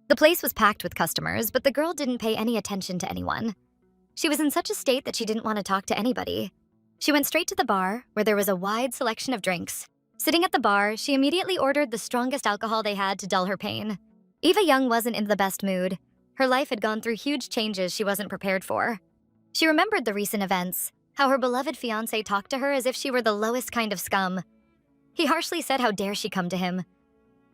The place was packed with customers, but the girl didn't pay any attention to anyone. She was in such a state that she didn't want to talk to anybody. She went straight to the bar, where there was a wide selection of drinks. Sitting at the bar, she immediately ordered the strongest alcohol they had to dull her pain. Eva Young wasn't in the best mood. Her life had gone through huge changes she wasn't prepared for. She remembered the recent events, how her beloved fiancé talked to her as if she were the lowest kind of scum. He harshly said how dare she come to him.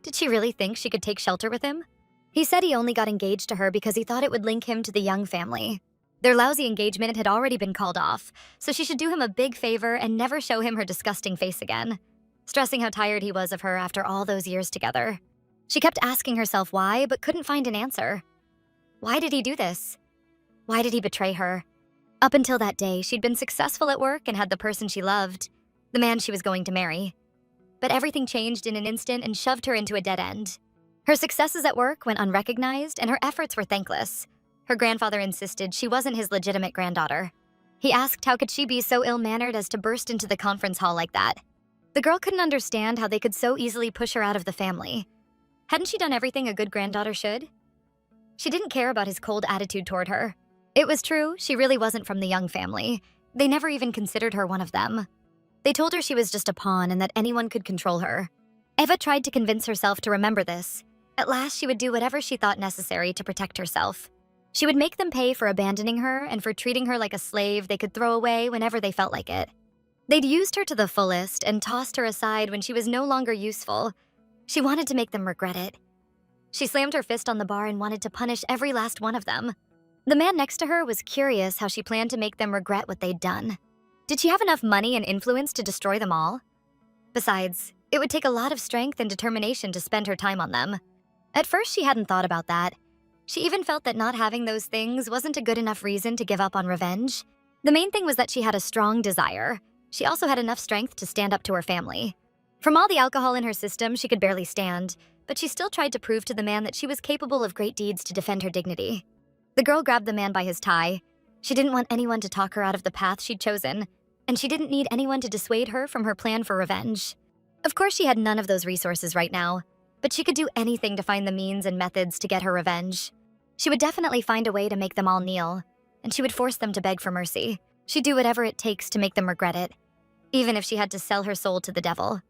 Did she really think she could take shelter with him? He said he only got engaged to her because he thought it would link him to the Young family. Their lousy engagement had already been called off, so she should do him a big favor and never show him her disgusting face again, stressing how tired he was of her after all those years together. She kept asking herself why, but couldn't find an answer. Why did he do this? Why did he betray her? Up until that day, she'd been successful at work and had the person she loved, the man she was going to marry. But everything changed in an instant and shoved her into a dead end. Her successes at work went unrecognized and her efforts were thankless. Her grandfather insisted she wasn't his legitimate granddaughter. He asked how could she be so ill-mannered as to burst into the conference hall like that. The girl couldn't understand how they could so easily push her out of the family. Hadn't she done everything a good granddaughter should? She didn't care about his cold attitude toward her. It was true, she really wasn't from the Young family. They never even considered her one of them. They told her she was just a pawn and that anyone could control her. Eva tried to convince herself to remember this. At last, she would do whatever she thought necessary to protect herself. She would make them pay for abandoning her and for treating her like a slave they could throw away whenever they felt like it. They'd used her to the fullest and tossed her aside when she was no longer useful. She wanted to make them regret it. She slammed her fist on the bar and wanted to punish every last one of them. The man next to her was curious how she planned to make them regret what they'd done. Did she have enough money and influence to destroy them all? Besides, it would take a lot of strength and determination to spend her time on them. At first, she hadn't thought about that. She even felt that not having those things wasn't a good enough reason to give up on revenge. The main thing was that she had a strong desire. She also had enough strength to stand up to her family. From all the alcohol in her system, she could barely stand, but she still tried to prove to the man that she was capable of great deeds to defend her dignity. The girl grabbed the man by his tie. She didn't want anyone to talk her out of the path she'd chosen, and she didn't need anyone to dissuade her from her plan for revenge. Of course, she had none of those resources right now, but she could do anything to find the means and methods to get her revenge. She would definitely find a way to make them all kneel, and she would force them to beg for mercy. She'd do whatever it takes to make them regret it, even if she had to sell her soul to the devil.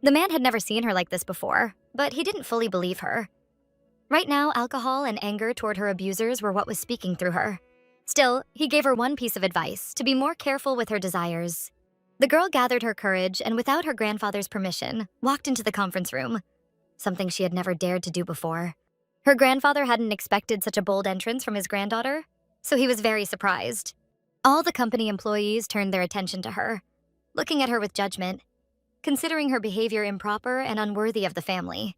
The man had never seen her like this before, but he didn't fully believe her. Right now, alcohol and anger toward her abusers were what was speaking through her. Still, he gave her one piece of advice, to be more careful with her desires. The girl gathered her courage and without her grandfather's permission, walked into the conference room, something she had never dared to do before. Her grandfather hadn't expected such a bold entrance from his granddaughter, so he was very surprised. All the company employees turned their attention to her, looking at her with judgment, considering her behavior improper and unworthy of the family.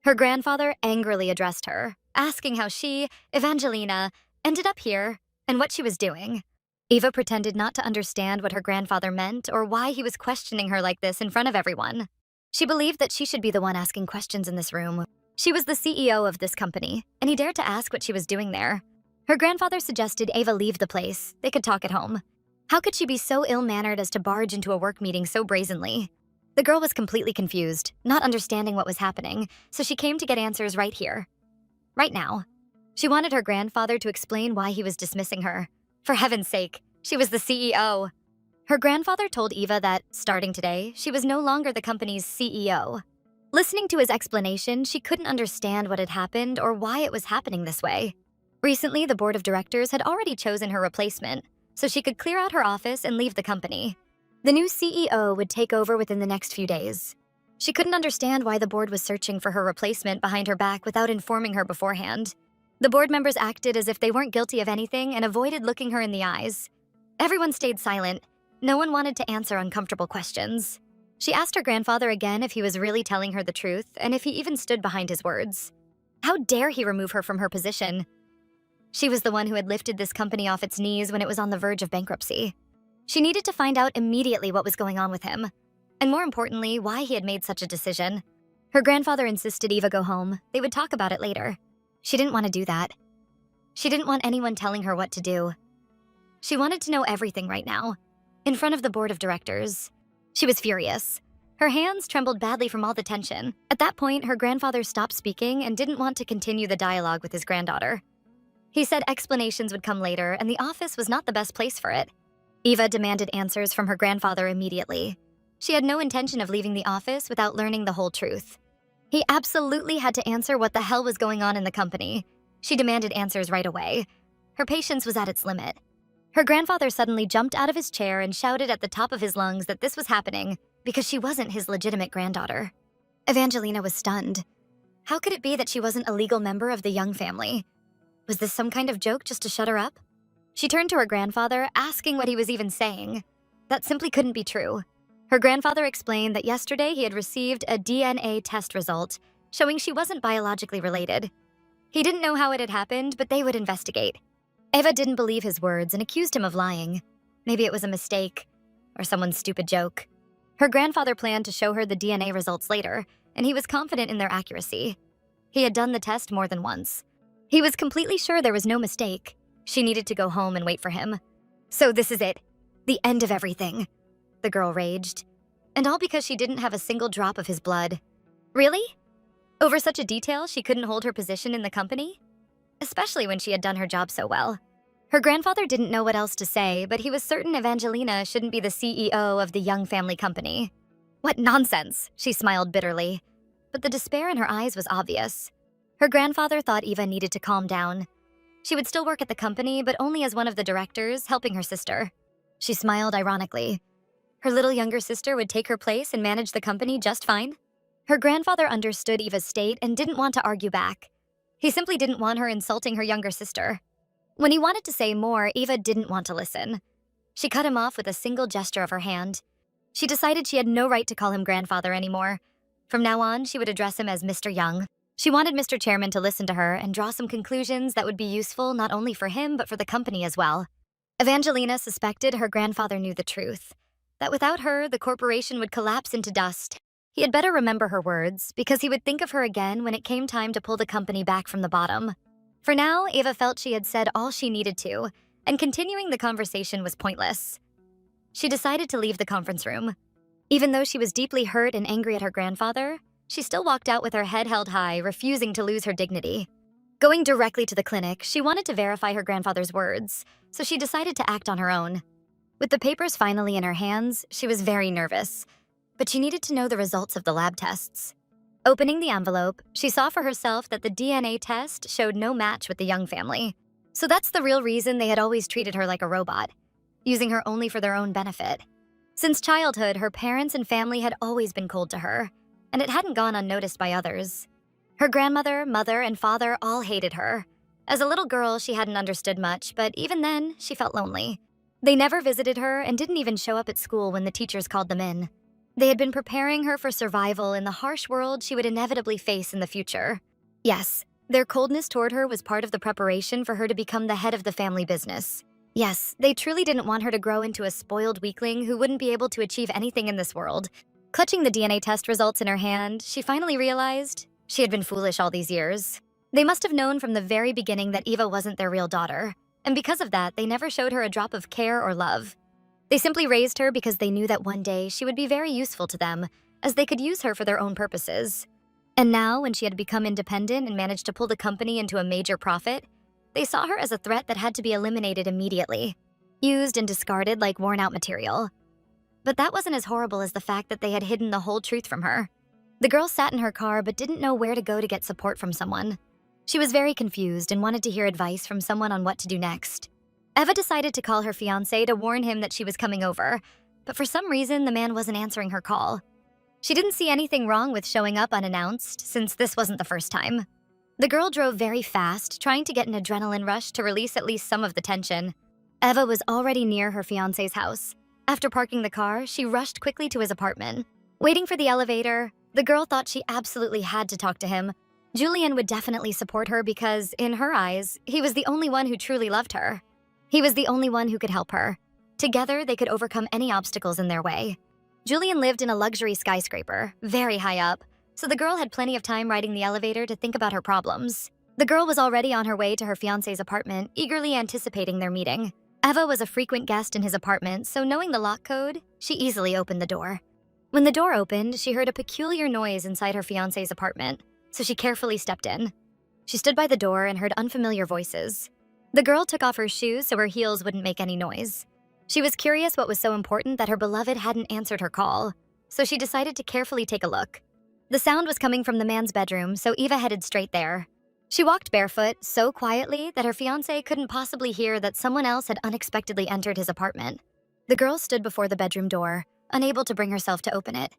Her grandfather angrily addressed her, asking how she, Evangelina, ended up here and what she was doing. Eva pretended not to understand what her grandfather meant or why he was questioning her like this in front of everyone. She believed that she should be the one asking questions in this room. She was the CEO of this company, and he dared to ask what she was doing there. Her grandfather suggested Eva leave the place. They could talk at home. How could she be so ill-mannered as to barge into a work meeting so brazenly? The girl was completely confused, not understanding what was happening, so she came to get answers right here. Right now. She wanted her grandfather to explain why he was dismissing her. For heaven's sake, she was the CEO. Her grandfather told Eva that, starting today, she was no longer the company's CEO. Listening to his explanation, she couldn't understand what had happened or why it was happening this way. Recently, the board of directors had already chosen her replacement, so she could clear out her office and leave the company. The new CEO would take over within the next few days. She couldn't understand why the board was searching for her replacement behind her back without informing her beforehand. The board members acted as if they weren't guilty of anything and avoided looking her in the eyes. Everyone stayed silent. No one wanted to answer uncomfortable questions. She asked her grandfather again if he was really telling her the truth and if he even stood behind his words. How dare he remove her from her position? She was the one who had lifted this company off its knees when it was on the verge of bankruptcy. She needed to find out immediately what was going on with him, and more importantly, why he had made such a decision. Her grandfather insisted Eva go home. They would talk about it later. She didn't want to do that. She didn't want anyone telling her what to do. She wanted to know everything right now, in front of the board of directors. She was furious. Her hands trembled badly from all the tension. At that point, her grandfather stopped speaking and didn't want to continue the dialogue with his granddaughter. He said explanations would come later, and the office was not the best place for it. Eva demanded answers from her grandfather immediately. She had no intention of leaving the office without learning the whole truth. He absolutely had to answer what the hell was going on in the company. She demanded answers right away. Her patience was at its limit. Her grandfather suddenly jumped out of his chair and shouted at the top of his lungs that this was happening because she wasn't his legitimate granddaughter. Evangelina was stunned. How could it be that she wasn't a legal member of the Young family? Was this some kind of joke just to shut her up? She turned to her grandfather, asking what he was even saying. That simply couldn't be true. Her grandfather explained that yesterday he had received a DNA test result showing she wasn't biologically related. He didn't know how it had happened, but they would investigate. Eva didn't believe his words and accused him of lying. Maybe it was a mistake or someone's stupid joke. Her grandfather planned to show her the DNA results later, and he was confident in their accuracy. He had done the test more than once. He was completely sure there was no mistake. She needed to go home and wait for him. So this is it. The end of everything. The girl raged. And all because she didn't have a single drop of his blood. Really? Over such a detail, she couldn't hold her position in the company? Especially when she had done her job so well. Her grandfather didn't know what else to say, but he was certain Evangelina shouldn't be the CEO of the Young family company. What nonsense, she smiled bitterly. But the despair in her eyes was obvious. Her grandfather thought Eva needed to calm down. She would still work at the company, but only as one of the directors, helping her sister. She smiled ironically. Her little younger sister would take her place and manage the company just fine. Her grandfather understood Eva's state and didn't want to argue back. He simply didn't want her insulting her younger sister. When he wanted to say more, Eva didn't want to listen. She cut him off with a single gesture of her hand. She decided she had no right to call him grandfather anymore. From now on, she would address him as Mr. Young. She wanted Mr. Chairman to listen to her and draw some conclusions that would be useful not only for him, but for the company as well. Evangelina suspected her grandfather knew the truth, that without her, the corporation would collapse into dust. He had better remember her words, because he would think of her again when it came time to pull the company back from the bottom. For now, Eva felt she had said all she needed to, and continuing the conversation was pointless. She decided to leave the conference room. Even though she was deeply hurt and angry at her grandfather, she still walked out with her head held high, refusing to lose her dignity. Going directly to the clinic, she wanted to verify her grandfather's words, so she decided to act on her own. With the papers finally in her hands, she was very nervous, but she needed to know the results of the lab tests. Opening the envelope, she saw for herself that the DNA test showed no match with the Young family. So that's the real reason they had always treated her like a robot, using her only for their own benefit. Since childhood, her parents and family had always been cold to her, and it hadn't gone unnoticed by others. Her grandmother, mother, and father all hated her. As a little girl, she hadn't understood much, but even then, she felt lonely. They never visited her and didn't even show up at school when the teachers called them in. They had been preparing her for survival in the harsh world she would inevitably face in the future. Yes, their coldness toward her was part of the preparation for her to become the head of the family business. Yes, they truly didn't want her to grow into a spoiled weakling who wouldn't be able to achieve anything in this world. Clutching the DNA test results in her hand, she finally realized she had been foolish all these years. They must have known from the very beginning that Eva wasn't their real daughter, and because of that, they never showed her a drop of care or love. They simply raised her because they knew that one day she would be very useful to them, as they could use her for their own purposes. And now, when she had become independent and managed to pull the company into a major profit, they saw her as a threat that had to be eliminated immediately, used and discarded like worn-out material. But that wasn't as horrible as the fact that they had hidden the whole truth from her. The girl sat in her car but didn't know where to go to get support from someone. She was very confused and wanted to hear advice from someone on what to do next. Eva decided to call her fiancé to warn him that she was coming over, but for some reason, the man wasn't answering her call. She didn't see anything wrong with showing up unannounced, since this wasn't the first time. The girl drove very fast, trying to get an adrenaline rush to release at least some of the tension. Eva was already near her fiancé's house. After parking the car, she rushed quickly to his apartment. Waiting for the elevator, the girl thought she absolutely had to talk to him. Julian would definitely support her because, in her eyes, he was the only one who truly loved her. He was the only one who could help her. Together, they could overcome any obstacles in their way. Julian lived in a luxury skyscraper, very high up, so the girl had plenty of time riding the elevator to think about her problems. The girl was already on her way to her fiancé's apartment, eagerly anticipating their meeting. Eva was a frequent guest in his apartment, so knowing the lock code, she easily opened the door. When the door opened, she heard a peculiar noise inside her fiancé's apartment, so she carefully stepped in. She stood by the door and heard unfamiliar voices. The girl took off her shoes so her heels wouldn't make any noise. She was curious what was so important that her beloved hadn't answered her call, so she decided to carefully take a look. The sound was coming from the man's bedroom, so Eva headed straight there. She walked barefoot so quietly that her fiancé couldn't possibly hear that someone else had unexpectedly entered his apartment. The girl stood before the bedroom door, unable to bring herself to open it.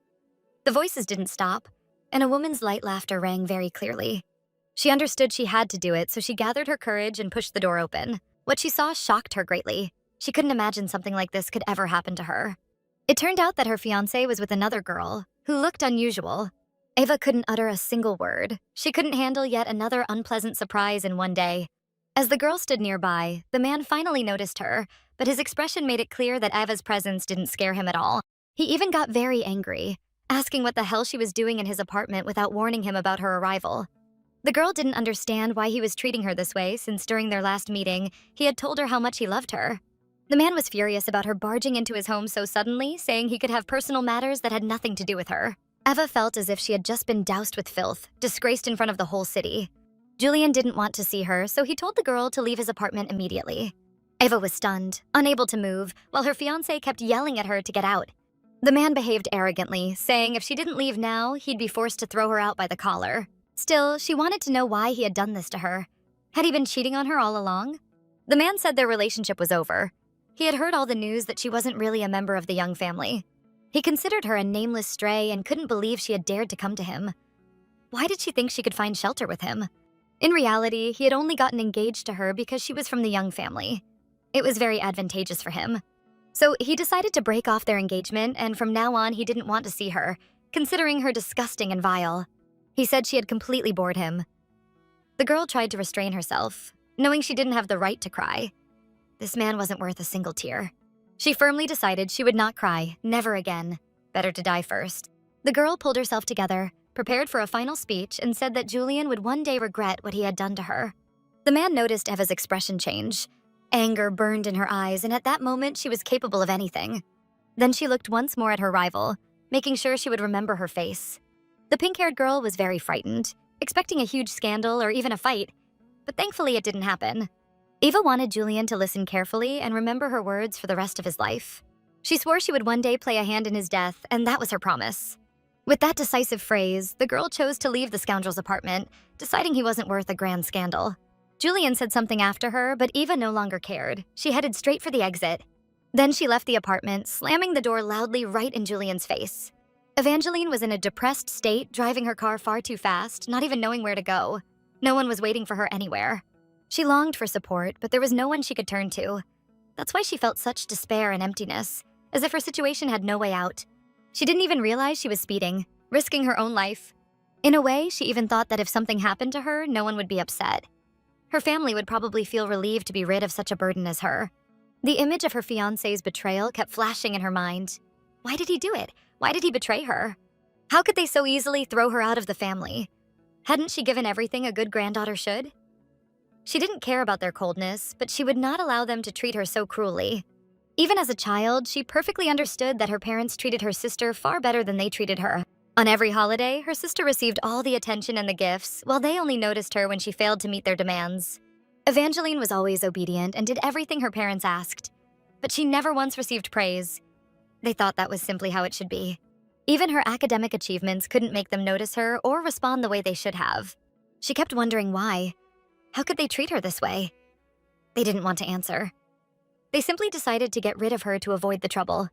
The voices didn't stop, and a woman's light laughter rang very clearly. She understood she had to do it, so she gathered her courage and pushed the door open. What she saw shocked her greatly. She couldn't imagine something like this could ever happen to her. It turned out that her fiancé was with another girl, who looked unusual. Eva couldn't utter a single word. She couldn't handle yet another unpleasant surprise in one day. As the girl stood nearby, the man finally noticed her, but his expression made it clear that Eva's presence didn't scare him at all. He even got very angry, asking what the hell she was doing in his apartment without warning him about her arrival. The girl didn't understand why he was treating her this way, since during their last meeting, he had told her how much he loved her. The man was furious about her barging into his home so suddenly, saying he could have personal matters that had nothing to do with her. Eva felt as if she had just been doused with filth, disgraced in front of the whole city. Julian didn't want to see her, so he told the girl to leave his apartment immediately. Eva was stunned, unable to move, while her fiancé kept yelling at her to get out. The man behaved arrogantly, saying if she didn't leave now, he'd be forced to throw her out by the collar. Still, she wanted to know why he had done this to her. Had he been cheating on her all along? The man said their relationship was over. He had heard all the news that she wasn't really a member of the Young family. He considered her a nameless stray and couldn't believe she had dared to come to him. Why did she think she could find shelter with him? In reality, he had only gotten engaged to her because she was from the Young family. It was very advantageous for him. So he decided to break off their engagement, and from now on he didn't want to see her, considering her disgusting and vile. He said she had completely bored him. The girl tried to restrain herself, knowing she didn't have the right to cry. This man wasn't worth a single tear. She firmly decided she would not cry, never again. Better to die first. The girl pulled herself together, prepared for a final speech, and said that Julian would one day regret what he had done to her. The man noticed Eva's expression change. Anger burned in her eyes, and at that moment she was capable of anything. Then she looked once more at her rival, making sure she would remember her face. The pink-haired girl was very frightened, expecting a huge scandal or even a fight, but thankfully it didn't happen. Eva wanted Julian to listen carefully and remember her words for the rest of his life. She swore she would one day play a hand in his death, and that was her promise. With that decisive phrase, the girl chose to leave the scoundrel's apartment, deciding he wasn't worth a grand scandal. Julian said something after her, but Eva no longer cared. She headed straight for the exit. Then she left the apartment, slamming the door loudly right in Julian's face. Evangeline was in a depressed state, driving her car far too fast, not even knowing where to go. No one was waiting for her anywhere. She longed for support, but there was no one she could turn to. That's why she felt such despair and emptiness, as if her situation had no way out. She didn't even realize she was speeding, risking her own life. In a way, she even thought that if something happened to her, no one would be upset. Her family would probably feel relieved to be rid of such a burden as her. The image of her fiancé's betrayal kept flashing in her mind. Why did he do it? Why did he betray her? How could they so easily throw her out of the family? Hadn't she given everything a good granddaughter should? She didn't care about their coldness, but she would not allow them to treat her so cruelly. Even as a child, she perfectly understood that her parents treated her sister far better than they treated her. On every holiday, her sister received all the attention and the gifts, while they only noticed her when she failed to meet their demands. Evangeline was always obedient and did everything her parents asked, but she never once received praise. They thought that was simply how it should be. Even her academic achievements couldn't make them notice her or respond the way they should have. She kept wondering why. How could they treat her this way? They didn't want to answer. They simply decided to get rid of her to avoid the trouble.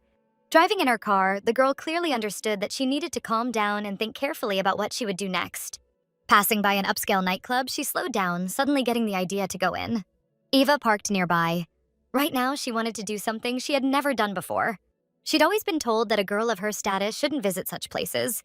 Driving in her car, the girl clearly understood that she needed to calm down and think carefully about what she would do next. Passing by an upscale nightclub, she slowed down, suddenly getting the idea to go in. Eva parked nearby. Right now, she wanted to do something she had never done before. She'd always been told that a girl of her status shouldn't visit such places.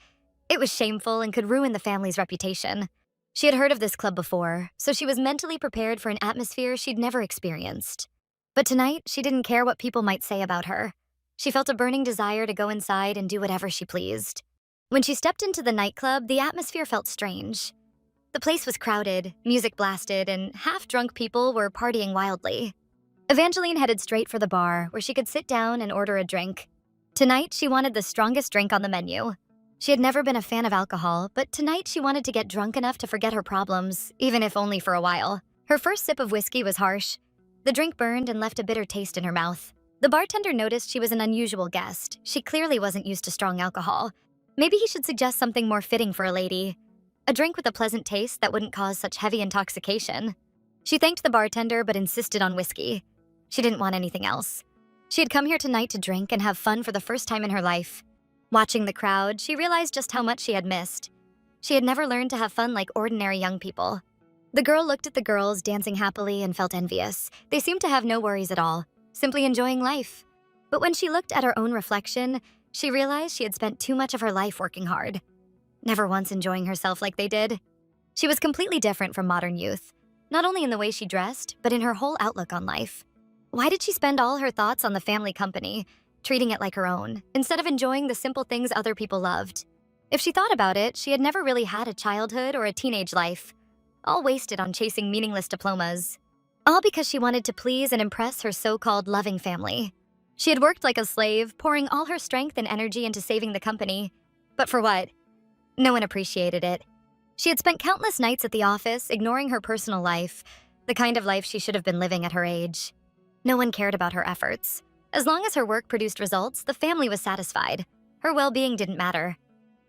It was shameful and could ruin the family's reputation. She had heard of this club before, so she was mentally prepared for an atmosphere she'd never experienced. But tonight, she didn't care what people might say about her. She felt a burning desire to go inside and do whatever she pleased. When she stepped into the nightclub, the atmosphere felt strange. The place was crowded, music blasted, and half-drunk people were partying wildly. Evangeline headed straight for the bar, where she could sit down and order a drink. Tonight, she wanted the strongest drink on the menu. She had never been a fan of alcohol, but tonight she wanted to get drunk enough to forget her problems, even if only for a while. Her first sip of whiskey was harsh. The drink burned and left a bitter taste in her mouth. The bartender noticed she was an unusual guest. She clearly wasn't used to strong alcohol. Maybe he should suggest something more fitting for a lady. A drink with a pleasant taste that wouldn't cause such heavy intoxication. She thanked the bartender but insisted on whiskey. She didn't want anything else. She had come here tonight to drink and have fun for the first time in her life. Watching the crowd, she realized just how much she had missed. She had never learned to have fun like ordinary young people. The girl looked at the girls dancing happily and felt envious. They seemed to have no worries at all, simply enjoying life. But when she looked at her own reflection, she realized she had spent too much of her life working hard, never once enjoying herself like they did. She was completely different from modern youth, not only in the way she dressed, but in her whole outlook on life. Why did she spend all her thoughts on the family company, treating it like her own, instead of enjoying the simple things other people loved? If she thought about it, she had never really had a childhood or a teenage life, all wasted on chasing meaningless diplomas. All because she wanted to please and impress her so-called loving family. She had worked like a slave, pouring all her strength and energy into saving the company. But for what? No one appreciated it. She had spent countless nights at the office, ignoring her personal life, the kind of life she should have been living at her age. No one cared about her efforts. As long as her work produced results, the family was satisfied. Her well-being didn't matter.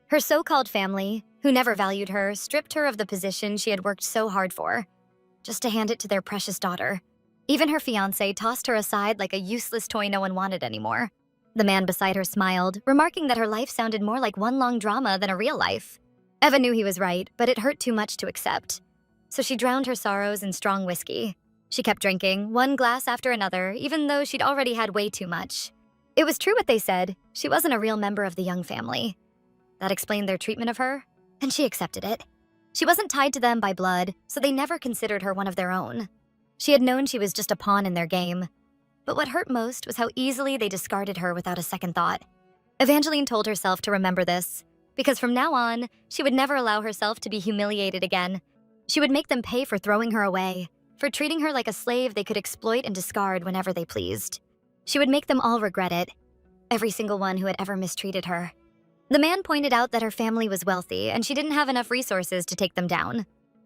Her so-called family, who never valued her, stripped her of the position she had worked so hard for, just to hand it to their precious daughter. Even her fiancé tossed her aside like a useless toy no one wanted anymore. The man beside her smiled, remarking that her life sounded more like one long drama than a real life. Eva knew he was right, but it hurt too much to accept. So she drowned her sorrows in strong whiskey. She kept drinking, one glass after another, even though she'd already had way too much. It was true what they said. She wasn't a real member of the Young family. That explained their treatment of her, and she accepted it. She wasn't tied to them by blood, so they never considered her one of their own. She had known she was just a pawn in their game. But what hurt most was how easily they discarded her without a second thought. Evangeline told herself to remember this, because from now on, she would never allow herself to be humiliated again. She would make them pay for throwing her away, for treating her like a slave they could exploit and discard whenever they pleased. She would make them all regret it, every single one who had ever mistreated her. The man pointed out that her family was wealthy and she didn't have enough resources to take them down.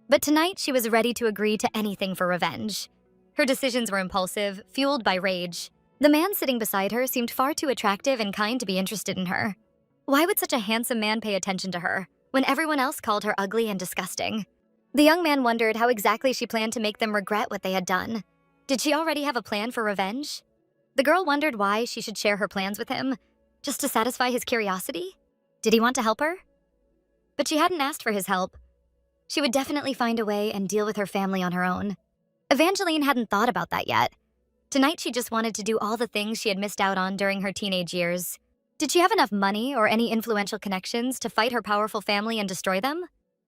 But tonight, she was ready to agree to anything for revenge. Her decisions were impulsive, fueled by rage. The man sitting beside her seemed far too attractive and kind to be interested in her. Why would such a handsome man pay attention to her, when everyone else called her ugly and disgusting? The young man wondered how exactly she planned to make them regret what they had done. Did she already have a plan for revenge? The girl wondered why she should share her plans with him, just to satisfy his curiosity? Did he want to help her? But she hadn't asked for his help. She would definitely find a way and deal with her family on her own. Evangeline hadn't thought about that yet. Tonight, she just wanted to do all the things she had missed out on during her teenage years. Did she have enough money or any influential connections to fight her powerful family and destroy them?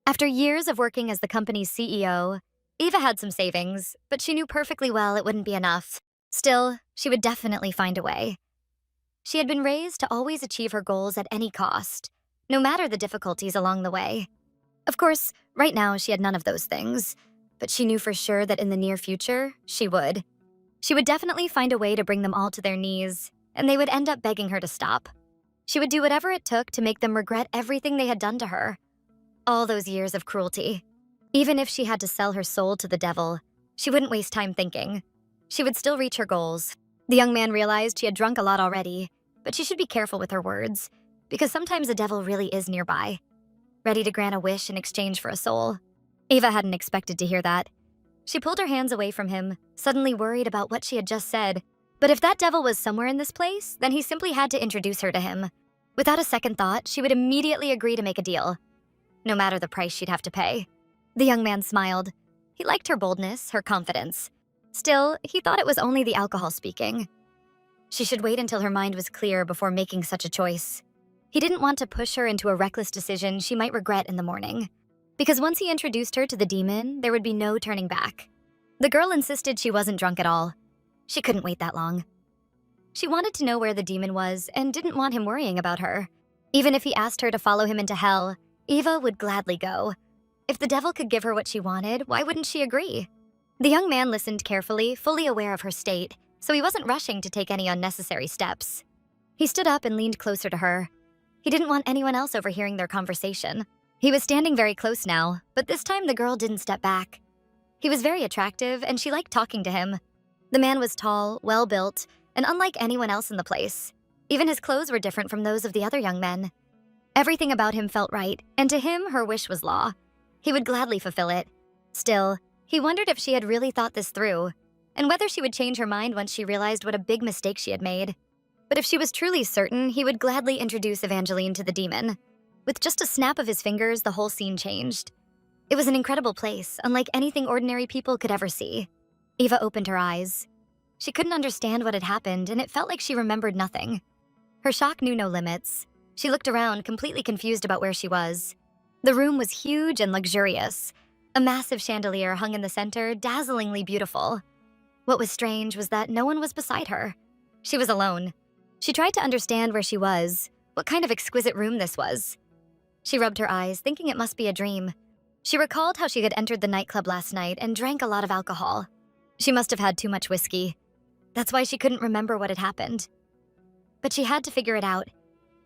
After years of working as the company's CEO, Eva had some savings, but she knew perfectly well it wouldn't be enough. Still, she would definitely find a way. She had been raised to always achieve her goals at any cost, no matter the difficulties along the way. Of course, right now she had none of those things, but she knew for sure that in the near future, she would. She would definitely find a way to bring them all to their knees, and they would end up begging her to stop. She would do whatever it took to make them regret everything they had done to her. All those years of cruelty. Even if she had to sell her soul to the devil, she wouldn't waste time thinking. She would still reach her goals. The young man realized she had drunk a lot already, but she should be careful with her words, because sometimes the devil really is nearby, ready to grant a wish in exchange for a soul. Eva hadn't expected to hear that. She pulled her hands away from him, suddenly worried about what she had just said. But if that devil was somewhere in this place, then he simply had to introduce her to him. Without a second thought, she would immediately agree to make a deal, no matter the price she'd have to pay. The young man smiled. He liked her boldness, her confidence. Still, he thought it was only the alcohol speaking. She should wait until her mind was clear before making such a choice. He didn't want to push her into a reckless decision she might regret in the morning. Because once he introduced her to the demon, there would be no turning back. The girl insisted she wasn't drunk at all. She couldn't wait that long. She wanted to know where the demon was and didn't want him worrying about her. Even if he asked her to follow him into hell, Eva would gladly go. If the devil could give her what she wanted, why wouldn't she agree? The young man listened carefully, fully aware of her state, so he wasn't rushing to take any unnecessary steps. He stood up and leaned closer to her. He didn't want anyone else overhearing their conversation. He was standing very close now, but this time the girl didn't step back. He was very attractive, and she liked talking to him. The man was tall, well-built, and unlike anyone else in the place. Even his clothes were different from those of the other young men. Everything about him felt right, and to him, her wish was law. He would gladly fulfill it. Still, he wondered if she had really thought this through, and whether she would change her mind once she realized what a big mistake she had made. But if she was truly certain, he would gladly introduce Evangeline to the demon. With just a snap of his fingers, the whole scene changed. It was an incredible place, unlike anything ordinary people could ever see. Eva opened her eyes. She couldn't understand what had happened, and it felt like she remembered nothing. Her shock knew no limits. She looked around, completely confused about where she was. The room was huge and luxurious. A massive chandelier hung in the center, dazzlingly beautiful. What was strange was that no one was beside her. She was alone. She tried to understand where she was, what kind of exquisite room this was. She rubbed her eyes, thinking it must be a dream. She recalled how she had entered the nightclub last night and drank a lot of alcohol. She must have had too much whiskey. That's why she couldn't remember what had happened. But she had to figure it out,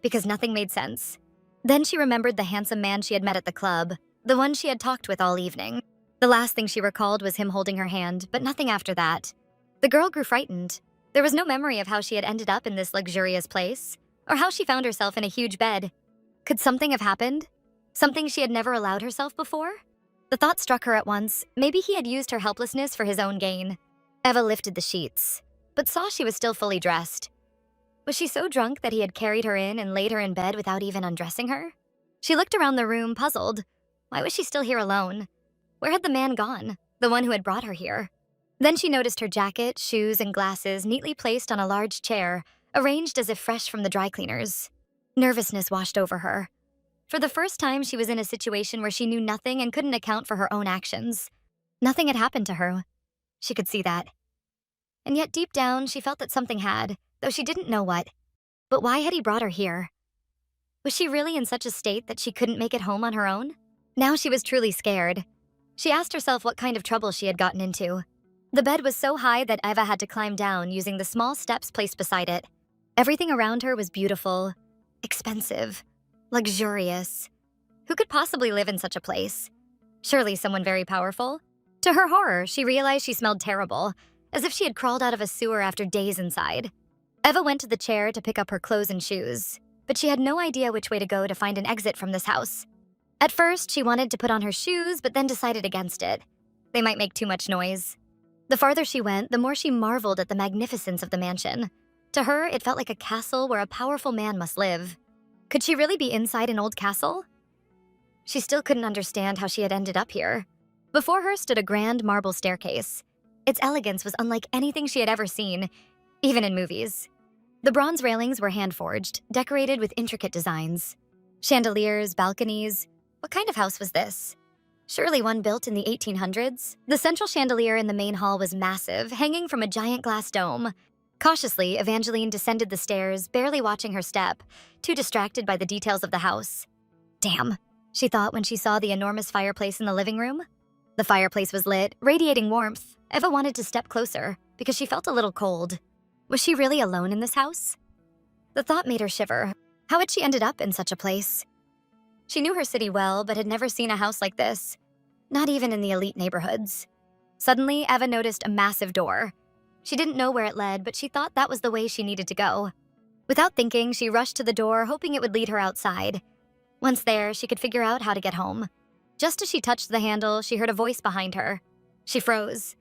because nothing made sense. Then she remembered the handsome man she had met at the club, the one she had talked with all evening. The last thing she recalled was him holding her hand, but nothing after that. The girl grew frightened. There was no memory of how she had ended up in this luxurious place, or how she found herself in a huge bed. Could something have happened? Something she had never allowed herself before? The thought struck her at once. Maybe he had used her helplessness for his own gain. Eva lifted the sheets, but saw she was still fully dressed. Was she so drunk that he had carried her in and laid her in bed without even undressing her? She looked around the room, puzzled. Why was she still here alone? Where had the man gone, the one who had brought her here? Then she noticed her jacket, shoes, and glasses neatly placed on a large chair, arranged as if fresh from the dry cleaners. Nervousness washed over her. For the first time, she was in a situation where she knew nothing and couldn't account for her own actions. Nothing had happened to her. She could see that. And yet deep down, she felt that something had, though she didn't know what. But why had he brought her here? Was she really in such a state that she couldn't make it home on her own? Now she was truly scared. She asked herself what kind of trouble she had gotten into. The bed was so high that Eva had to climb down using the small steps placed beside it. Everything around her was beautiful, expensive, luxurious. Who could possibly live in such a place? Surely someone very powerful. To her horror, she realized she smelled terrible, as if she had crawled out of a sewer after days inside. Eva went to the chair to pick up her clothes and shoes, but she had no idea which way to go to find an exit from this house. At first, she wanted to put on her shoes, but then decided against it. They might make too much noise. The farther she went, the more she marveled at the magnificence of the mansion. To her, it felt like a castle where a powerful man must live. Could she really be inside an old castle? She still couldn't understand how she had ended up here. Before her stood a grand marble staircase. Its elegance was unlike anything she had ever seen, even in movies. The bronze railings were hand-forged, decorated with intricate designs. Chandeliers, balconies. What kind of house was this? Surely one built in the 1800s? The central chandelier in the main hall was massive, hanging from a giant glass dome. Cautiously, Evangeline descended the stairs, barely watching her step, too distracted by the details of the house. Damn, she thought when she saw the enormous fireplace in the living room. The fireplace was lit, radiating warmth. Eva wanted to step closer, because she felt a little cold. Was she really alone in this house? The thought made her shiver. How had she ended up in such a place? She knew her city well, but had never seen a house like this. Not even in the elite neighborhoods. Suddenly, Eva noticed a massive door. She didn't know where it led, but she thought that was the way she needed to go. Without thinking, she rushed to the door, hoping it would lead her outside. Once there, she could figure out how to get home. Just as she touched the handle, she heard a voice behind her. She froze.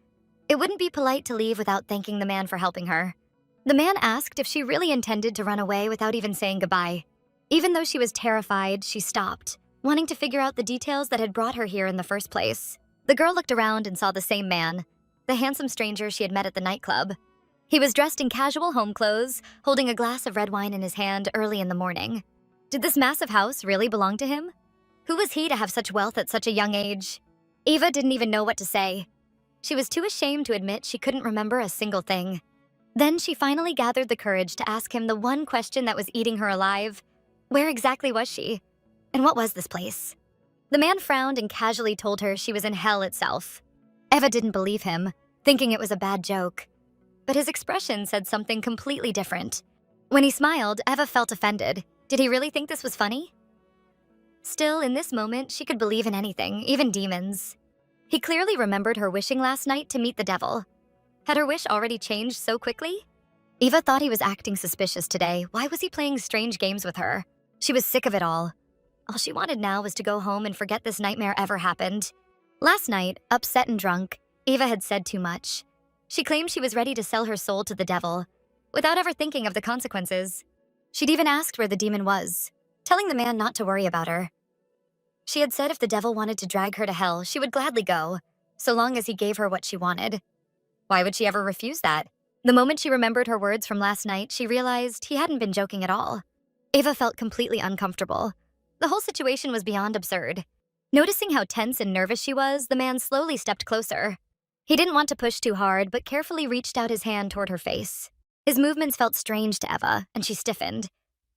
It wouldn't be polite to leave without thanking the man for helping her. The man asked if she really intended to run away without even saying goodbye. Even though she was terrified, she stopped, wanting to figure out the details that had brought her here in the first place. The girl looked around and saw the same man, the handsome stranger she had met at the nightclub. He was dressed in casual home clothes, holding a glass of red wine in his hand early in the morning. Did this massive house really belong to him? Who was he to have such wealth at such a young age? Eva didn't even know what to say. She was too ashamed to admit she couldn't remember a single thing. Then she finally gathered the courage to ask him the one question that was eating her alive. Where exactly was she? And what was this place? The man frowned and casually told her she was in hell itself. Eva didn't believe him, thinking it was a bad joke. But his expression said something completely different. When he smiled, Eva felt offended. Did he really think this was funny? Still, in this moment, she could believe in anything, even demons. He clearly remembered her wishing last night to meet the devil. Had her wish already changed so quickly? Eva thought he was acting suspicious today. Why was he playing strange games with her? She was sick of it all. All she wanted now was to go home and forget this nightmare ever happened. Last night, upset and drunk, Eva had said too much. She claimed she was ready to sell her soul to the devil, without ever thinking of the consequences. She'd even asked where the demon was, telling the man not to worry about her. She had said if the devil wanted to drag her to hell, she would gladly go, so long as he gave her what she wanted. Why would she ever refuse that? The moment she remembered her words from last night, she realized he hadn't been joking at all. Eva felt completely uncomfortable. The whole situation was beyond absurd. Noticing how tense and nervous she was, the man slowly stepped closer. He didn't want to push too hard, but carefully reached out his hand toward her face. His movements felt strange to Eva, and she stiffened.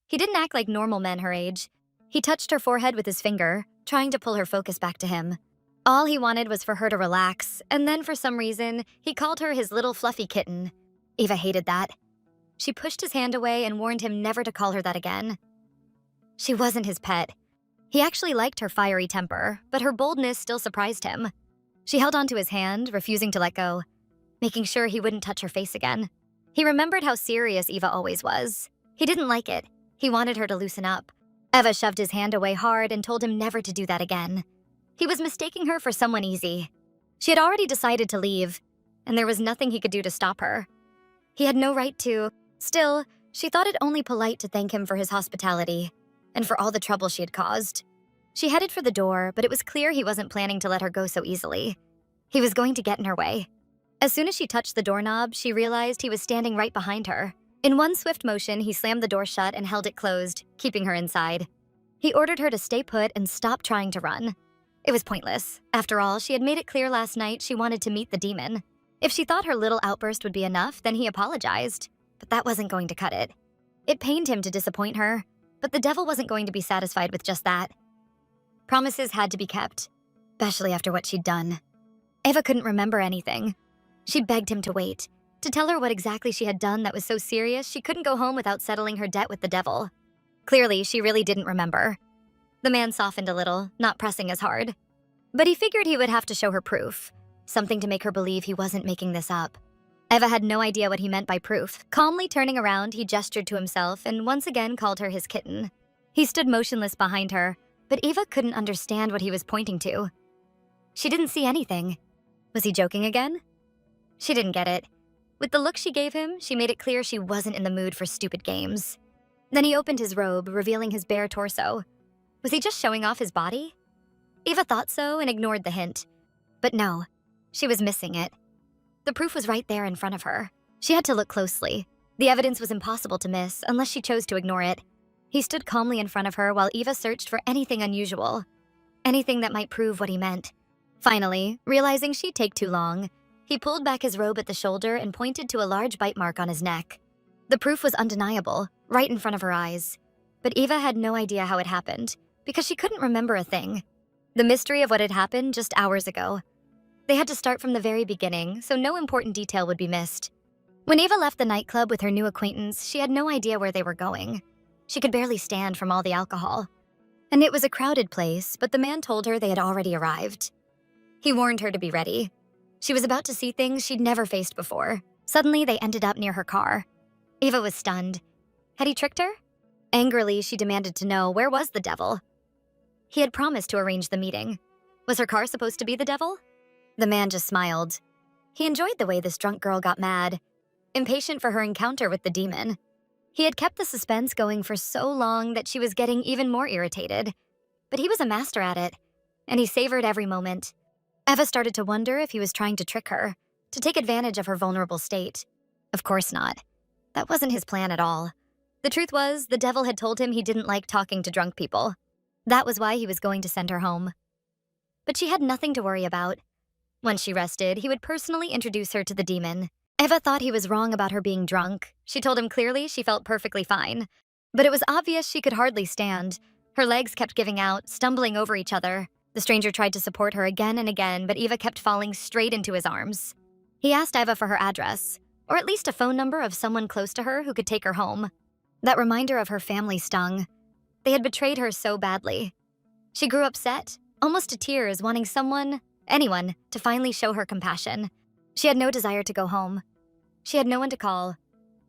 He didn't act like normal men her age. He touched her forehead with his finger, trying to pull her focus back to him. All he wanted was for her to relax, and then for some reason, he called her his little fluffy kitten. Eva hated that. She pushed his hand away and warned him never to call her that again. She wasn't his pet. He actually liked her fiery temper, but her boldness still surprised him. She held onto his hand, refusing to let go, making sure he wouldn't touch her face again. He remembered how serious Eva always was. He didn't like it. He wanted her to loosen up. Eva shoved his hand away hard and told him never to do that again. He was mistaking her for someone easy. She had already decided to leave, and there was nothing he could do to stop her. He had no right to. Still, she thought it only polite to thank him for his hospitality and for all the trouble she had caused. She headed for the door, but it was clear he wasn't planning to let her go so easily. He was going to get in her way. As soon as she touched the doorknob, she realized he was standing right behind her. In one swift motion, he slammed the door shut and held it closed, keeping her inside. He ordered her to stay put and stop trying to run. It was pointless. After all, she had made it clear last night she wanted to meet the demon. If she thought her little outburst would be enough, then he apologized. But that wasn't going to cut it. It pained him to disappoint her, but the devil wasn't going to be satisfied with just that. Promises had to be kept, especially after what she'd done. Eva couldn't remember anything. She begged him to wait, to tell her what exactly she had done that was so serious she couldn't go home without settling her debt with the devil. Clearly, she really didn't remember. The man softened a little, not pressing as hard. But he figured he would have to show her proof, something to make her believe he wasn't making this up. Eva had no idea what he meant by proof. Calmly turning around, he gestured to himself and once again called her his kitten. He stood motionless behind her, but Eva couldn't understand what he was pointing to. She didn't see anything. Was he joking again? She didn't get it. With the look she gave him, she made it clear she wasn't in the mood for stupid games. Then he opened his robe, revealing his bare torso. Was he just showing off his body? Eva thought so and ignored the hint. But no, she was missing it. The proof was right there in front of her. She had to look closely. The evidence was impossible to miss unless she chose to ignore it. He stood calmly in front of her while Eva searched for anything unusual, anything that might prove what he meant. Finally, realizing she'd take too long, he pulled back his robe at the shoulder and pointed to a large bite mark on his neck. The proof was undeniable, right in front of her eyes. But Eva had no idea how it happened, because she couldn't remember a thing. The mystery of what had happened just hours ago. They had to start from the very beginning, so no important detail would be missed. When Eva left the nightclub with her new acquaintance, she had no idea where they were going. She could barely stand from all the alcohol. And it was a crowded place, but the man told her they had already arrived. He warned her to be ready. She was about to see things she'd never faced before. Suddenly, they ended up near her car. Eva was stunned. Had he tricked her? Angrily, she demanded to know where was the devil. He had promised to arrange the meeting. Was her car supposed to be the devil? The man just smiled. He enjoyed the way this drunk girl got mad, impatient for her encounter with the demon. He had kept the suspense going for so long that she was getting even more irritated. But he was a master at it, and he savored every moment. Eva started to wonder if he was trying to trick her, to take advantage of her vulnerable state. Of course not. That wasn't his plan at all. The truth was, the devil had told him he didn't like talking to drunk people. That was why he was going to send her home. But she had nothing to worry about. Once she rested, he would personally introduce her to the demon. Eva thought he was wrong about her being drunk. She told him clearly she felt perfectly fine. But it was obvious she could hardly stand. Her legs kept giving out, stumbling over each other. The stranger tried to support her again and again, but Eva kept falling straight into his arms. He asked Eva for her address, or at least a phone number of someone close to her who could take her home. That reminder of her family stung. They had betrayed her so badly. She grew upset, almost to tears, wanting anyone, to finally show her compassion. She had no desire to go home. She had no one to call,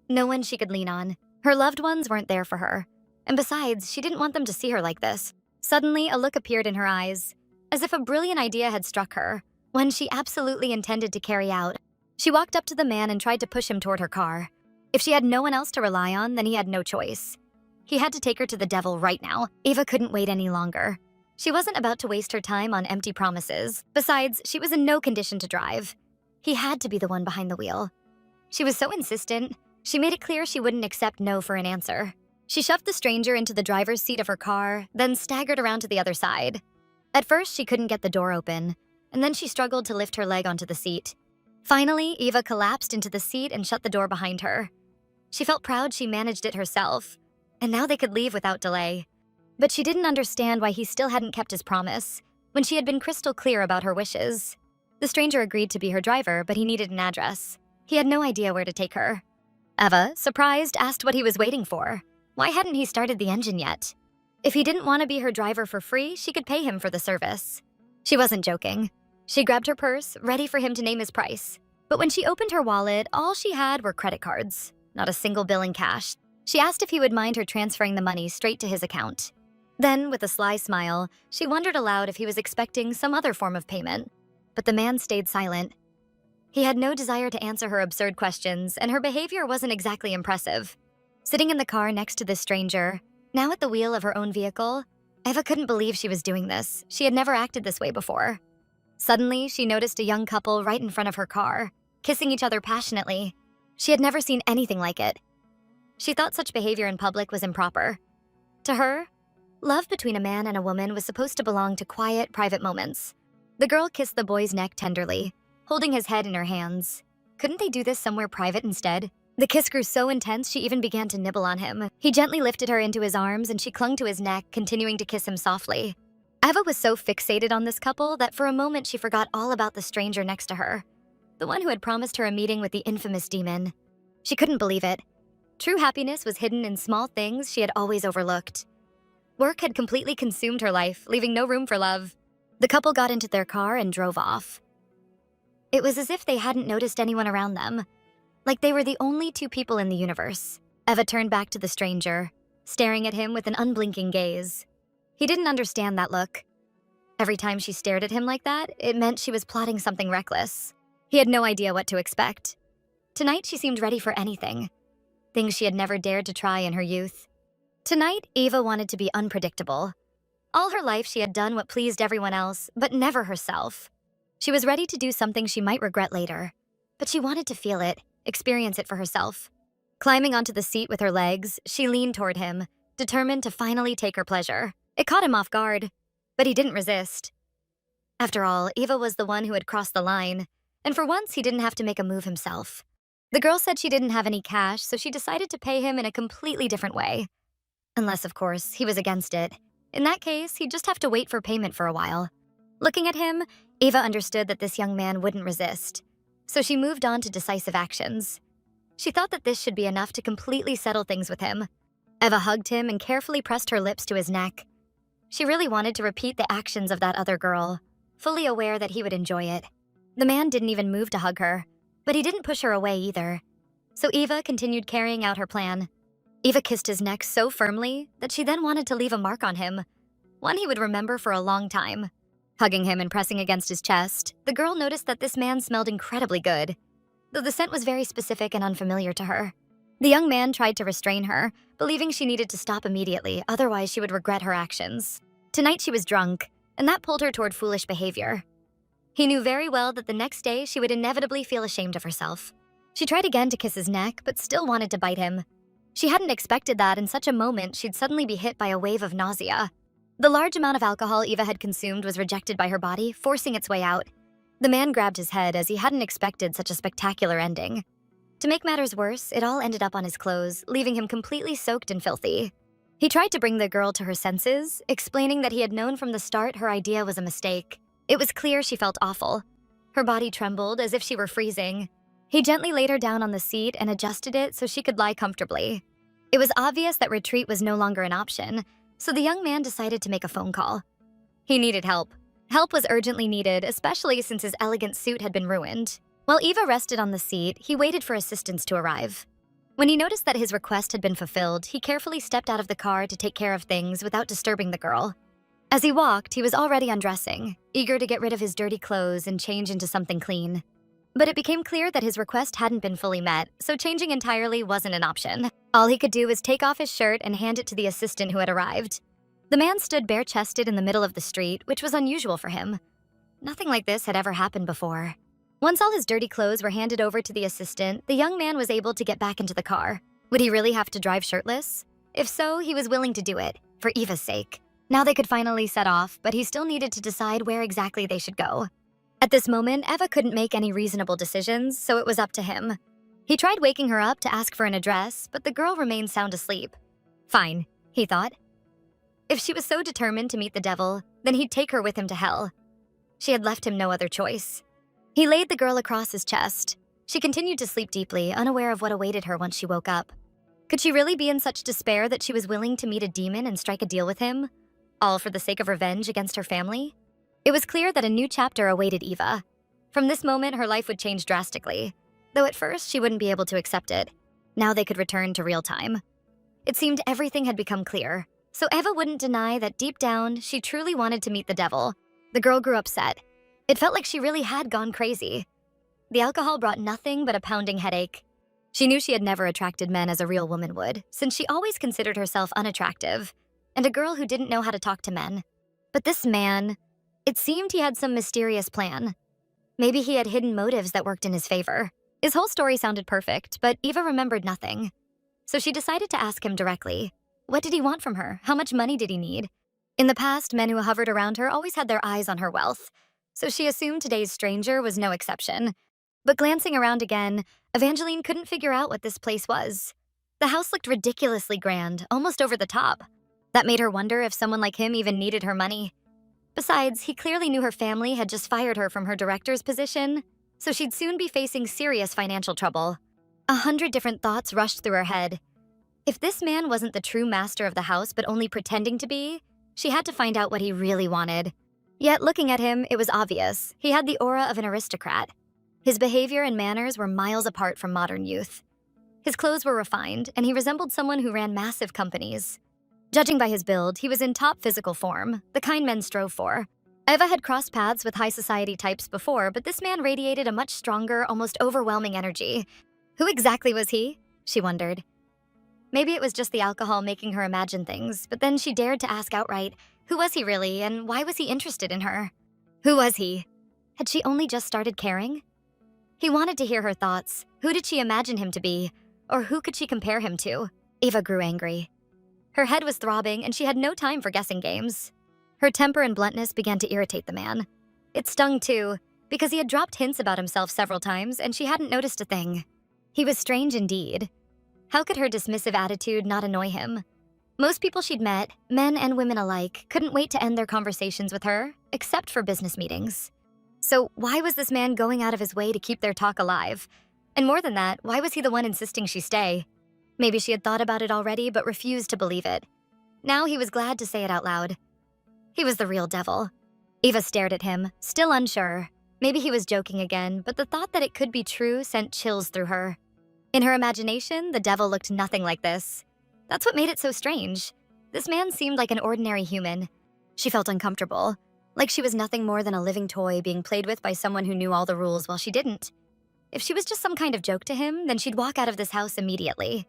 no one she could lean on. Her loved ones weren't there for her. And besides, she didn't want them to see her like this. Suddenly, a look appeared in her eyes, as if a brilliant idea had struck her, one she absolutely intended to carry out. She walked up to the man and tried to push him toward her car. If she had no one else to rely on, then he had no choice. He had to take her to the devil right now. Eva couldn't wait any longer. She wasn't about to waste her time on empty promises. Besides, she was in no condition to drive. He had to be the one behind the wheel. She was so insistent, she made it clear she wouldn't accept no for an answer. She shoved the stranger into the driver's seat of her car, then staggered around to the other side. At first, she couldn't get the door open, and then she struggled to lift her leg onto the seat. Finally, Eva collapsed into the seat and shut the door behind her. She felt proud she managed it herself, and now they could leave without delay. But she didn't understand why he still hadn't kept his promise, when she had been crystal clear about her wishes. The stranger agreed to be her driver, but he needed an address. He had no idea where to take her. Eva, surprised, asked what he was waiting for. Why hadn't he started the engine yet? If he didn't want to be her driver for free, she could pay him for the service. She wasn't joking. She grabbed her purse, ready for him to name his price. But when she opened her wallet, all she had were credit cards, not a single bill in cash. She asked if he would mind her transferring the money straight to his account. Then, with a sly smile, she wondered aloud if he was expecting some other form of payment. But the man stayed silent. He had no desire to answer her absurd questions, and her behavior wasn't exactly impressive. Sitting in the car next to this stranger, now at the wheel of her own vehicle, Eva couldn't believe she was doing this. She had never acted this way before. Suddenly, she noticed a young couple right in front of her car, kissing each other passionately. She had never seen anything like it. She thought such behavior in public was improper. To her, love between a man and a woman was supposed to belong to quiet, private moments. The girl kissed the boy's neck tenderly, holding his head in her hands. Couldn't they do this somewhere private instead? The kiss grew so intense she even began to nibble on him. He gently lifted her into his arms and she clung to his neck, continuing to kiss him softly. Eva was so fixated on this couple that for a moment she forgot all about the stranger next to her, the one who had promised her a meeting with the infamous demon. She couldn't believe it. True happiness was hidden in small things she had always overlooked. Work had completely consumed her life, leaving no room for love. The couple got into their car and drove off. It was as if they hadn't noticed anyone around them, like they were the only two people in the universe. Eva turned back to the stranger, staring at him with an unblinking gaze. He didn't understand that look. Every time she stared at him like that, it meant she was plotting something reckless. He had no idea what to expect. Tonight, she seemed ready for anything, things she had never dared to try in her youth. Tonight, Eva wanted to be unpredictable. All her life, she had done what pleased everyone else, but never herself. She was ready to do something she might regret later, but she wanted to feel it, experience it for herself. Climbing onto the seat with her legs, she leaned toward him, determined to finally take her pleasure. It caught him off guard, but he didn't resist. After all, Eva was the one who had crossed the line, and for once he didn't have to make a move himself. The girl said she didn't have any cash, so she decided to pay him in a completely different way. Unless, of course, he was against it. In that case, he'd just have to wait for payment for a while. Looking at him, Eva understood that this young man wouldn't resist, so she moved on to decisive actions. She thought that this should be enough to completely settle things with him. Eva hugged him and carefully pressed her lips to his neck. She really wanted to repeat the actions of that other girl, fully aware that he would enjoy it. The man didn't even move to hug her, but he didn't push her away either. So Eva continued carrying out her plan. Eva kissed his neck so firmly that she then wanted to leave a mark on him, one he would remember for a long time. Hugging him and pressing against his chest, the girl noticed that this man smelled incredibly good, though the scent was very specific and unfamiliar to her. The young man tried to restrain her, believing she needed to stop immediately, otherwise she would regret her actions. Tonight she was drunk, and that pulled her toward foolish behavior. He knew very well that the next day she would inevitably feel ashamed of herself. She tried again to kiss his neck, but still wanted to bite him. She hadn't expected that in such a moment she'd suddenly be hit by a wave of nausea. The large amount of alcohol Eva had consumed was rejected by her body, forcing its way out. The man grabbed his head as he hadn't expected such a spectacular ending. To make matters worse, it all ended up on his clothes, leaving him completely soaked and filthy. He tried to bring the girl to her senses, explaining that he had known from the start her idea was a mistake. It was clear she felt awful. Her body trembled as if she were freezing. He gently laid her down on the seat and adjusted it so she could lie comfortably. It was obvious that retreat was no longer an option, so the young man decided to make a phone call. He needed help. Help was urgently needed, especially since his elegant suit had been ruined. While Eva rested on the seat, he waited for assistance to arrive. When he noticed that his request had been fulfilled, he carefully stepped out of the car to take care of things without disturbing the girl. As he walked, he was already undressing, eager to get rid of his dirty clothes and change into something clean. But it became clear that his request hadn't been fully met, so changing entirely wasn't an option. All he could do was take off his shirt and hand it to the assistant who had arrived. The man stood bare-chested in the middle of the street, which was unusual for him. Nothing like this had ever happened before. Once all his dirty clothes were handed over to the assistant, the young man was able to get back into the car. Would he really have to drive shirtless? If so, he was willing to do it, for Eva's sake. Now they could finally set off, but he still needed to decide where exactly they should go. At this moment, Eva couldn't make any reasonable decisions, so it was up to him. He tried waking her up to ask for an address, but the girl remained sound asleep. Fine, he thought. If she was so determined to meet the devil, then he'd take her with him to hell. She had left him no other choice. He laid the girl across his chest. She continued to sleep deeply, unaware of what awaited her once she woke up. Could she really be in such despair that she was willing to meet a demon and strike a deal with him? All for the sake of revenge against her family? It was clear that a new chapter awaited Eva. From this moment, her life would change drastically, though at first she wouldn't be able to accept it. Now they could return to real time. It seemed everything had become clear, so Eva wouldn't deny that deep down, she truly wanted to meet the devil. The girl grew upset. It felt like she really had gone crazy. The alcohol brought nothing but a pounding headache. She knew she had never attracted men as a real woman would, since she always considered herself unattractive, and a girl who didn't know how to talk to men. But this man, it seemed he had some mysterious plan. Maybe he had hidden motives that worked in his favor. His whole story sounded perfect, but Eva remembered nothing. So she decided to ask him directly. What did he want from her? How much money did he need? In the past, men who hovered around her always had their eyes on her wealth, so she assumed today's stranger was no exception. But glancing around again, Evangeline couldn't figure out what this place was. The house looked ridiculously grand, almost over the top. That made her wonder if someone like him even needed her money. Besides, he clearly knew her family had just fired her from her director's position, so she'd soon be facing serious financial trouble. 100 different thoughts rushed through her head. If this man wasn't the true master of the house but only pretending to be, she had to find out what he really wanted. Yet looking at him, it was obvious. He had the aura of an aristocrat. His behavior and manners were miles apart from modern youth. His clothes were refined, and he resembled someone who ran massive companies. Judging by his build, he was in top physical form, the kind men strove for. Eva had crossed paths with high society types before, but this man radiated a much stronger, almost overwhelming energy. Who exactly was he? She wondered. Maybe it was just the alcohol making her imagine things, but then she dared to ask outright, who was he really, and why was he interested in her? Who was he? Had she only just started caring? He wanted to hear her thoughts. Who did she imagine him to be? Or who could she compare him to? Eva grew angry. Her head was throbbing, and she had no time for guessing games. Her temper and bluntness began to irritate the man. It stung too, because he had dropped hints about himself several times, and she hadn't noticed a thing. He was strange indeed. How could her dismissive attitude not annoy him? Most people she'd met, men and women alike, couldn't wait to end their conversations with her, except for business meetings. So why was this man going out of his way to keep their talk alive? And more than that, why was he the one insisting she stay? Maybe she had thought about it already, but refused to believe it. Now he was glad to say it out loud. He was the real devil. Eva stared at him, still unsure. Maybe he was joking again, but the thought that it could be true sent chills through her. In her imagination, the devil looked nothing like this. That's what made it so strange. This man seemed like an ordinary human. She felt uncomfortable, like she was nothing more than a living toy being played with by someone who knew all the rules while she didn't. If she was just some kind of joke to him, then she'd walk out of this house immediately.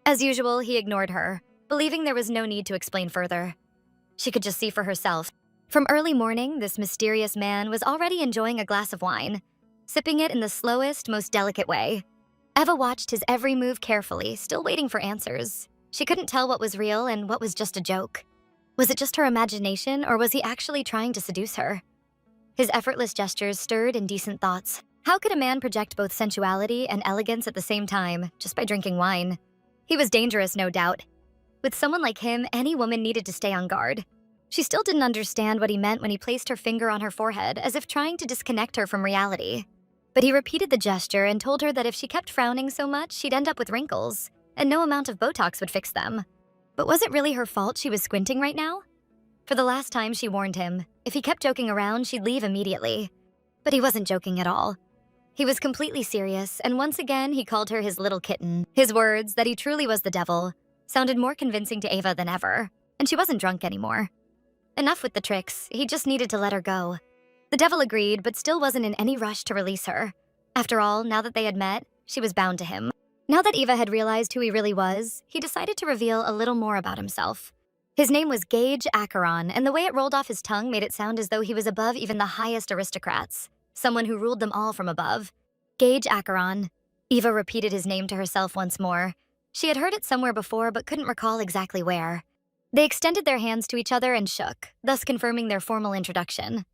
As usual, he ignored her, believing there was no need to explain further. She could just see for herself. From early morning, this mysterious man was already enjoying a glass of wine, sipping it in the slowest, most delicate way. Eva watched his every move carefully, still waiting for answers. She couldn't tell what was real and what was just a joke. Was it just her imagination, or was he actually trying to seduce her? His effortless gestures stirred indecent thoughts. How could a man project both sensuality and elegance at the same time, just by drinking wine? He was dangerous, no doubt. With someone like him, any woman needed to stay on guard. She still didn't understand what he meant when he placed her finger on her forehead, as if trying to disconnect her from reality. But he repeated the gesture and told her that if she kept frowning so much, she'd end up with wrinkles. and no amount of Botox would fix them. But was it really her fault she was squinting right now? For the last time, she warned him. If he kept joking around, she'd leave immediately. But he wasn't joking at all. He was completely serious, and once again, he called her his little kitten. His words, that he truly was the devil, sounded more convincing to Ava than ever, and she wasn't drunk anymore. Enough with the tricks, he just needed to let her go. The devil agreed, but still wasn't in any rush to release her. After all, now that they had met, she was bound to him. Now that Eva had realized who he really was, he decided to reveal a little more about himself. His name was Gage Acheron, and the way it rolled off his tongue made it sound as though he was above even the highest aristocrats, someone who ruled them all from above. Gage Acheron. Eva repeated his name to herself once more. She had heard it somewhere before, but couldn't recall exactly where. They extended their hands to each other and shook, thus confirming their formal introduction.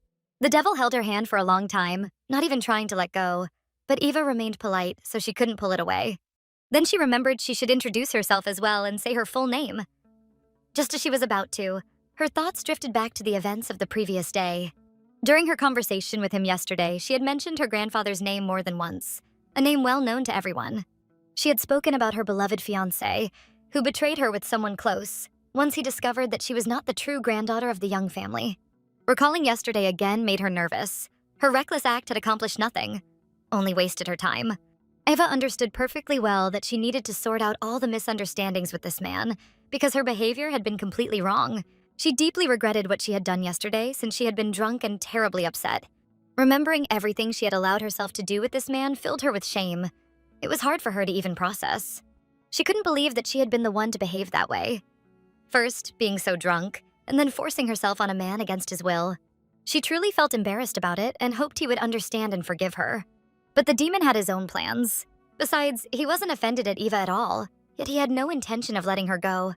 The devil held her hand for a long time, not even trying to let go, but Eva remained polite, so she couldn't pull it away. Then she remembered she should introduce herself as well and say her full name. Just as she was about to, her thoughts drifted back to the events of the previous day. During her conversation with him yesterday, she had mentioned her grandfather's name more than once, a name well known to everyone. She had spoken about her beloved fiancé, who betrayed her with someone close, once he discovered that she was not the true granddaughter of the Young family. Recalling yesterday again made her nervous. Her reckless act had accomplished nothing, only wasted her time. Eva understood perfectly well that she needed to sort out all the misunderstandings with this man, because her behavior had been completely wrong. She deeply regretted what she had done yesterday since she had been drunk and terribly upset. Remembering everything she had allowed herself to do with this man filled her with shame. It was hard for her to even process. She couldn't believe that she had been the one to behave that way. First, being so drunk, and then forcing herself on a man against his will. She truly felt embarrassed about it and hoped he would understand and forgive her. But the demon had his own plans. Besides, he wasn't offended at Eva at all, yet he had no intention of letting her go.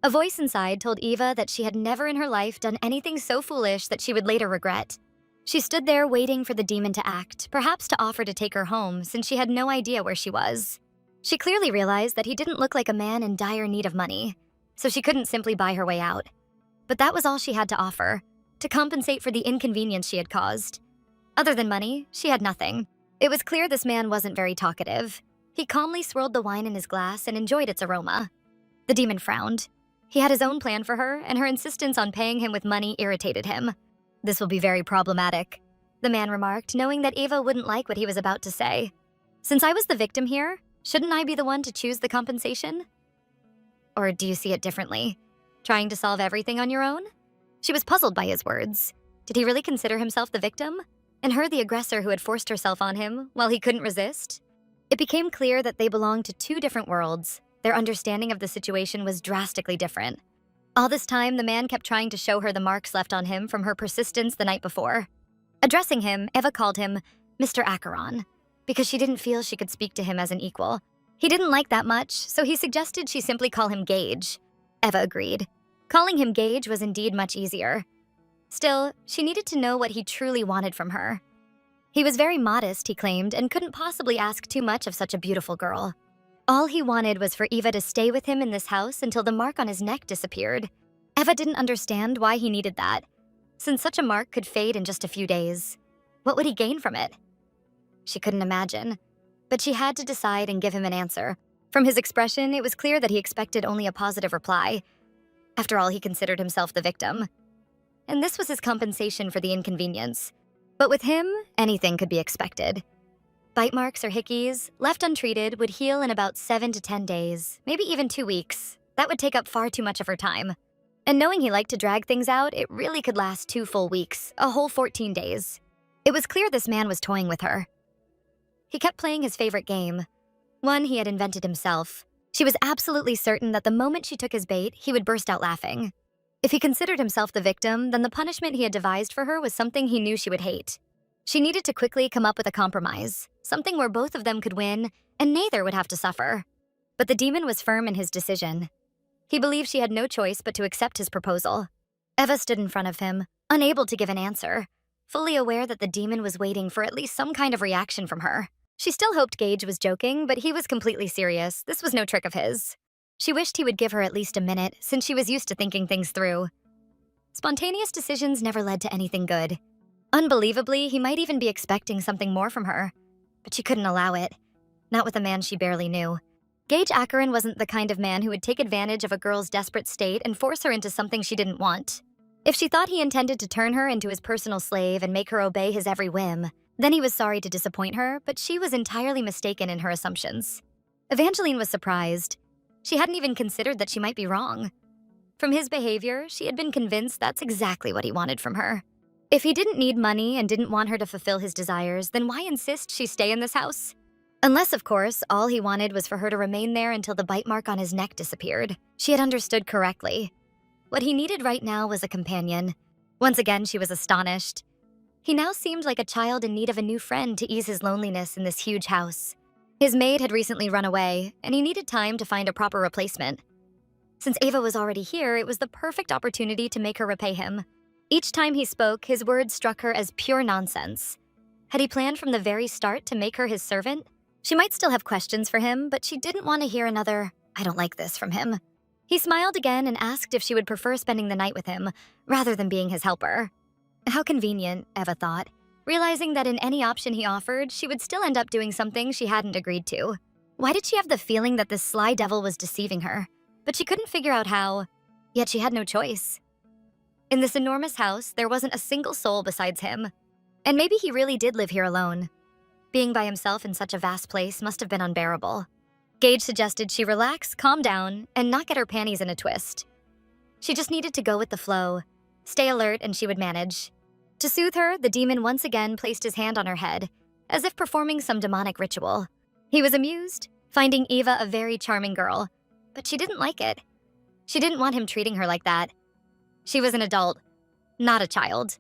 A voice inside told Eva that she had never in her life done anything so foolish that she would later regret. She stood there waiting for the demon to act, perhaps to offer to take her home since she had no idea where she was. She clearly realized that he didn't look like a man in dire need of money, so she couldn't simply buy her way out. But that was all she had to offer, to compensate for the inconvenience she had caused. Other than money, she had nothing. It was clear this man wasn't very talkative. He calmly swirled the wine in his glass and enjoyed its aroma. The demon frowned. He had his own plan for her, and her insistence on paying him with money irritated him. "This will be very problematic," the man remarked, knowing that Eva wouldn't like what he was about to say. "Since I was the victim here, shouldn't I be the one to choose the compensation? Or do you see it differently? Trying to solve everything on your own?" She was puzzled by his words. Did he really consider himself the victim? And her the aggressor who had forced herself on him while he couldn't resist? It became clear that they belonged to two different worlds. Their understanding of the situation was drastically different. All this time, the man kept trying to show her the marks left on him from her persistence the night before. Addressing him, Eva called him Mr. Acheron, because she didn't feel she could speak to him as an equal. He didn't like that much, so he suggested she simply call him Gage. Eva agreed. Calling him Gage was indeed much easier. Still, she needed to know what he truly wanted from her. He was very modest, he claimed, and couldn't possibly ask too much of such a beautiful girl. All he wanted was for Eva to stay with him in this house until the mark on his neck disappeared. Eva didn't understand why he needed that, since such a mark could fade in just a few days. What would he gain from it? She couldn't imagine, but she had to decide and give him an answer. From his expression, it was clear that he expected only a positive reply. After all, he considered himself the victim. And this was his compensation for the inconvenience. But with him, anything could be expected. Bite marks or hickeys, left untreated, would heal in about 7 to 10 days, maybe even 2 weeks. That would take up far too much of her time. And knowing he liked to drag things out, it really could last 2 full weeks, a whole 14 days. It was clear this man was toying with her. He kept playing his favorite game, one he had invented himself. She was absolutely certain that the moment she took his bait, he would burst out laughing. If he considered himself the victim, then the punishment he had devised for her was something he knew she would hate. She needed to quickly come up with a compromise, something where both of them could win, and neither would have to suffer. But the demon was firm in his decision. He believed she had no choice but to accept his proposal. Eva stood in front of him, unable to give an answer, fully aware that the demon was waiting for at least some kind of reaction from her. She still hoped Gage was joking, but he was completely serious. This was no trick of his. She wished he would give her at least a minute, since she was used to thinking things through. Spontaneous decisions never led to anything good. Unbelievably, he might even be expecting something more from her, but she couldn't allow it, not with a man she barely knew. Gage Acheron wasn't the kind of man who would take advantage of a girl's desperate state and force her into something she didn't want. If she thought he intended to turn her into his personal slave and make her obey his every whim, then he was sorry to disappoint her, but she was entirely mistaken in her assumptions. Evangeline was surprised. She hadn't even considered that she might be wrong. From his behavior, she had been convinced that's exactly what he wanted from her. If he didn't need money and didn't want her to fulfill his desires, then why insist she stay in this house? Unless, of course, all he wanted was for her to remain there until the bite mark on his neck disappeared. She had understood correctly. What he needed right now was a companion. Once again, she was astonished. He now seemed like a child in need of a new friend to ease his loneliness in this huge house. His maid had recently run away, and he needed time to find a proper replacement. Since Ava was already here, it was the perfect opportunity to make her repay him. Each time he spoke, his words struck her as pure nonsense. Had he planned from the very start to make her his servant? She might still have questions for him, but she didn't want to hear another, "I don't like this," from him. He smiled again and asked if she would prefer spending the night with him, rather than being his helper. How convenient, Eva thought, realizing that in any option he offered, she would still end up doing something she hadn't agreed to. Why did she have the feeling that this sly devil was deceiving her? But she couldn't figure out how, yet she had no choice. In this enormous house, there wasn't a single soul besides him. And maybe he really did live here alone. Being by himself in such a vast place must have been unbearable. Gage suggested she relax, calm down, and not get her panties in a twist. She just needed to go with the flow, stay alert, and she would manage. To soothe her, the demon once again placed his hand on her head, as if performing some demonic ritual. He was amused, finding Eva a very charming girl, but she didn't like it. She didn't want him treating her like that. She was an adult, not a child.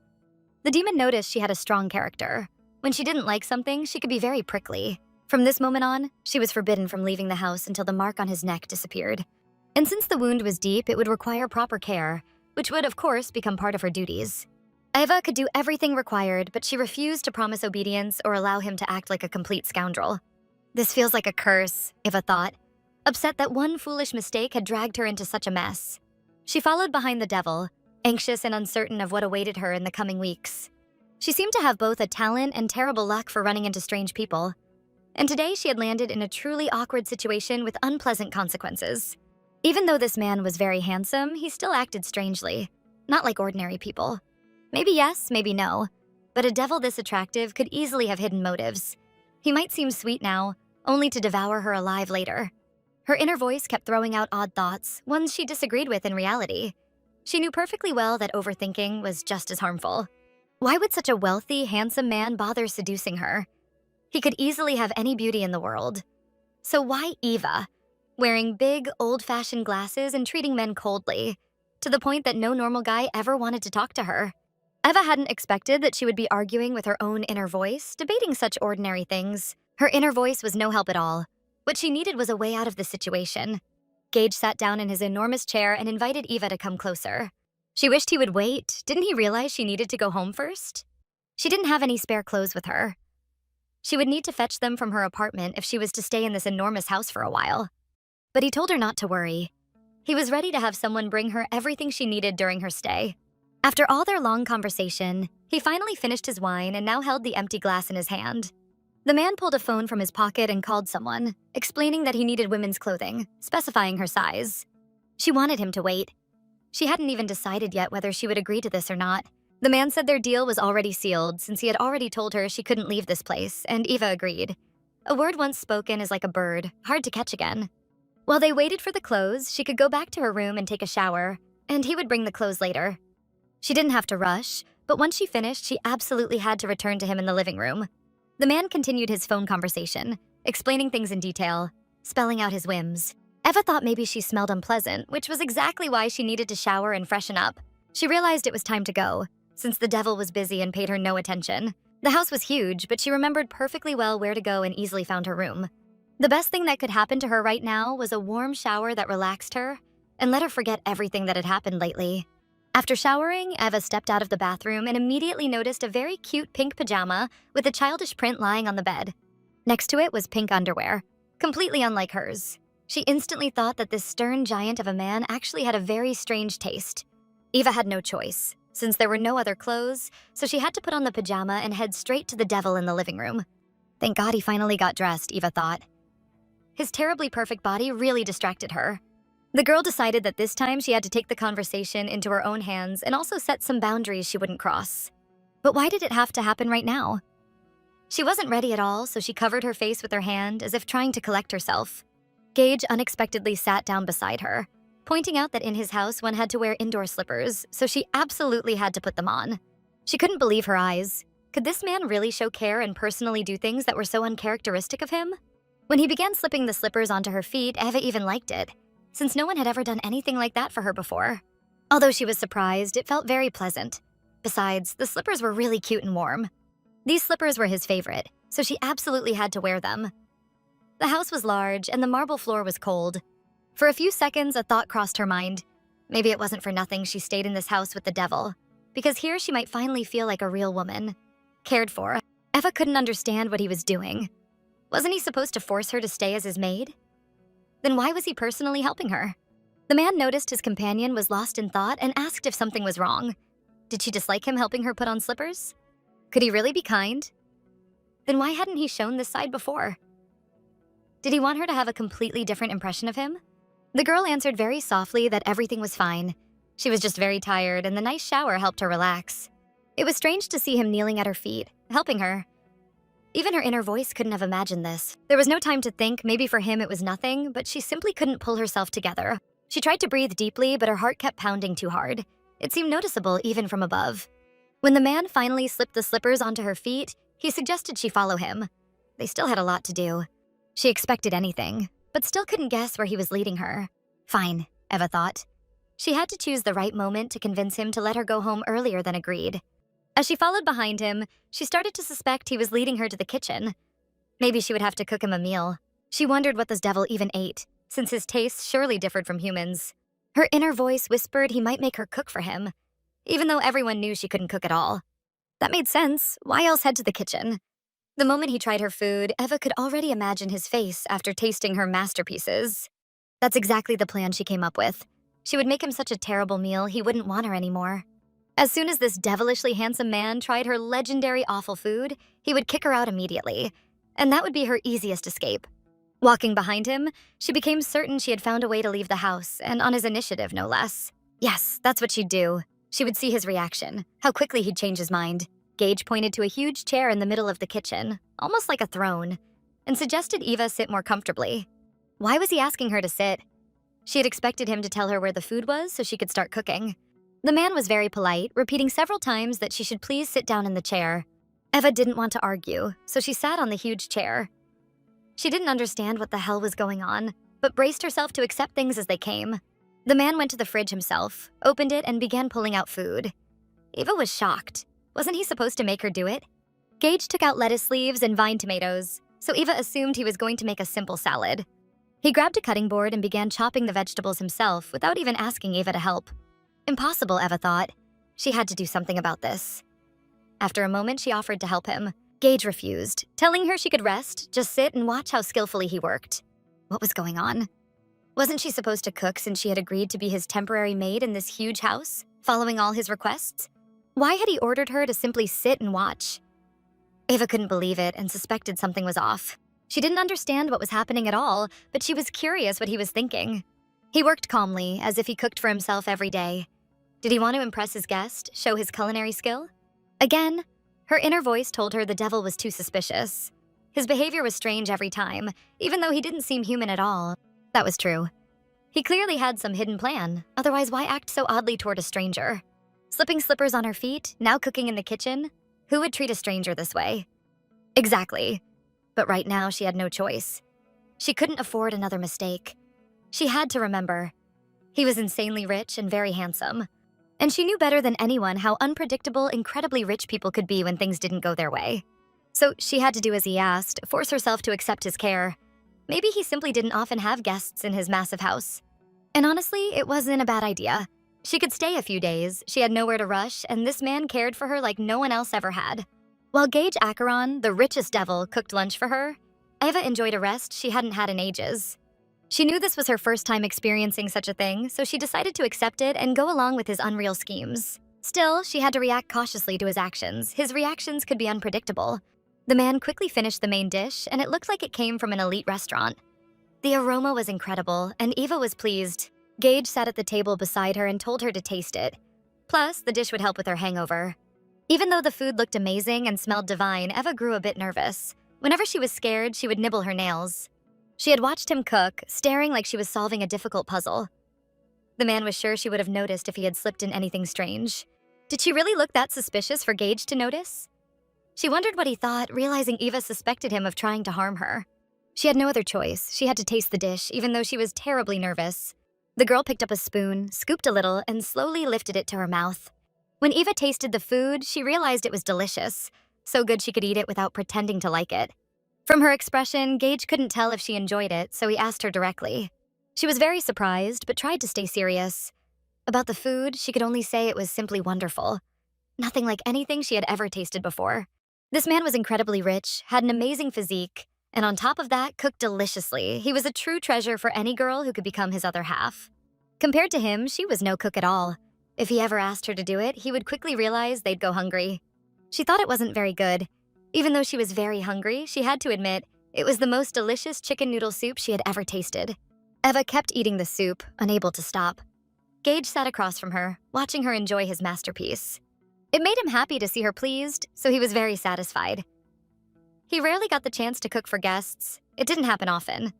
The demon noticed she had a strong character. When she didn't like something, she could be very prickly. From this moment on, she was forbidden from leaving the house until the mark on his neck disappeared. And since the wound was deep, it would require proper care, which would, of course, become part of her duties. Eva could do everything required, but she refused to promise obedience or allow him to act like a complete scoundrel. This feels like a curse, Eva thought, upset that one foolish mistake had dragged her into such a mess. She followed behind the devil, anxious and uncertain of what awaited her in the coming weeks. She seemed to have both a talent and terrible luck for running into strange people. And today she had landed in a truly awkward situation with unpleasant consequences. Even though this man was very handsome, he still acted strangely, not like ordinary people. Maybe yes, maybe no, but a devil this attractive could easily have hidden motives. He might seem sweet now, only to devour her alive later. Her inner voice kept throwing out odd thoughts, ones she disagreed with in reality. She knew perfectly well that overthinking was just as harmful. Why would such a wealthy, handsome man bother seducing her? He could easily have any beauty in the world. So why Eva? Wearing big, old-fashioned glasses and treating men coldly, to the point that no normal guy ever wanted to talk to her. Eva hadn't expected that she would be arguing with her own inner voice, debating such ordinary things. Her inner voice was no help at all. What she needed was a way out of the situation. Gage sat down in his enormous chair and invited Eva to come closer. She wished he would wait. Didn't he realize she needed to go home first? She didn't have any spare clothes with her. She would need to fetch them from her apartment if she was to stay in this enormous house for a while. But he told her not to worry. He was ready to have someone bring her everything she needed during her stay. After all their long conversation, he finally finished his wine and now held the empty glass in his hand. The man pulled a phone from his pocket and called someone, explaining that he needed women's clothing, specifying her size. She wanted him to wait. She hadn't even decided yet whether she would agree to this or not. The man said their deal was already sealed since he had already told her she couldn't leave this place, and Eva agreed. A word once spoken is like a bird, hard to catch again. While they waited for the clothes, she could go back to her room and take a shower, and he would bring the clothes later. She didn't have to rush, but once she finished, she absolutely had to return to him in the living room. The man continued his phone conversation, explaining things in detail, spelling out his whims. Eva thought maybe she smelled unpleasant, which was exactly why she needed to shower and freshen up. She realized it was time to go, since the devil was busy and paid her no attention. The house was huge, but she remembered perfectly well where to go and easily found her room. The best thing that could happen to her right now was a warm shower that relaxed her and let her forget everything that had happened lately. After showering, Eva stepped out of the bathroom and immediately noticed a very cute pink pajama with a childish print lying on the bed. Next to it was pink underwear, completely unlike hers. She instantly thought that this stern giant of a man actually had a very strange taste. Eva had no choice, since there were no other clothes, so she had to put on the pajama and head straight to the devil in the living room. Thank God he finally got dressed, Eva thought. His terribly perfect body really distracted her. The girl decided that this time she had to take the conversation into her own hands and also set some boundaries she wouldn't cross. But why did it have to happen right now? She wasn't ready at all, so she covered her face with her hand as if trying to collect herself. Gage unexpectedly sat down beside her, pointing out that in his house one had to wear indoor slippers, so she absolutely had to put them on. She couldn't believe her eyes. Could this man really show care and personally do things that were so uncharacteristic of him? When he began slipping the slippers onto her feet, Eva even liked it, since no one had ever done anything like that for her before. Although she was surprised, it felt very pleasant. Besides, the slippers were really cute and warm. These slippers were his favorite, so she absolutely had to wear them. The house was large, and the marble floor was cold. For a few seconds, a thought crossed her mind. Maybe it wasn't for nothing she stayed in this house with the devil, because here she might finally feel like a real woman. Cared for. Eva couldn't understand what he was doing. Wasn't he supposed to force her to stay as his maid? Then why was he personally helping her? The man noticed his companion was lost in thought and asked if something was wrong. Did she dislike him helping her put on slippers? Could he really be kind? Then why hadn't he shown this side before? Did he want her to have a completely different impression of him? The girl answered very softly that everything was fine. She was just very tired, and the nice shower helped her relax. It was strange to see him kneeling at her feet, helping her. Even her inner voice couldn't have imagined this. There was no time to think. Maybe for him it was nothing, but she simply couldn't pull herself together. She tried to breathe deeply, but her heart kept pounding too hard. It seemed noticeable even from above. When the man finally slipped the slippers onto her feet, he suggested she follow him. They still had a lot to do. She expected anything, but still couldn't guess where he was leading her. Fine, Eva thought. She had to choose the right moment to convince him to let her go home earlier than agreed. As she followed behind him, she started to suspect he was leading her to the kitchen. Maybe she would have to cook him a meal. She wondered what this devil even ate, since his tastes surely differed from humans. Her inner voice whispered he might make her cook for him, even though everyone knew she couldn't cook at all. That made sense. Why else head to the kitchen? The moment he tried her food, Eva could already imagine his face after tasting her masterpieces. That's exactly the plan she came up with. She would make him such a terrible meal he wouldn't want her anymore. As soon as this devilishly handsome man tried her legendary awful food, he would kick her out immediately, and that would be her easiest escape. Walking behind him, she became certain she had found a way to leave the house, and on his initiative, no less. Yes, that's what she'd do. She would see his reaction, how quickly he'd change his mind. Gage pointed to a huge chair in the middle of the kitchen, almost like a throne, and suggested Eva sit more comfortably. Why was he asking her to sit? She had expected him to tell her where the food was so she could start cooking. The man was very polite, repeating several times that she should please sit down in the chair. Eva didn't want to argue, so she sat on the huge chair. She didn't understand what the hell was going on, but braced herself to accept things as they came. The man went to the fridge himself, opened it, and began pulling out food. Eva was shocked. Wasn't he supposed to make her do it? Gage took out lettuce leaves and vine tomatoes, so Eva assumed he was going to make a simple salad. He grabbed a cutting board and began chopping the vegetables himself without even asking Eva to help. Impossible, Eva thought. She had to do something about this. After a moment, she offered to help him. Gage refused, telling her she could rest, just sit and watch how skillfully he worked. What was going on? Wasn't she supposed to cook since she had agreed to be his temporary maid in this huge house, following all his requests? Why had he ordered her to simply sit and watch? Eva couldn't believe it and suspected something was off. She didn't understand what was happening at all, but she was curious what he was thinking. He worked calmly, as if he cooked for himself every day. Did he want to impress his guest, show his culinary skill? Again, her inner voice told her the devil was too suspicious. His behavior was strange every time, even though he didn't seem human at all. That was true. He clearly had some hidden plan, otherwise why act so oddly toward a stranger? Slipping slippers on her feet, now cooking in the kitchen? Who would treat a stranger this way? Exactly. But right now she had no choice. She couldn't afford another mistake. She had to remember. He was insanely rich and very handsome. And she knew better than anyone how unpredictable, incredibly rich people could be when things didn't go their way. So she had to do as he asked, force herself to accept his care. Maybe he simply didn't often have guests in his massive house. And honestly, it wasn't a bad idea. She could stay a few days, she had nowhere to rush, and this man cared for her like no one else ever had. While Gage Acheron, the richest devil, cooked lunch for her, Eva enjoyed a rest she hadn't had in ages. She knew this was her first time experiencing such a thing, so she decided to accept it and go along with his unreal schemes. Still, she had to react cautiously to his actions. His reactions could be unpredictable. The man quickly finished the main dish, and it looked like it came from an elite restaurant. The aroma was incredible, and Eva was pleased. Gage sat at the table beside her and told her to taste it. Plus, the dish would help with her hangover. Even though the food looked amazing and smelled divine, Eva grew a bit nervous. Whenever she was scared, she would nibble her nails. She had watched him cook, staring like she was solving a difficult puzzle. The man was sure she would have noticed if he had slipped in anything strange. Did she really look that suspicious for Gage to notice? She wondered what he thought, realizing Eva suspected him of trying to harm her. She had no other choice. She had to taste the dish, even though she was terribly nervous. The girl picked up a spoon, scooped a little, and slowly lifted it to her mouth. When Eva tasted the food, she realized it was delicious, so good she could eat it without pretending to like it. From her expression, Gage couldn't tell if she enjoyed it, so he asked her directly. She was very surprised, but tried to stay serious. About the food, she could only say it was simply wonderful. Nothing like anything she had ever tasted before. This man was incredibly rich, had an amazing physique, and on top of that, cooked deliciously. He was a true treasure for any girl who could become his other half. Compared to him, she was no cook at all. If he ever asked her to do it, he would quickly realize they'd go hungry. She thought it wasn't very good. Even though she was very hungry, she had to admit it was the most delicious chicken noodle soup she had ever tasted. Eva kept eating the soup, unable to stop. Gage sat across from her, watching her enjoy his masterpiece. It made him happy to see her pleased, so he was very satisfied. He rarely got the chance to cook for guests. It didn't happen often.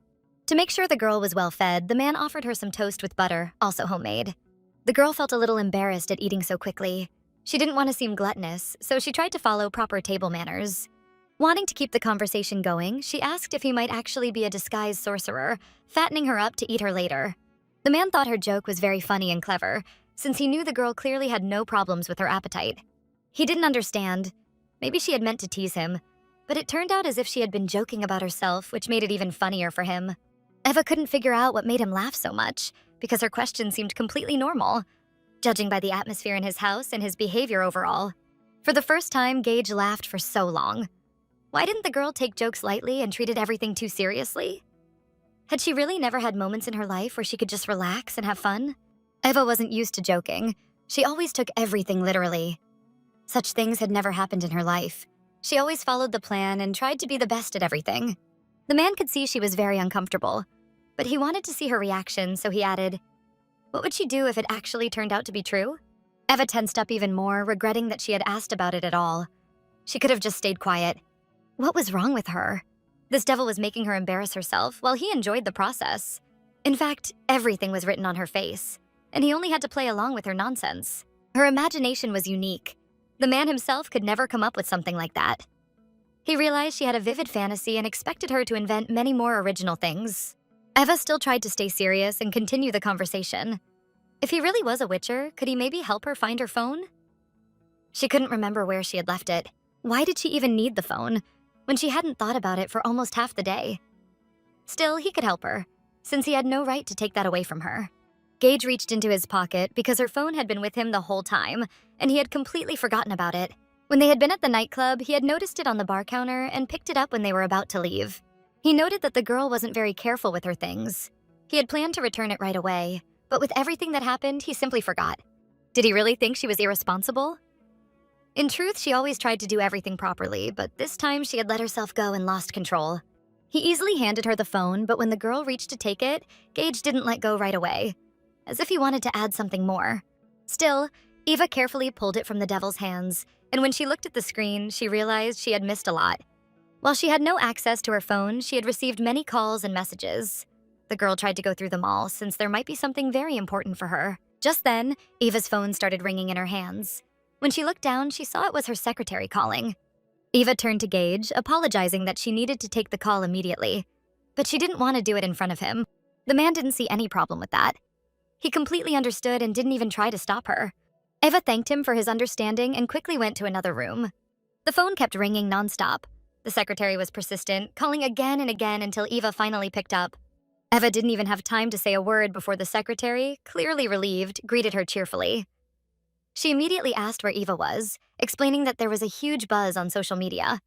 To make sure the girl was well fed, the man offered her some toast with butter, also homemade. The girl felt a little embarrassed at eating so quickly. She didn't want to seem gluttonous, so she tried to follow proper table manners. Wanting to keep the conversation going, she asked if he might actually be a disguised sorcerer, fattening her up to eat her later. The man thought her joke was very funny and clever, since he knew the girl clearly had no problems with her appetite. He didn't understand. Maybe she had meant to tease him, but it turned out as if she had been joking about herself, which made it even funnier for him. Eva couldn't figure out what made him laugh so much, because her question seemed completely normal, judging by the atmosphere in his house and his behavior overall. For the first time, Gage laughed for so long. Why didn't the girl take jokes lightly and treated everything too seriously? Had she really never had moments in her life where she could just relax and have fun? Eva wasn't used to joking. She always took everything literally. Such things had never happened in her life. She always followed the plan and tried to be the best at everything. The man could see she was very uncomfortable, but he wanted to see her reaction, so he added, "What would she do if it actually turned out to be true?" Eva tensed up even more, regretting that she had asked about it at all. She could have just stayed quiet. What was wrong with her? This devil was making her embarrass herself while he enjoyed the process. In fact, everything was written on her face, and he only had to play along with her nonsense. Her imagination was unique. The man himself could never come up with something like that. He realized she had a vivid fantasy and expected her to invent many more original things. Eva still tried to stay serious and continue the conversation. If he really was a witcher, could he maybe help her find her phone? She couldn't remember where she had left it. Why did she even need the phone, when she hadn't thought about it for almost half the day? Still, he could help her, since he had no right to take that away from her. Gage reached into his pocket because her phone had been with him the whole time, and he had completely forgotten about it. When they had been at the nightclub, he had noticed it on the bar counter and picked it up when they were about to leave. He noted that the girl wasn't very careful with her things. He had planned to return it right away, but with everything that happened, he simply forgot. Did he really think she was irresponsible? In truth, she always tried to do everything properly, but this time she had let herself go and lost control. He easily handed her the phone, but when the girl reached to take it, Gage didn't let go right away, as if he wanted to add something more. Still, Eva carefully pulled it from the devil's hands, and when she looked at the screen, she realized she had missed a lot. While she had no access to her phone, she had received many calls and messages. The girl tried to go through them all, since there might be something very important for her. Just then, Eva's phone started ringing in her hands. When she looked down, she saw it was her secretary calling. Eva turned to Gage, apologizing that she needed to take the call immediately. But she didn't want to do it in front of him. The man didn't see any problem with that. He completely understood and didn't even try to stop her. Eva thanked him for his understanding and quickly went to another room. The phone kept ringing nonstop. The secretary was persistent, calling again and again until Eva finally picked up. Eva didn't even have time to say a word before the secretary, clearly relieved, greeted her cheerfully. She immediately asked where Eva was, explaining that there was a huge buzz on social media.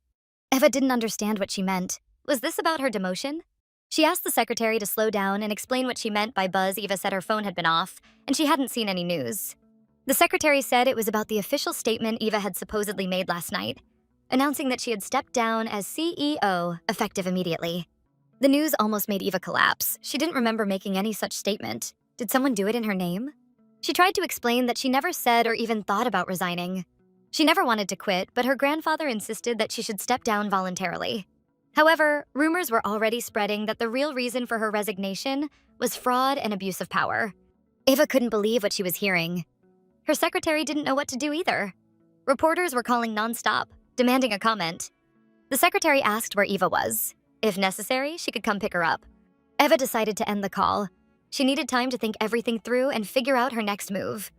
Eva didn't understand what she meant. Was this about her demotion? She asked the secretary to slow down and explain what she meant by buzz. Eva said her phone had been off, and she hadn't seen any news. The secretary said it was about the official statement Eva had supposedly made last night, announcing that she had stepped down as CEO, effective immediately. The news almost made Eva collapse. She didn't remember making any such statement. Did someone do it in her name? She tried to explain that she never said or even thought about resigning. She never wanted to quit, but her grandfather insisted that she should step down voluntarily. However, rumors were already spreading that the real reason for her resignation was fraud and abuse of power. Eva couldn't believe what she was hearing. Her secretary didn't know what to do either. Reporters were calling nonstop, demanding a comment. The secretary asked where Eva was. If necessary, she could come pick her up. Eva decided to end the call. She needed time to think everything through and figure out her next move.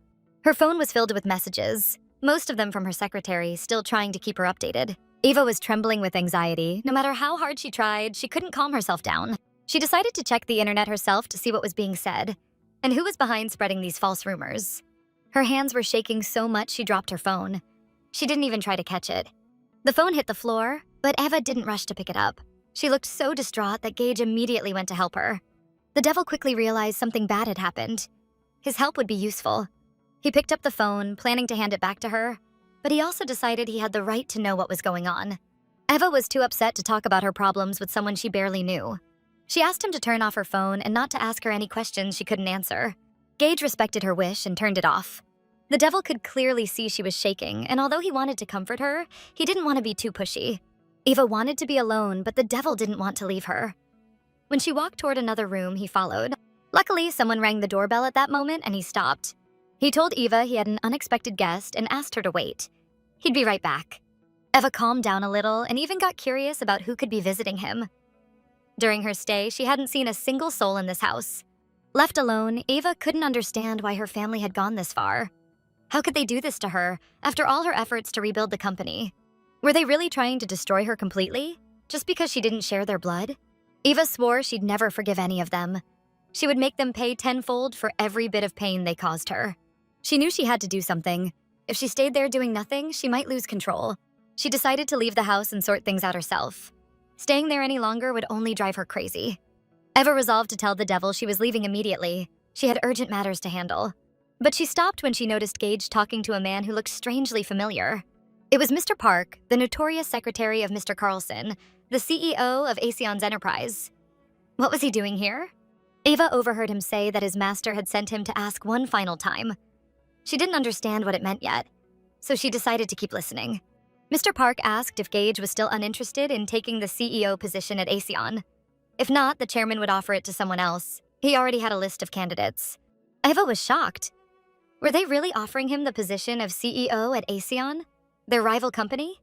Her phone was filled with messages, most of them from her secretary, still trying to keep her updated. Eva was trembling with anxiety. No matter how hard she tried, she couldn't calm herself down. She decided to check the internet herself to see what was being said, and who was behind spreading these false rumors. Her hands were shaking so much she dropped her phone. She didn't even try to catch it. The phone hit the floor, but Eva didn't rush to pick it up. She looked so distraught that Gage immediately went to help her. The devil quickly realized something bad had happened. His help would be useful. He picked up the phone, planning to hand it back to her, but he also decided he had the right to know what was going on. Eva was too upset to talk about her problems with someone she barely knew. She asked him to turn off her phone and not to ask her any questions she couldn't answer. Gage respected her wish and turned it off. The devil could clearly see she was shaking, and although he wanted to comfort her, he didn't want to be too pushy. Eva wanted to be alone, but the devil didn't want to leave her. When she walked toward another room, he followed. Luckily, someone rang the doorbell at that moment, and he stopped. He told Eva he had an unexpected guest and asked her to wait. He'd be right back. Eva calmed down a little and even got curious about who could be visiting him. During her stay, she hadn't seen a single soul in this house. Left alone, Eva couldn't understand why her family had gone this far. How could they do this to her after all her efforts to rebuild the company? Were they really trying to destroy her completely, just because she didn't share their blood? Eva swore she'd never forgive any of them. She would make them pay tenfold for every bit of pain they caused her. She knew she had to do something. If she stayed there doing nothing, she might lose control. She decided to leave the house and sort things out herself. Staying there any longer would only drive her crazy. Eva resolved to tell the devil she was leaving immediately. She had urgent matters to handle. But she stopped when she noticed Gage talking to a man who looked strangely familiar. It was Mr. Park, the notorious secretary of Mr. Carlson, the CEO of Aesion's enterprise. What was he doing here? Eva overheard him say that his master had sent him to ask one final time. She didn't understand what it meant yet, so she decided to keep listening. Mr. Park asked if Gage was still uninterested in taking the CEO position at Aesion. If not, the chairman would offer it to someone else. He already had a list of candidates. Eva was shocked. Were they really offering him the position of CEO at Aesion, their rival company?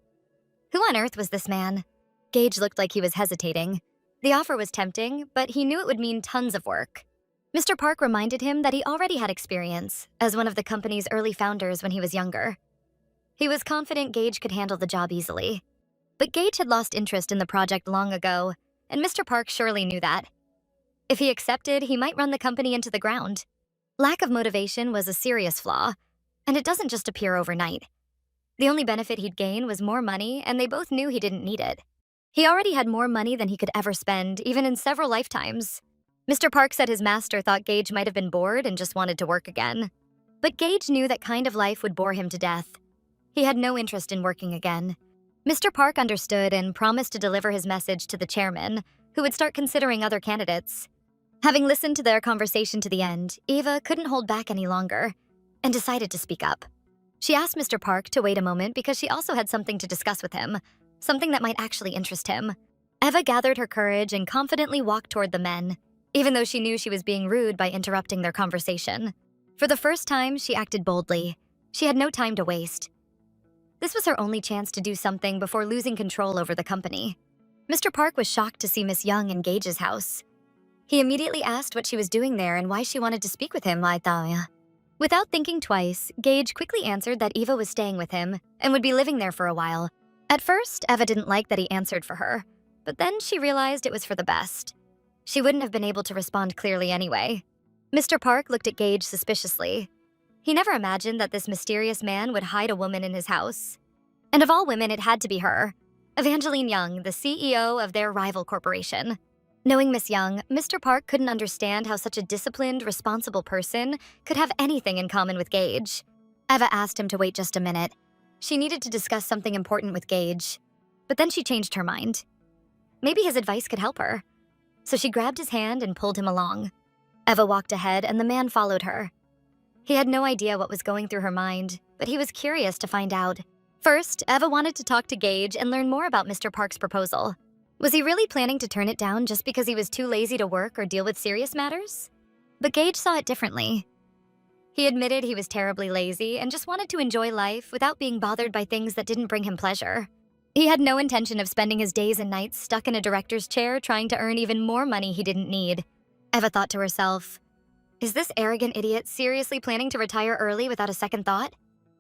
Who on earth was this man? Gage looked like he was hesitating. The offer was tempting, but he knew it would mean tons of work. Mr. Park reminded him that he already had experience as one of the company's early founders when he was younger. He was confident Gage could handle the job easily. But Gage had lost interest in the project long ago, and Mr. Park surely knew that. If he accepted, he might run the company into the ground. Lack of motivation was a serious flaw, and it doesn't just appear overnight. The only benefit he'd gain was more money, and they both knew he didn't need it. He already had more money than he could ever spend, even in several lifetimes. Mr. Park said his master thought Gage might have been bored and just wanted to work again. But Gage knew that kind of life would bore him to death. He had no interest in working again. Mr. Park understood and promised to deliver his message to the chairman, who would start considering other candidates. Having listened to their conversation to the end, Eva couldn't hold back any longer and decided to speak up. She asked Mr. Park to wait a moment because she also had something to discuss with him, something that might actually interest him. Eva gathered her courage and confidently walked toward the men, even though she knew she was being rude by interrupting their conversation. For the first time, she acted boldly. She had no time to waste. This was her only chance to do something before losing control over the company. Mr. Park was shocked to see Miss Young in Gage's house. He immediately asked what she was doing there and why she wanted to speak with him. Without thinking twice, Gage quickly answered that Eva was staying with him and would be living there for a while. At first, Eva didn't like that he answered for her, but then she realized it was for the best. She wouldn't have been able to respond clearly anyway. Mr. Park looked at Gage suspiciously. He never imagined that this mysterious man would hide a woman in his house. And of all women, it had to be her, Evangeline Young, the CEO of their rival corporation. Knowing Miss Young, Mr. Park couldn't understand how such a disciplined, responsible person could have anything in common with Gage. Eva asked him to wait just a minute. She needed to discuss something important with Gage. But then she changed her mind. Maybe his advice could help her. so she grabbed his hand and pulled him along. Eva walked ahead and the man followed her. He had no idea what was going through her mind, but he was curious to find out. First, Eva wanted to talk to Gage and learn more about Mr. Park's proposal. Was he really planning to turn it down just because he was too lazy to work or deal with serious matters? But Gage saw it differently. He admitted he was terribly lazy and just wanted to enjoy life without being bothered by things that didn't bring him pleasure. He had no intention of spending his days and nights stuck in a director's chair trying to earn even more money he didn't need. Eva thought to herself, is this arrogant idiot seriously planning to retire early without a second thought?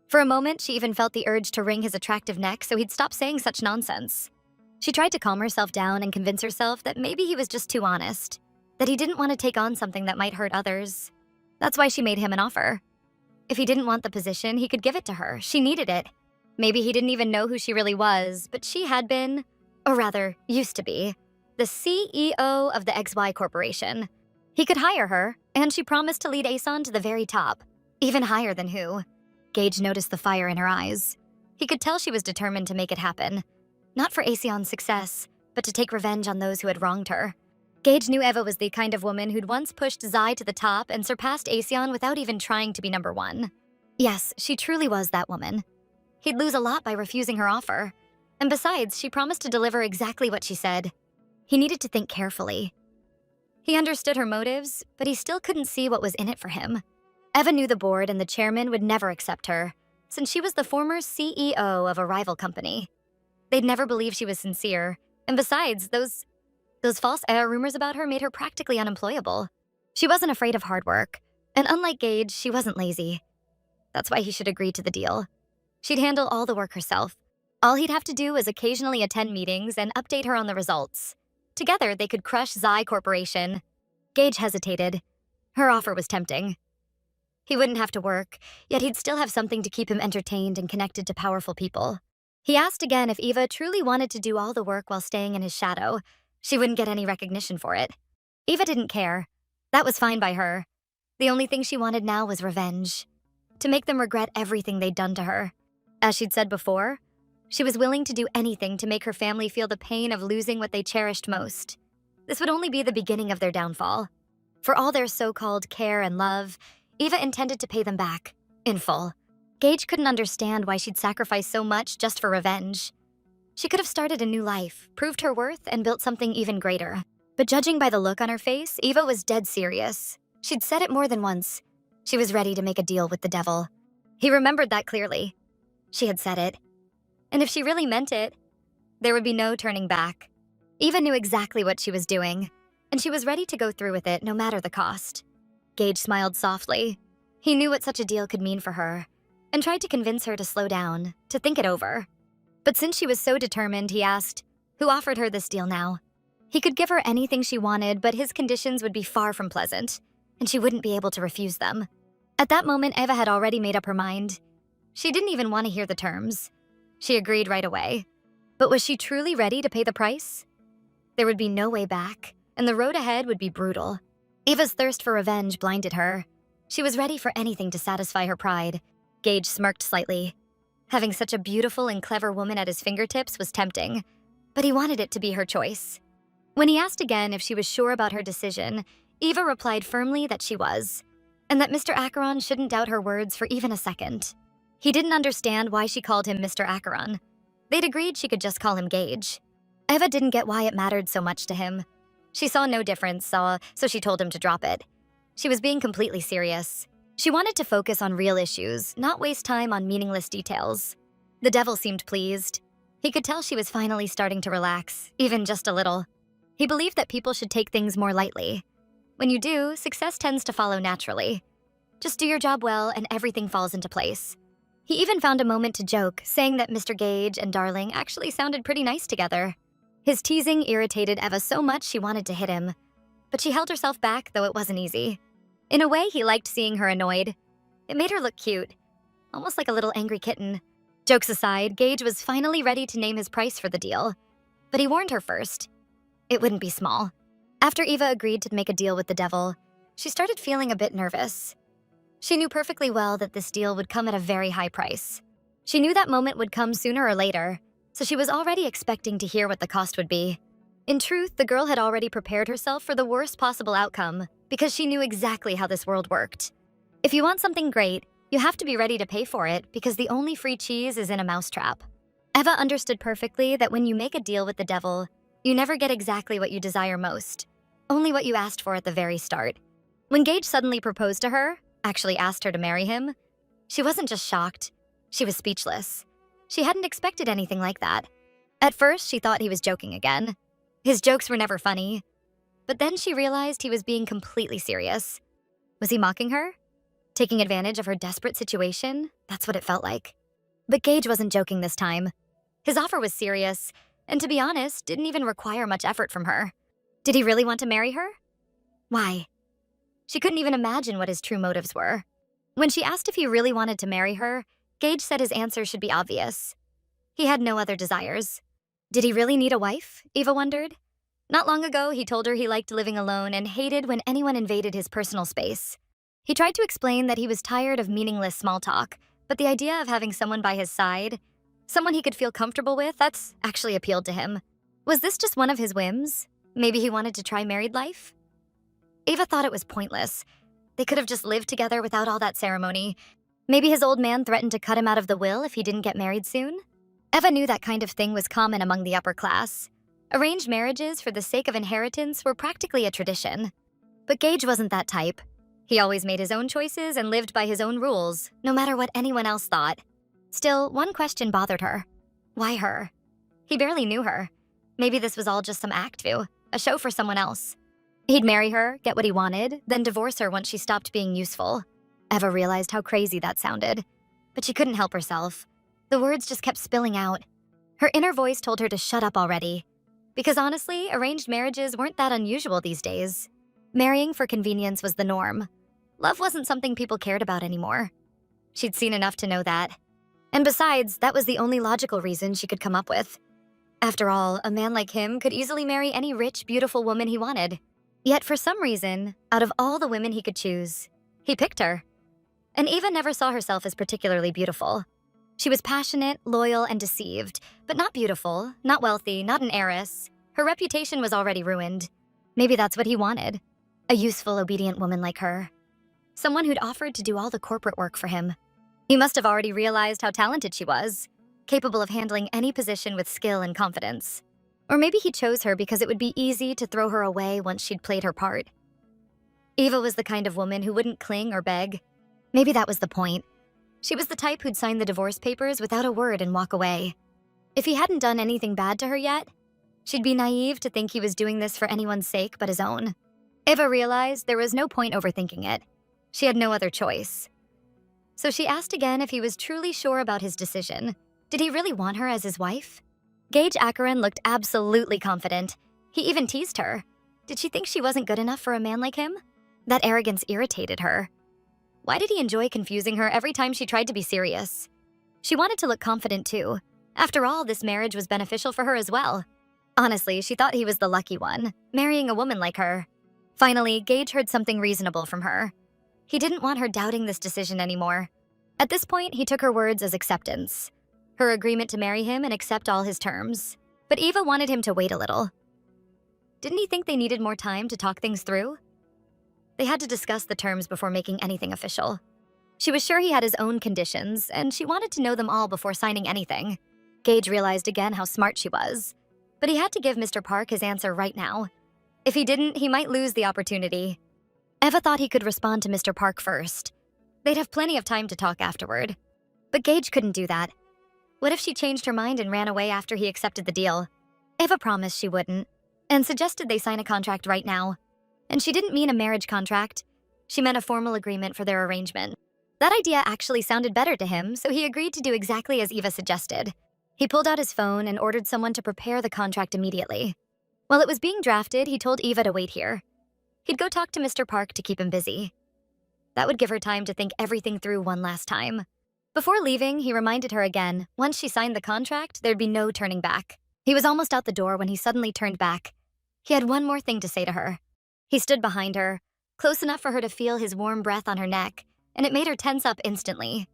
For a moment, she even felt the urge to wring his attractive neck so he'd stop saying such nonsense. She tried to calm herself down and convince herself that maybe he was just too honest, that he didn't want to take on something that might hurt others. That's why she made him an offer. If he didn't want the position, he could give it to her. She needed it. Maybe he didn't even know who she really was, but she had been, or rather, used to be, the CEO of the XY Corporation. He could hire her, and she promised to lead Aeson to the very top, even higher than who. Gage noticed the fire in her eyes. He could tell she was determined to make it happen, not for Aeson's success, but to take revenge on those who had wronged her. Gage knew Eva was the kind of woman who'd once pushed Zai to the top and surpassed Aeson without even trying to be number one. Yes, she truly was that woman. He'd lose a lot by refusing her offer. And besides, she promised to deliver exactly what she said. He needed to think carefully. He understood her motives, but he still couldn't see what was in it for him. Eva knew the board and the chairman would never accept her, since she was the former CEO of a rival company. They'd never believe she was sincere, and besides, those false rumors about her made her practically unemployable. She wasn't afraid of hard work, and unlike Gage, she wasn't lazy. That's why he should agree to the deal. She'd handle all the work herself. All he'd have to do was occasionally attend meetings and update her on the results. Together, they could crush Zai Corporation. Gage hesitated. Her offer was tempting. He wouldn't have to work, yet he'd still have something to keep him entertained and connected to powerful people. He asked again if Eva truly wanted to do all the work while staying in his shadow. She wouldn't get any recognition for it. Eva didn't care. That was fine by her. The only thing she wanted now was revenge. To make them regret everything they'd done to her. As she'd said before, she was willing to do anything to make her family feel the pain of losing what they cherished most. This would only be the beginning of their downfall. For all their so-called care and love, Eva intended to pay them back, in full. Gage couldn't understand why she'd sacrifice so much just for revenge. She could have started a new life, proved her worth, and built something even greater. But judging by the look on her face, Eva was dead serious. She'd said it more than once. She was ready to make a deal with the devil. He remembered that clearly. She had said it. And if she really meant it, there would be no turning back. Eva knew exactly what she was doing, and she was ready to go through with it no matter the cost. Gage smiled softly. He knew what such a deal could mean for her, and tried to convince her to slow down, to think it over. But since she was so determined, he asked, who offered her this deal now? He could give her anything she wanted, but his conditions would be far from pleasant, and she wouldn't be able to refuse them. At that moment, Eva had already made up her mind. She didn't even want to hear the terms. She agreed right away. But was she truly ready to pay the price? There would be no way back, and the road ahead would be brutal. Eva's thirst for revenge blinded her. She was ready for anything to satisfy her pride. Gage smirked slightly. Having such a beautiful and clever woman at his fingertips was tempting, but he wanted it to be her choice. When he asked again if she was sure about her decision, Eva replied firmly that she was, and that Mr. Acheron shouldn't doubt her words for even a second. He didn't understand why she called him Mr. Acheron. They'd agreed she could just call him Gage. Eva didn't get why it mattered so much to him. She saw no difference, so she told him to drop it. She was being completely serious. She wanted to focus on real issues, not waste time on meaningless details. The devil seemed pleased. He could tell she was finally starting to relax, even just a little. He believed that people should take things more lightly. When you do, success tends to follow naturally. Just do your job well and everything falls into place. He even found a moment to joke, saying that Mr. Gage and Darling actually sounded pretty nice together. His teasing irritated Eva so much she wanted to hit him. But she held herself back, though it wasn't easy. In a way, he liked seeing her annoyed. It made her look cute, almost like a little angry kitten. Jokes aside, Gage was finally ready to name his price for the deal. But he warned her first. It wouldn't be small. After Eva agreed to make a deal with the devil, she started feeling a bit nervous. She knew perfectly well that this deal would come at a very high price. She knew that moment would come sooner or later, so she was already expecting to hear what the cost would be. In truth, the girl had already prepared herself for the worst possible outcome because she knew exactly how this world worked. If you want something great, you have to be ready to pay for it because the only free cheese is in a mousetrap. Eva understood perfectly that when you make a deal with the devil, you never get exactly what you desire most, only what you asked for at the very start. When Gage suddenly proposed to her, actually asked her to marry him, she wasn't just shocked, she was speechless. She hadn't expected anything like that. At first, she thought he was joking again. His jokes were never funny. But then she realized he was being completely serious. Was he mocking her? Taking advantage of her desperate situation? That's what it felt like. But Gage wasn't joking this time. His offer was serious, and to be honest, didn't even require much effort from her. Did he really want to marry her? Why? She couldn't even imagine what his true motives were. When she asked if he really wanted to marry her, Gage said his answer should be obvious. He had no other desires. Did he really need a wife? Eva wondered. Not long ago, he told her he liked living alone and hated when anyone invaded his personal space. He tried to explain that he was tired of meaningless small talk, but the idea of having someone by his side, someone he could feel comfortable with, that's actually appealed to him. Was this just one of his whims? Maybe he wanted to try married life? Eva thought it was pointless. They could have just lived together without all that ceremony. Maybe his old man threatened to cut him out of the will if he didn't get married soon? Eva knew that kind of thing was common among the upper class. Arranged marriages for the sake of inheritance were practically a tradition. But Gage wasn't that type. He always made his own choices and lived by his own rules, no matter what anyone else thought. Still, one question bothered her. Why her? He barely knew her. Maybe this was all just some act to, a show for someone else. He'd marry her, get what he wanted, then divorce her once she stopped being useful. Eva realized how crazy that sounded. But she couldn't help herself. The words just kept spilling out. Her inner voice told her to shut up already. Because honestly, arranged marriages weren't that unusual these days. Marrying for convenience was the norm. Love wasn't something people cared about anymore. She'd seen enough to know that. And besides, that was the only logical reason she could come up with. After all, a man like him could easily marry any rich, beautiful woman he wanted. Yet for some reason, out of all the women he could choose, he picked her. And Eva never saw herself as particularly beautiful. She was passionate, loyal, and deceived, but not beautiful, not wealthy, not an heiress. Her reputation was already ruined. Maybe that's what he wanted. A useful, obedient woman like her. Someone who'd offered to do all the corporate work for him. He must have already realized how talented she was, capable of handling any position with skill and confidence. Or maybe he chose her because it would be easy to throw her away once she'd played her part. Eva was the kind of woman who wouldn't cling or beg. Maybe that was the point. She was the type who'd sign the divorce papers without a word and walk away. If he hadn't done anything bad to her yet, she'd be naive to think he was doing this for anyone's sake but his own. Eva realized there was no point overthinking it. She had no other choice. So she asked again if he was truly sure about his decision. Did he really want her as his wife? Gage Acheron looked absolutely confident. He even teased her. Did she think she wasn't good enough for a man like him? That arrogance irritated her. Why did he enjoy confusing her every time she tried to be serious? She wanted to look confident too. After all, this marriage was beneficial for her as well. Honestly, she thought he was the lucky one, marrying a woman like her. Finally, Gage heard something reasonable from her. He didn't want her doubting this decision anymore. At this point, he took her words as acceptance. Her agreement to marry him and accept all his terms. But Eva wanted him to wait a little. Didn't he think they needed more time to talk things through? They had to discuss the terms before making anything official. She was sure he had his own conditions, and she wanted to know them all before signing anything. Gage realized again how smart she was. But he had to give Mr. Park his answer right now. If he didn't, he might lose the opportunity. Eva thought he could respond to Mr. Park first. They'd have plenty of time to talk afterward. But Gage couldn't do that. What if she changed her mind and ran away after he accepted the deal? Eva promised she wouldn't, and suggested they sign a contract right now. And she didn't mean a marriage contract. She meant a formal agreement for their arrangement. That idea actually sounded better to him, so he agreed to do exactly as Eva suggested. He pulled out his phone and ordered someone to prepare the contract immediately. While it was being drafted, he told Eva to wait here. He'd go talk to Mr. Park to keep him busy. That would give her time to think everything through one last time. Before leaving, he reminded her again, once she signed the contract, there'd be no turning back. He was almost out the door when he suddenly turned back. He had one more thing to say to her. He stood behind her, close enough for her to feel his warm breath on her neck, and it made her tense up instantly.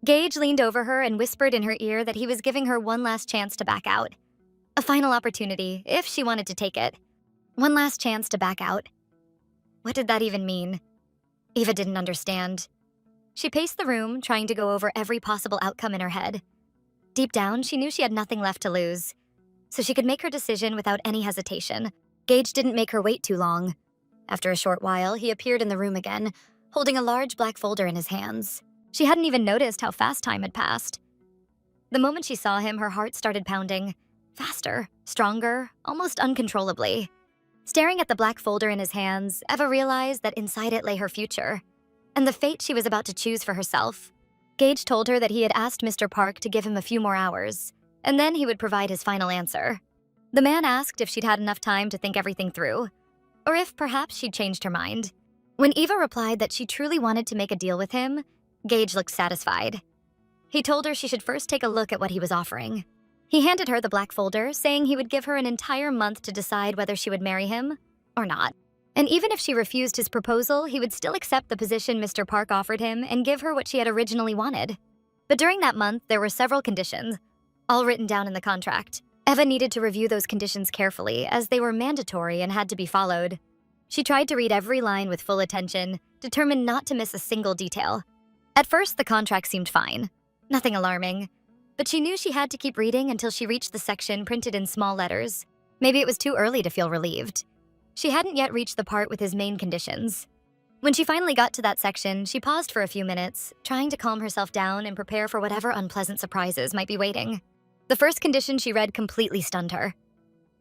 Gage leaned over her and whispered in her ear that he was giving her one last chance to back out. A final opportunity, if she wanted to take it. One last chance to back out. What did that even mean? Eva didn't understand. She paced the room, trying to go over every possible outcome in her head. Deep down, she knew she had nothing left to lose, so she could make her decision without any hesitation. Gage didn't make her wait too long. After a short while, he appeared in the room again, holding a large black folder in his hands. She hadn't even noticed how fast time had passed. The moment she saw him, her heart started pounding. Faster, stronger, almost uncontrollably. Staring at the black folder in his hands, Eva realized that inside it lay her future, and the fate she was about to choose for herself. Gage told her that he had asked Mr. Park to give him a few more hours, and then he would provide his final answer. The man asked if she'd had enough time to think everything through, or if perhaps she'd changed her mind. When Eva replied that she truly wanted to make a deal with him, Gage looked satisfied. He told her she should first take a look at what he was offering. He handed her the black folder, saying he would give her an entire month to decide whether she would marry him or not. And even if she refused his proposal, he would still accept the position Mr. Park offered him and give her what she had originally wanted. But during that month, there were several conditions, all written down in the contract. Eva needed to review those conditions carefully, as they were mandatory and had to be followed. She tried to read every line with full attention, determined not to miss a single detail. At first, the contract seemed fine. Nothing alarming. But she knew she had to keep reading until she reached the section printed in small letters. Maybe it was too early to feel relieved. She hadn't yet reached the part with his main conditions. When she finally got to that section, she paused for a few minutes, trying to calm herself down and prepare for whatever unpleasant surprises might be waiting. The first condition she read completely stunned her.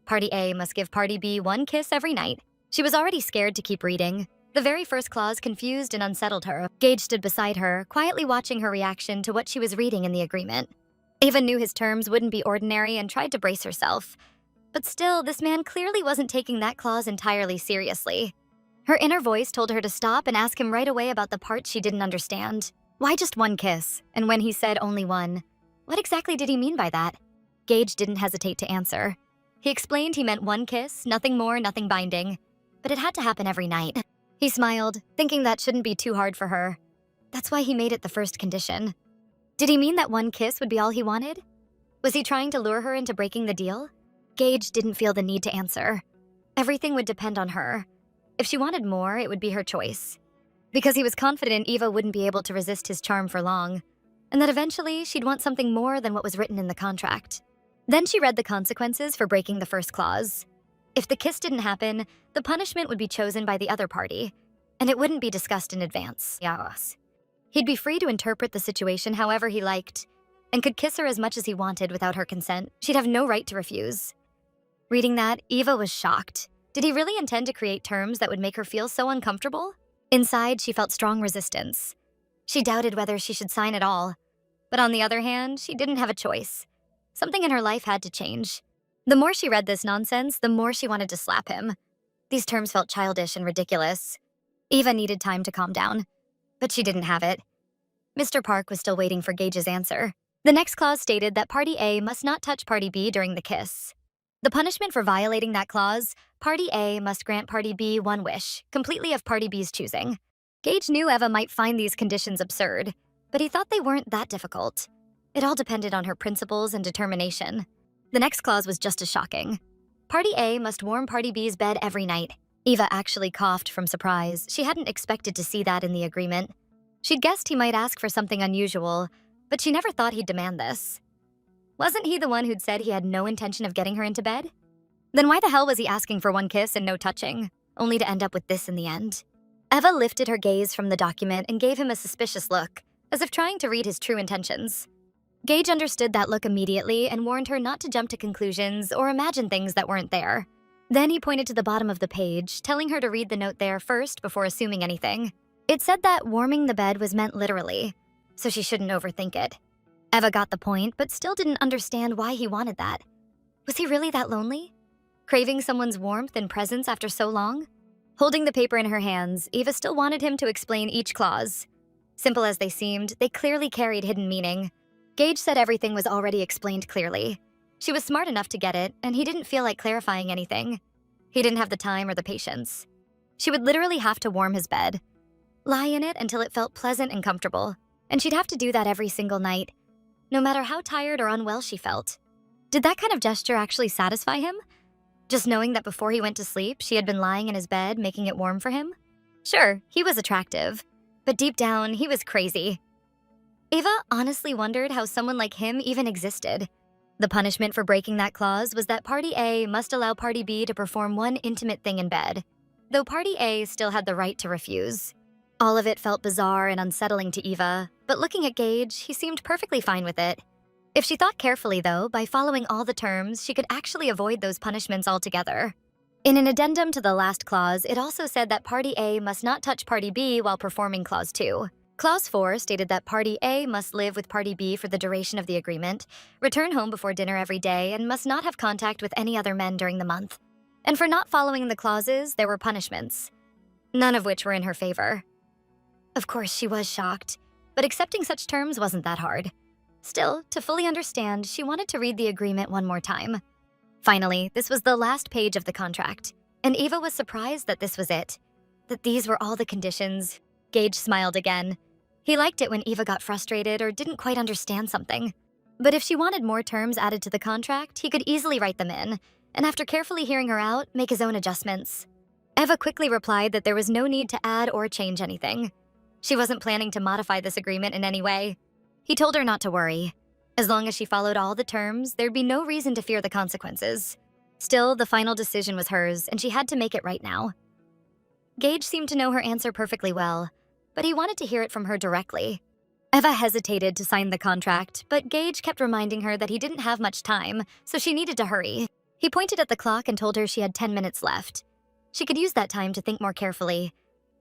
Party A must give Party B one kiss every night. She was already scared to keep reading. The very first clause confused and unsettled her. Gage stood beside her, quietly watching her reaction to what she was reading in the agreement. Eva knew his terms wouldn't be ordinary and tried to brace herself. But still, this man clearly wasn't taking that clause entirely seriously. Her inner voice told her to stop and ask him right away about the part she didn't understand. Why just one kiss? And when he said only one, what exactly did he mean by that? Gage didn't hesitate to answer. He explained he meant one kiss, nothing more, nothing binding. But it had to happen every night. He smiled, thinking that shouldn't be too hard for her. That's why he made it the first condition. Did he mean that one kiss would be all he wanted? Was he trying to lure her into breaking the deal? Gage didn't feel the need to answer. Everything would depend on her. If she wanted more, it would be her choice. Because he was confident Eva wouldn't be able to resist his charm for long, and that eventually she'd want something more than what was written in the contract. Then she read the consequences for breaking the first clause. If the kiss didn't happen, the punishment would be chosen by the other party, and it wouldn't be discussed in advance. Yes. He'd be free to interpret the situation however he liked, and could kiss her as much as he wanted without her consent. She'd have no right to refuse. Reading that, Eva was shocked. Did he really intend to create terms that would make her feel so uncomfortable? Inside, she felt strong resistance. She doubted whether she should sign at all. But on the other hand, she didn't have a choice. Something in her life had to change. The more she read this nonsense, the more she wanted to slap him. These terms felt childish and ridiculous. Eva needed time to calm down, but she didn't have it. Mr. Park was still waiting for Gage's answer. The next clause stated that Party A must not touch Party B during the kiss. The punishment for violating that clause, Party A must grant Party B one wish, completely of Party B's choosing. Gage knew Eva might find these conditions absurd, but he thought they weren't that difficult. It all depended on her principles and determination. The next clause was just as shocking. Party A must warm Party B's bed every night. Eva actually coughed from surprise. She hadn't expected to see that in the agreement. She'd guessed he might ask for something unusual, but she never thought he'd demand this. Wasn't he the one who'd said he had no intention of getting her into bed? Then why the hell was he asking for one kiss and no touching, only to end up with this in the end? Eva lifted her gaze from the document and gave him a suspicious look, as if trying to read his true intentions. Gage understood that look immediately and warned her not to jump to conclusions or imagine things that weren't there. Then he pointed to the bottom of the page, telling her to read the note there first before assuming anything. It said that warming the bed was meant literally, so she shouldn't overthink it. Eva got the point, but still didn't understand why he wanted that. Was he really that lonely? Craving someone's warmth and presence after so long? Holding the paper in her hands, Eva still wanted him to explain each clause. Simple as they seemed, they clearly carried hidden meaning. Gage said everything was already explained clearly. She was smart enough to get it, and he didn't feel like clarifying anything. He didn't have the time or the patience. She would literally have to warm his bed, lie in it until it felt pleasant and comfortable, and she'd have to do that every single night, no matter how tired or unwell she felt. Did that kind of gesture actually satisfy him? Just knowing that before he went to sleep, she had been lying in his bed, making it warm for him? Sure, he was attractive, but deep down, he was crazy. Ava honestly wondered how someone like him even existed. The punishment for breaking that clause was that Party A must allow Party B to perform one intimate thing in bed, though Party A still had the right to refuse. All of it felt bizarre and unsettling to Eva, but looking at Gage, he seemed perfectly fine with it. If she thought carefully, though, by following all the terms, she could actually avoid those punishments altogether. In an addendum to the last clause, it also said that Party A must not touch Party B while performing Clause 2. Clause 4 stated that Party A must live with Party B for the duration of the agreement, return home before dinner every day, and must not have contact with any other men during the month. And for not following the clauses, there were punishments, none of which were in her favor. Of course, she was shocked, but accepting such terms wasn't that hard. Still, to fully understand, she wanted to read the agreement one more time. Finally, this was the last page of the contract, and Eva was surprised that this was it, that these were all the conditions. Gage smiled again. He liked it when Eva got frustrated or didn't quite understand something. But if she wanted more terms added to the contract, he could easily write them in, and after carefully hearing her out, make his own adjustments. Eva quickly replied that there was no need to add or change anything. She wasn't planning to modify this agreement in any way. He told her not to worry. As long as she followed all the terms, there'd be no reason to fear the consequences. Still, the final decision was hers, and she had to make it right now. Gage seemed to know her answer perfectly well, but he wanted to hear it from her directly. Eva hesitated to sign the contract, but Gage kept reminding her that he didn't have much time, so she needed to hurry. He pointed at the clock and told her she had 10 minutes left. She could use that time to think more carefully,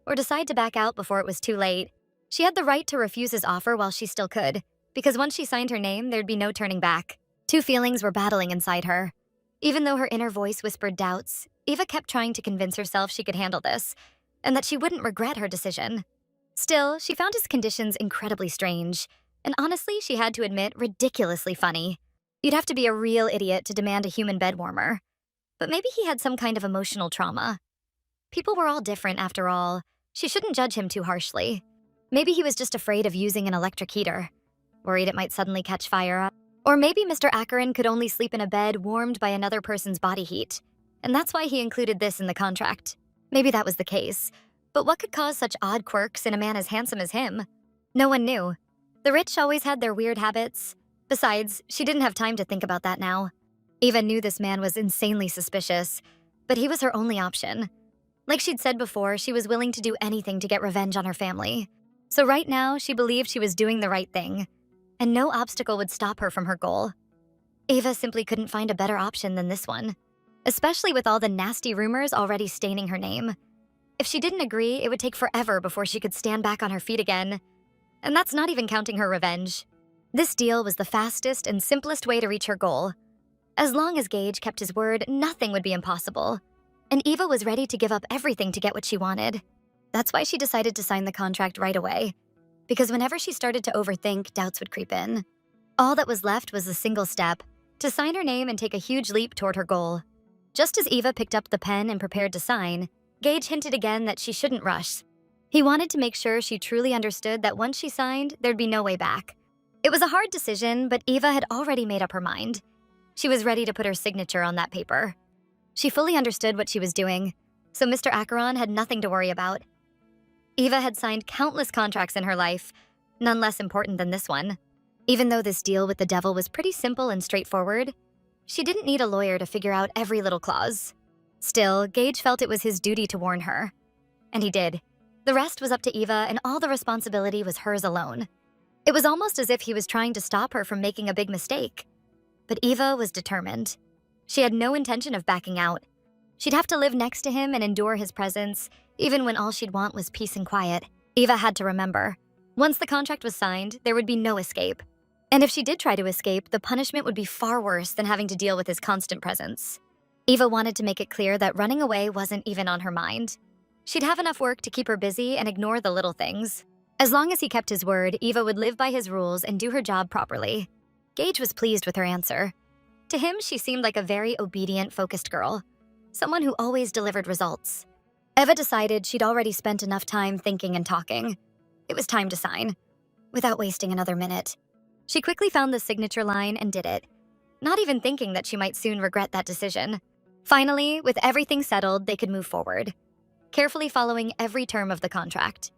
or decide to back out before it was too late. She had the right to refuse his offer while she still could, because once she signed her name, there'd be no turning back. Two feelings were battling inside her. Even though her inner voice whispered doubts, Eva kept trying to convince herself she could handle this, and that she wouldn't regret her decision. Still, she found his conditions incredibly strange, and honestly, she had to admit, ridiculously funny. You'd have to be a real idiot to demand a human bed warmer. But maybe he had some kind of emotional trauma. People were all different after all. She shouldn't judge him too harshly. Maybe he was just afraid of using an electric heater, worried it might suddenly catch fire. Or maybe Mr. Acheron could only sleep in a bed warmed by another person's body heat, and that's why he included this in the contract. Maybe that was the case. But what could cause such odd quirks in a man as handsome as him? No one knew. The rich always had their weird habits. Besides, she didn't have time to think about that now. Eva knew this man was insanely suspicious, but he was her only option. Like she'd said before, she was willing to do anything to get revenge on her family. So right now, she believed she was doing the right thing, and no obstacle would stop her from her goal. Eva simply couldn't find a better option than this one, especially with all the nasty rumors already staining her name. If she didn't agree, it would take forever before she could stand back on her feet again. And that's not even counting her revenge. This deal was the fastest and simplest way to reach her goal. As long as Gage kept his word, nothing would be impossible. And Eva was ready to give up everything to get what she wanted. That's why she decided to sign the contract right away. Because whenever she started to overthink, doubts would creep in. All that was left was a single step, to sign her name and take a huge leap toward her goal. Just as Eva picked up the pen and prepared to sign, Gage hinted again that she shouldn't rush. He wanted to make sure she truly understood that once she signed, there'd be no way back. It was a hard decision, but Eva had already made up her mind. She was ready to put her signature on that paper. She fully understood what she was doing, so Mr. Acheron had nothing to worry about. Eva had signed countless contracts in her life, none less important than this one. Even though this deal with the devil was pretty simple and straightforward, she didn't need a lawyer to figure out every little clause. Still, Gage felt it was his duty to warn her. And he did. The rest was up to Eva, and all the responsibility was hers alone. It was almost as if he was trying to stop her from making a big mistake. But Eva was determined. She had no intention of backing out. She'd have to live next to him and endure his presence, even when all she'd want was peace and quiet. Eva had to remember, once the contract was signed, there would be no escape. And if she did try to escape, the punishment would be far worse than having to deal with his constant presence. Eva wanted to make it clear that running away wasn't even on her mind. She'd have enough work to keep her busy and ignore the little things. As long as he kept his word, Eva would live by his rules and do her job properly. Gage was pleased with her answer. To him, she seemed like a very obedient, focused girl, someone who always delivered results. Eva decided she'd already spent enough time thinking and talking. It was time to sign, without wasting another minute. She quickly found the signature line and did it. not even thinking that she might soon regret that decision. Finally, with everything settled, they could move forward, carefully following every term of the contract.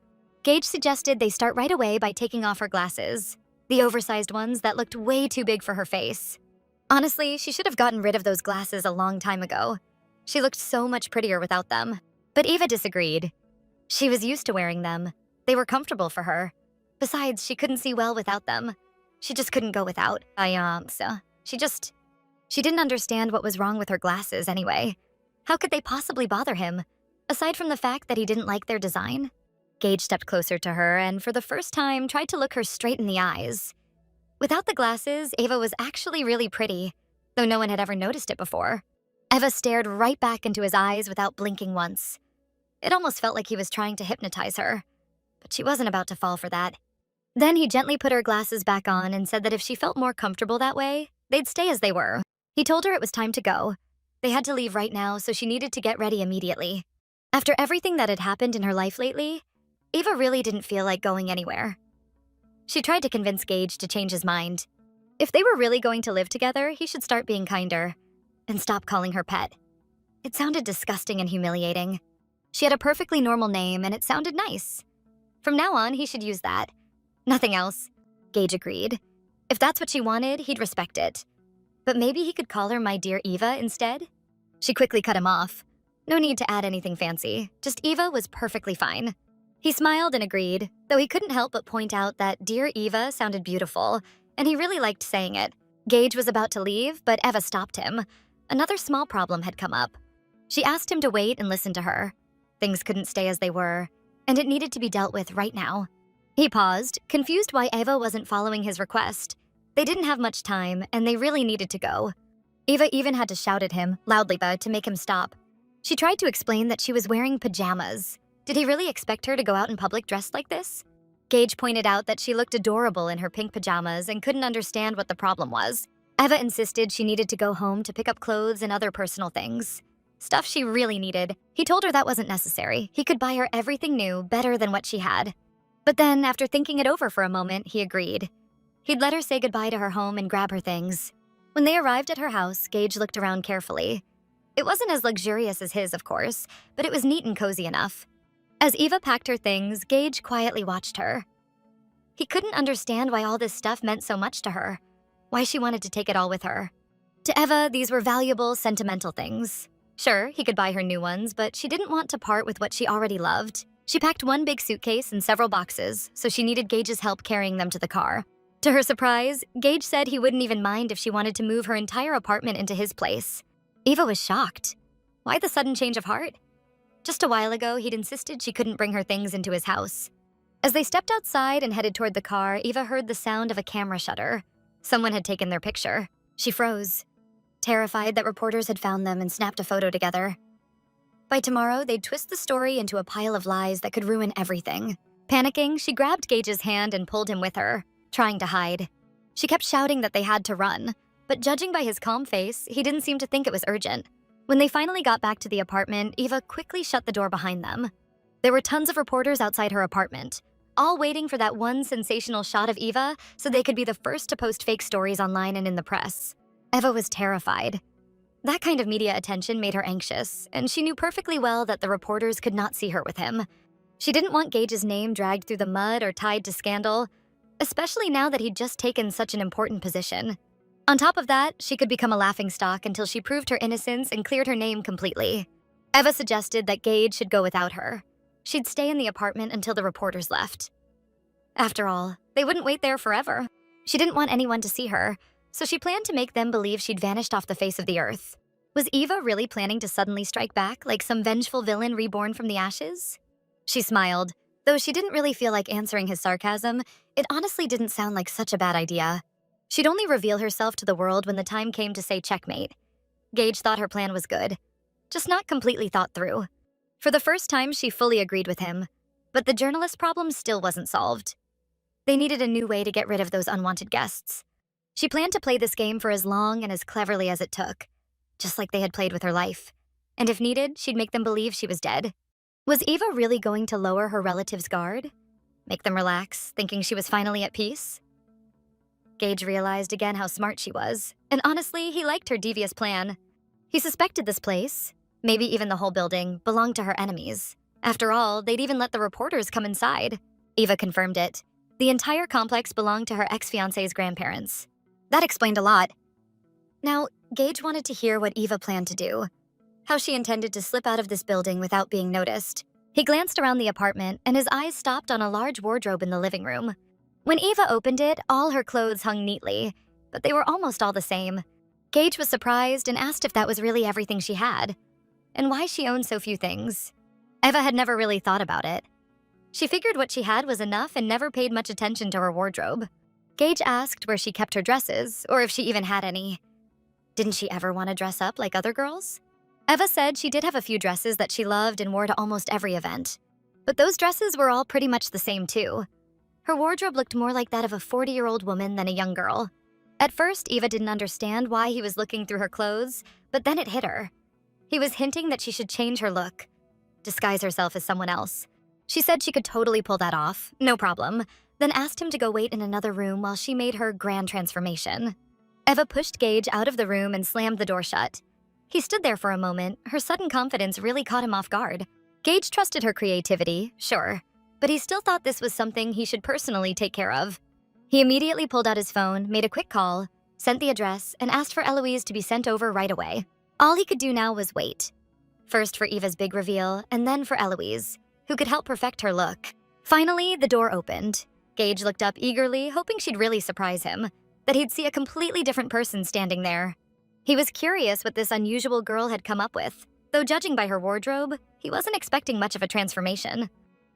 Gage suggested they start right away by taking off her glasses, the oversized ones that looked way too big for her face. Honestly, she should have gotten rid of those glasses a long time ago. She looked so much prettier without them. But Eva disagreed. She was used to wearing them. They were comfortable for her. Besides, she couldn't see well without them. She just couldn't go without. She didn't understand what was wrong with her glasses anyway. How could they possibly bother him, aside from the fact that he didn't like their design? Gage stepped closer to her and for the first time tried to look her straight in the eyes. Without the glasses, Eva was actually really pretty, though no one had ever noticed it before. Eva stared right back into his eyes without blinking once. It almost felt like he was trying to hypnotize her, but she wasn't about to fall for that. Then he gently put her glasses back on and said that if she felt more comfortable that way, they'd stay as they were. He told her it was time to go. They had to leave right now, so she needed to get ready immediately. After everything that had happened in her life lately, Eva really didn't feel like going anywhere. She tried to convince Gage to change his mind. If they were really going to live together, he should start being kinder and stop calling her pet. It sounded disgusting and humiliating. She had a perfectly normal name and it sounded nice. From now on, he should use that. Nothing else. Gage agreed. If that's what she wanted, he'd respect it. But maybe he could call her my dear Eva instead? She quickly cut him off. No need to add anything fancy. Just Eva was perfectly fine. He smiled and agreed, though he couldn't help but point out that dear Eva sounded beautiful, and he really liked saying it. Gage was about to leave, but Eva stopped him. Another small problem had come up. She asked him to wait and listen to her. Things couldn't stay as they were, and it needed to be dealt with right now. He paused, confused why Eva wasn't following his request. They didn't have much time, and they really needed to go. Eva even had to shout at him, loudly, to make him stop. She tried to explain that she was wearing pajamas. Did he really expect her to go out in public dressed like this? Gage pointed out that she looked adorable in her pink pajamas and couldn't understand what the problem was. Eva insisted she needed to go home to pick up clothes and other personal things. Stuff she really needed. He told her that wasn't necessary. He could buy her everything new, better than what she had. But then, after thinking it over for a moment, he agreed. He'd let her say goodbye to her home and grab her things. When they arrived at her house, Gage looked around carefully. It wasn't as luxurious as his, of course, but it was neat and cozy enough. As Eva packed her things, Gage quietly watched her. He couldn't understand why all this stuff meant so much to her, why she wanted to take it all with her. To Eva, these were valuable, sentimental things. Sure, he could buy her new ones, but she didn't want to part with what she already loved. She packed one big suitcase and several boxes, so she needed Gage's help carrying them to the car. To her surprise, Gage said he wouldn't even mind if she wanted to move her entire apartment into his place. Eva was shocked. Why the sudden change of heart? Just a while ago, he'd insisted she couldn't bring her things into his house. As they stepped outside and headed toward the car, Eva heard the sound of a camera shutter. Someone had taken their picture. She froze, terrified that reporters had found them and snapped a photo together. By tomorrow, they'd twist the story into a pile of lies that could ruin everything. Panicking, she grabbed Gage's hand and pulled him with her, trying to hide. She kept shouting that they had to run, but judging by his calm face, he didn't seem to think it was urgent. When they finally got back to the apartment, Eva quickly shut the door behind them. There were tons of reporters outside her apartment, all waiting for that one sensational shot of Eva so they could be the first to post fake stories online and in the press. Eva was terrified. That kind of media attention made her anxious, and she knew perfectly well that the reporters could not see her with him. She didn't want Gage's name dragged through the mud or tied to scandal, especially now that he'd just taken such an important position. On top of that, she could become a laughingstock until she proved her innocence and cleared her name completely. Eva suggested that Gage should go without her. She'd stay in the apartment until the reporters left. After all, they wouldn't wait there forever. She didn't want anyone to see her, so she planned to make them believe she'd vanished off the face of the earth. Was Eva really planning to suddenly strike back like some vengeful villain reborn from the ashes? She smiled. Though she didn't really feel like answering his sarcasm, it honestly didn't sound like such a bad idea. She'd only reveal herself to the world when the time came to say checkmate. Gage thought her plan was good, just not completely thought through. For the first time, she fully agreed with him, but the journalist problem still wasn't solved. They needed a new way to get rid of those unwanted guests. She planned to play this game for as long and as cleverly as it took, just like they had played with her life. And if needed, she'd make them believe she was dead. Was Eva really going to lower her relatives' guard? Make them relax, thinking she was finally at peace? Gage realized again how smart she was, and honestly, he liked her devious plan. He suspected this place, maybe even the whole building, belonged to her enemies. After all, they'd even let the reporters come inside. Eva confirmed it. The entire complex belonged to her ex-fiancé's grandparents. That explained a lot. Now, Gage wanted to hear what Eva planned to do, how she intended to slip out of this building without being noticed. He glanced around the apartment, and his eyes stopped on a large wardrobe in the living room. When Eva opened it, all her clothes hung neatly, but they were almost all the same. Gage was surprised and asked if that was really everything she had, and why she owned so few things. Eva had never really thought about it. She figured what she had was enough and never paid much attention to her wardrobe. Gage asked where she kept her dresses, or if she even had any. Didn't she ever want to dress up like other girls? Eva said she did have a few dresses that she loved and wore to almost every event. But those dresses were all pretty much the same too. Her wardrobe looked more like that of a 40-year-old woman than a young girl. At first, Eva didn't understand why he was looking through her clothes, but then it hit her. He was hinting that she should change her look, disguise herself as someone else. She said she could totally pull that off, no problem, then asked him to go wait in another room while she made her grand transformation. Eva pushed Gage out of the room and slammed the door shut. He stood there for a moment. Her sudden confidence really caught him off guard. Gage trusted her creativity, sure, but he still thought this was something he should personally take care of. He immediately pulled out his phone, made a quick call, sent the address, and asked for Eloise to be sent over right away. All he could do now was wait. First for Eva's big reveal, and then for Eloise, who could help perfect her look. Finally, the door opened. Gage looked up eagerly, hoping she'd really surprise him, that he'd see a completely different person standing there. He was curious what this unusual girl had come up with, though judging by her wardrobe, he wasn't expecting much of a transformation.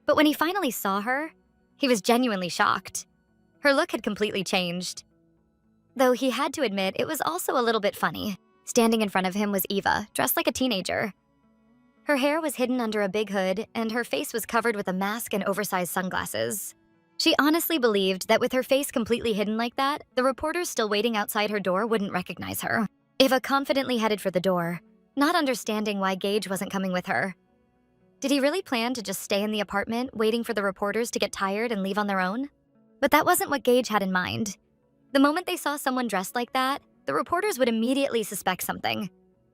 But when he finally saw her, he was genuinely shocked. Her look had completely changed. Though he had to admit it was also a little bit funny. Standing in front of him was Eva, dressed like a teenager. Her hair was hidden under a big hood, and her face was covered with a mask and oversized sunglasses. She honestly believed that with her face completely hidden like that, the reporters still waiting outside her door wouldn't recognize her. Eva confidently headed for the door, not understanding why Gage wasn't coming with her. Did he really plan to just stay in the apartment, waiting for the reporters to get tired and leave on their own? But that wasn't what Gage had in mind. The moment they saw someone dressed like that, the reporters would immediately suspect something.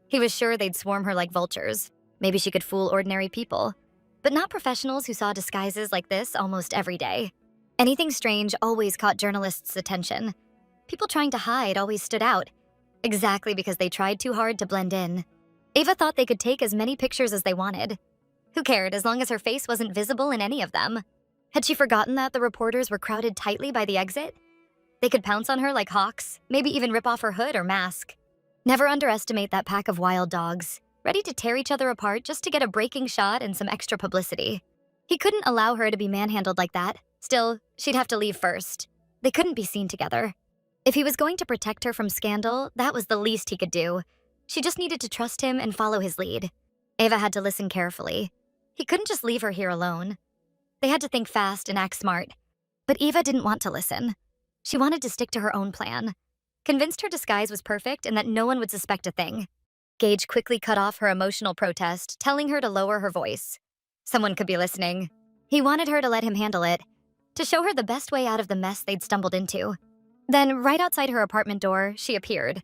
He was sure they'd swarm her like vultures. Maybe she could fool ordinary people, but not professionals who saw disguises like this almost every day. Anything strange always caught journalists' attention. People trying to hide always stood out, exactly because they tried too hard to blend in. Eva thought they could take as many pictures as they wanted. Who cared as long as her face wasn't visible in any of them? Had she forgotten that the reporters were crowded tightly by the exit? They could pounce on her like hawks, maybe even rip off her hood or mask. Never underestimate that pack of wild dogs, ready to tear each other apart just to get a breaking shot and some extra publicity. He couldn't allow her to be manhandled like that. Still, she'd have to leave first. They couldn't be seen together. If he was going to protect her from scandal, that was the least he could do. She just needed to trust him and follow his lead. Eva had to listen carefully. He couldn't just leave her here alone. They had to think fast and act smart. But Eva didn't want to listen. She wanted to stick to her own plan. Convinced her disguise was perfect and that no one would suspect a thing. Gage quickly cut off her emotional protest, telling her to lower her voice. Someone could be listening. He wanted her to let him handle it, to show her the best way out of the mess they'd stumbled into. Then, right outside her apartment door, she appeared.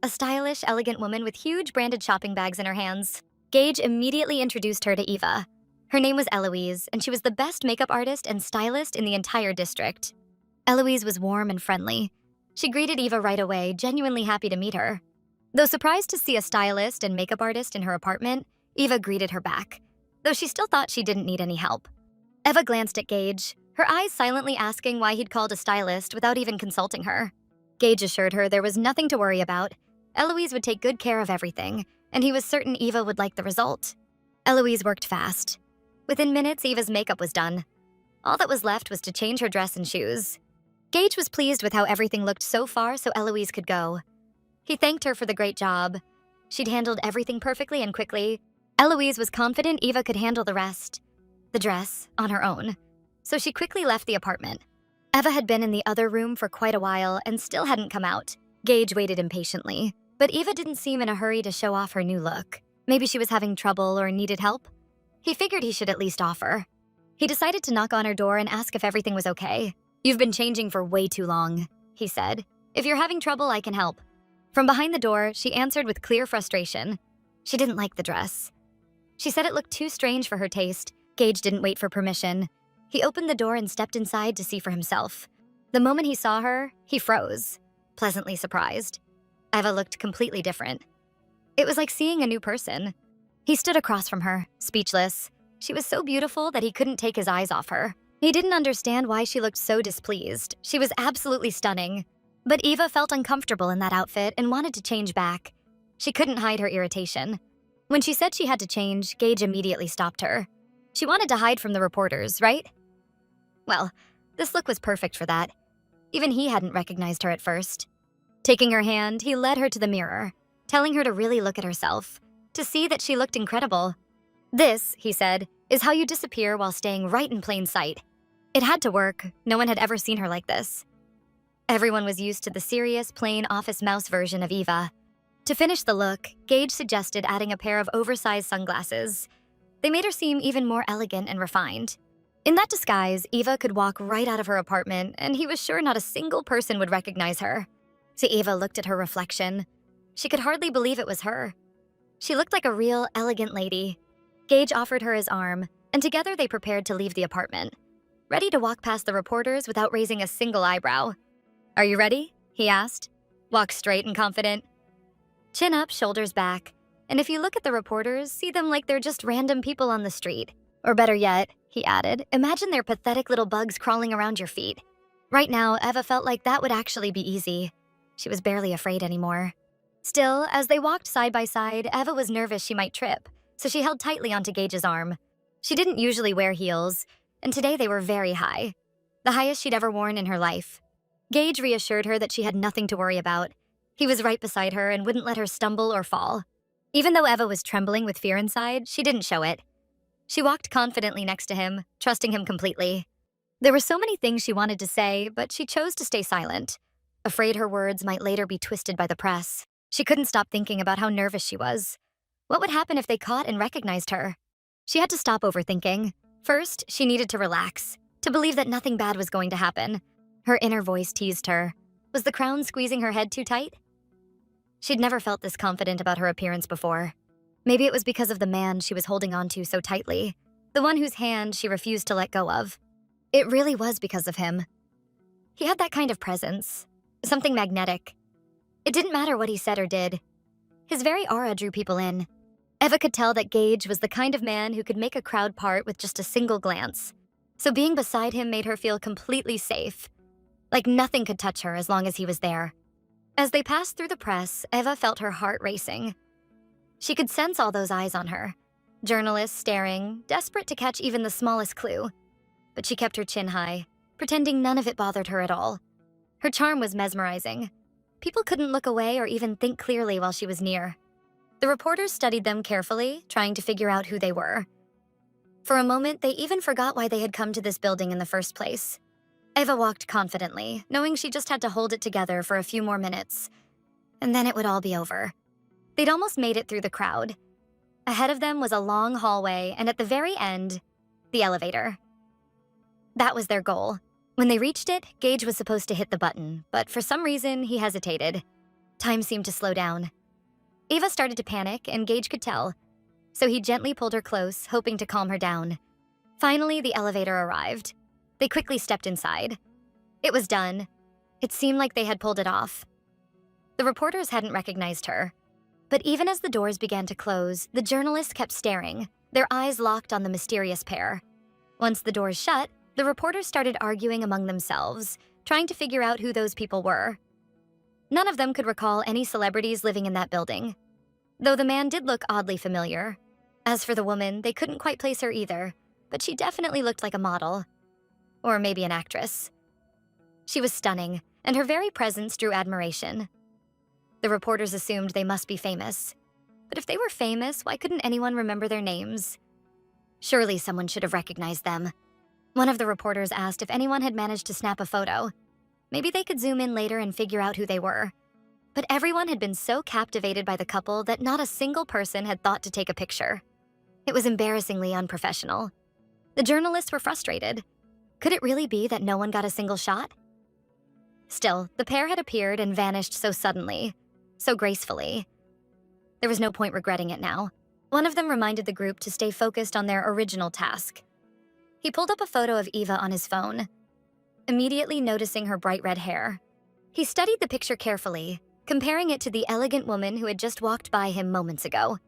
A stylish, elegant woman with huge branded shopping bags in her hands. Gage immediately introduced her to Eva. Her name was Eloise, and she was the best makeup artist and stylist in the entire district. Eloise was warm and friendly. She greeted Eva right away, genuinely happy to meet her. Though surprised to see a stylist and makeup artist in her apartment, Eva greeted her back, though she still thought she didn't need any help. Eva glanced at Gage, her eyes silently asking why he'd called a stylist without even consulting her. Gage assured her there was nothing to worry about. Eloise would take good care of everything, and he was certain Eva would like the result. Eloise worked fast. Within minutes, Eva's makeup was done. All that was left was to change her dress and shoes. Gage was pleased with how everything looked so far so Eloise could go. He thanked her for the great job. She'd handled everything perfectly and quickly. Eloise was confident Eva could handle the rest, the dress, on her own. So she quickly left the apartment. Eva had been in the other room for quite a while and still hadn't come out. Gage waited impatiently, but Eva didn't seem in a hurry to show off her new look. Maybe she was having trouble or needed help. He figured he should at least offer. He decided to knock on her door and ask if everything was okay. "You've been changing for way too long," he said. "If you're having trouble, I can help." From behind the door, she answered with clear frustration. She didn't like the dress. She said it looked too strange for her taste. Gage didn't wait for permission. He opened the door and stepped inside to see for himself. The moment he saw her, he froze, pleasantly surprised. Eva looked completely different. It was like seeing a new person. He stood across from her, speechless. She was so beautiful that he couldn't take his eyes off her. He didn't understand why she looked so displeased. She was absolutely stunning. But Eva felt uncomfortable in that outfit and wanted to change back. She couldn't hide her irritation. When she said she had to change, Gage immediately stopped her. She wanted to hide from the reporters, right? Well, this look was perfect for that. Even he hadn't recognized her at first. Taking her hand, he led her to the mirror, telling her to really look at herself, to see that she looked incredible. "This," he said, "is how you disappear while staying right in plain sight." It had to work. No one had ever seen her like this. Everyone was used to the serious, plain office mouse version of Eva. To finish the look, Gage suggested adding a pair of oversized sunglasses. They made her seem even more elegant and refined. In that disguise, Eva could walk right out of her apartment, and he was sure not a single person would recognize her. So Eva looked at her reflection. She could hardly believe it was her. She looked like a real, elegant lady. Gage offered her his arm, and together they prepared to leave the apartment, ready to walk past the reporters without raising a single eyebrow. "Are you ready?" he asked. "Walk straight and confident. Chin up, shoulders back. And if you look at the reporters, see them like they're just random people on the street. Or better yet," he added, "imagine they're pathetic little bugs crawling around your feet." Right now, Eva felt like that would actually be easy. She was barely afraid anymore. Still, as they walked side by side, Eva was nervous she might trip, so she held tightly onto Gage's arm. She didn't usually wear heels, and today they were very high, the highest she'd ever worn in her life. Gage reassured her that she had nothing to worry about. He was right beside her and wouldn't let her stumble or fall. Even though Eva was trembling with fear inside, she didn't show it. She walked confidently next to him, trusting him completely. There were so many things she wanted to say, but she chose to stay silent, afraid her words might later be twisted by the press. She couldn't stop thinking about how nervous she was. What would happen if they caught and recognized her? She had to stop overthinking. First, she needed to relax, to believe that nothing bad was going to happen. Her inner voice teased her. Was the crown squeezing her head too tight? She'd never felt this confident about her appearance before. Maybe it was because of the man she was holding on to so tightly, the one whose hand she refused to let go of. It really was because of him. He had that kind of presence, something magnetic. It didn't matter what he said or did. His very aura drew people in. Eva could tell that Gage was the kind of man who could make a crowd part with just a single glance. So being beside him made her feel completely safe, like nothing could touch her as long as he was there. As they passed through the press, Eva felt her heart racing. She could sense all those eyes on her, journalists staring, desperate to catch even the smallest clue. But she kept her chin high, pretending none of it bothered her at all. Her charm was mesmerizing. People couldn't look away or even think clearly while she was near. The reporters studied them carefully, trying to figure out who they were. For a moment, they even forgot why they had come to this building in the first place. Eva walked confidently, knowing she just had to hold it together for a few more minutes. And then it would all be over. They'd almost made it through the crowd. Ahead of them was a long hallway, and at the very end, the elevator. That was their goal. When they reached it, Gage was supposed to hit the button, but for some reason, he hesitated. Time seemed to slow down. Eva started to panic, and Gage could tell, so he gently pulled her close, hoping to calm her down. Finally, the elevator arrived. They quickly stepped inside. It was done. It seemed like they had pulled it off. The reporters hadn't recognized her. But even as the doors began to close, the journalists kept staring, their eyes locked on the mysterious pair. Once the doors shut, the reporters started arguing among themselves, trying to figure out who those people were. None of them could recall any celebrities living in that building, though the man did look oddly familiar. As for the woman, they couldn't quite place her either, but she definitely looked like a model. Or maybe an actress. She was stunning, and her very presence drew admiration. The reporters assumed they must be famous. But if they were famous, why couldn't anyone remember their names? Surely someone should have recognized them. One of the reporters asked if anyone had managed to snap a photo. Maybe they could zoom in later and figure out who they were. But everyone had been so captivated by the couple that not a single person had thought to take a picture. It was embarrassingly unprofessional. The journalists were frustrated. Could it really be that no one got a single shot? Still, the pair had appeared and vanished so suddenly, so gracefully. There was no point regretting it now. One of them reminded the group to stay focused on their original task. He pulled up a photo of Eva on his phone, immediately noticing her bright red hair. He studied the picture carefully, comparing it to the elegant woman who had just walked by him moments ago.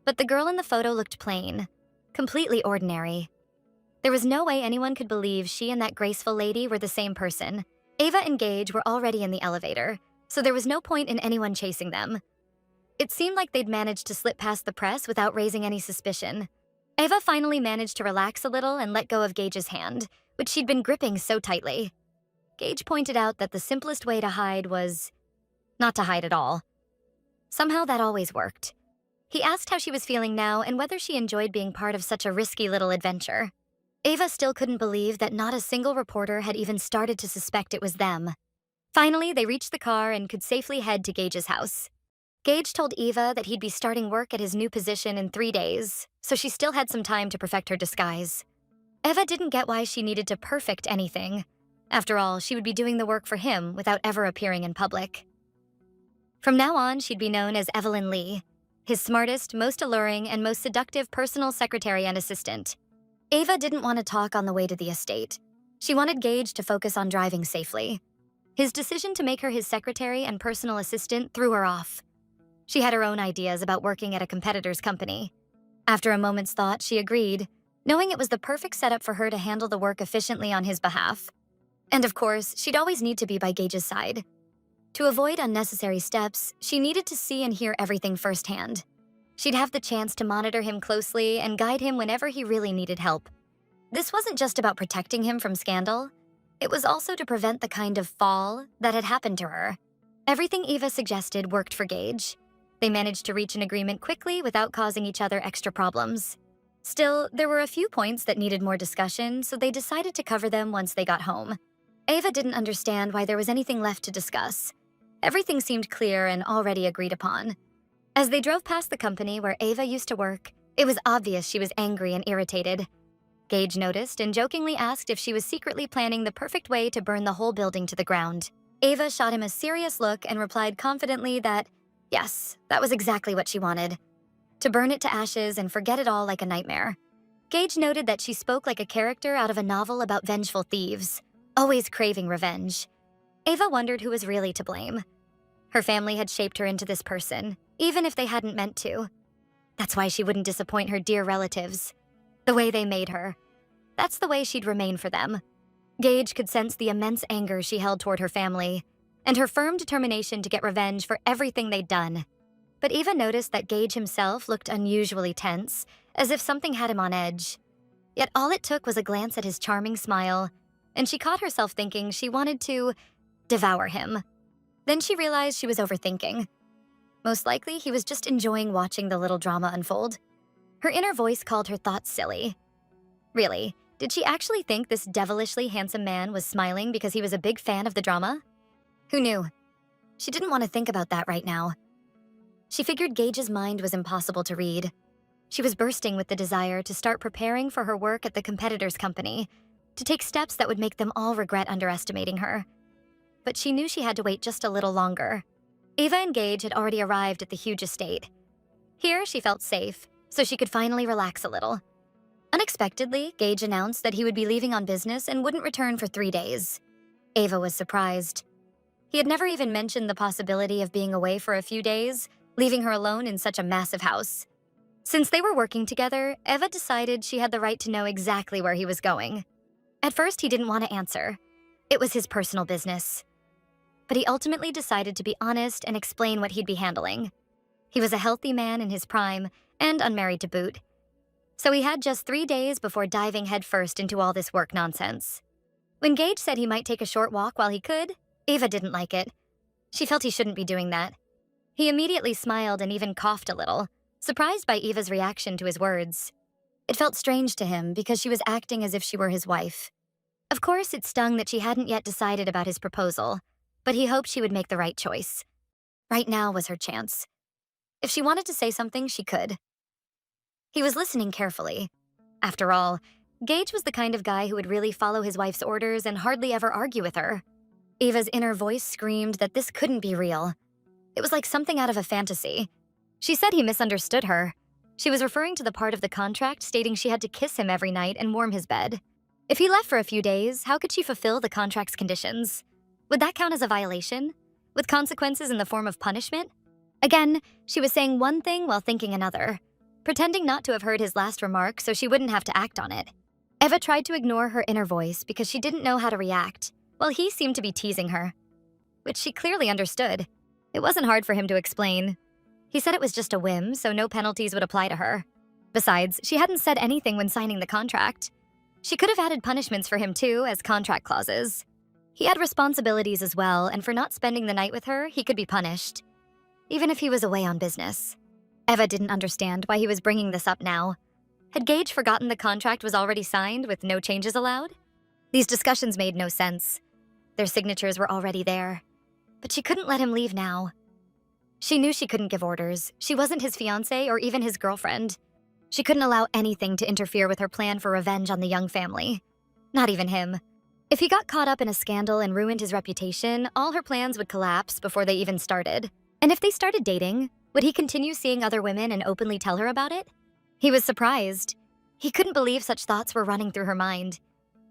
But the girl in the photo looked plain, completely ordinary. There was no way anyone could believe she and that graceful lady were the same person. Ava and Gage were already in the elevator, so there was no point in anyone chasing them. It seemed like they'd managed to slip past the press without raising any suspicion. Ava finally managed to relax a little and let go of Gage's hand, which she'd been gripping so tightly. Gage pointed out that the simplest way to hide was not to hide at all. Somehow that always worked. He asked how she was feeling now and whether she enjoyed being part of such a risky little adventure. Ava still couldn't believe that not a single reporter had even started to suspect it was them. Finally, they reached the car and could safely head to Gage's house. Gage told Eva that he'd be starting work at his new position in 3 days, so she still had some time to perfect her disguise. Eva didn't get why she needed to perfect anything. After all, she would be doing the work for him without ever appearing in public. From now on, she'd be known as Evelyn Lee, his smartest, most alluring, and most seductive personal secretary and assistant. Ava didn't want to talk on the way to the estate. She wanted Gage to focus on driving safely. His decision to make her his secretary and personal assistant threw her off. She had her own ideas about working at a competitor's company. After a moment's thought, she agreed, knowing it was the perfect setup for her to handle the work efficiently on his behalf. And of course, she'd always need to be by Gage's side. To avoid unnecessary steps, she needed to see and hear everything firsthand. She'd have the chance to monitor him closely and guide him whenever he really needed help. This wasn't just about protecting him from scandal. It was also to prevent the kind of fall that had happened to her. Everything Eva suggested worked for Gage. They managed to reach an agreement quickly without causing each other extra problems. Still, there were a few points that needed more discussion, so they decided to cover them once they got home. Ava didn't understand why there was anything left to discuss. Everything seemed clear and already agreed upon. As they drove past the company where Ava used to work, it was obvious she was angry and irritated. Gage noticed and jokingly asked if she was secretly planning the perfect way to burn the whole building to the ground. Ava shot him a serious look and replied confidently that, yes, that was exactly what she wanted. To burn it to ashes and forget it all like a nightmare. Gage noted that she spoke like a character out of a novel about vengeful thieves, always craving revenge. Ava wondered who was really to blame. Her family had shaped her into this person, even if they hadn't meant to. That's why she wouldn't disappoint her dear relatives. The way they made her. That's the way she'd remain for them. Gage could sense the immense anger she held toward her family, and her firm determination to get revenge for everything they'd done. But Eva noticed that Gage himself looked unusually tense, as if something had him on edge. Yet all it took was a glance at his charming smile, and she caught herself thinking she wanted to devour him. Then she realized she was overthinking. Most likely, he was just enjoying watching the little drama unfold. Her inner voice called her thoughts silly. Really, did she actually think this devilishly handsome man was smiling because he was a big fan of the drama? Who knew? She didn't want to think about that right now. She figured Gage's mind was impossible to read. She was bursting with the desire to start preparing for her work at the competitor's company, to take steps that would make them all regret underestimating her. But she knew she had to wait just a little longer. Eva and Gage had already arrived at the huge estate. Here, she felt safe, so she could finally relax a little. Unexpectedly, Gage announced that he would be leaving on business and wouldn't return for 3 days. Eva was surprised. He had never even mentioned the possibility of being away for a few days, leaving her alone in such a massive house. Since they were working together, Eva decided she had the right to know exactly where he was going. At first, he didn't want to answer. It was his personal business. But he ultimately decided to be honest and explain what he'd be handling. He was a healthy man in his prime and unmarried to boot. So he had just 3 days before diving headfirst into all this work nonsense. When Gage said he might take a short walk while he could, Eva didn't like it. She felt he shouldn't be doing that. He immediately smiled and even coughed a little, surprised by Eva's reaction to his words. It felt strange to him because she was acting as if she were his wife. Of course, it stung that she hadn't yet decided about his proposal, but he hoped she would make the right choice. Right now was her chance. If she wanted to say something, she could. He was listening carefully. After all, Gage was the kind of guy who would really follow his wife's orders and hardly ever argue with her. Eva's inner voice screamed that this couldn't be real. It was like something out of a fantasy. She said he misunderstood her. She was referring to the part of the contract stating she had to kiss him every night and warm his bed. If he left for a few days, how could she fulfill the contract's conditions? Would that count as a violation? With consequences in the form of punishment? Again, she was saying one thing while thinking another, pretending not to have heard his last remark so she wouldn't have to act on it. Eva tried to ignore her inner voice because she didn't know how to react, while he seemed to be teasing her, which she clearly understood. It wasn't hard for him to explain. He said it was just a whim, so no penalties would apply to her. Besides, she hadn't said anything when signing the contract. She could have added punishments for him too, as contract clauses. He had responsibilities as well, and for not spending the night with her, he could be punished, even if he was away on business. Eva didn't understand why he was bringing this up now. Had Gage forgotten the contract was already signed with no changes allowed? These discussions made no sense. Their signatures were already there. But she couldn't let him leave now. She knew she couldn't give orders. She wasn't his fiancé or even his girlfriend. She couldn't allow anything to interfere with her plan for revenge on the Young family. Not even him. If he got caught up in a scandal and ruined his reputation, all her plans would collapse before they even started. And if they started dating, would he continue seeing other women and openly tell her about it? He was surprised. He couldn't believe such thoughts were running through her mind.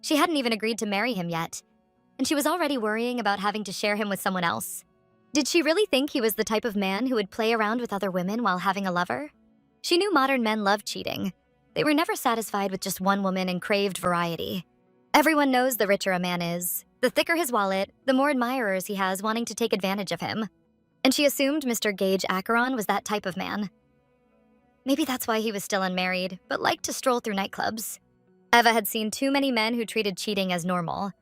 She hadn't even agreed to marry him yet, and she was already worrying about having to share him with someone else. Did she really think he was the type of man who would play around with other women while having a lover? She knew modern men loved cheating. They were never satisfied with just one woman and craved variety. Everyone knows the richer a man is, the thicker his wallet, the more admirers he has wanting to take advantage of him. And she assumed Mr. Gage Acheron was that type of man. Maybe that's why he was still unmarried, but liked to stroll through nightclubs. Eva had seen too many men who treated cheating as normal.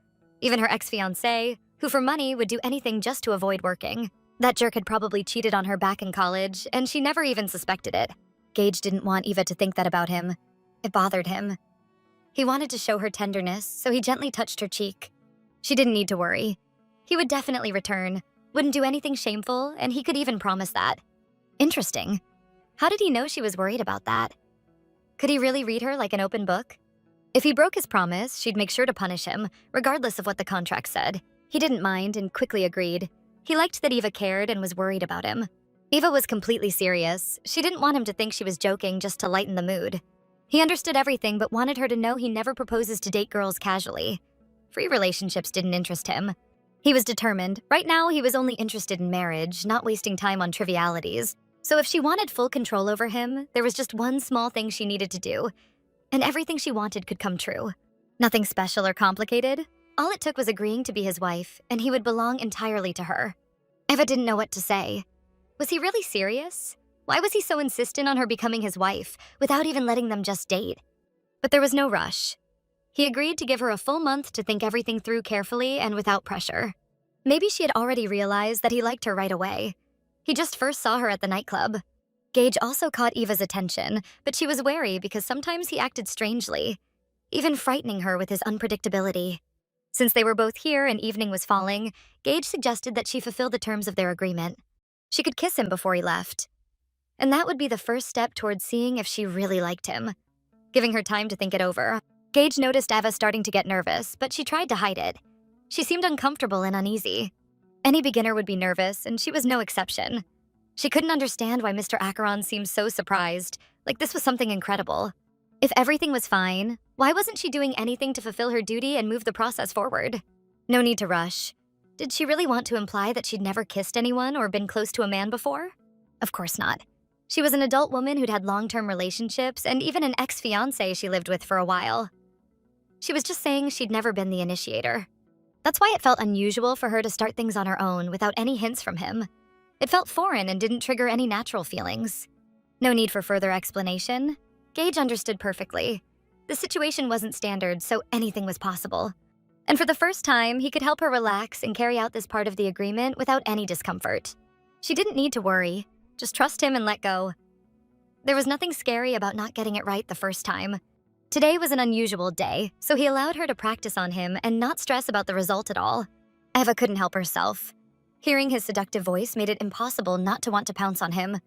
Even her ex-fiancé, who for money would do anything just to avoid working. That jerk had probably cheated on her back in college, and she never even suspected it. Gage didn't want Eva to think that about him. It bothered him. He wanted to show her tenderness, so he gently touched her cheek. She didn't need to worry. He would definitely return, wouldn't do anything shameful, and he could even promise that. Interesting. How did he know she was worried about that? Could he really read her like an open book? If he broke his promise, she'd make sure to punish him, regardless of what the contract said. He didn't mind and quickly agreed. He liked that Eva cared and was worried about him. Eva was completely serious. She didn't want him to think she was joking just to lighten the mood. He understood everything but wanted her to know he never proposes to date girls casually. Free relationships didn't interest him. He was determined. Right now, he was only interested in marriage, not wasting time on trivialities. So if she wanted full control over him, there was just one small thing she needed to do, and everything she wanted could come true. Nothing special or complicated. All it took was agreeing to be his wife, and he would belong entirely to her. Eva didn't know what to say. Was he really serious? Why was he so insistent on her becoming his wife, without even letting them just date? But there was no rush. He agreed to give her a full month to think everything through carefully and without pressure. Maybe she had already realized that he liked her right away. He just first saw her at the nightclub. Gage also caught Eva's attention, but she was wary because sometimes he acted strangely, even frightening her with his unpredictability. Since they were both here and evening was falling, Gage suggested that she fulfill the terms of their agreement. She could kiss him before he left. And that would be the first step towards seeing if she really liked him. Giving her time to think it over, Gage noticed Eva starting to get nervous, but she tried to hide it. She seemed uncomfortable and uneasy. Any beginner would be nervous, and she was no exception. She couldn't understand why Mr. Acheron seemed so surprised, like this was something incredible. If everything was fine, why wasn't she doing anything to fulfill her duty and move the process forward? No need to rush. Did she really want to imply that she'd never kissed anyone or been close to a man before? Of course not. She was an adult woman who'd had long-term relationships and even an ex-fiancé she lived with for a while. She was just saying she'd never been the initiator. That's why it felt unusual for her to start things on her own without any hints from him. It felt foreign and didn't trigger any natural feelings. No need for further explanation. Gage understood perfectly. The situation wasn't standard, so anything was possible. And for the first time, he could help her relax and carry out this part of the agreement without any discomfort. She didn't need to worry. Just trust him and let go. There was nothing scary about not getting it right the first time. Today was an unusual day, so he allowed her to practice on him and not stress about the result at all. Eva couldn't help herself. Hearing his seductive voice made it impossible not to want to pounce on him.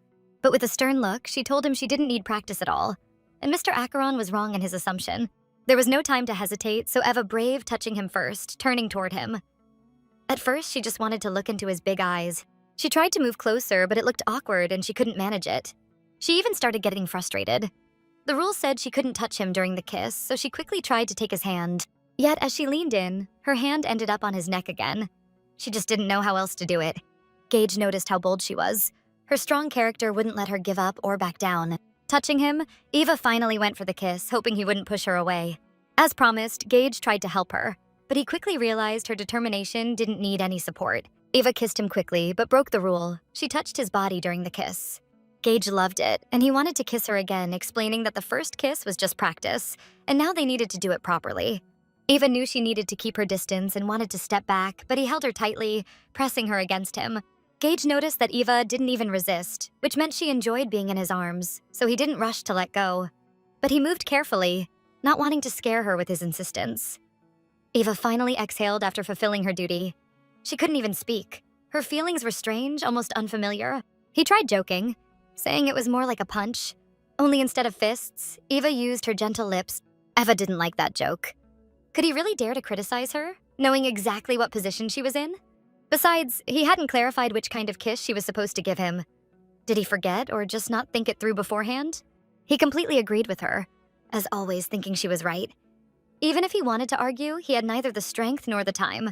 But with a stern look, she told him she didn't need practice at all. And Mr. Acheron was wrong in his assumption. There was no time to hesitate, so Eva braved touching him first, turning toward him. At first, she just wanted to look into his big eyes. She tried to move closer, but it looked awkward and she couldn't manage it. She even started getting frustrated. The rules said she couldn't touch him during the kiss, so she quickly tried to take his hand. Yet, as she leaned in, her hand ended up on his neck again. She just didn't know how else to do it. Gage noticed how bold she was. Her strong character wouldn't let her give up or back down. Touching him, Eva finally went for the kiss, hoping he wouldn't push her away. As promised, Gage tried to help her, but he quickly realized her determination didn't need any support. Eva kissed him quickly, but broke the rule. She touched his body during the kiss. Gage loved it, and he wanted to kiss her again, explaining that the first kiss was just practice, and now they needed to do it properly. Eva knew she needed to keep her distance and wanted to step back, but he held her tightly, pressing her against him. Gage noticed that Eva didn't even resist, which meant she enjoyed being in his arms, so he didn't rush to let go. But he moved carefully, not wanting to scare her with his insistence. Eva finally exhaled after fulfilling her duty. She couldn't even speak. Her feelings were strange, almost unfamiliar. He tried joking, saying it was more like a punch. Only instead of fists, Eva used her gentle lips. Eva didn't like that joke. Could he really dare to criticize her, knowing exactly what position she was in? Besides, he hadn't clarified which kind of kiss she was supposed to give him. Did he forget or just not think it through beforehand? He completely agreed with her, as always thinking she was right. Even if he wanted to argue, he had neither the strength nor the time.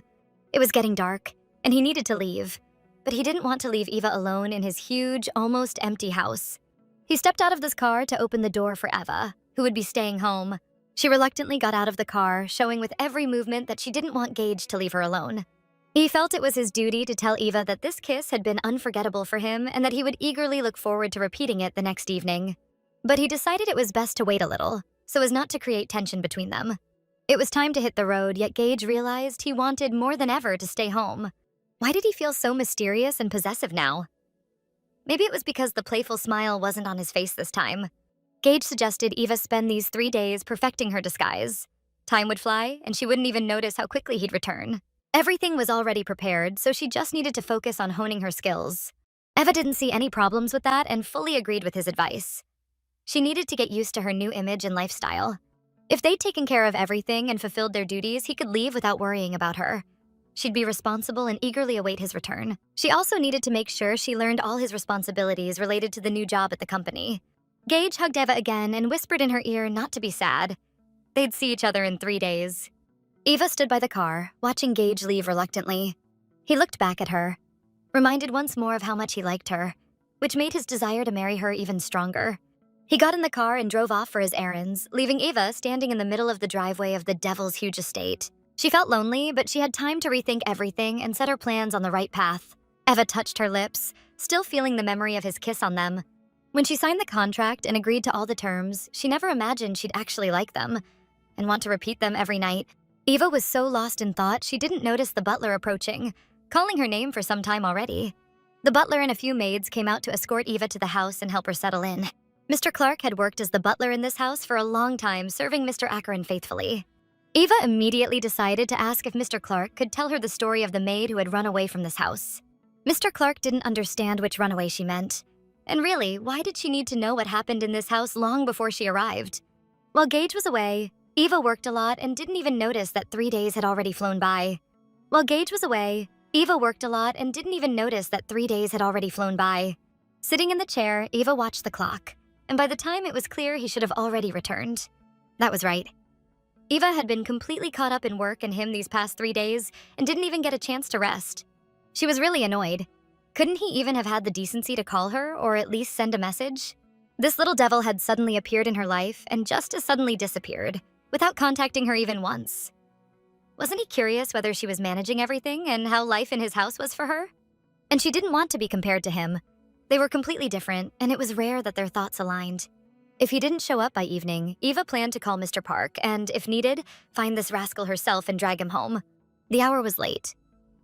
It was getting dark, and he needed to leave. But he didn't want to leave Eva alone in his huge, almost empty house. He stepped out of this car to open the door for Eva, who would be staying home. She reluctantly got out of the car, showing with every movement that she didn't want Gage to leave her alone. He felt it was his duty to tell Eva that this kiss had been unforgettable for him and that he would eagerly look forward to repeating it the next evening. But he decided it was best to wait a little, so as not to create tension between them. It was time to hit the road, yet Gage realized he wanted more than ever to stay home. Why did he feel so mysterious and possessive now? Maybe it was because the playful smile wasn't on his face this time. Gage suggested Eva spend these 3 days perfecting her disguise. Time would fly, and she wouldn't even notice how quickly he'd return. Everything was already prepared, so she just needed to focus on honing her skills. Eva didn't see any problems with that and fully agreed with his advice. She needed to get used to her new image and lifestyle. If they'd taken care of everything and fulfilled their duties, he could leave without worrying about her. She'd be responsible and eagerly await his return. She also needed to make sure she learned all his responsibilities related to the new job at the company. Gage hugged Eva again and whispered in her ear not to be sad. They'd see each other in 3 days. Eva stood by the car, watching Gage leave reluctantly. He looked back at her, reminded once more of how much he liked her, which made his desire to marry her even stronger. He got in the car and drove off for his errands, leaving Eva standing in the middle of the driveway of the Devil's huge estate. She felt lonely, but she had time to rethink everything and set her plans on the right path. Eva touched her lips, still feeling the memory of his kiss on them. When she signed the contract and agreed to all the terms, she never imagined she'd actually like them and want to repeat them every night. Eva was so lost in thought she didn't notice the butler approaching, calling her name for some time already. The butler and a few maids came out to escort Eva to the house and help her settle in. Mr. Clark had worked as the butler in this house for a long time, serving Mr. Akron faithfully. Eva immediately decided to ask if Mr. Clark could tell her the story of the maid who had run away from this house. Mr. Clark didn't understand which runaway she meant. And really, why did she need to know what happened in this house long before she arrived? While Gage was away, Eva worked a lot and didn't even notice that 3 days had already flown by. While Gage was away, Eva worked a lot and didn't even notice that 3 days had already flown by. Sitting in the chair, Eva watched the clock, and by the time it was clear he should have already returned. That was right. Eva had been completely caught up in work and him these past 3 days and didn't even get a chance to rest. She was really annoyed. Couldn't he even have had the decency to call her or at least send a message? This little devil had suddenly appeared in her life and just as suddenly disappeared, without contacting her even once. Wasn't he curious whether she was managing everything and how life in his house was for her? And she didn't want to be compared to him. They were completely different, and it was rare that their thoughts aligned. If he didn't show up by evening, Eva planned to call Mr. Park and, if needed, find this rascal herself and drag him home. The hour was late.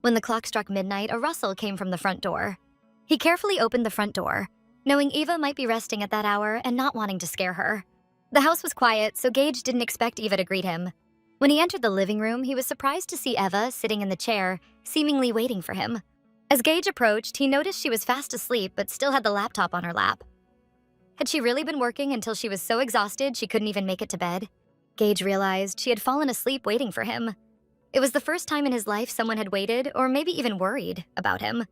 When the clock struck midnight, a rustle came from the front door. He carefully opened the front door, knowing Eva might be resting at that hour and not wanting to scare her. The house was quiet, so Gage didn't expect Eva to greet him. When he entered the living room, he was surprised to see Eva sitting in the chair, seemingly waiting for him. As Gage approached, he noticed she was fast asleep but still had the laptop on her lap. Had she really been working until she was so exhausted she couldn't even make it to bed? Gage realized she had fallen asleep waiting for him. It was the first time in his life someone had waited, or maybe even worried, about him.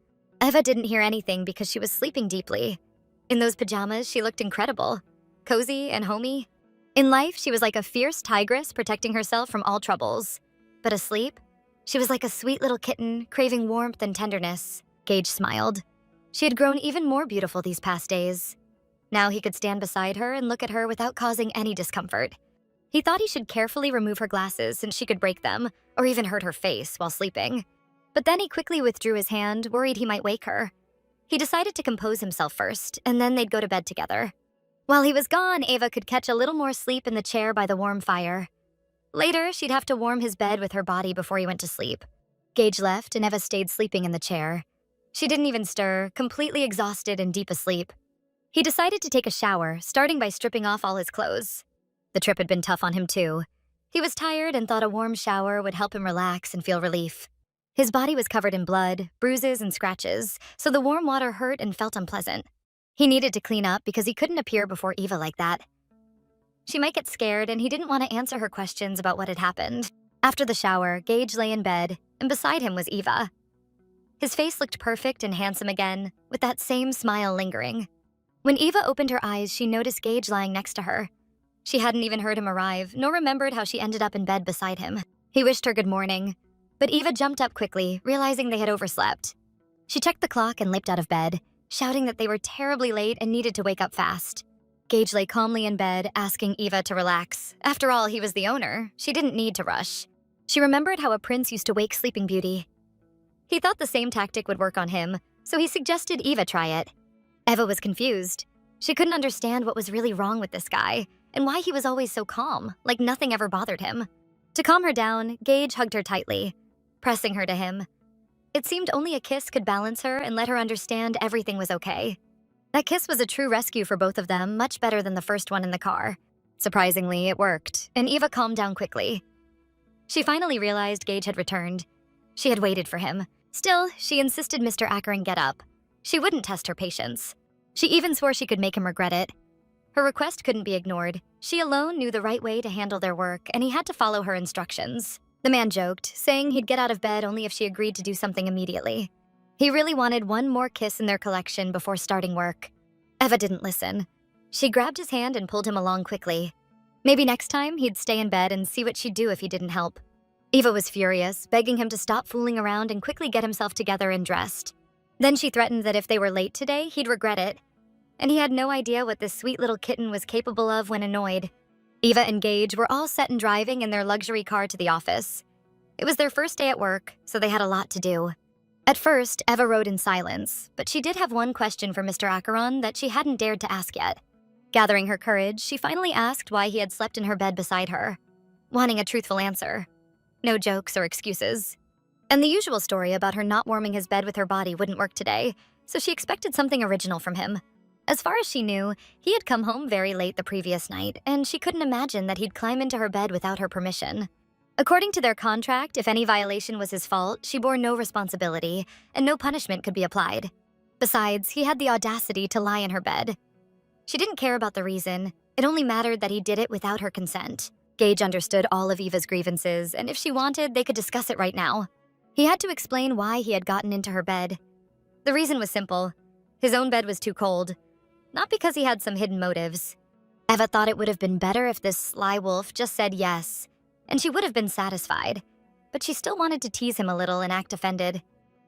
Eva didn't hear anything because she was sleeping deeply. In those pajamas, she looked incredible, cozy and homey. In life, she was like a fierce tigress protecting herself from all troubles. But asleep, she was like a sweet little kitten craving warmth and tenderness. Gage smiled. She had grown even more beautiful these past days. Now he could stand beside her and look at her without causing any discomfort. He thought he should carefully remove her glasses since she could break them, or even hurt her face while sleeping. But then he quickly withdrew his hand, worried he might wake her. He decided to compose himself first, and then they'd go to bed together. While he was gone, Eva could catch a little more sleep in the chair by the warm fire. Later, she'd have to warm his bed with her body before he went to sleep. Gage left, and Eva stayed sleeping in the chair. She didn't even stir, completely exhausted and deep asleep. He decided to take a shower, starting by stripping off all his clothes. The trip had been tough on him, too. He was tired and thought a warm shower would help him relax and feel relief. His body was covered in blood, bruises, and scratches, so the warm water hurt and felt unpleasant. He needed to clean up because he couldn't appear before Eva like that. She might get scared, and he didn't want to answer her questions about what had happened. After the shower, Gage lay in bed, and beside him was Eva. His face looked perfect and handsome again, with that same smile lingering. When Eva opened her eyes, she noticed Gage lying next to her. She hadn't even heard him arrive, nor remembered how she ended up in bed beside him. He wished her good morning, but Eva jumped up quickly, realizing they had overslept. She checked the clock and leaped out of bed, shouting that they were terribly late and needed to wake up fast. Gage lay calmly in bed, asking Eva to relax. After all, he was the owner. She didn't need to rush. She remembered how a prince used to wake Sleeping Beauty. He thought the same tactic would work on him, so he suggested Eva try it. Eva was confused. She couldn't understand what was really wrong with this guy, and why he was always so calm, like nothing ever bothered him. To calm her down, Gage hugged her tightly, pressing her to him. It seemed only a kiss could balance her and let her understand everything was okay. That kiss was a true rescue for both of them, much better than the first one in the car. Surprisingly, it worked, and Eva calmed down quickly. She finally realized Gage had returned. She had waited for him. Still, she insisted Mr. Acheron get up. She wouldn't test her patience. She even swore she could make him regret it. Her request couldn't be ignored. She alone knew the right way to handle their work, and he had to follow her instructions. The man joked, saying he'd get out of bed only if she agreed to do something immediately. He really wanted one more kiss in their collection before starting work. Eva didn't listen. She grabbed his hand and pulled him along quickly. Maybe next time he'd stay in bed and see what she'd do if he didn't help. Eva was furious, begging him to stop fooling around and quickly get himself together and dressed. Then she threatened that if they were late today, he'd regret it. And he had no idea what this sweet little kitten was capable of when annoyed. Eva and Gage were all set and driving in their luxury car to the office. It was their first day at work, so they had a lot to do. At first, Eva rode in silence, but she did have one question for Mr. Acheron that she hadn't dared to ask yet. Gathering her courage, she finally asked why he had slept in her bed beside her, wanting a truthful answer. No jokes or excuses. And the usual story about her not warming his bed with her body wouldn't work today, so she expected something original from him. As far as she knew, he had come home very late the previous night, and she couldn't imagine that he'd climb into her bed without her permission. According to their contract, if any violation was his fault, she bore no responsibility, and no punishment could be applied. Besides, he had the audacity to lie in her bed. She didn't care about the reason. It only mattered that he did it without her consent. Gage understood all of Eva's grievances, and if she wanted, they could discuss it right now. He had to explain why he had gotten into her bed. The reason was simple. His own bed was too cold. Not because he had some hidden motives. Eva thought it would have been better if this sly wolf just said yes, and she would have been satisfied. But she still wanted to tease him a little and act offended.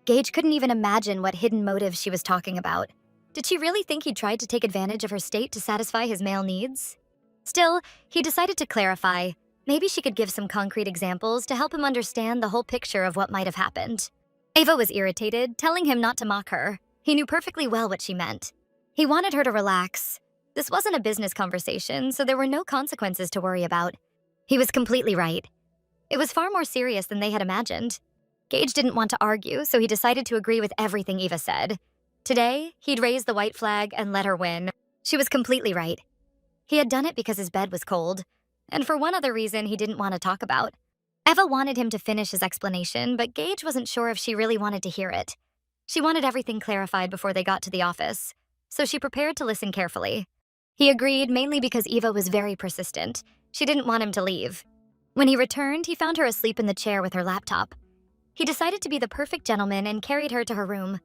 Gage couldn't even imagine what hidden motives she was talking about. Did she really think he tried to take advantage of her state to satisfy his male needs? Still, he decided to clarify. Maybe she could give some concrete examples to help him understand the whole picture of what might have happened. Eva was irritated, telling him not to mock her. He knew perfectly well what she meant. He wanted her to relax. This wasn't a business conversation, so there were no consequences to worry about. He was completely right. It was far more serious than they had imagined. Gage didn't want to argue, so he decided to agree with everything Eva said. Today, he'd raise the white flag and let her win. She was completely right. He had done it because his bed was cold, and for one other reason he didn't want to talk about. Eva wanted him to finish his explanation, but Gage wasn't sure if she really wanted to hear it. She wanted everything clarified before they got to the office, so she prepared to listen carefully. He agreed mainly because Eva was very persistent. She didn't want him to leave. When he returned, he found her asleep in the chair with her laptop. He decided to be the perfect gentleman and carried her to her room.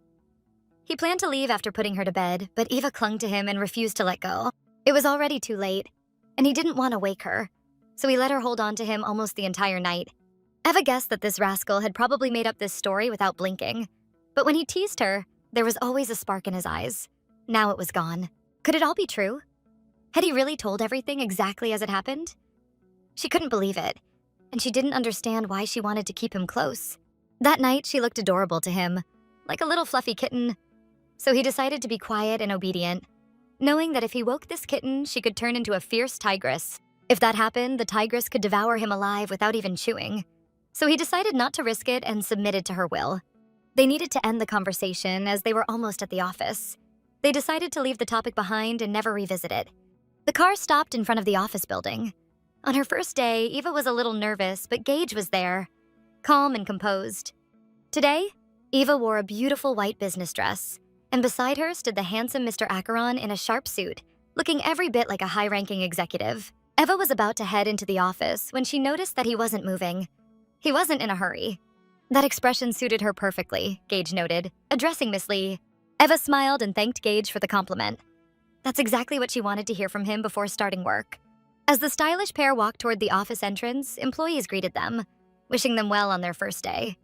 He planned to leave after putting her to bed, but Eva clung to him and refused to let go. It was already too late, and he didn't want to wake her, so he let her hold on to him almost the entire night. Eva guessed that this rascal had probably made up this story without blinking, but when he teased her, there was always a spark in his eyes. Now it was gone. Could it all be true? Had he really told everything exactly as it happened? She couldn't believe it, and she didn't understand why she wanted to keep him close. That night, she looked adorable to him, like a little fluffy kitten. So he decided to be quiet and obedient, knowing that if he woke this kitten, she could turn into a fierce tigress. If that happened, the tigress could devour him alive without even chewing. So he decided not to risk it and submitted to her will. They needed to end the conversation as they were almost at the office. They decided to leave the topic behind and never revisit it. The car stopped in front of the office building. On her first day, Eva was a little nervous, but Gage was there, calm and composed. Today, Eva wore a beautiful white business dress, and beside her stood the handsome Mr. Acheron in a sharp suit, looking every bit like a high-ranking executive. Eva was about to head into the office when she noticed that he wasn't moving. He wasn't in a hurry. That expression suited her perfectly, Gage noted, addressing Miss Lee. Eva smiled and thanked Gage for the compliment. That's exactly what she wanted to hear from him before starting work. As the stylish pair walked toward the office entrance, employees greeted them, wishing them well on their first day.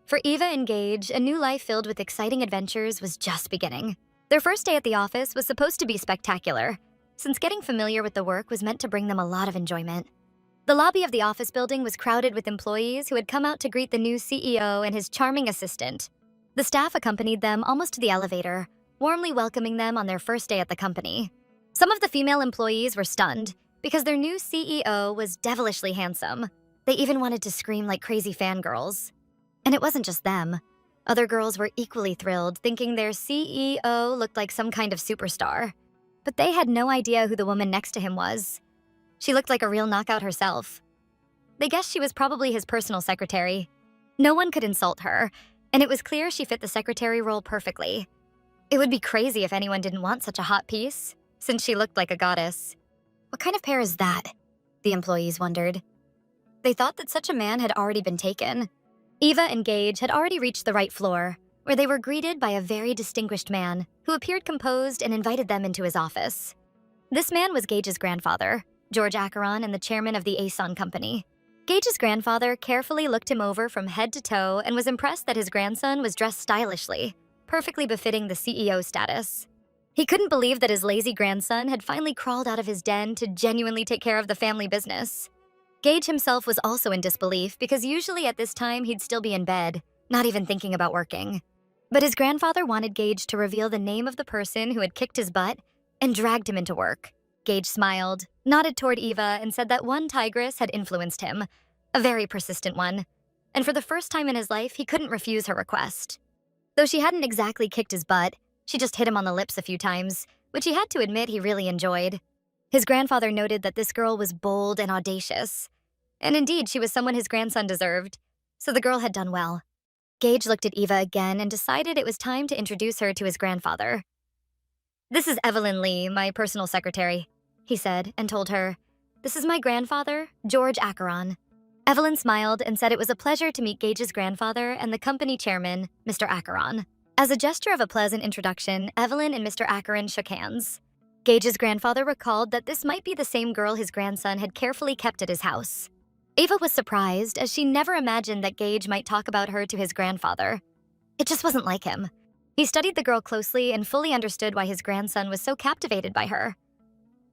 For Eva and Gage, a new life filled with exciting adventures was just beginning. Their first day at the office was supposed to be spectacular, since getting familiar with the work was meant to bring them a lot of enjoyment. The lobby of the office building was crowded with employees who had come out to greet the new CEO and his charming assistant. The staff accompanied them almost to the elevator, warmly welcoming them on their first day at the company. Some of the female employees were stunned because their new CEO was devilishly handsome. They even wanted to scream like crazy fangirls. And it wasn't just them. Other girls were equally thrilled, thinking their CEO looked like some kind of superstar. But they had no idea who the woman next to him was. She looked like a real knockout herself. They guessed she was probably his personal secretary. No one could insult her, and it was clear she fit the secretary role perfectly. It would be crazy if anyone didn't want such a hot piece, since she looked like a goddess. What kind of pair is that? The employees wondered. They thought that such a man had already been taken. Eva and Gage had already reached the right floor, where they were greeted by a very distinguished man who appeared composed and invited them into his office. This man was Gage's grandfather, George Acheron, and the chairman of the Aeson Company. Gage's grandfather carefully looked him over from head to toe and was impressed that his grandson was dressed stylishly, perfectly befitting the CEO status. He couldn't believe that his lazy grandson had finally crawled out of his den to genuinely take care of the family business. Gage himself was also in disbelief because usually at this time he'd still be in bed, not even thinking about working. But his grandfather wanted Gage to reveal the name of the person who had kicked his butt and dragged him into work. Gage smiled, nodded toward Eva, and said that one tigress had influenced him, a very persistent one, and for the first time in his life, he couldn't refuse her request. Though she hadn't exactly kicked his butt, she just hit him on the lips a few times, which he had to admit he really enjoyed. His grandfather noted that this girl was bold and audacious, and indeed she was someone his grandson deserved, so the girl had done well. Gage looked at Eva again and decided it was time to introduce her to his grandfather. "This is Evelyn Lee, my personal secretary," he said, and told her, "This is my grandfather, George Acheron." Evelyn smiled and said it was a pleasure to meet Gage's grandfather and the company chairman, Mr. Acheron. As a gesture of a pleasant introduction, Evelyn and Mr. Acheron shook hands. Gage's grandfather recalled that this might be the same girl his grandson had carefully kept at his house. Eva was surprised, as she never imagined that Gage might talk about her to his grandfather. It just wasn't like him. He studied the girl closely and fully understood why his grandson was so captivated by her.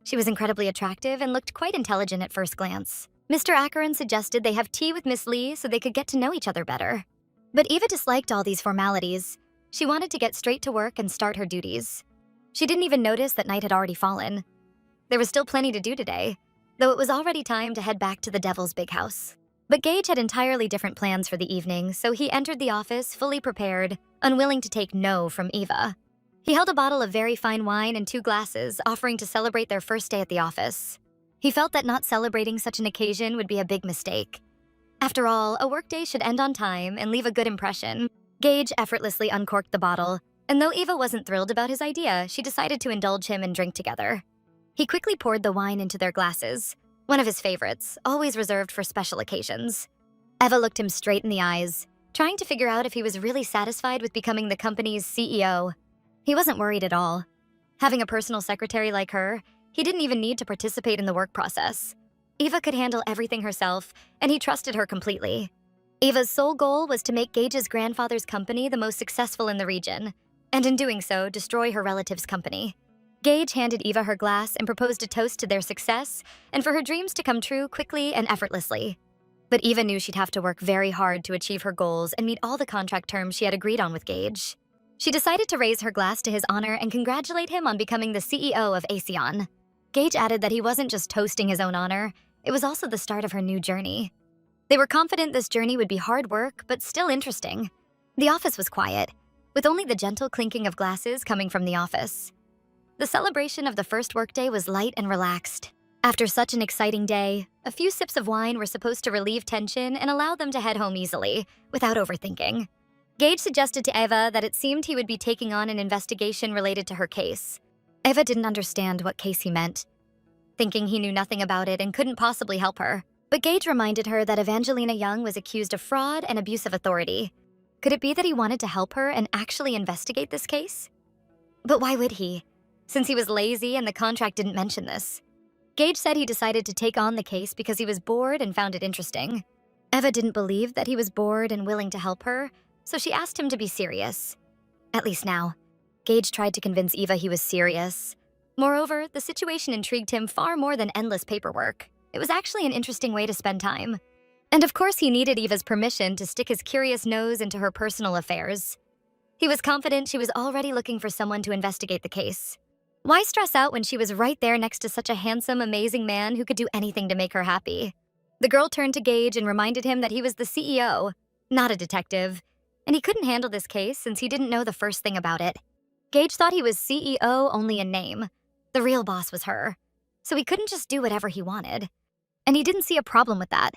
She was incredibly attractive and looked quite intelligent at first glance. Mr. Acheron suggested they have tea with Miss Lee so they could get to know each other better. But Eva disliked all these formalities. She wanted to get straight to work and start her duties. She didn't even notice that night had already fallen. There was still plenty to do today, though it was already time to head back to the Devil's Big House. But Gage had entirely different plans for the evening, so he entered the office fully prepared, unwilling to take no from Eva. He held a bottle of very fine wine and 2 glasses, offering to celebrate their first day at the office. He felt that not celebrating such an occasion would be a big mistake. After all, a workday should end on time and leave a good impression. Gage effortlessly uncorked the bottle, and though Eva wasn't thrilled about his idea, she decided to indulge him and drink together. He quickly poured the wine into their glasses, One of his favorites, always reserved for special occasions. Eva looked him straight in the eyes, trying to figure out if he was really satisfied with becoming the company's CEO. He wasn't worried at all. Having a personal secretary like her, he didn't even need to participate in the work process. Eva could handle everything herself, and he trusted her completely. Eva's sole goal was to make Gage's grandfather's company the most successful in the region, and in doing so, destroy her relative's company. Gage handed Eva her glass and proposed a toast to their success and for her dreams to come true quickly and effortlessly. But Eva knew she'd have to work very hard to achieve her goals and meet all the contract terms she had agreed on with Gage. She decided to raise her glass to his honor and congratulate him on becoming the CEO of Asean. Gage added that he wasn't just toasting his own honor, it was also the start of her new journey. They were confident this journey would be hard work, but still interesting. The office was quiet, with only the gentle clinking of glasses coming from the office. The celebration of the first workday was light and relaxed. After such an exciting day, a few sips of wine were supposed to relieve tension and allow them to head home easily, without overthinking. Gage suggested to Eva that it seemed he would be taking on an investigation related to her case. Eva didn't understand what case he meant, thinking he knew nothing about it and couldn't possibly help her. But Gage reminded her that Evangelina Young was accused of fraud and abuse of authority. Could it be that he wanted to help her and actually investigate this case? But why would he, since he was lazy and the contract didn't mention this? Gage said he decided to take on the case because he was bored and found it interesting. Eva didn't believe that he was bored and willing to help her, so she asked him to be serious. At least now. Gage tried to convince Eva he was serious. Moreover, the situation intrigued him far more than endless paperwork. It was actually an interesting way to spend time. And of course, he needed Eva's permission to stick his curious nose into her personal affairs. He was confident she was already looking for someone to investigate the case. Why stress out when she was right there next to such a handsome, amazing man who could do anything to make her happy? The girl turned to Gage and reminded him that he was the CEO, not a detective, and he couldn't handle this case since he didn't know the first thing about it. Gage thought he was CEO only in name. The real boss was her, so he couldn't just do whatever he wanted. And he didn't see a problem with that.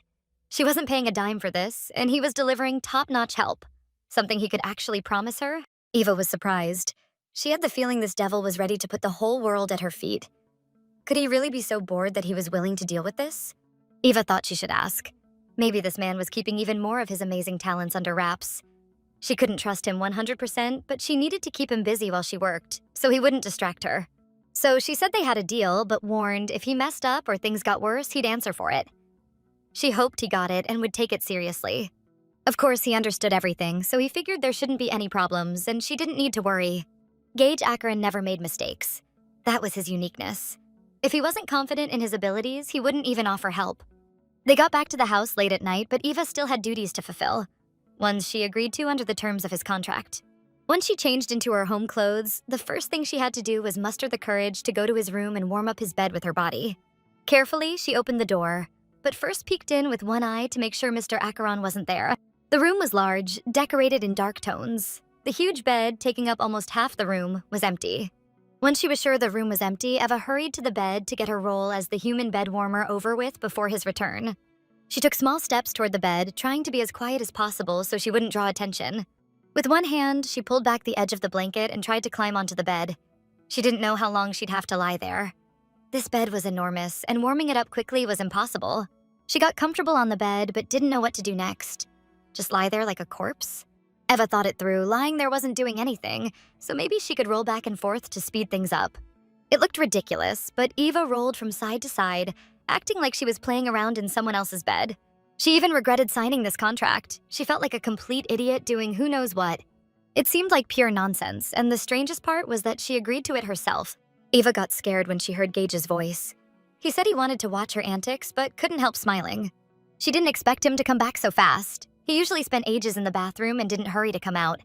She wasn't paying a dime for this, and he was delivering top-notch help, something he could actually promise her. Eva was surprised. She had the feeling this devil was ready to put the whole world at her feet. Could he really be so bored that he was willing to deal with this? Eva thought she should ask. Maybe this man was keeping even more of his amazing talents under wraps. She couldn't trust him 100%, but she needed to keep him busy while she worked, so he wouldn't distract her. So she said they had a deal, but warned if he messed up or things got worse, he'd answer for it. She hoped he got it and would take it seriously. Of course, he understood everything, so he figured there shouldn't be any problems, and she didn't need to worry. Gage Akron never made mistakes. That was his uniqueness. If he wasn't confident in his abilities, he wouldn't even offer help. They got back to the house late at night, but Eva still had duties to fulfill, ones she agreed to under the terms of his contract. Once she changed into her home clothes, the first thing she had to do was muster the courage to go to his room and warm up his bed with her body. Carefully, she opened the door, but first peeked in with one eye to make sure Mr. Acheron wasn't there. The room was large, decorated in dark tones. The huge bed, taking up almost half the room, was empty. Once she was sure the room was empty, Eva hurried to the bed to get her role as the human bed warmer over with before his return. She took small steps toward the bed, trying to be as quiet as possible so she wouldn't draw attention. With one hand, she pulled back the edge of the blanket and tried to climb onto the bed. She didn't know how long she'd have to lie there. This bed was enormous, and warming it up quickly was impossible. She got comfortable on the bed, but didn't know what to do next. Just lie there like a corpse? Eva thought it through. Lying there wasn't doing anything, so maybe she could roll back and forth to speed things up. It looked ridiculous, but Eva rolled from side to side, acting like she was playing around in someone else's bed. She even regretted signing this contract. She felt like a complete idiot doing who knows what. It seemed like pure nonsense, and the strangest part was that she agreed to it herself. Eva got scared when she heard Gage's voice. He said he wanted to watch her antics, but couldn't help smiling. She didn't expect him to come back so fast. He usually spent ages in the bathroom and didn't hurry to come out.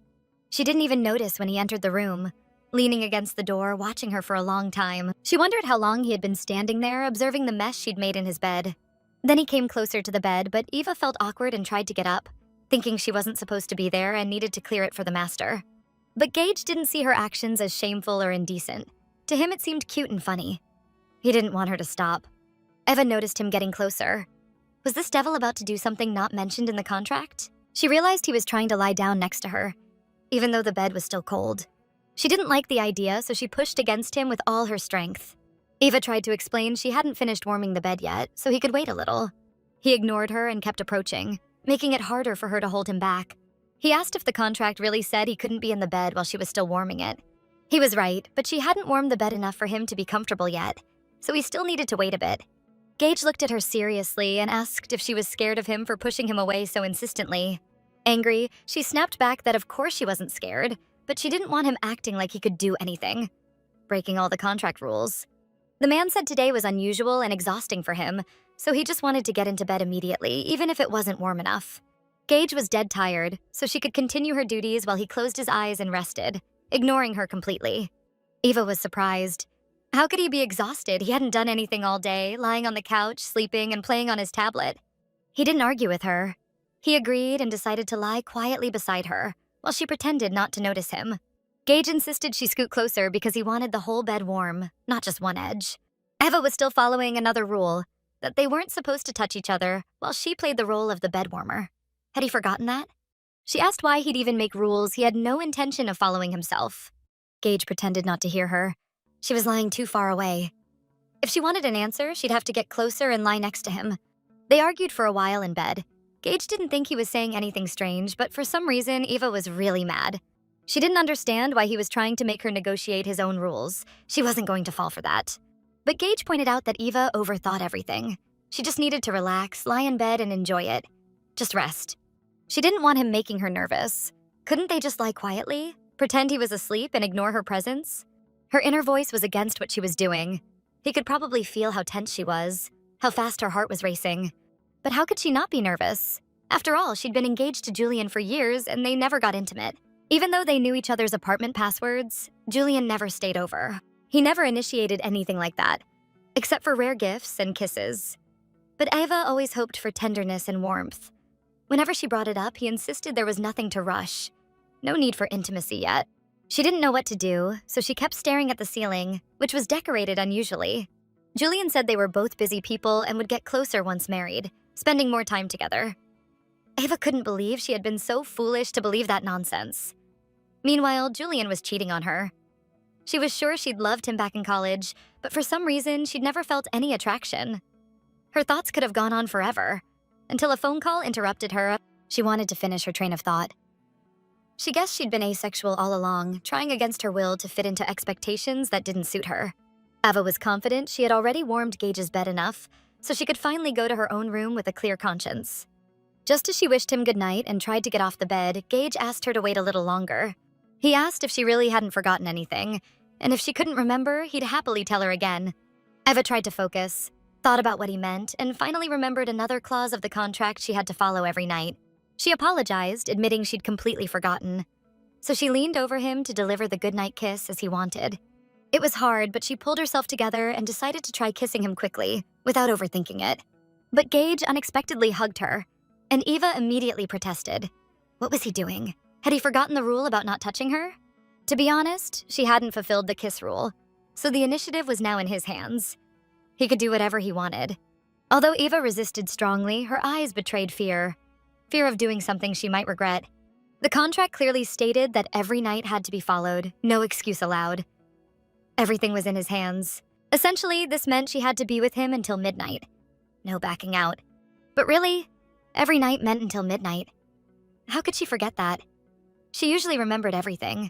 She didn't even notice when he entered the room, leaning against the door, watching her for a long time. She wondered how long he had been standing there, observing the mess she'd made in his bed. Then he came closer to the bed, but Eva felt awkward and tried to get up, thinking she wasn't supposed to be there and needed to clear it for the master. But Gage didn't see her actions as shameful or indecent. To him, it seemed cute and funny. He didn't want her to stop. Eva noticed him getting closer. Was this devil about to do something not mentioned in the contract? She realized he was trying to lie down next to her, even though the bed was still cold. She didn't like the idea, so she pushed against him with all her strength. Eva tried to explain she hadn't finished warming the bed yet, so he could wait a little. He ignored her and kept approaching, making it harder for her to hold him back. He asked if the contract really said he couldn't be in the bed while she was still warming it. He was right, but she hadn't warmed the bed enough for him to be comfortable yet, so he still needed to wait a bit. Gage looked at her seriously and asked if she was scared of him for pushing him away so insistently. Angry, she snapped back that of course she wasn't scared, but she didn't want him acting like he could do anything, breaking all the contract rules. The man said today was unusual and exhausting for him, so he just wanted to get into bed immediately, even if it wasn't warm enough. Gage was dead tired, so she could continue her duties while he closed his eyes and rested, ignoring her completely. Eva was surprised. How could he be exhausted? He hadn't done anything all day, lying on the couch, sleeping, and playing on his tablet. He didn't argue with her. He agreed and decided to lie quietly beside her, while she pretended not to notice him. Gage insisted she scoot closer because he wanted the whole bed warm, not just one edge. Eva was still following another rule, that they weren't supposed to touch each other, while she played the role of the bed warmer. Had he forgotten that? She asked why he'd even make rules he had no intention of following himself. Gage pretended not to hear her. She was lying too far away. If she wanted an answer, she'd have to get closer and lie next to him. They argued for a while in bed. Gage didn't think he was saying anything strange, but for some reason, Eva was really mad. She didn't understand why he was trying to make her negotiate his own rules. She wasn't going to fall for that. But Gage pointed out that Eva overthought everything. She just needed to relax, lie in bed, and enjoy it. Just rest. She didn't want him making her nervous. Couldn't they just lie quietly, pretend he was asleep, and ignore her presence? Her inner voice was against what she was doing. He could probably feel how tense she was, how fast her heart was racing. But how could she not be nervous? After all, she'd been engaged to Julian for years, and they never got intimate. Even though they knew each other's apartment passwords, Julian never stayed over. He never initiated anything like that, except for rare gifts and kisses. But Eva always hoped for tenderness and warmth. Whenever she brought it up, he insisted there was nothing to rush. No need for intimacy yet. She didn't know what to do, so she kept staring at the ceiling, which was decorated unusually. Julian said they were both busy people and would get closer once married, spending more time together. Eva couldn't believe she had been so foolish to believe that nonsense. Meanwhile, Julian was cheating on her. She was sure she'd loved him back in college, but for some reason, she'd never felt any attraction. Her thoughts could have gone on forever, until a phone call interrupted her. She wanted to finish her train of thought. She guessed she'd been asexual all along, trying against her will to fit into expectations that didn't suit her. Eva was confident she had already warmed Gage's bed enough, so she could finally go to her own room with a clear conscience. Just as she wished him goodnight and tried to get off the bed, Gage asked her to wait a little longer. He asked if she really hadn't forgotten anything, and if she couldn't remember, he'd happily tell her again. Eva tried to focus, thought about what he meant, and finally remembered another clause of the contract she had to follow every night. She apologized, admitting she'd completely forgotten. So she leaned over him to deliver the goodnight kiss as he wanted. It was hard, but she pulled herself together and decided to try kissing him quickly, without overthinking it. But Gage unexpectedly hugged her, and Eva immediately protested. What was he doing? Had he forgotten the rule about not touching her? To be honest, she hadn't fulfilled the kiss rule, so the initiative was now in his hands. He could do whatever he wanted. Although Eva resisted strongly, her eyes betrayed fear. Fear of doing something she might regret. The contract clearly stated that every night had to be followed, no excuse allowed. Everything was in his hands. Essentially, this meant she had to be with him until midnight. No backing out. But really, every night meant until midnight. How could she forget that? She usually remembered everything.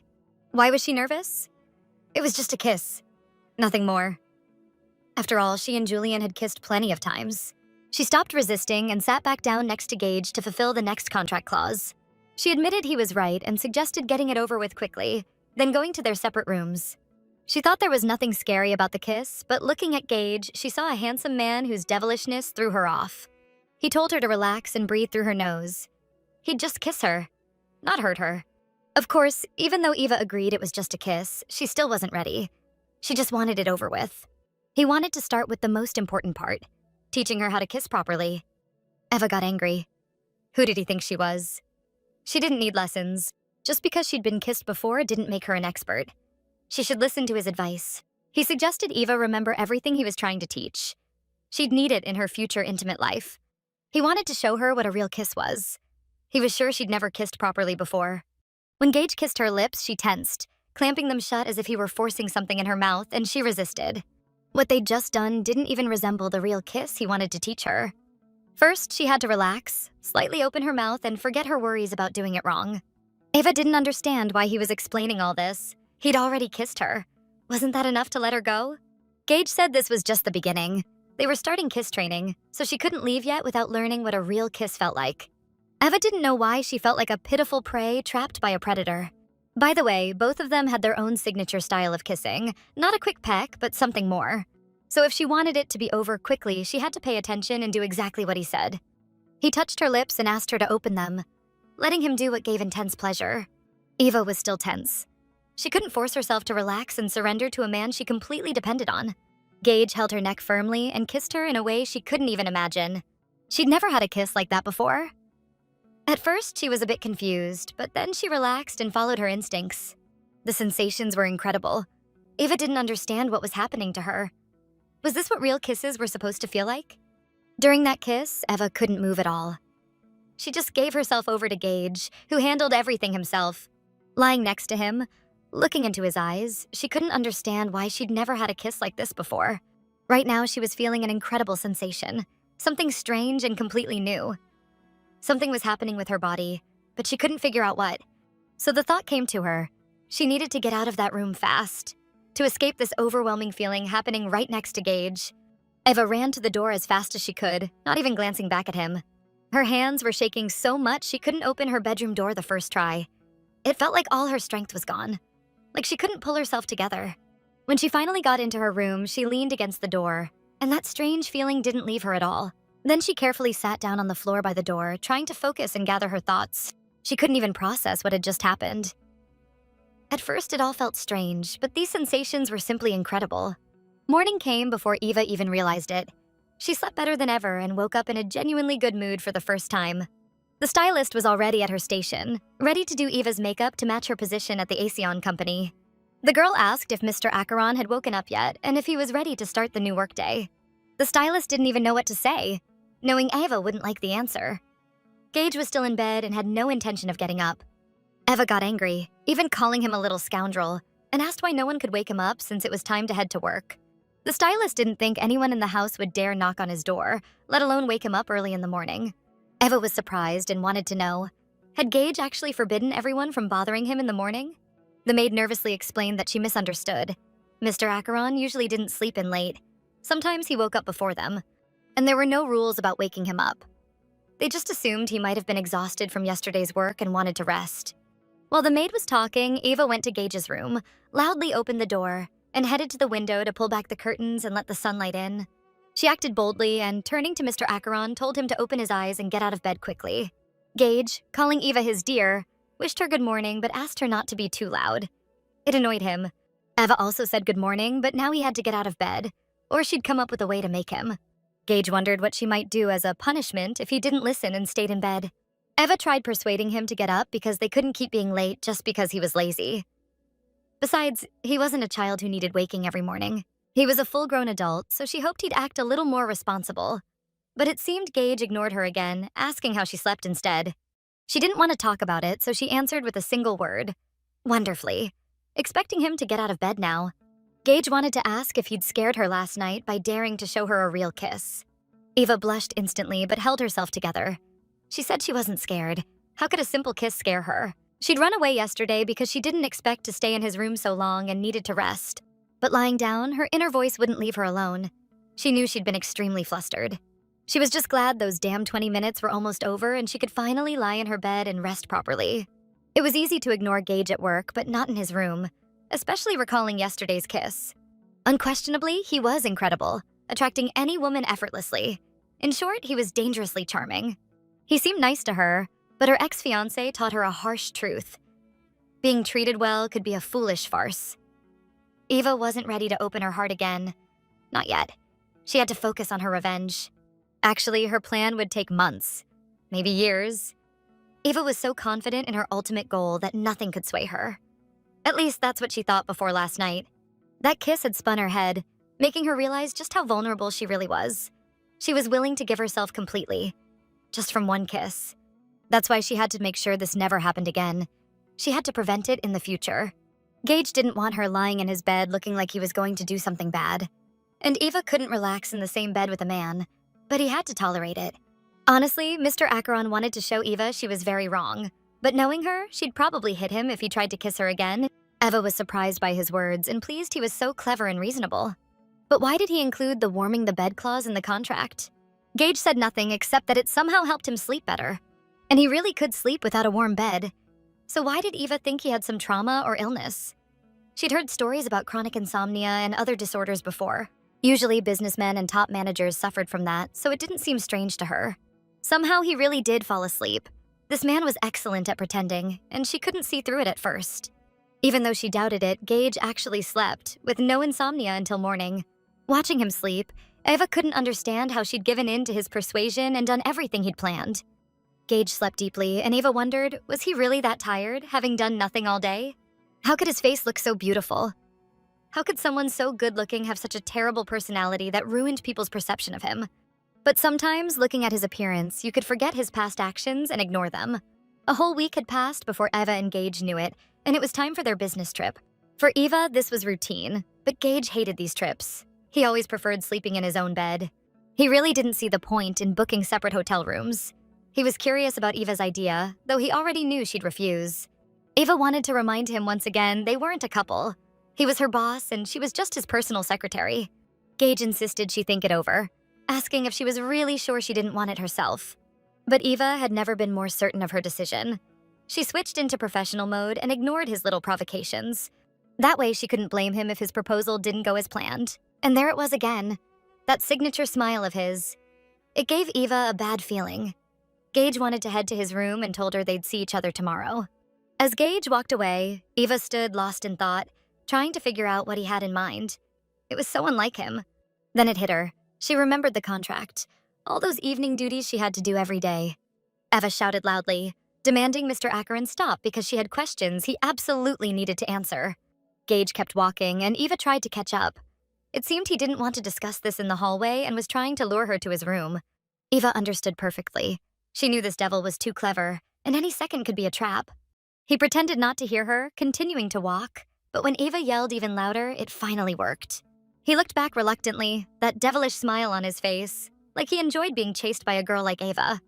Why was she nervous? It was just a kiss. Nothing more. After all, she and Julian had kissed plenty of times. She stopped resisting and sat back down next to Gage to fulfill the next contract clause. She admitted he was right and suggested getting it over with quickly, then going to their separate rooms. She thought there was nothing scary about the kiss, but looking at Gage, she saw a handsome man whose devilishness threw her off. He told her to relax and breathe through her nose. He'd just kiss her, not hurt her. Of course, even though Eva agreed it was just a kiss, she still wasn't ready. She just wanted it over with. He wanted to start with the most important part, teaching her how to kiss properly. Eva got angry. Who did he think she was? She didn't need lessons. Just because she'd been kissed before didn't make her an expert. She should listen to his advice. He suggested Eva remember everything he was trying to teach. She'd need it in her future intimate life. He wanted to show her what a real kiss was. He was sure she'd never kissed properly before. When Gage kissed her lips, she tensed, clamping them shut as if he were forcing something in her mouth, and she resisted. What they'd just done didn't even resemble the real kiss he wanted to teach her. First, she had to relax, slightly open her mouth, and forget her worries about doing it wrong. Ava didn't understand why he was explaining all this. He'd already kissed her. Wasn't that enough to let her go? Gage said this was just the beginning. They were starting kiss training, so she couldn't leave yet without learning what a real kiss felt like. Eva didn't know why she felt like a pitiful prey trapped by a predator. By the way, both of them had their own signature style of kissing, not a quick peck, but something more. So if she wanted it to be over quickly, she had to pay attention and do exactly what he said. He touched her lips and asked her to open them, letting him do what gave intense pleasure. Eva was still tense. She couldn't force herself to relax and surrender to a man she completely depended on. Gage held her neck firmly and kissed her in a way she couldn't even imagine. She'd never had a kiss like that before. At first, she was a bit confused, but then she relaxed and followed her instincts. The sensations were incredible. Eva didn't understand what was happening to her. Was this what real kisses were supposed to feel like? During that kiss, Eva couldn't move at all. She just gave herself over to Gage, who handled everything himself. Lying next to him, looking into his eyes, she couldn't understand why she'd never had a kiss like this before. Right now, she was feeling an incredible sensation, something strange and completely new. Something was happening with her body, but she couldn't figure out what. So the thought came to her. She needed to get out of that room fast, to escape this overwhelming feeling happening right next to Gage. Eva ran to the door as fast as she could, not even glancing back at him. Her hands were shaking so much she couldn't open her bedroom door the first try. It felt like all her strength was gone, like she couldn't pull herself together. When she finally got into her room, she leaned against the door, and that strange feeling didn't leave her at all. Then she carefully sat down on the floor by the door, trying to focus and gather her thoughts. She couldn't even process what had just happened. At first, it all felt strange, but these sensations were simply incredible. Morning came before Eva even realized it. She slept better than ever and woke up in a genuinely good mood for the first time. The stylist was already at her station, ready to do Eva's makeup to match her position at the Aeon company. The girl asked if Mr. Acheron had woken up yet and if he was ready to start the new workday. The stylist didn't even know what to say, knowing Eva wouldn't like the answer. Gage was still in bed and had no intention of getting up. Eva got angry, even calling him a little scoundrel, and asked why no one could wake him up since it was time to head to work. The stylist didn't think anyone in the house would dare knock on his door, let alone wake him up early in the morning. Eva was surprised and wanted to know, had Gage actually forbidden everyone from bothering him in the morning? The maid nervously explained that she misunderstood. Mr. Acheron usually didn't sleep in late. Sometimes he woke up before them, and there were no rules about waking him up. They just assumed he might have been exhausted from yesterday's work and wanted to rest. While the maid was talking, Eva went to Gage's room, loudly opened the door, and headed to the window to pull back the curtains and let the sunlight in. She acted boldly and, turning to Mr. Acheron, told him to open his eyes and get out of bed quickly. Gage, calling Eva his dear, wished her good morning but asked her not to be too loud. It annoyed him. Eva also said good morning, but now he had to get out of bed, or she'd come up with a way to make him. Gage wondered what she might do as a punishment if he didn't listen and stayed in bed. Eva tried persuading him to get up because they couldn't keep being late just because he was lazy. Besides, he wasn't a child who needed waking every morning. He was a full-grown adult, so she hoped he'd act a little more responsible. But it seemed Gage ignored her again, asking how she slept instead. She didn't want to talk about it, so she answered with a single word. Wonderfully. Expecting him to get out of bed now. Gage wanted to ask if he'd scared her last night by daring to show her a real kiss. Eva blushed instantly but held herself together. She said she wasn't scared. How could a simple kiss scare her? She'd run away yesterday because she didn't expect to stay in his room so long and needed to rest. But lying down, her inner voice wouldn't leave her alone. She knew she'd been extremely flustered. She was just glad those damn 20 minutes were almost over and she could finally lie in her bed and rest properly. It was easy to ignore Gage at work, but not in his room, especially recalling yesterday's kiss. Unquestionably, he was incredible, attracting any woman effortlessly. In short, he was dangerously charming. He seemed nice to her, but her ex-fiancé taught her a harsh truth. Being treated well could be a foolish farce. Eva wasn't ready to open her heart again. Not yet. She had to focus on her revenge. Actually, her plan would take months, maybe years. Eva was so confident in her ultimate goal that nothing could sway her. At least that's what she thought before last night. That kiss had spun her head, making her realize just how vulnerable she really was. She was willing to give herself completely, just from one kiss. That's why she had to make sure this never happened again. She had to prevent it in the future. Gage didn't want her lying in his bed looking like he was going to do something bad. and Eva couldn't relax in the same bed with a man, but he had to tolerate it. Honestly, Mr. Acheron wanted to show Eva she was very wrong, but knowing her, she'd probably hit him if he tried to kiss her again. Eva was surprised by his words and pleased he was so clever and reasonable. But why did he include the warming the bed clause in the contract? Gage said nothing except that it somehow helped him sleep better. And he really could sleep without a warm bed. So why did Eva think he had some trauma or illness? She'd heard stories about chronic insomnia and other disorders before. Usually businessmen and top managers suffered from that, so it didn't seem strange to her. Somehow he really did fall asleep. This man was excellent at pretending, and she couldn't see through it at first. Even though she doubted it, Gage actually slept, with no insomnia until morning. Watching him sleep, Eva couldn't understand how she'd given in to his persuasion and done everything he'd planned. Gage slept deeply, and Eva wondered, was he really that tired, having done nothing all day? How could his face look so beautiful? How could someone so good-looking have such a terrible personality that ruined people's perception of him? But sometimes, looking at his appearance, you could forget his past actions and ignore them. A whole week had passed before Eva and Gage knew it, and it was time for their business trip. For Eva, this was routine, but Gage hated these trips. He always preferred sleeping in his own bed. He really didn't see the point in booking separate hotel rooms. He was curious about Eva's idea, though he already knew she'd refuse. Eva wanted to remind him once again they weren't a couple. He was her boss, and she was just his personal secretary. Gage insisted she think it over, asking if she was really sure she didn't want it herself. But Eva had never been more certain of her decision. She switched into professional mode and ignored his little provocations. That way she couldn't blame him if his proposal didn't go as planned. And there it was again, that signature smile of his. It gave Eva a bad feeling. Gage wanted to head to his room and told her they'd see each other tomorrow. As Gage walked away, Eva stood lost in thought, trying to figure out what he had in mind. It was so unlike him. Then it hit her. She remembered the contract, all those evening duties she had to do every day. Eva shouted loudly, demanding Mr. Acheron stop because she had questions he absolutely needed to answer. Gage kept walking, and Eva tried to catch up. It seemed he didn't want to discuss this in the hallway and was trying to lure her to his room. Eva understood perfectly. She knew this devil was too clever, and any second could be a trap. He pretended not to hear her, continuing to walk, but when Eva yelled even louder, it finally worked. He looked back reluctantly, that devilish smile on his face, like he enjoyed being chased by a girl like Eva.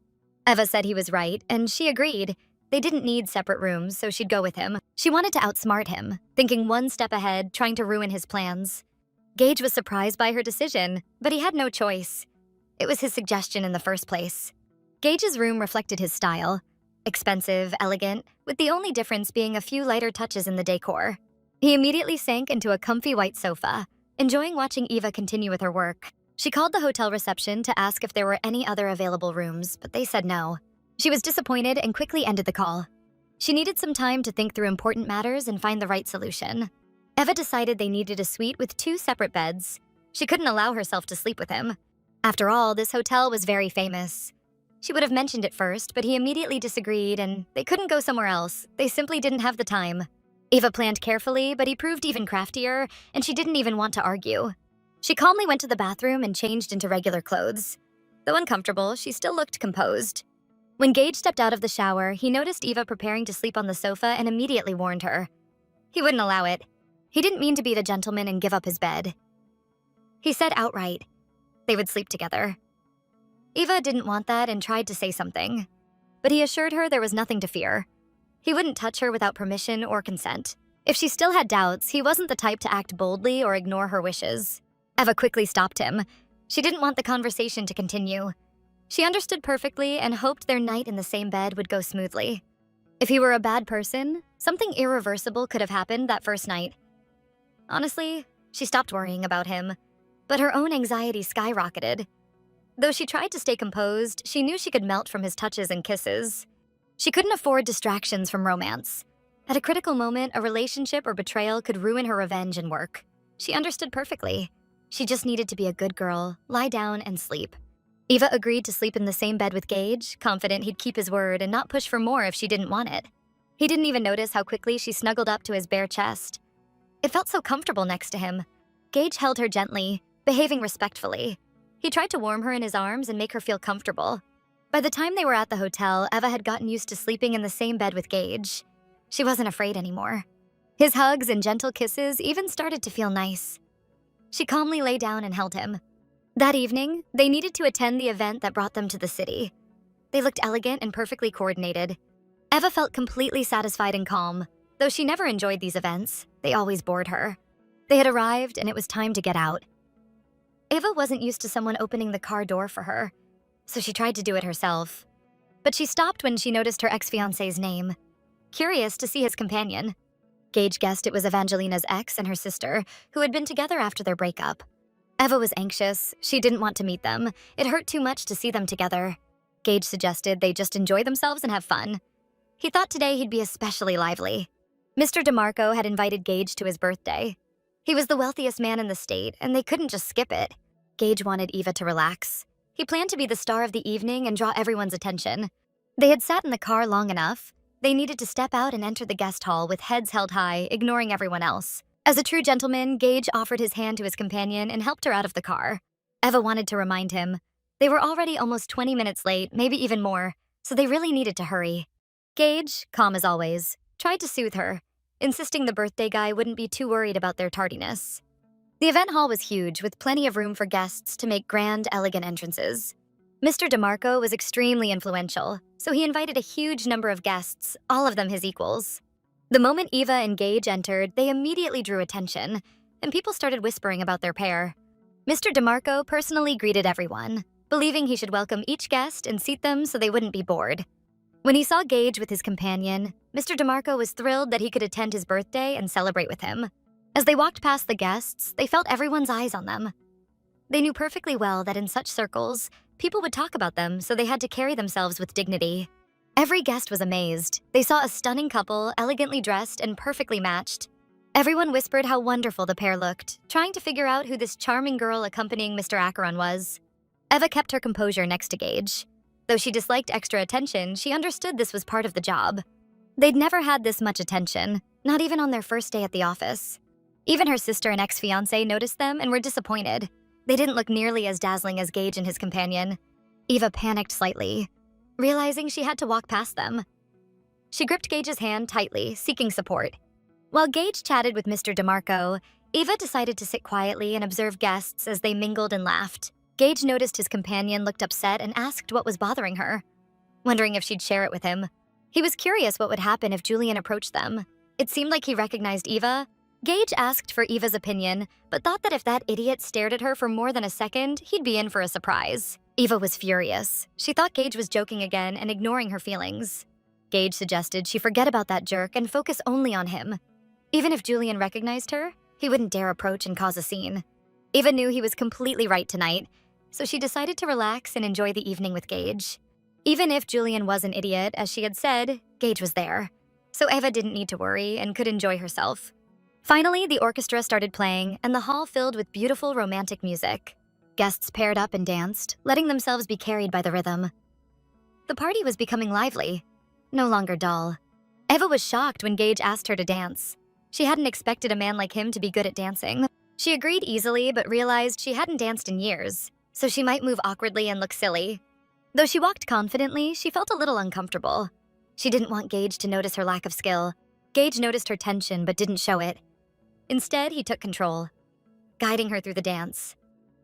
Eva said he was right, and she agreed. They didn't need separate rooms, so she'd go with him. She wanted to outsmart him, thinking one step ahead, trying to ruin his plans. Gage was surprised by her decision, but he had no choice. It was his suggestion in the first place. Gage's room reflected his style. Expensive, elegant, with the only difference being a few lighter touches in the decor. He immediately sank into a comfy white sofa, enjoying watching Eva continue with her work. She called the hotel reception to ask if there were any other available rooms, but they said no. She was disappointed and quickly ended the call. She needed some time to think through important matters and find the right solution. Eva decided they needed a suite with 2 separate beds. She couldn't allow herself to sleep with him. After all, this hotel was very famous. She would have mentioned it first, but he immediately disagreed, and they couldn't go somewhere else. They simply didn't have the time. Eva planned carefully, but he proved even craftier, and she didn't even want to argue. She calmly went to the bathroom and changed into regular clothes. Though uncomfortable, she still looked composed. When Gage stepped out of the shower, he noticed Eva preparing to sleep on the sofa and immediately warned her. He wouldn't allow it. He didn't mean to be the gentleman and give up his bed. He said outright, they would sleep together. Eva didn't want that and tried to say something, but he assured her there was nothing to fear. He wouldn't touch her without permission or consent. If she still had doubts, he wasn't the type to act boldly or ignore her wishes. Eva quickly stopped him. She didn't want the conversation to continue. She understood perfectly and hoped their night in the same bed would go smoothly. If he were a bad person, something irreversible could have happened that first night. Honestly, she stopped worrying about him, but her own anxiety skyrocketed. Though she tried to stay composed, she knew she could melt from his touches and kisses. She couldn't afford distractions from romance. At a critical moment, a relationship or betrayal could ruin her revenge and work. She understood perfectly. She just needed to be a good girl, lie down, and sleep. Eva agreed to sleep in the same bed with Gage, confident he'd keep his word and not push for more if she didn't want it. He didn't even notice how quickly she snuggled up to his bare chest. It felt so comfortable next to him. Gage held her gently, behaving respectfully. He tried to warm her in his arms and make her feel comfortable. By the time they were at the hotel, Eva had gotten used to sleeping in the same bed with Gage. She wasn't afraid anymore. His hugs and gentle kisses even started to feel nice. She calmly lay down and held him. That evening, they needed to attend the event that brought them to the city. They looked elegant and perfectly coordinated. Eva felt completely satisfied and calm. Though she never enjoyed these events, they always bored her. They had arrived, and it was time to get out. Eva wasn't used to someone opening the car door for her, so she tried to do it herself. But she stopped when she noticed her ex-fiancé's name. Curious to see his companion, Gage guessed it was Evangelina's ex and her sister, who had been together after their breakup. Eva was anxious. She didn't want to meet them. It hurt too much to see them together. Gage suggested they just enjoy themselves and have fun. He thought today he'd be especially lively. Mr. DeMarco had invited Gage to his birthday. He was the wealthiest man in the state, and they couldn't just skip it. Gage wanted Eva to relax. He planned to be the star of the evening and draw everyone's attention. They had sat in the car long enough. They needed to step out and enter the guest hall with heads held high, ignoring everyone else. As a true gentleman, Gage offered his hand to his companion and helped her out of the car. Eva wanted to remind him. They were already almost 20 minutes late, maybe even more, so they really needed to hurry. Gage, calm as always, tried to soothe her, insisting the birthday guy wouldn't be too worried about their tardiness. The event hall was huge, with plenty of room for guests to make grand, elegant entrances. Mr. DeMarco was extremely influential, so he invited a huge number of guests, all of them his equals. The moment Eva and Gage entered, they immediately drew attention, and people started whispering about their pair. Mr. DeMarco personally greeted everyone, believing he should welcome each guest and seat them so they wouldn't be bored. When he saw Gage with his companion, Mr. DeMarco was thrilled that he could attend his birthday and celebrate with him. As they walked past the guests, they felt everyone's eyes on them. They knew perfectly well that in such circles, people would talk about them, so they had to carry themselves with dignity. Every guest was amazed. They saw a stunning couple, elegantly dressed and perfectly matched. Everyone whispered how wonderful the pair looked, trying to figure out who this charming girl accompanying Mr. Acheron was. Eva kept her composure next to Gage. Though she disliked extra attention, she understood this was part of the job. They'd never had this much attention, not even on their first day at the office. Even her sister and ex-fiancé noticed them and were disappointed. They didn't look nearly as dazzling as Gage and his companion. Eva panicked slightly, realizing she had to walk past them. She gripped Gage's hand tightly, seeking support. While Gage chatted with Mr. DeMarco, Eva decided to sit quietly and observe guests as they mingled and laughed. Gage noticed his companion looked upset and asked what was bothering her, wondering if she'd share it with him. He was curious what would happen if Julian approached them. It seemed like he recognized Eva. Gage asked for Eva's opinion, but thought that if that idiot stared at her for more than a second, he'd be in for a surprise. Eva was furious. She thought Gage was joking again and ignoring her feelings. Gage suggested she forget about that jerk and focus only on him. Even if Julian recognized her, he wouldn't dare approach and cause a scene. Eva knew he was completely right tonight, so she decided to relax and enjoy the evening with Gage. Even if Julian was an idiot, as she had said, Gage was there. So Eva didn't need to worry and could enjoy herself. Finally, the orchestra started playing, and the hall filled with beautiful romantic music. Guests paired up and danced, letting themselves be carried by the rhythm. The party was becoming lively, no longer dull. Eva was shocked when Gage asked her to dance. She hadn't expected a man like him to be good at dancing. She agreed easily, but realized she hadn't danced in years, so she might move awkwardly and look silly. Though she walked confidently, she felt a little uncomfortable. She didn't want Gage to notice her lack of skill. Gage noticed her tension but didn't show it. Instead, he took control, guiding her through the dance.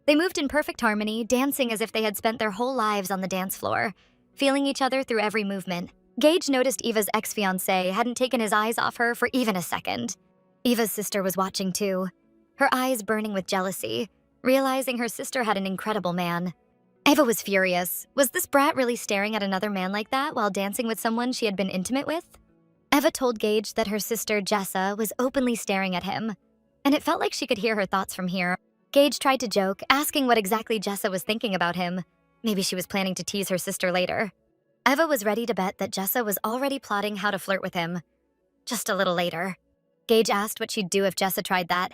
They moved in perfect harmony, dancing as if they had spent their whole lives on the dance floor, feeling each other through every movement. Gage noticed Eva's ex-fiancé hadn't taken his eyes off her for even a second. Eva's sister was watching too, her eyes burning with jealousy, realizing her sister had an incredible man. Eva was furious. Was this brat really staring at another man like that while dancing with someone she had been intimate with? Eva told Gage that her sister, Jessa, was openly staring at him, and it felt like she could hear her thoughts from here. Gage tried to joke, asking what exactly Jessa was thinking about him. Maybe she was planning to tease her sister later. Eva was ready to bet that Jessa was already plotting how to flirt with him. Just a little later, Gage asked what she'd do if Jessa tried that.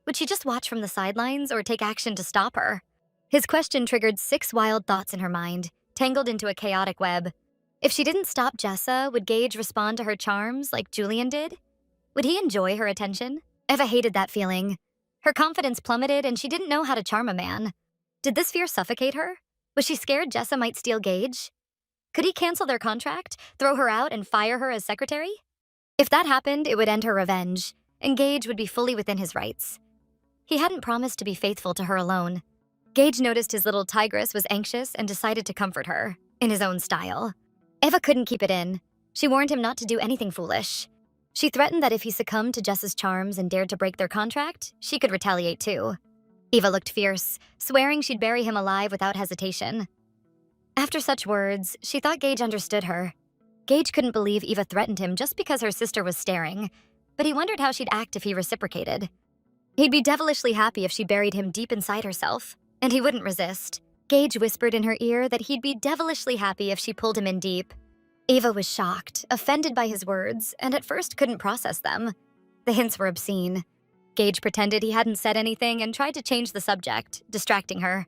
Would she just watch from the sidelines or take action to stop her? His question triggered 6 wild thoughts in her mind, tangled into a chaotic web. If she didn't stop Jessa, would Gage respond to her charms like Julian did? Would he enjoy her attention? Eva hated that feeling. Her confidence plummeted and she didn't know how to charm a man. Did this fear suffocate her? Was she scared Jessa might steal Gage? Could he cancel their contract, throw her out, and fire her as secretary? If that happened, it would end her revenge, and Gage would be fully within his rights. He hadn't promised to be faithful to her alone. Gage noticed his little tigress was anxious and decided to comfort her, in his own style. Eva couldn't keep it in. She warned him not to do anything foolish. She threatened that if he succumbed to Jessa's charms and dared to break their contract, she could retaliate too. Eva looked fierce, swearing she'd bury him alive without hesitation. After such words, she thought Gage understood her. Gage couldn't believe Eva threatened him just because her sister was staring, but he wondered how she'd act if he reciprocated. He'd be devilishly happy if she buried him deep inside herself, and he wouldn't resist. Gage whispered in her ear that he'd be devilishly happy if she pulled him in deep. Eva was shocked, offended by his words, and at first couldn't process them. The hints were obscene. Gage pretended he hadn't said anything and tried to change the subject, distracting her.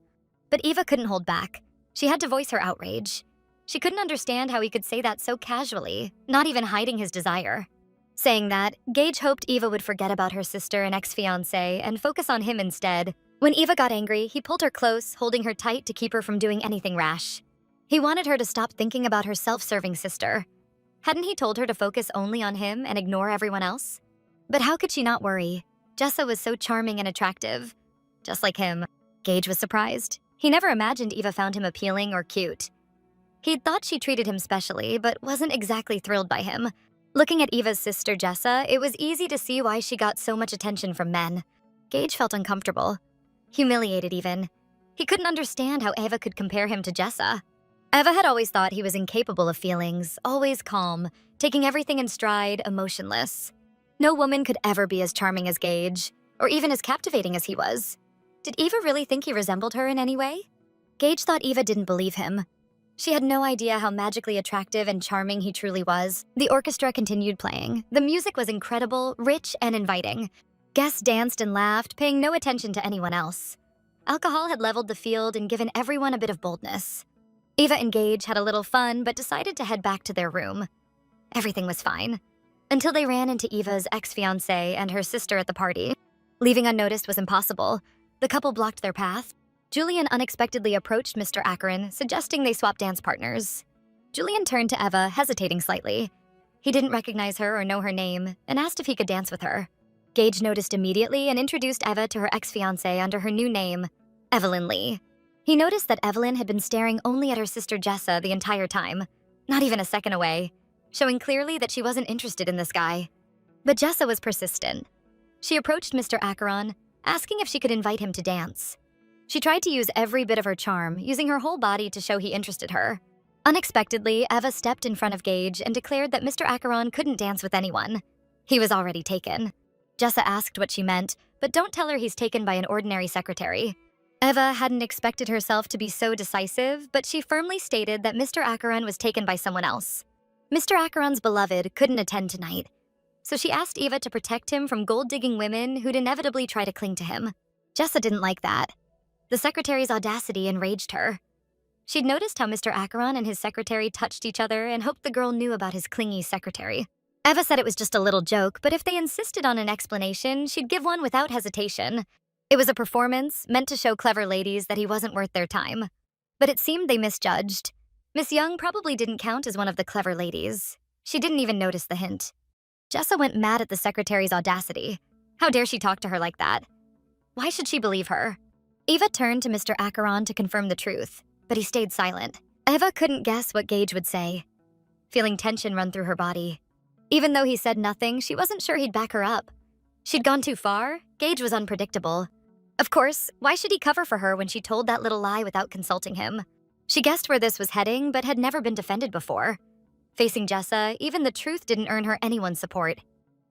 But Eva couldn't hold back. She had to voice her outrage. She couldn't understand how he could say that so casually, not even hiding his desire. Saying that, Gage hoped Eva would forget about her sister and ex-fiancé and focus on him instead. When Eva got angry, he pulled her close, holding her tight to keep her from doing anything rash. He wanted her to stop thinking about her self-serving sister. Hadn't he told her to focus only on him and ignore everyone else? But how could she not worry? Jessa was so charming and attractive. Just like him, Gage was surprised. He never imagined Eva found him appealing or cute. He'd thought she treated him specially, but wasn't exactly thrilled by him. Looking at Eva's sister, Jessa, it was easy to see why she got so much attention from men. Gage felt uncomfortable. Humiliated even. He couldn't understand how Eva could compare him to Jessa. Eva had always thought he was incapable of feelings, always calm, taking everything in stride, emotionless. No woman could ever be as charming as Gage, or even as captivating as he was. Did Eva really think he resembled her in any way? Gage thought Eva didn't believe him. She had no idea how magically attractive and charming he truly was. The orchestra continued playing. The music was incredible, rich, and inviting. Guests danced and laughed, paying no attention to anyone else. Alcohol had leveled the field and given everyone a bit of boldness. Eva and Gage had a little fun, but decided to head back to their room. Everything was fine, until they ran into Eva's ex-fiancé and her sister at the party. Leaving unnoticed was impossible. The couple blocked their path. Julian unexpectedly approached Mr. Acheron, suggesting they swap dance partners. Julian turned to Eva, hesitating slightly. He didn't recognize her or know her name, and asked if he could dance with her. Gage noticed immediately and introduced Eva to her ex-fiancé under her new name, Evelyn Lee. He noticed that Evelyn had been staring only at her sister Jessa the entire time, not even a second away, showing clearly that she wasn't interested in this guy. But Jessa was persistent. She approached Mr. Acheron, asking if she could invite him to dance. She tried to use every bit of her charm, using her whole body to show he interested her. Unexpectedly, Eva stepped in front of Gage and declared that Mr. Acheron couldn't dance with anyone. He was already taken. Jessa asked what she meant, but don't tell her he's taken by an ordinary secretary. Eva hadn't expected herself to be so decisive, but she firmly stated that Mr. Acheron was taken by someone else. Mr. Acheron's beloved couldn't attend tonight, so she asked Eva to protect him from gold-digging women who'd inevitably try to cling to him. Jessa didn't like that. The secretary's audacity enraged her. She'd noticed how Mr. Acheron and his secretary touched each other and hoped the girl knew about his clingy secretary. Eva said it was just a little joke, but if they insisted on an explanation, she'd give one without hesitation. It was a performance meant to show clever ladies that he wasn't worth their time. But it seemed they misjudged. Miss Young probably didn't count as one of the clever ladies. She didn't even notice the hint. Jessa went mad at the secretary's audacity. How dare she talk to her like that? Why should she believe her? Eva turned to Mr. Acheron to confirm the truth, but he stayed silent. Eva couldn't guess what Gage would say, feeling tension run through her body. Even though he said nothing, she wasn't sure he'd back her up. She'd gone too far. Gage was unpredictable. Of course, why should he cover for her when she told that little lie without consulting him? She guessed where this was heading, but had never been defended before. Facing Jessa, even the truth didn't earn her anyone's support.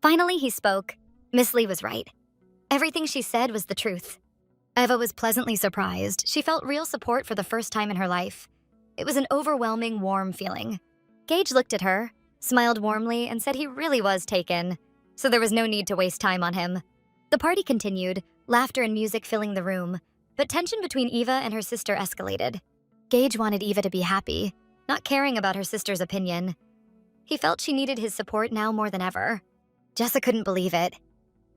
Finally, he spoke. Miss Lee was right. Everything she said was the truth. Eva was pleasantly surprised. She felt real support for the first time in her life. It was an overwhelming, warm feeling. Gage looked at her, smiled warmly, and said he really was taken, so there was no need to waste time on him. The party continued, laughter and music filling the room, but tension between Eva and her sister escalated. Gage wanted Eva to be happy, not caring about her sister's opinion. He felt she needed his support now more than ever. Jessa couldn't believe it.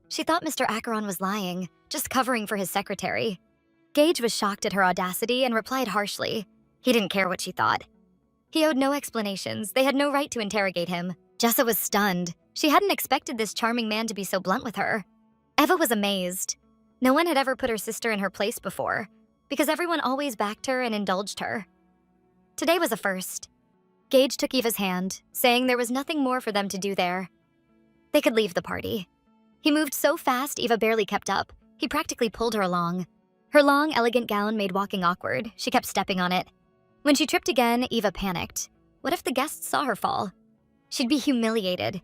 She thought Mr. Acheron was lying, just covering for his secretary. Gage was shocked at her audacity and replied harshly. He didn't care what she thought. He owed no explanations. They had no right to interrogate him. Jessa was stunned. She hadn't expected this charming man to be so blunt with her. Eva was amazed. No one had ever put her sister in her place before, because everyone always backed her and indulged her. Today was a first. Gage took Eva's hand, saying there was nothing more for them to do there. They could leave the party. He moved so fast Eva barely kept up. He practically pulled her along. Her long, elegant gown made walking awkward. She kept stepping on it. When she tripped again, Eva panicked. What if the guests saw her fall? She'd be humiliated.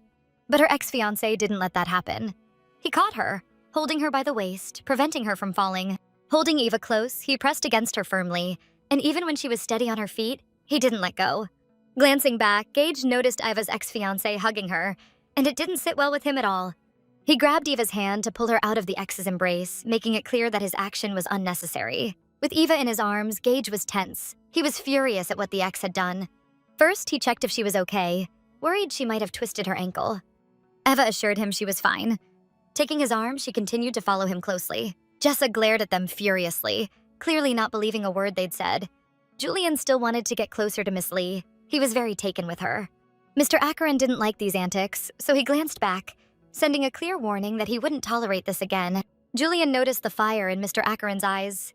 But her ex-fiancé didn't let that happen. He caught her, holding her by the waist, preventing her from falling. Holding Eva close, he pressed against her firmly, and even when she was steady on her feet, he didn't let go. Glancing back, Gage noticed Eva's ex-fiancé hugging her, and it didn't sit well with him at all. He grabbed Eva's hand to pull her out of the ex's embrace, making it clear that his action was unnecessary. With Eva in his arms, Gage was tense. He was furious at what the ex had done. First, he checked if she was okay, worried she might have twisted her ankle. Eva assured him she was fine. Taking his arm, she continued to follow him closely. Jessa glared at them furiously, clearly not believing a word they'd said. Julian still wanted to get closer to Miss Lee. He was very taken with her. Mr. Acheron didn't like these antics, so he glanced back, sending a clear warning that he wouldn't tolerate this again. Julian noticed the fire in Mr. Acheron's eyes.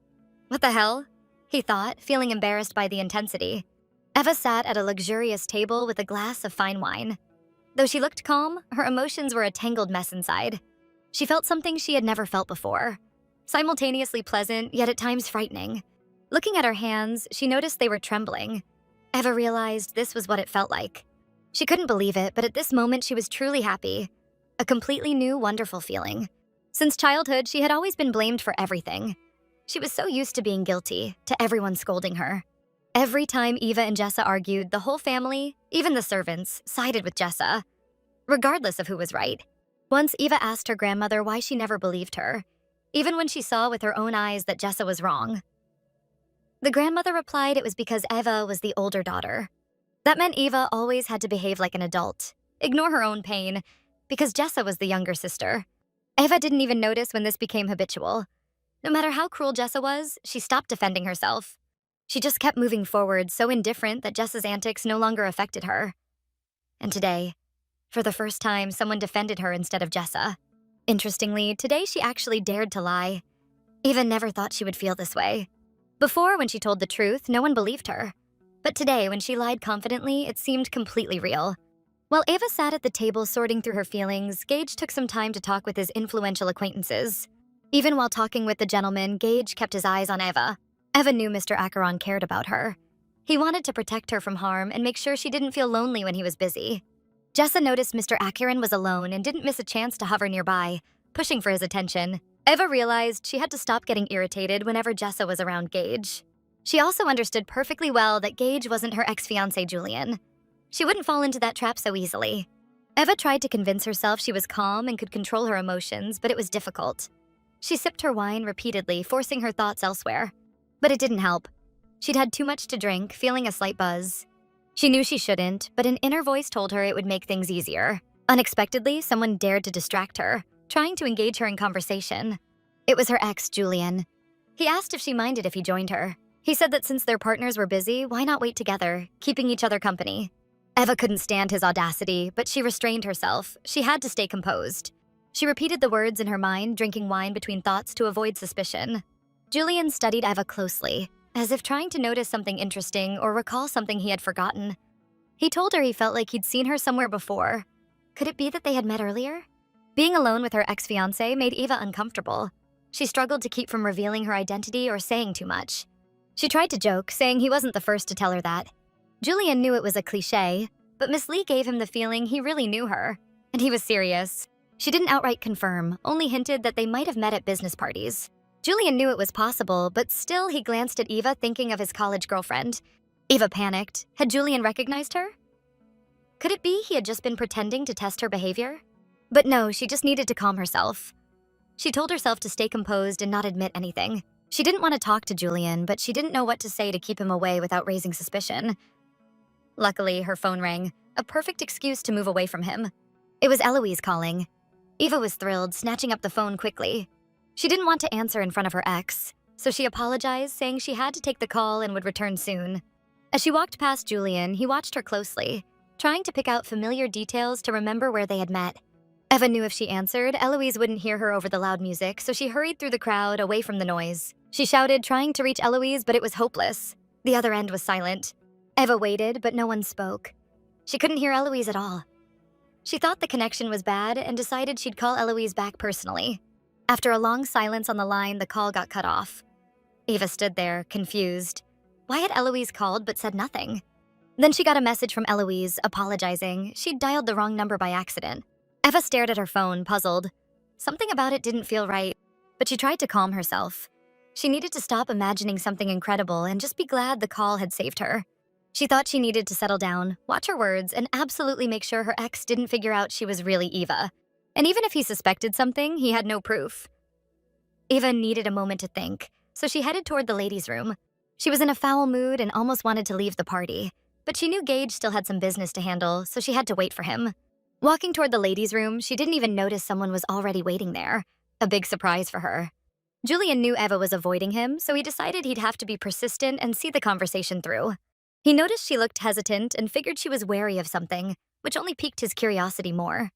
What the hell? He thought, feeling embarrassed by the intensity. Eva sat at a luxurious table with a glass of fine wine. Though she looked calm, her emotions were a tangled mess inside. She felt something she had never felt before. Simultaneously pleasant, yet at times frightening. Looking at her hands, she noticed they were trembling. Eva realized this was what it felt like. She couldn't believe it, but at this moment she was truly happy. A completely new, wonderful feeling. Since childhood, she had always been blamed for everything. She was so used to being guilty, to everyone scolding her. Every time Eva and Jessa argued, the whole family, even the servants, sided with Jessa, regardless of who was right. Once Eva asked her grandmother why she never believed her, even when she saw with her own eyes that Jessa was wrong. The grandmother replied it was because Eva was the older daughter. That meant Eva always had to behave like an adult, ignore her own pain, because Jessa was the younger sister. Eva didn't even notice when this became habitual. No matter how cruel Jessa was, she stopped defending herself. She just kept moving forward, so indifferent that Jessa's antics no longer affected her. And today, for the first time, someone defended her instead of Jessa. Interestingly, today she actually dared to lie. Eva never thought she would feel this way. Before, when she told the truth, no one believed her. But today, when she lied confidently, it seemed completely real. While Eva sat at the table sorting through her feelings, Gage took some time to talk with his influential acquaintances. Even while talking with the gentleman, Gage kept his eyes on Eva. Eva knew Mr. Acheron cared about her. He wanted to protect her from harm and make sure she didn't feel lonely when he was busy. Jessa noticed Mr. Acheron was alone and didn't miss a chance to hover nearby, pushing for his attention. Eva realized she had to stop getting irritated whenever Jessa was around Gage. She also understood perfectly well that Gage wasn't her ex-fiancé Julian. She wouldn't fall into that trap so easily. Eva tried to convince herself she was calm and could control her emotions, but it was difficult. She sipped her wine repeatedly, forcing her thoughts elsewhere. But it didn't help. She'd had too much to drink, feeling a slight buzz. She knew she shouldn't, but an inner voice told her it would make things easier. Unexpectedly, someone dared to distract her, trying to engage her in conversation. It was her ex, Julian. He asked if she minded if he joined her. He said that since their partners were busy, why not wait together, keeping each other company? Eva couldn't stand his audacity, but she restrained herself. She had to stay composed. She repeated the words in her mind, drinking wine between thoughts to avoid suspicion. Julian studied Eva closely, as if trying to notice something interesting or recall something he had forgotten. He told her he felt like he'd seen her somewhere before. Could it be that they had met earlier? Being alone with her ex-fiancé made Eva uncomfortable. She struggled to keep from revealing her identity or saying too much. She tried to joke, saying he wasn't the first to tell her that. Julian knew it was a cliché, but Miss Lee gave him the feeling he really knew her, and he was serious. She didn't outright confirm, only hinted that they might have met at business parties. Julian knew it was possible, but still he glanced at Eva thinking of his college girlfriend. Eva panicked. Had Julian recognized her? Could it be he had just been pretending to test her behavior? But no, she just needed to calm herself. She told herself to stay composed and not admit anything. She didn't want to talk to Julian, but she didn't know what to say to keep him away without raising suspicion. Luckily, her phone rang, a perfect excuse to move away from him. It was Eloise calling. Eva was thrilled, snatching up the phone quickly. She didn't want to answer in front of her ex, so she apologized, saying she had to take the call and would return soon. As she walked past Julian, he watched her closely, trying to pick out familiar details to remember where they had met. Eva knew if she answered, Eloise wouldn't hear her over the loud music, so she hurried through the crowd, away from the noise. She shouted, trying to reach Eloise, but it was hopeless. The other end was silent. Eva waited, but no one spoke. She couldn't hear Eloise at all. She thought the connection was bad and decided she'd call Eloise back personally. After a long silence on the line, the call got cut off. Eva stood there, confused. Why had Eloise called but said nothing? Then she got a message from Eloise, apologizing. She'd dialed the wrong number by accident. Eva stared at her phone, puzzled. Something about it didn't feel right, but she tried to calm herself. She needed to stop imagining something incredible and just be glad the call had saved her. She thought she needed to settle down, watch her words, and absolutely make sure her ex didn't figure out she was really Eva. And even if he suspected something, he had no proof. Eva needed a moment to think, so she headed toward the ladies' room. She was in a foul mood and almost wanted to leave the party, but she knew Gage still had some business to handle, so she had to wait for him. Walking toward the ladies' room, she didn't even notice someone was already waiting there. A big surprise for her. Julian knew Eva was avoiding him, so he decided he'd have to be persistent and see the conversation through. He noticed she looked hesitant and figured she was wary of something, which only piqued his curiosity more.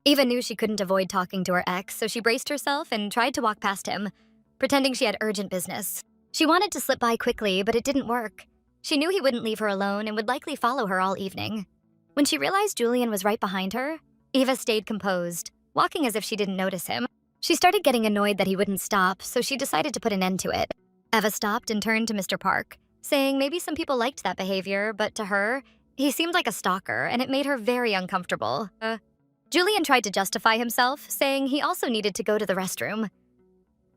Eva knew she couldn't avoid talking to her ex, so she braced herself and tried to walk past him, pretending she had urgent business. She wanted to slip by quickly, but it didn't work. She knew he wouldn't leave her alone and would likely follow her all evening. When she realized Julian was right behind her, Eva stayed composed, walking as if she didn't notice him. She started getting annoyed that he wouldn't stop, so she decided to put an end to it. Eva stopped and turned to Mr. Park, saying maybe some people liked that behavior, but to her, he seemed like a stalker, and it made her very uncomfortable. Julian tried to justify himself, saying he also needed to go to the restroom.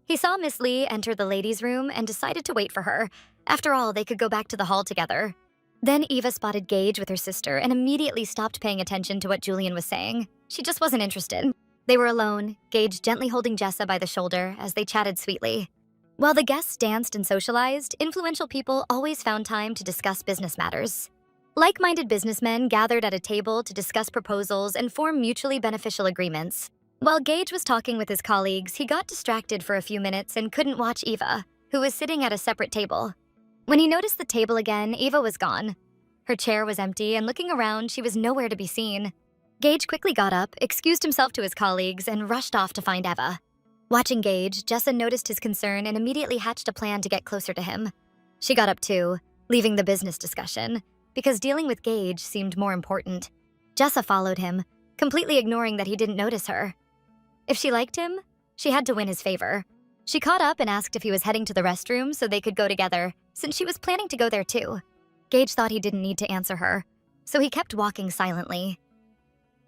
He saw Miss Lee enter the ladies' room and decided to wait for her. After all, they could go back to the hall together. Then Eva spotted Gage with her sister and immediately stopped paying attention to what Julian was saying. She just wasn't interested. They were alone, Gage gently holding Jessa by the shoulder as they chatted sweetly. While the guests danced and socialized, influential people always found time to discuss business matters. Like-minded businessmen gathered at a table to discuss proposals and form mutually beneficial agreements. While Gage was talking with his colleagues, he got distracted for a few minutes and couldn't watch Eva, who was sitting at a separate table. When he noticed the table again, Eva was gone. Her chair was empty, and looking around, she was nowhere to be seen. Gage quickly got up, excused himself to his colleagues, and rushed off to find Eva. Watching Gage, Jessa noticed his concern and immediately hatched a plan to get closer to him. She got up too, leaving the business discussion, because dealing with Gage seemed more important. Jessa followed him, completely ignoring that he didn't notice her. If she liked him, she had to win his favor. She caught up and asked if he was heading to the restroom so they could go together, since she was planning to go there too. Gage thought he didn't need to answer her, so he kept walking silently.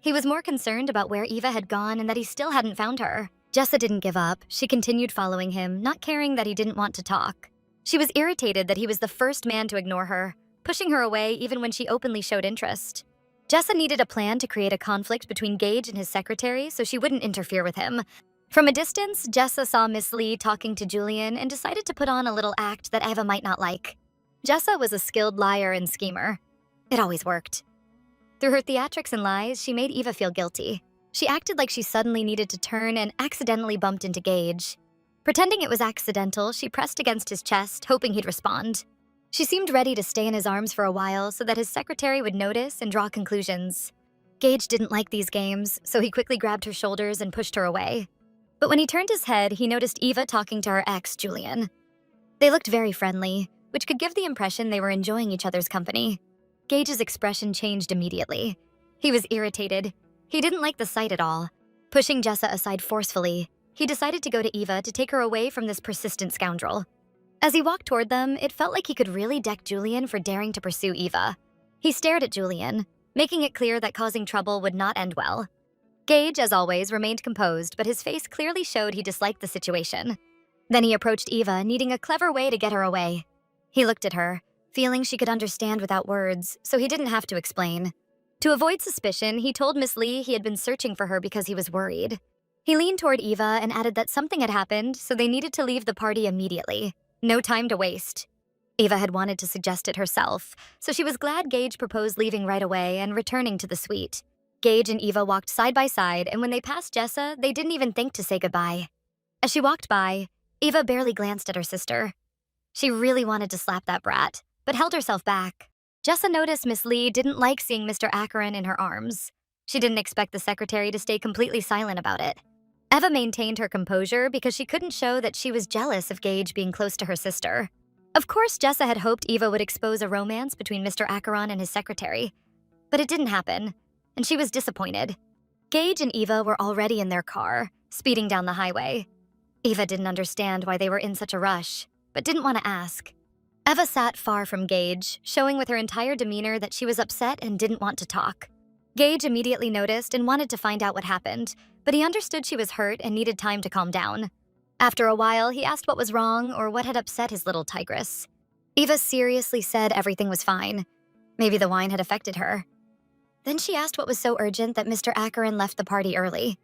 He was more concerned about where Eva had gone and that he still hadn't found her. Jessa didn't give up. She continued following him, not caring that he didn't want to talk. She was irritated that he was the first man to ignore her, pushing her away even when she openly showed interest. Jessa needed a plan to create a conflict between Gage and his secretary so she wouldn't interfere with him. From a distance, Jessa saw Miss Lee talking to Julian and decided to put on a little act that Eva might not like. Jessa was a skilled liar and schemer. It always worked. Through her theatrics and lies, she made Eva feel guilty. She acted like she suddenly needed to turn and accidentally bumped into Gage. Pretending it was accidental, she pressed against his chest, hoping he'd respond. She seemed ready to stay in his arms for a while so that his secretary would notice and draw conclusions. Gage didn't like these games, so he quickly grabbed her shoulders and pushed her away. But when he turned his head, he noticed Eva talking to her ex, Julian. They looked very friendly, which could give the impression they were enjoying each other's company. Gage's expression changed immediately. He was irritated. He didn't like the sight at all. Pushing Jessa aside forcefully, he decided to go to Eva to take her away from this persistent scoundrel. As he walked toward them, it felt like he could really deck Julian for daring to pursue Eva. He stared at Julian, making it clear that causing trouble would not end well. Gage, as always, remained composed, but his face clearly showed he disliked the situation. Then he approached Eva, needing a clever way to get her away. He looked at her, feeling she could understand without words, so he didn't have to explain. To avoid suspicion, he told Miss Lee he had been searching for her because he was worried. He leaned toward Eva and added that something had happened, so they needed to leave the party immediately. No time to waste. Eva had wanted to suggest it herself, so she was glad Gage proposed leaving right away and returning to the suite. Gage and Eva walked side by side, and when they passed Jessa, they didn't even think to say goodbye. As she walked by, Eva barely glanced at her sister. She really wanted to slap that brat, but held herself back. Jessa noticed Miss Lee didn't like seeing Mr. Acheron in her arms. She didn't expect the secretary to stay completely silent about it. Eva maintained her composure because she couldn't show that she was jealous of Gage being close to her sister. Of course, Jessa had hoped Eva would expose a romance between Mr. Acheron and his secretary, but it didn't happen, and she was disappointed. Gage and Eva were already in their car, speeding down the highway. Eva didn't understand why they were in such a rush, but didn't want to ask. Eva sat far from Gage, showing with her entire demeanor that she was upset and didn't want to talk. Gage immediately noticed and wanted to find out what happened, but he understood she was hurt and needed time to calm down. After a while, he asked what was wrong or what had upset his little tigress. Eva seriously said everything was fine. Maybe the wine had affected her. Then she asked what was so urgent that Mr. Acheron left the party early.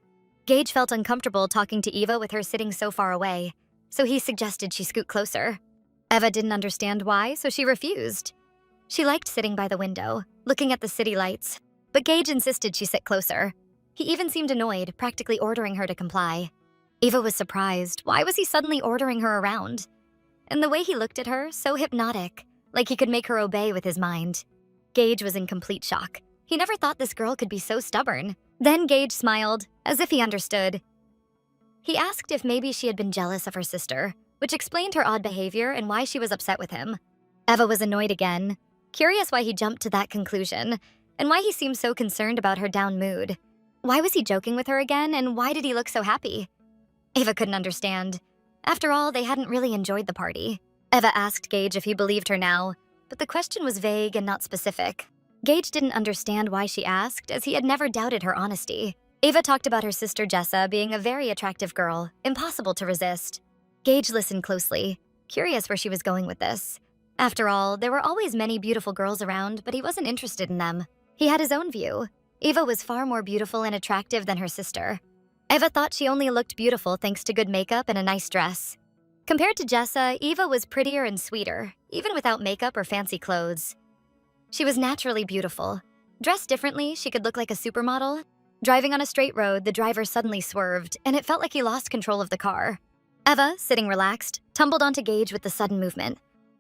Gage felt uncomfortable talking to Eva with her sitting so far away, so he suggested she scoot closer. Eva didn't understand why, so she refused. She liked sitting by the window, looking at the city lights, but Gage insisted she sit closer. He even seemed annoyed, practically ordering her to comply. Eva was surprised. Why was he suddenly ordering her around? And the way he looked at her, so hypnotic, like he could make her obey with his mind. Gage was in complete shock. He never thought this girl could be so stubborn. Then Gage smiled, as if he understood. He asked if maybe she had been jealous of her sister, which explained her odd behavior and why she was upset with him. Eva was annoyed again, curious why he jumped to that conclusion, and why he seemed so concerned about her down mood. Why was he joking with her again, and why did he look so happy? Eva couldn't understand. After all, they hadn't really enjoyed the party. Eva asked Gage if he believed her now, but the question was vague and not specific. Gage didn't understand why she asked, as he had never doubted her honesty. Eva talked about her sister Jessa being a very attractive girl, impossible to resist. Gage listened closely, curious where she was going with this. After all, there were always many beautiful girls around, but he wasn't interested in them. He had his own view. Eva was far more beautiful and attractive than her sister. Eva thought she only looked beautiful thanks to good makeup and a nice dress. Compared to Jessa, Eva was prettier and sweeter, even without makeup or fancy clothes. She was naturally beautiful. Dressed differently, she could look like a supermodel. Driving on a straight road, the driver suddenly swerved, and it felt like he lost control of the car. Eva, sitting relaxed, tumbled onto Gage with the sudden movement.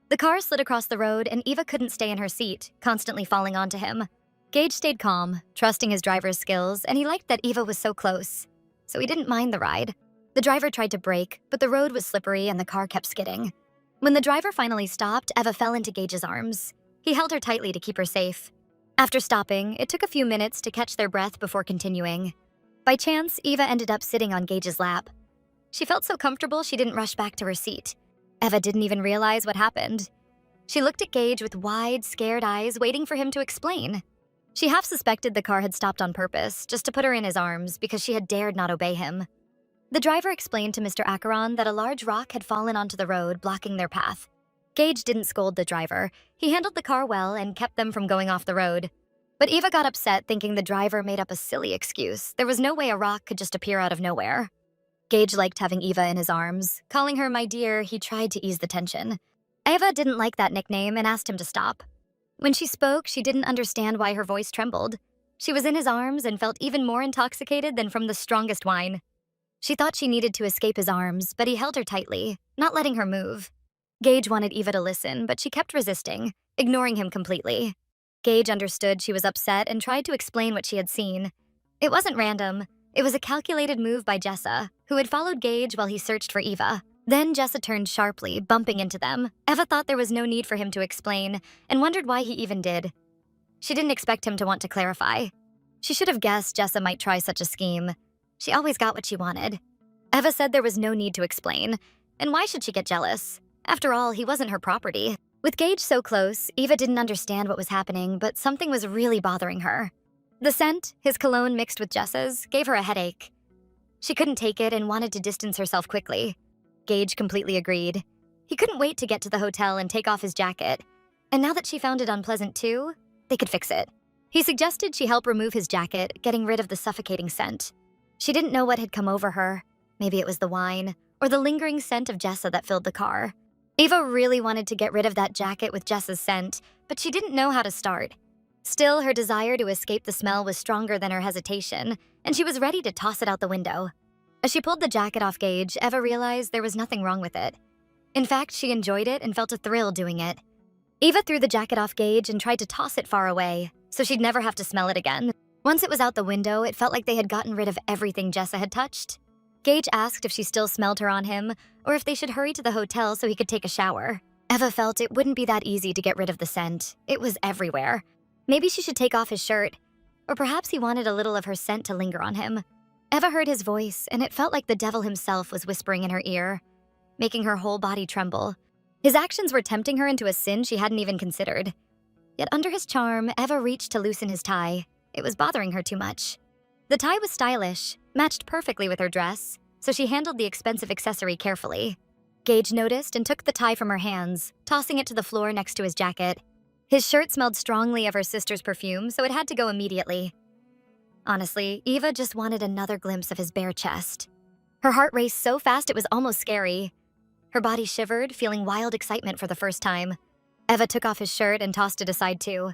The car slid across the road, and Eva couldn't stay in her seat, constantly falling onto him. Gage stayed calm, trusting his driver's skills, and he liked that Eva was so close, so he didn't mind the ride. The driver tried to brake, but the road was slippery and the car kept skidding. When the driver finally stopped, Eva fell into Gage's arms. He held her tightly to keep her safe. After stopping, it took a few minutes to catch their breath before continuing. By chance, Eva ended up sitting on Gage's lap. She felt so comfortable she didn't rush back to her seat. Eva didn't even realize what happened. She looked at Gage with wide, scared eyes, waiting for him to explain. She half suspected the car had stopped on purpose, just to put her in his arms, because she had dared not obey him. The driver explained to Mr. Acheron that a large rock had fallen onto the road, blocking their path. Gage didn't scold the driver. He handled the car well and kept them from going off the road. But Eva got upset, thinking the driver made up a silly excuse. There was no way a rock could just appear out of nowhere. Gage liked having Eva in his arms. Calling her my dear, he tried to ease the tension. Eva didn't like that nickname and asked him to stop. When she spoke, she didn't understand why her voice trembled. She was in his arms and felt even more intoxicated than from the strongest wine. She thought she needed to escape his arms, but he held her tightly, not letting her move. Gage wanted Eva to listen, but she kept resisting, ignoring him completely. Gage understood she was upset and tried to explain what she had seen. It wasn't random. It was a calculated move by Jessa, who had followed Gage while he searched for Eva. Then Jessa turned sharply, bumping into them. Eva thought there was no need for him to explain, and wondered why he even did. She didn't expect him to want to clarify. She should have guessed Jessa might try such a scheme. She always got what she wanted. Eva said there was no need to explain, and why should she get jealous? After all, he wasn't her property. With Gage so close, Eva didn't understand what was happening, but something was really bothering her. The scent, his cologne mixed with Jessa's, gave her a headache. She couldn't take it and wanted to distance herself quickly. Gage completely agreed. He couldn't wait to get to the hotel and take off his jacket. And now that she found it unpleasant too, they could fix it. He suggested she help remove his jacket, getting rid of the suffocating scent. She didn't know what had come over her. Maybe it was the wine, or the lingering scent of Jessa that filled the car. Eva really wanted to get rid of that jacket with Jessa's scent, but she didn't know how to start. Still, her desire to escape the smell was stronger than her hesitation, and she was ready to toss it out the window. As she pulled the jacket off Gage, Eva realized there was nothing wrong with it. In fact, she enjoyed it and felt a thrill doing it. Eva threw the jacket off Gage and tried to toss it far away, so she'd never have to smell it again. Once it was out the window, it felt like they had gotten rid of everything Jessa had touched. Gage asked if she still smelled her on him, or if they should hurry to the hotel so he could take a shower. Eva felt it wouldn't be that easy to get rid of the scent. It was everywhere. Maybe she should take off his shirt, or perhaps he wanted a little of her scent to linger on him. Eva heard his voice, and it felt like the devil himself was whispering in her ear, making her whole body tremble. His actions were tempting her into a sin she hadn't even considered. Yet under his charm, Eva reached to loosen his tie. It was bothering her too much. The tie was stylish, matched perfectly with her dress, so she handled the expensive accessory carefully. Gage noticed and took the tie from her hands, tossing it to the floor next to his jacket. His shirt smelled strongly of her sister's perfume, so it had to go immediately. Honestly, Eva just wanted another glimpse of his bare chest. Her heart raced so fast it was almost scary. Her body shivered, feeling wild excitement for the first time. Eva took off his shirt and tossed it aside too.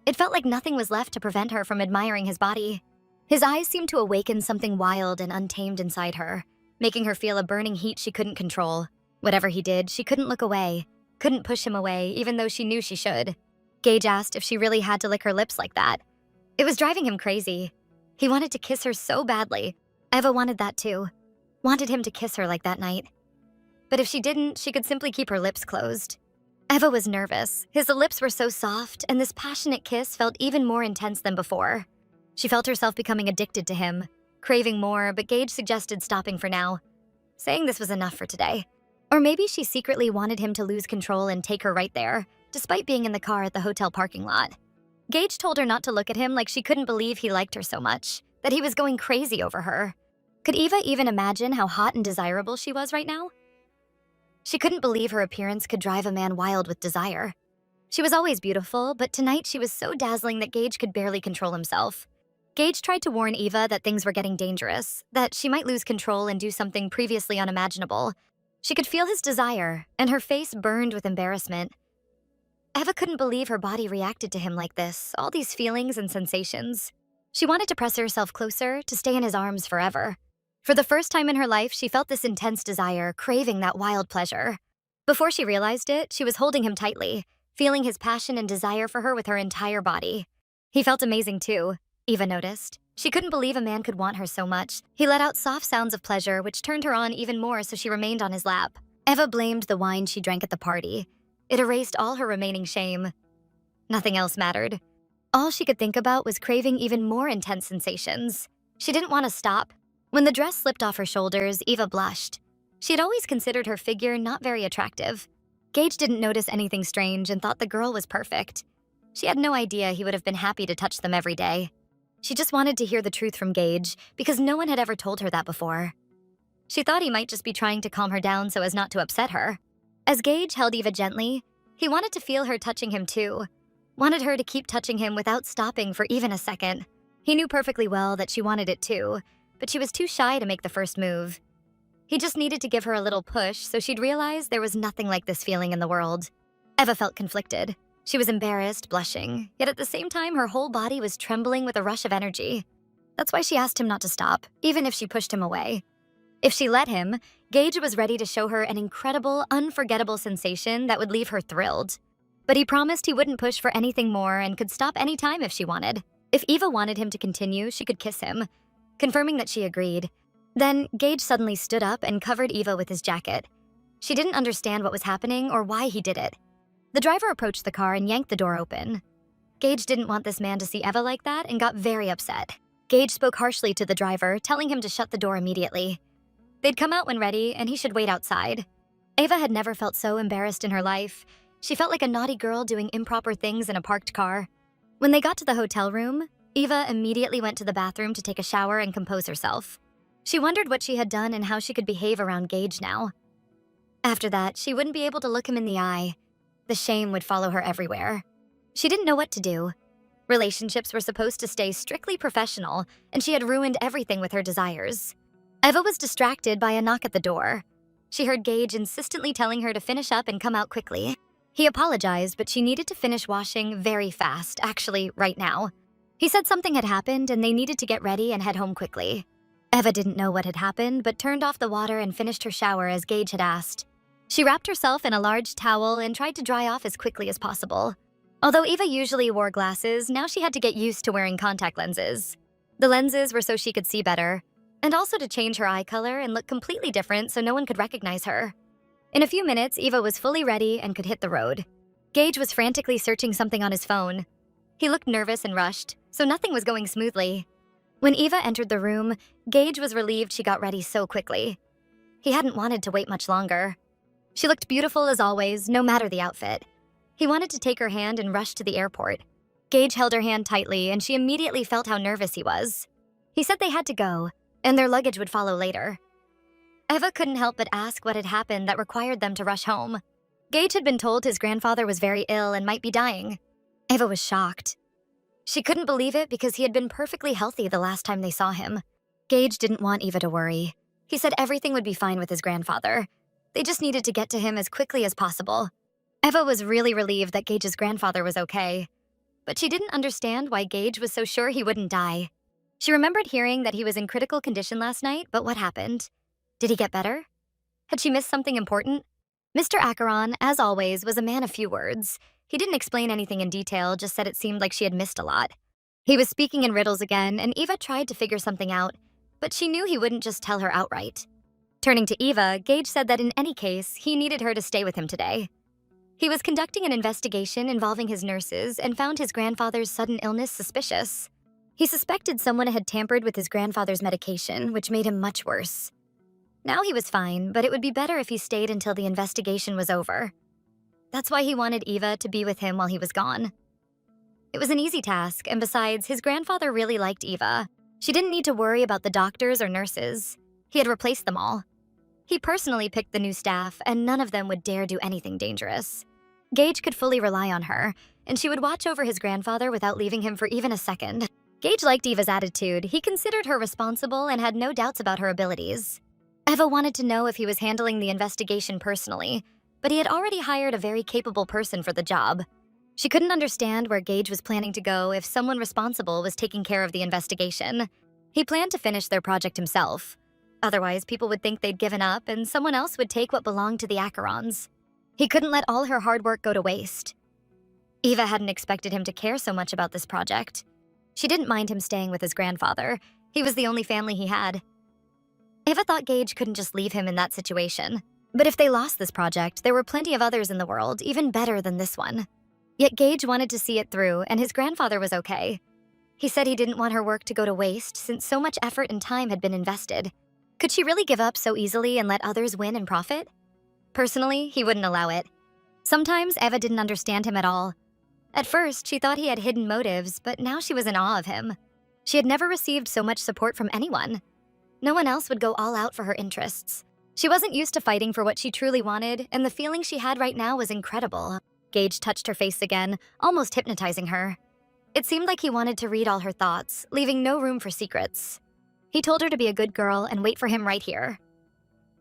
It felt like nothing was left to prevent her from admiring his body. His eyes seemed to awaken something wild and untamed inside her, making her feel a burning heat she couldn't control. Whatever he did, she couldn't look away, couldn't push him away, even though she knew she should. Gage asked if she really had to lick her lips like that. It was driving him crazy. He wanted to kiss her so badly. Eva wanted that too. Wanted him to kiss her like that night. But if she didn't, she could simply keep her lips closed. Eva was nervous. His lips were so soft, and this passionate kiss felt even more intense than before. She felt herself becoming addicted to him, craving more, but Gage suggested stopping for now, saying this was enough for today. Or maybe she secretly wanted him to lose control and take her right there, despite being in the car at the hotel parking lot. Gage told her not to look at him like she couldn't believe he liked her so much, that he was going crazy over her. Could Eva even imagine how hot and desirable she was right now? She couldn't believe her appearance could drive a man wild with desire. She was always beautiful, but tonight she was so dazzling that Gage could barely control himself. Gage tried to warn Eva that things were getting dangerous, that she might lose control and do something previously unimaginable. She could feel his desire, and her face burned with embarrassment. Eva couldn't believe her body reacted to him like this, all these feelings and sensations. She wanted to press herself closer, to stay in his arms forever. For the first time in her life, she felt this intense desire, craving that wild pleasure. Before she realized it, she was holding him tightly, feeling his passion and desire for her with her entire body. He felt amazing too, Eva noticed. She couldn't believe a man could want her so much. He let out soft sounds of pleasure, which turned her on even more, so she remained on his lap. Eva blamed the wine she drank at the party. It erased all her remaining shame. Nothing else mattered. All she could think about was craving even more intense sensations. She didn't want to stop. When the dress slipped off her shoulders, Eva blushed. She had always considered her figure not very attractive. Gage didn't notice anything strange and thought the girl was perfect. She had no idea he would have been happy to touch them every day. She just wanted to hear the truth from Gage, because no one had ever told her that before. She thought he might just be trying to calm her down so as not to upset her. As Gage held Eva gently, he wanted to feel her touching him too. Wanted her to keep touching him without stopping for even a second. He knew perfectly well that she wanted it too, but she was too shy to make the first move. He just needed to give her a little push so she'd realize there was nothing like this feeling in the world. Eva felt conflicted. She was embarrassed, blushing, yet at the same time her whole body was trembling with a rush of energy. That's why she asked him not to stop, even if she pushed him away. If she let him, Gage was ready to show her an incredible, unforgettable sensation that would leave her thrilled. But he promised he wouldn't push for anything more and could stop any time if she wanted. If Eva wanted him to continue, she could kiss him, confirming that she agreed. Then Gage suddenly stood up and covered Eva with his jacket. She didn't understand what was happening or why he did it. The driver approached the car and yanked the door open. Gage didn't want this man to see Eva like that and got very upset. Gage spoke harshly to the driver, telling him to shut the door immediately. They'd come out when ready, and he should wait outside. Eva had never felt so embarrassed in her life. She felt like a naughty girl doing improper things in a parked car. When they got to the hotel room, Eva immediately went to the bathroom to take a shower and compose herself. She wondered what she had done and how she could behave around Gage now. After that, she wouldn't be able to look him in the eye. The shame would follow her everywhere. She didn't know what to do. Relationships were supposed to stay strictly professional, and she had ruined everything with her desires. Eva was distracted by a knock at the door. She heard Gage insistently telling her to finish up and come out quickly. He apologized, but she needed to finish washing very fast, actually right now. He said something had happened and they needed to get ready and head home quickly. Eva didn't know what had happened, but turned off the water and finished her shower as Gage had asked. She wrapped herself in a large towel and tried to dry off as quickly as possible. Although Eva usually wore glasses, now she had to get used to wearing contact lenses. The lenses were so she could see better, and also to change her eye color and look completely different so no one could recognize her. In a few minutes, Eva was fully ready and could hit the road. Gage was frantically searching something on his phone. He looked nervous and rushed, so nothing was going smoothly. When Eva entered the room, Gage was relieved she got ready so quickly. He hadn't wanted to wait much longer. She looked beautiful as always, no matter the outfit. He wanted to take her hand and rush to the airport. Gage held her hand tightly, and she immediately felt how nervous he was. He said they had to go, and their luggage would follow later. Eva couldn't help but ask what had happened that required them to rush home. Gage had been told his grandfather was very ill and might be dying. Eva was shocked. She couldn't believe it because he had been perfectly healthy the last time they saw him. Gage didn't want Eva to worry. He said everything would be fine with his grandfather. They just needed to get to him as quickly as possible. Eva was really relieved that Gage's grandfather was okay. But she didn't understand why Gage was so sure he wouldn't die. She remembered hearing that he was in critical condition last night, but what happened? Did he get better? Had she missed something important? Mr. Acheron, as always, was a man of few words. He didn't explain anything in detail, just said it seemed like she had missed a lot. He was speaking in riddles again, and Eva tried to figure something out, but she knew he wouldn't just tell her outright. Turning to Eva, Gage said that in any case, he needed her to stay with him today. He was conducting an investigation involving his nurses and found his grandfather's sudden illness suspicious. He suspected someone had tampered with his grandfather's medication, which made him much worse. Now he was fine, but it would be better if he stayed until the investigation was over. That's why he wanted Eva to be with him while he was gone. It was an easy task, and besides, his grandfather really liked Eva. She didn't need to worry about the doctors or nurses. He had replaced them all. He personally picked the new staff, and none of them would dare do anything dangerous. Gage could fully rely on her, and she would watch over his grandfather without leaving him for even a second. Gage liked Eva's attitude. He considered her responsible and had no doubts about her abilities. Eva wanted to know if he was handling the investigation personally, but he had already hired a very capable person for the job. She couldn't understand where Gage was planning to go if someone responsible was taking care of the investigation. He planned to finish their project himself. Otherwise, people would think they'd given up and someone else would take what belonged to the Acherons. He couldn't let all her hard work go to waste. Eva hadn't expected him to care so much about this project. She didn't mind him staying with his grandfather. He was the only family he had. Eva thought Gage couldn't just leave him in that situation. But if they lost this project, there were plenty of others in the world, even better than this one. Yet Gage wanted to see it through, and his grandfather was okay. He said he didn't want her work to go to waste since so much effort and time had been invested. Could she really give up so easily and let others win and profit? Personally, he wouldn't allow it. Sometimes Eva didn't understand him at all. At first, she thought he had hidden motives, but now she was in awe of him. She had never received so much support from anyone. No one else would go all out for her interests. She wasn't used to fighting for what she truly wanted, and the feeling she had right now was incredible. Gage touched her face again, almost hypnotizing her. It seemed like he wanted to read all her thoughts, leaving no room for secrets. He told her to be a good girl and wait for him right here.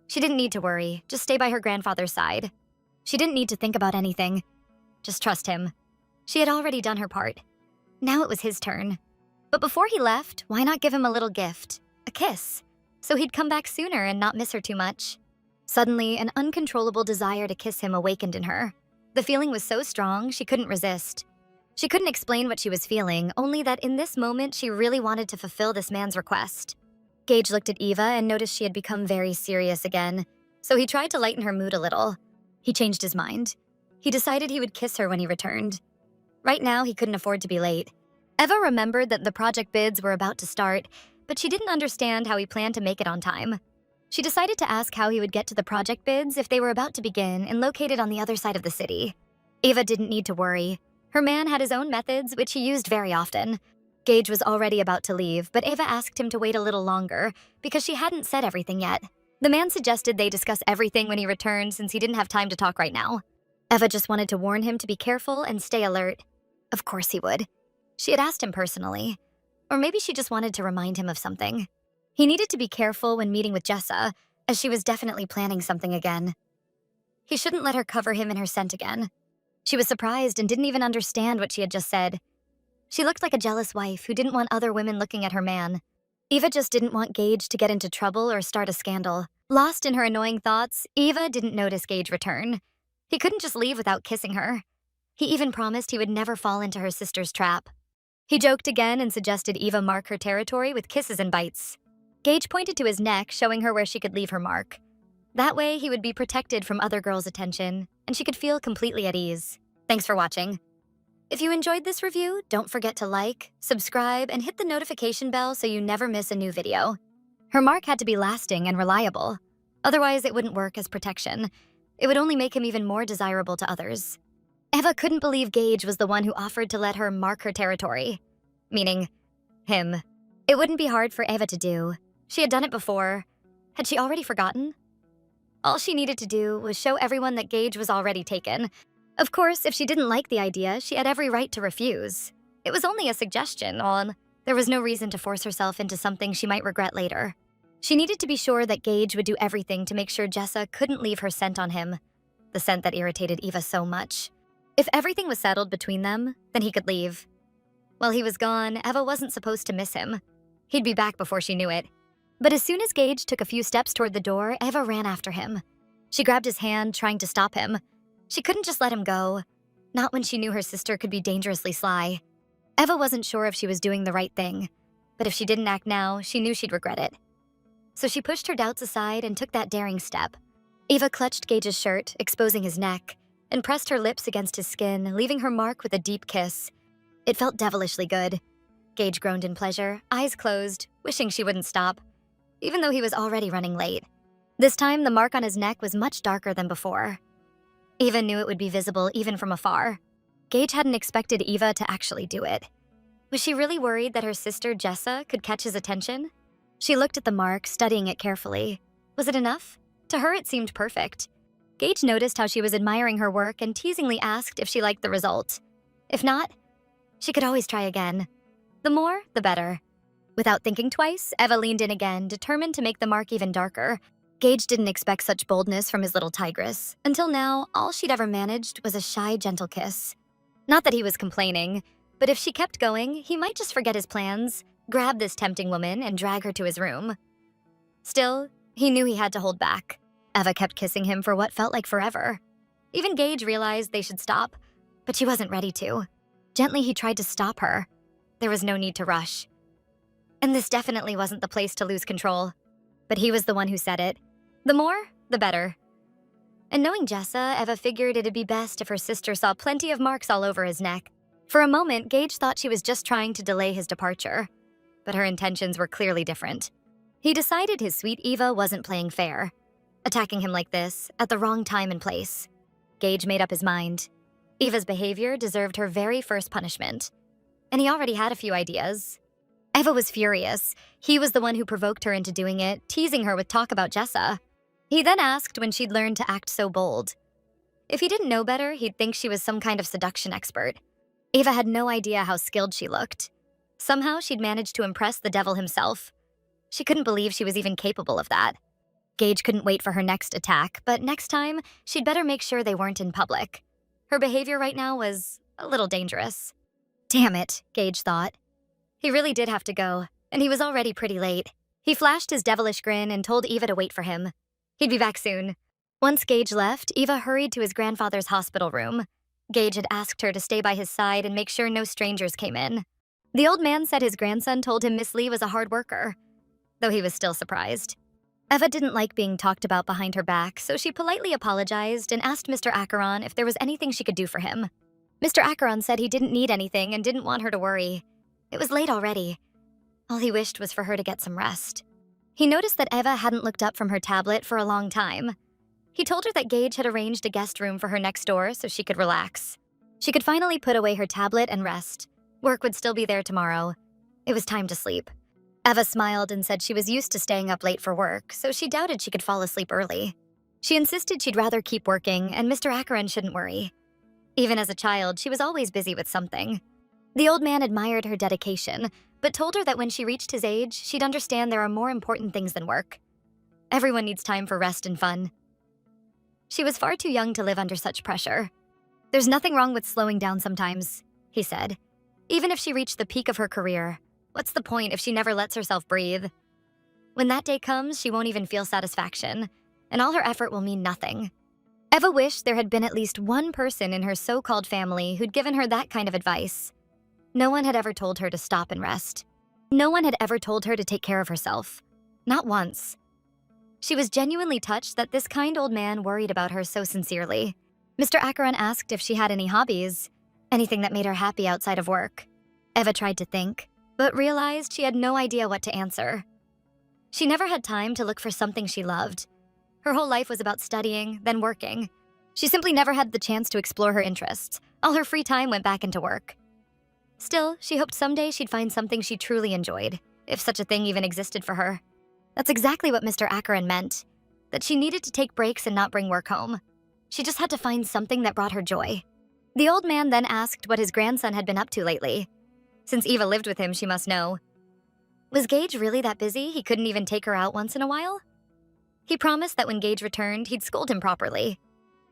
She didn't need to worry, just stay by her grandfather's side. She didn't need to think about anything. Just trust him. She had already done her part. Now it was his turn. But before he left, why not give him a little gift? A kiss. So he'd come back sooner and not miss her too much. Suddenly, an uncontrollable desire to kiss him awakened in her. The feeling was so strong, she couldn't resist. She couldn't explain what she was feeling, only that in this moment, she really wanted to fulfill this man's request. Gage looked at Eva and noticed she had become very serious again, so he tried to lighten her mood a little. He changed his mind. He decided he would kiss her when he returned. Right now, he couldn't afford to be late. Eva remembered that the project bids were about to start, but she didn't understand how he planned to make it on time. She decided to ask how he would get to the project bids if they were about to begin and located on the other side of the city. Eva didn't need to worry. Her man had his own methods, which he used very often. Gage was already about to leave, but Eva asked him to wait a little longer because she hadn't said everything yet. The man suggested they discuss everything when he returned since he didn't have time to talk right now. Eva just wanted to warn him to be careful and stay alert. Of course he would. She had asked him personally. Or maybe she just wanted to remind him of something. He needed to be careful when meeting with Jessa, as she was definitely planning something again. He shouldn't let her cover him in her scent again. She was surprised and didn't even understand what she had just said. She looked like a jealous wife who didn't want other women looking at her man. Eva just didn't want Gage to get into trouble or start a scandal. Lost in her annoying thoughts, Eva didn't notice Gage return. He couldn't just leave without kissing her. He even promised he would never fall into her sister's trap. He joked again and suggested Eva mark her territory with kisses and bites. Gage pointed to his neck, showing her where she could leave her mark. That way, he would be protected from other girls' attention, and she could feel completely at ease. Thanks for watching. If you enjoyed this review, don't forget to like, subscribe, and hit the notification bell so you never miss a new video. Her mark had to be lasting and reliable. Otherwise, it wouldn't work as protection. It would only make him even more desirable to others. Eva couldn't believe Gage was the one who offered to let her mark her territory. Meaning, him. It wouldn't be hard for Eva to do. She had done it before. Had she already forgotten? All she needed to do was show everyone that Gage was already taken. Of course, if she didn't like the idea, she had every right to refuse. It was only a suggestion, there was no reason to force herself into something she might regret later. She needed to be sure that Gage would do everything to make sure Jessa couldn't leave her scent on him, the scent that irritated Eva so much. If everything was settled between them, then he could leave. While he was gone, Eva wasn't supposed to miss him. He'd be back before she knew it. But as soon as Gage took a few steps toward the door, Eva ran after him. She grabbed his hand, trying to stop him. She couldn't just let him go, not when she knew her sister could be dangerously sly. Eva wasn't sure if she was doing the right thing, but if she didn't act now, she knew she'd regret it. So she pushed her doubts aside and took that daring step. Eva clutched Gage's shirt, exposing his neck, and pressed her lips against his skin, leaving her mark with a deep kiss. It felt devilishly good. Gage groaned in pleasure, eyes closed, wishing she wouldn't stop, even though he was already running late. This time, the mark on his neck was much darker than before. Eva knew it would be visible even from afar. Gage hadn't expected Eva to actually do it. Was she really worried that her sister Jessa could catch his attention? She looked at the mark, studying it carefully. Was it enough? To her, it seemed perfect. Gage noticed how she was admiring her work and teasingly asked if she liked the result. If not, she could always try again. The more, the better. Without thinking twice, Eva leaned in again, determined to make the mark even darker. Gage didn't expect such boldness from his little tigress. Until now, all she'd ever managed was a shy, gentle kiss. Not that he was complaining, but if she kept going, he might just forget his plans, grab this tempting woman, and drag her to his room. Still, he knew he had to hold back. Eva kept kissing him for what felt like forever. Even Gage realized they should stop, but she wasn't ready to. Gently, he tried to stop her. There was no need to rush. And this definitely wasn't the place to lose control. But he was the one who said it. The more, the better. And knowing Jessa, Eva figured it'd be best if her sister saw plenty of marks all over his neck. For a moment, Gage thought she was just trying to delay his departure. But her intentions were clearly different. He decided his sweet Eva wasn't playing fair, attacking him like this, at the wrong time and place. Gage made up his mind. Eva's behavior deserved her very first punishment. And he already had a few ideas. Eva was furious. He was the one who provoked her into doing it, teasing her with talk about Jessa. He then asked when she'd learned to act so bold. If he didn't know better, he'd think she was some kind of seduction expert. Eva had no idea how skilled she looked. Somehow, she'd managed to impress the devil himself. She couldn't believe she was even capable of that. Gage couldn't wait for her next attack, but next time, she'd better make sure they weren't in public. Her behavior right now was a little dangerous. Damn it, Gage thought. He really did have to go, and he was already pretty late. He flashed his devilish grin and told Eva to wait for him. He'd be back soon. Once Gage left, Eva hurried to his grandfather's hospital room. Gage had asked her to stay by his side and make sure no strangers came in. The old man said his grandson told him Miss Lee was a hard worker, though he was still surprised. Eva didn't like being talked about behind her back, so she politely apologized and asked Mr. Acheron if there was anything she could do for him. Mr. Acheron said he didn't need anything and didn't want her to worry. It was late already. All he wished was for her to get some rest. He noticed that Eva hadn't looked up from her tablet for a long time. He told her that Gage had arranged a guest room for her next door so she could relax. She could finally put away her tablet and rest. Work would still be there tomorrow. It was time to sleep. Eva smiled and said she was used to staying up late for work, so she doubted she could fall asleep early. She insisted she'd rather keep working, and Mr. Acheron shouldn't worry. Even as a child, she was always busy with something. The old man admired her dedication, but told her that when she reached his age, she'd understand there are more important things than work. Everyone needs time for rest and fun. She was far too young to live under such pressure. There's nothing wrong with slowing down sometimes, he said. Even if she reached the peak of her career, what's the point if she never lets herself breathe? When that day comes, she won't even feel satisfaction, and all her effort will mean nothing. Eva wished there had been at least one person in her so-called family who'd given her that kind of advice. No one had ever told her to stop and rest. No one had ever told her to take care of herself. Not once. She was genuinely touched that this kind old man worried about her so sincerely. Mr. Acheron asked if she had any hobbies, anything that made her happy outside of work. Eva tried to think, but realized she had no idea what to answer. She never had time to look for something she loved. Her whole life was about studying, then working. She simply never had the chance to explore her interests. All her free time went back into work. Still, she hoped someday she'd find something she truly enjoyed, if such a thing even existed for her. That's exactly what Mr. Acheron meant, that she needed to take breaks and not bring work home. She just had to find something that brought her joy. The old man then asked what his grandson had been up to lately. Since Eva lived with him, she must know. Was Gage really that busy he couldn't even take her out once in a while? He promised that when Gage returned, he'd scold him properly.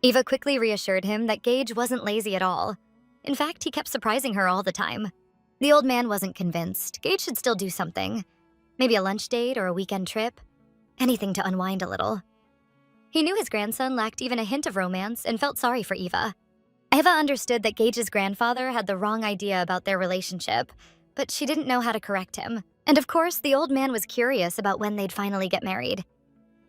Eva quickly reassured him that Gage wasn't lazy at all. In fact, he kept surprising her all the time. The old man wasn't convinced. Gage should still do something. Maybe a lunch date or a weekend trip. Anything to unwind a little. He knew his grandson lacked even a hint of romance and felt sorry for Eva. Eva understood that Gage's grandfather had the wrong idea about their relationship, but she didn't know how to correct him. And of course, the old man was curious about when they'd finally get married.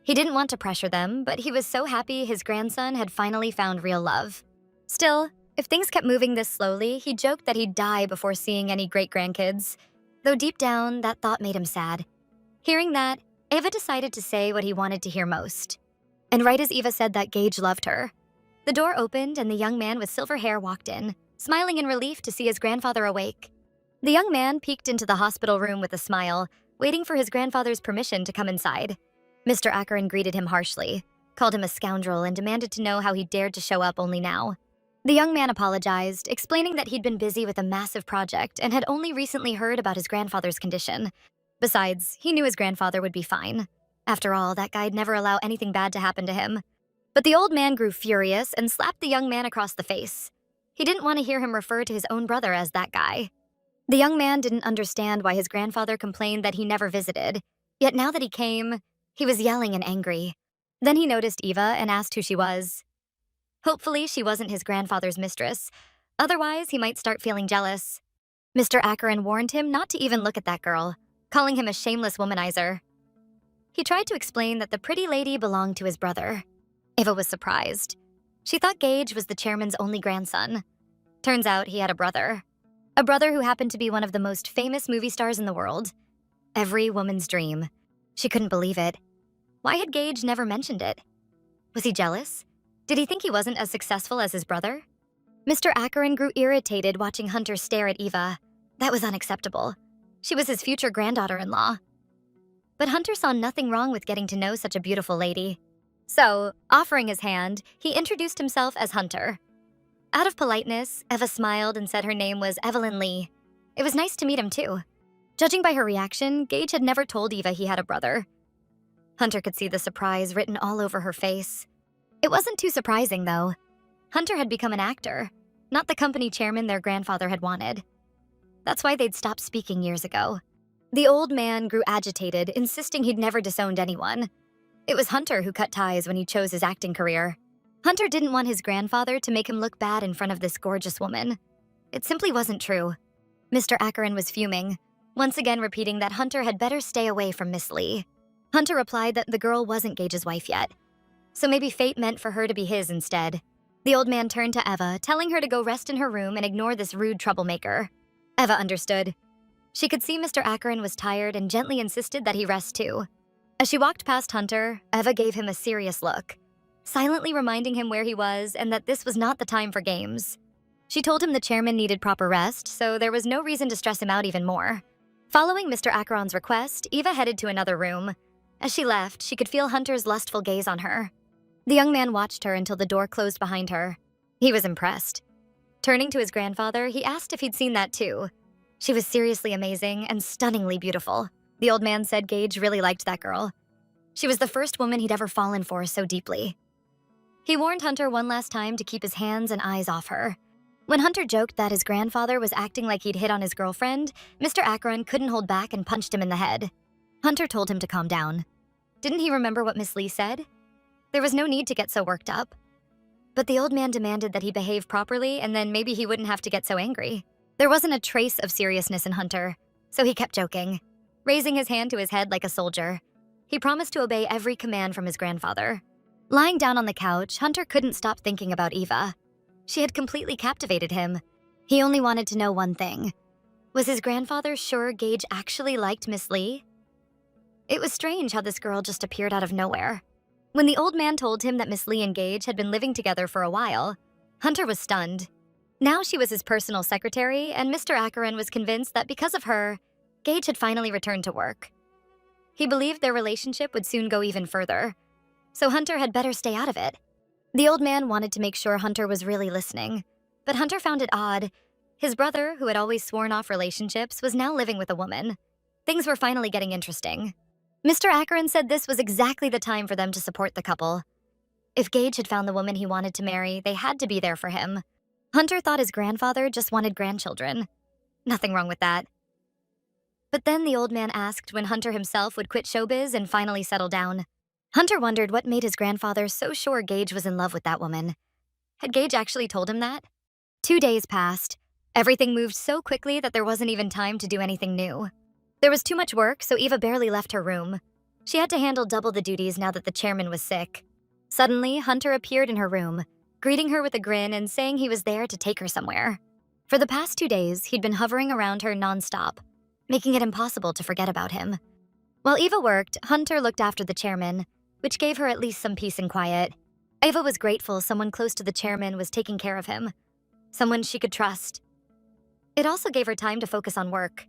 He didn't want to pressure them, but he was so happy his grandson had finally found real love. Still, if things kept moving this slowly, he joked that he'd die before seeing any great-grandkids, though deep down, that thought made him sad. Hearing that, Eva decided to say what he wanted to hear most. And right as Eva said that Gage loved her, the door opened and the young man with silver hair walked in, smiling in relief to see his grandfather awake. The young man peeked into the hospital room with a smile, waiting for his grandfather's permission to come inside. Mr. Acheron greeted him harshly, called him a scoundrel, and demanded to know how he dared to show up only now. The young man apologized, explaining that he'd been busy with a massive project and had only recently heard about his grandfather's condition. Besides, he knew his grandfather would be fine. After all, that guy'd never allow anything bad to happen to him. But the old man grew furious and slapped the young man across the face. He didn't want to hear him refer to his own brother as that guy. The young man didn't understand why his grandfather complained that he never visited, yet now that he came, he was yelling and angry. Then he noticed Eva and asked who she was. Hopefully, she wasn't his grandfather's mistress. Otherwise, he might start feeling jealous. Mr. Acheron warned him not to even look at that girl, calling him a shameless womanizer. He tried to explain that the pretty lady belonged to his brother. Eva was surprised. She thought Gage was the chairman's only grandson. Turns out he had a brother. A brother who happened to be one of the most famous movie stars in the world. Every woman's dream. She couldn't believe it. Why had Gage never mentioned it? Was he jealous? Did he think he wasn't as successful as his brother? Mr. Acheron grew irritated watching Hunter stare at Eva. That was unacceptable. She was his future granddaughter-in-law. But Hunter saw nothing wrong with getting to know such a beautiful lady. So, offering his hand, he introduced himself as Hunter. Out of politeness, Eva smiled and said her name was Evelyn Lee. It was nice to meet him, too. Judging by her reaction, Gage had never told Eva he had a brother. Hunter could see the surprise written all over her face. It wasn't too surprising, though. Hunter had become an actor, not the company chairman their grandfather had wanted. That's why they'd stopped speaking years ago. The old man grew agitated, insisting he'd never disowned anyone. It was Hunter who cut ties when he chose his acting career. Hunter didn't want his grandfather to make him look bad in front of this gorgeous woman. It simply wasn't true. Mr. Acheron was fuming, once again repeating that Hunter had better stay away from Miss Lee. Hunter replied that the girl wasn't Gage's wife yet, so maybe fate meant for her to be his instead. The old man turned to Eva, telling her to go rest in her room and ignore this rude troublemaker. Eva understood. She could see Mr. Acheron was tired and gently insisted that he rest too. As she walked past Hunter, Eva gave him a serious look, silently reminding him where he was and that this was not the time for games. She told him the chairman needed proper rest, so there was no reason to stress him out even more. Following Mr. Acheron's request, Eva headed to another room. As she left, she could feel Hunter's lustful gaze on her. The young man watched her until the door closed behind her. He was impressed. Turning to his grandfather, he asked if he'd seen that too. She was seriously amazing and stunningly beautiful. The old man said Gage really liked that girl. She was the first woman he'd ever fallen for so deeply. He warned Hunter one last time to keep his hands and eyes off her. When Hunter joked that his grandfather was acting like he'd hit on his girlfriend, Mr. Acheron couldn't hold back and punched him in the head. Hunter told him to calm down. Didn't he remember what Miss Lee said? There was no need to get so worked up. But the old man demanded that he behave properly and then maybe he wouldn't have to get so angry. There wasn't a trace of seriousness in Hunter, so he kept joking, raising his hand to his head like a soldier. He promised to obey every command from his grandfather. Lying down on the couch, Hunter couldn't stop thinking about Eva. She had completely captivated him. He only wanted to know one thing. Was his grandfather sure Gage actually liked Miss Lee? It was strange how this girl just appeared out of nowhere. When the old man told him that Miss Lee and Gage had been living together for a while, Hunter was stunned. Now she was his personal secretary, and Mr. Acheron was convinced that because of her, Gage had finally returned to work. He believed their relationship would soon go even further, so Hunter had better stay out of it. The old man wanted to make sure Hunter was really listening, but Hunter found it odd. His brother, who had always sworn off relationships, was now living with a woman. Things were finally getting interesting. Mr. Acheron said this was exactly the time for them to support the couple. If Gage had found the woman he wanted to marry, they had to be there for him. Hunter thought his grandfather just wanted grandchildren. Nothing wrong with that. But then the old man asked when Hunter himself would quit showbiz and finally settle down. Hunter wondered what made his grandfather so sure Gage was in love with that woman. Had Gage actually told him that? 2 days passed. Everything moved so quickly that there wasn't even time to do anything new. There was too much work, so Eva barely left her room. She had to handle double the duties now that the chairman was sick. Suddenly, Hunter appeared in her room, greeting her with a grin and saying he was there to take her somewhere. For the past 2 days, he'd been hovering around her nonstop, making it impossible to forget about him. While Eva worked, Hunter looked after the chairman, which gave her at least some peace and quiet. Eva was grateful someone close to the chairman was taking care of him, someone she could trust. It also gave her time to focus on work.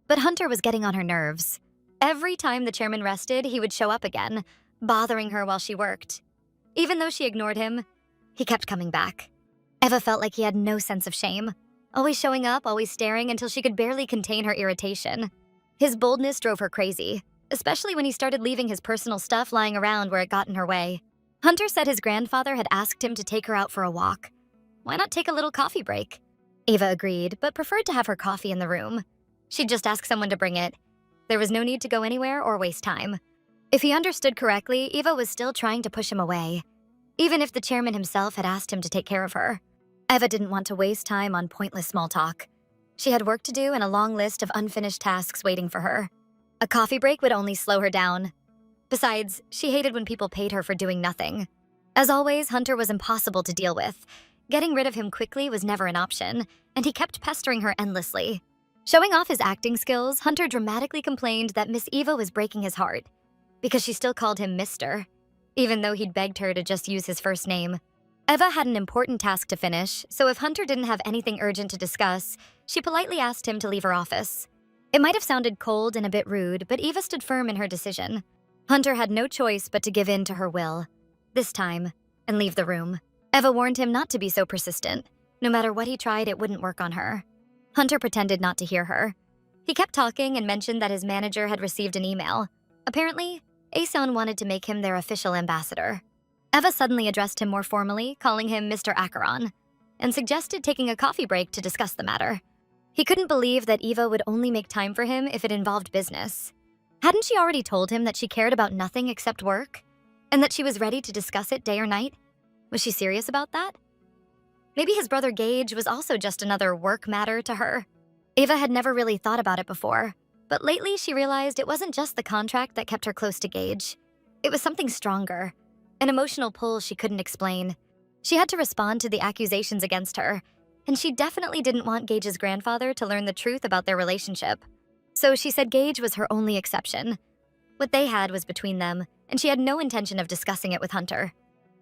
But Hunter was getting on her nerves. Every time the chairman rested, he would show up again, bothering her while she worked. Even though she ignored him, he kept coming back. Eva felt like he had no sense of shame, always showing up, always staring until she could barely contain her irritation. His boldness drove her crazy, especially when he started leaving his personal stuff lying around where it got in her way. Hunter said his grandfather had asked him to take her out for a walk. Why not take a little coffee break? Eva agreed, but preferred to have her coffee in the room. She'd just ask someone to bring it. There was no need to go anywhere or waste time. If he understood correctly, Eva was still trying to push him away, even if the chairman himself had asked him to take care of her. Eva didn't want to waste time on pointless small talk. She had work to do and a long list of unfinished tasks waiting for her. A coffee break would only slow her down. Besides, she hated when people paid her for doing nothing. As always, Hunter was impossible to deal with. Getting rid of him quickly was never an option, and he kept pestering her endlessly. Showing off his acting skills, Hunter dramatically complained that Miss Eva was breaking his heart because she still called him Mr., even though he'd begged her to just use his first name. Eva had an important task to finish, so if Hunter didn't have anything urgent to discuss, she politely asked him to leave her office. It might have sounded cold and a bit rude, but Eva stood firm in her decision. Hunter had no choice but to give in to her will, this time, and leave the room. Eva warned him not to be so persistent. No matter what he tried, it wouldn't work on her. Hunter pretended not to hear her. He kept talking and mentioned that his manager had received an email. Apparently, Aeson wanted to make him their official ambassador. Eva suddenly addressed him more formally, calling him Mr. Acheron, and suggested taking a coffee break to discuss the matter. He couldn't believe that Eva would only make time for him if it involved business. Hadn't she already told him that she cared about nothing except work, and that she was ready to discuss it day or night? Was she serious about that? Maybe his brother Gage was also just another work matter to her. Eva had never really thought about it before, but lately she realized it wasn't just the contract that kept her close to Gage. It was something stronger, an emotional pull she couldn't explain. She had to respond to the accusations against her, and she definitely didn't want Gage's grandfather to learn the truth about their relationship. So she said Gage was her only exception. What they had was between them, and she had no intention of discussing it with Hunter.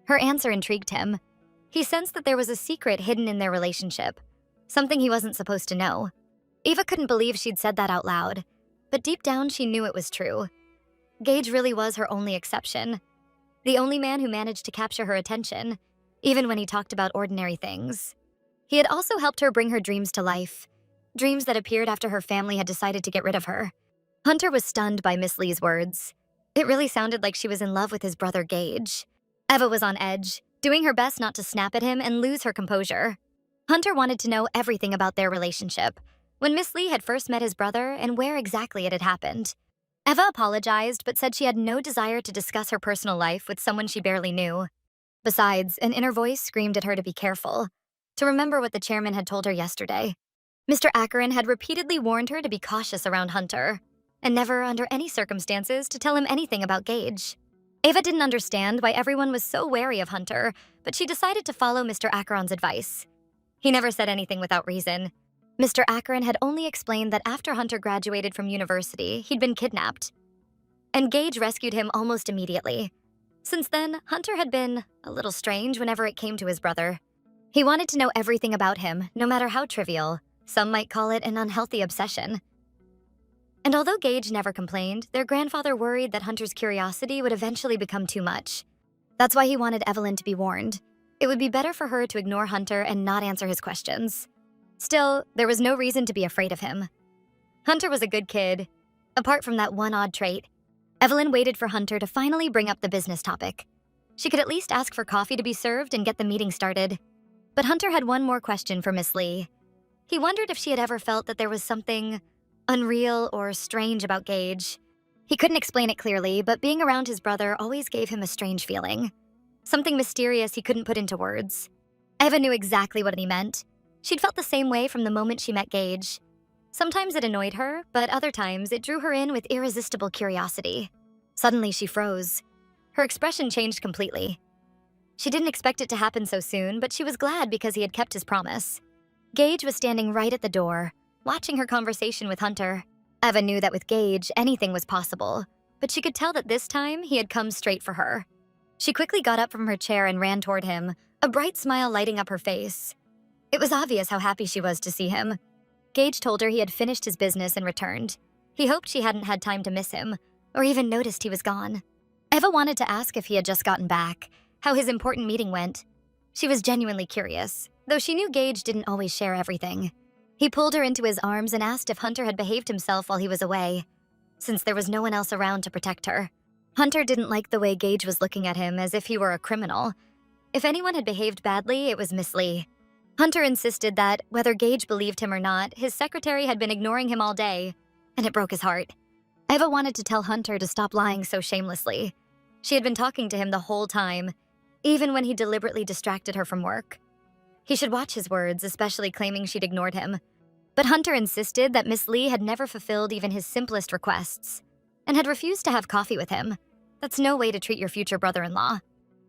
Her answer intrigued him. He sensed that there was a secret hidden in their relationship, something he wasn't supposed to know. Eva couldn't believe she'd said that out loud, but deep down she knew it was true. Gage really was her only exception, the only man who managed to capture her attention, even when he talked about ordinary things. He had also helped her bring her dreams to life, dreams that appeared after her family had decided to get rid of her. Hunter was stunned by Miss Lee's words. It really sounded like she was in love with his brother Gage. Eva was on edge, doing her best not to snap at him and lose her composure. Hunter wanted to know everything about their relationship, when Miss Lee had first met his brother and where exactly it had happened. Eva apologized but said she had no desire to discuss her personal life with someone she barely knew. Besides, an inner voice screamed at her to be careful, to remember what the chairman had told her yesterday. Mr. Acheron had repeatedly warned her to be cautious around Hunter, and never, under any circumstances, to tell him anything about Gage. Ava didn't understand why everyone was so wary of Hunter, but she decided to follow Mr. Acheron's advice. He never said anything without reason. Mr. Acheron had only explained that after Hunter graduated from university, he'd been kidnapped, and Gage rescued him almost immediately. Since then, Hunter had been a little strange whenever it came to his brother. He wanted to know everything about him, no matter how trivial. Some might call it an unhealthy obsession. And although Gage never complained, their grandfather worried that Hunter's curiosity would eventually become too much. That's why he wanted Evelyn to be warned. It would be better for her to ignore Hunter and not answer his questions. Still, there was no reason to be afraid of him. Hunter was a good kid, apart from that one odd trait. Evelyn waited for Hunter to finally bring up the business topic. She could at least ask for coffee to be served and get the meeting started. But Hunter had one more question for Miss Lee. He wondered if she had ever felt that there was something unreal or strange about Gage. He couldn't explain it clearly, but being around his brother always gave him a strange feeling. Something mysterious he couldn't put into words. Eva knew exactly what he meant. She'd felt the same way from the moment she met Gage. Sometimes it annoyed her, but other times it drew her in with irresistible curiosity. Suddenly she froze. Her expression changed completely. She didn't expect it to happen so soon, but she was glad because he had kept his promise. Gage was standing right at the door, watching her conversation with Hunter. Eva knew that with Gage, anything was possible, but she could tell that this time he had come straight for her. She quickly got up from her chair and ran toward him, a bright smile lighting up her face. It was obvious how happy she was to see him. Gage told her he had finished his business and returned. He hoped she hadn't had time to miss him, or even noticed he was gone. Eva wanted to ask if he had just gotten back, how his important meeting went. She was genuinely curious, though she knew Gage didn't always share everything. He pulled her into his arms and asked if Hunter had behaved himself while he was away, since there was no one else around to protect her. Hunter didn't like the way Gage was looking at him as if he were a criminal. If anyone had behaved badly, it was Miss Lee. Hunter insisted that, whether Gage believed him or not, his secretary had been ignoring him all day, and it broke his heart. Eva wanted to tell Hunter to stop lying so shamelessly. She had been talking to him the whole time, even when he deliberately distracted her from work. He should watch his words, especially claiming she'd ignored him. But Hunter insisted that Miss Lee had never fulfilled even his simplest requests, and had refused to have coffee with him. That's no way to treat your future brother-in-law.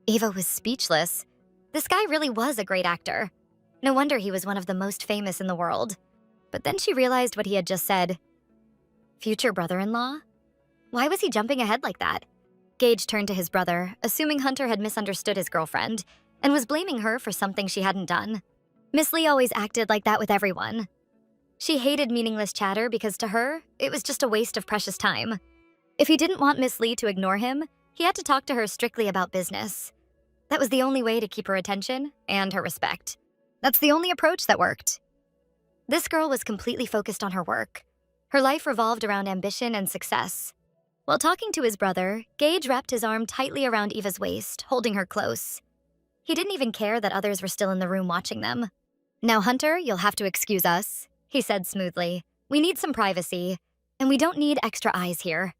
Eva was speechless. This guy really was a great actor. No wonder he was one of the most famous in the world. But then she realized what he had just said. Future brother-in-law? Why was he jumping ahead like that? Gage turned to his brother, assuming Hunter had misunderstood his girlfriend, and was blaming her for something she hadn't done. Miss Lee always acted like that with everyone. She hated meaningless chatter because to her, it was just a waste of precious time. If he didn't want Miss Lee to ignore him, he had to talk to her strictly about business. That was the only way to keep her attention and her respect. That's the only approach that worked. This girl was completely focused on her work. Her life revolved around ambition and success. While talking to his brother, Gage wrapped his arm tightly around Eva's waist, holding her close. He didn't even care that others were still in the room watching them. "Now, Hunter, you'll have to excuse us," he said smoothly. "We need some privacy, and we don't need extra eyes here."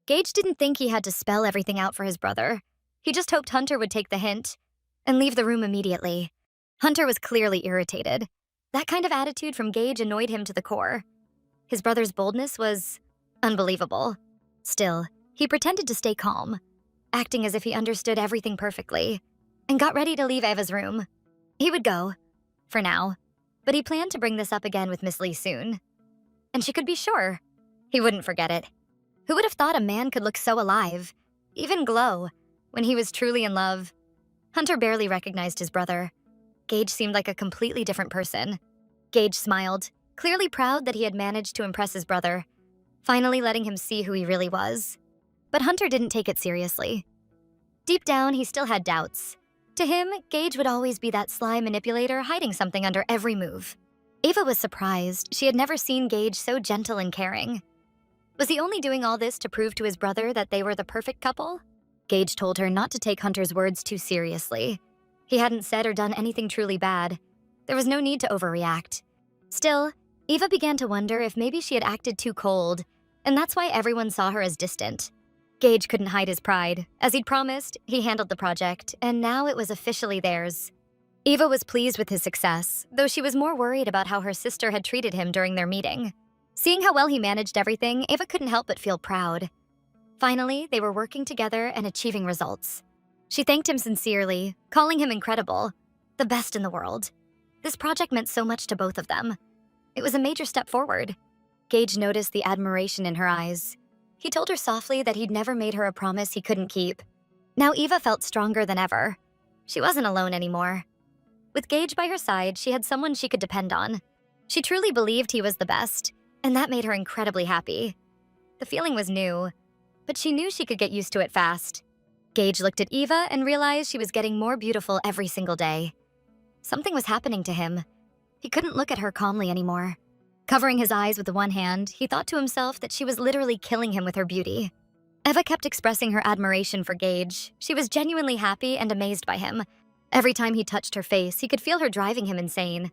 Gage didn't think he had to spell everything out for his brother. He just hoped Hunter would take the hint and leave the room immediately. Hunter was clearly irritated. That kind of attitude from Gage annoyed him to the core. His brother's boldness was unbelievable. Still, he pretended to stay calm, acting as if he understood everything perfectly, and got ready to leave Eva's room. He would go, for now, but he planned to bring this up again with Miss Lee soon. And she could be sure he wouldn't forget it. Who would have thought a man could look so alive, even glow, when he was truly in love? Hunter barely recognized his brother. Gage seemed like a completely different person. Gage smiled, clearly proud that he had managed to impress his brother, finally letting him see who he really was. But Hunter didn't take it seriously. Deep down, he still had doubts. To him, Gage would always be that sly manipulator hiding something under every move. Eva was surprised. She had never seen Gage so gentle and caring. Was he only doing all this to prove to his brother that they were the perfect couple? Gage told her not to take Hunter's words too seriously. He hadn't said or done anything truly bad. There was no need to overreact. Still, Eva began to wonder if maybe she had acted too cold, and that's why everyone saw her as distant. Gage couldn't hide his pride. As he'd promised, he handled the project, and now it was officially theirs. Eva was pleased with his success, though she was more worried about how her sister had treated him during their meeting. Seeing how well he managed everything, Eva couldn't help but feel proud. Finally, they were working together and achieving results. She thanked him sincerely, calling him incredible, the best in the world. This project meant so much to both of them. It was a major step forward. Gage noticed the admiration in her eyes. He told her softly that he'd never made her a promise he couldn't keep. Now Eva felt stronger than ever. She wasn't alone anymore. With Gage by her side, she had someone she could depend on. She truly believed he was the best, and that made her incredibly happy. The feeling was new, but she knew she could get used to it fast. Gage looked at Eva and realized she was getting more beautiful every single day. Something was happening to him. He couldn't look at her calmly anymore. Covering his eyes with one hand, he thought to himself that she was literally killing him with her beauty. Eva kept expressing her admiration for Gage. She was genuinely happy and amazed by him. Every time he touched her face, he could feel her driving him insane.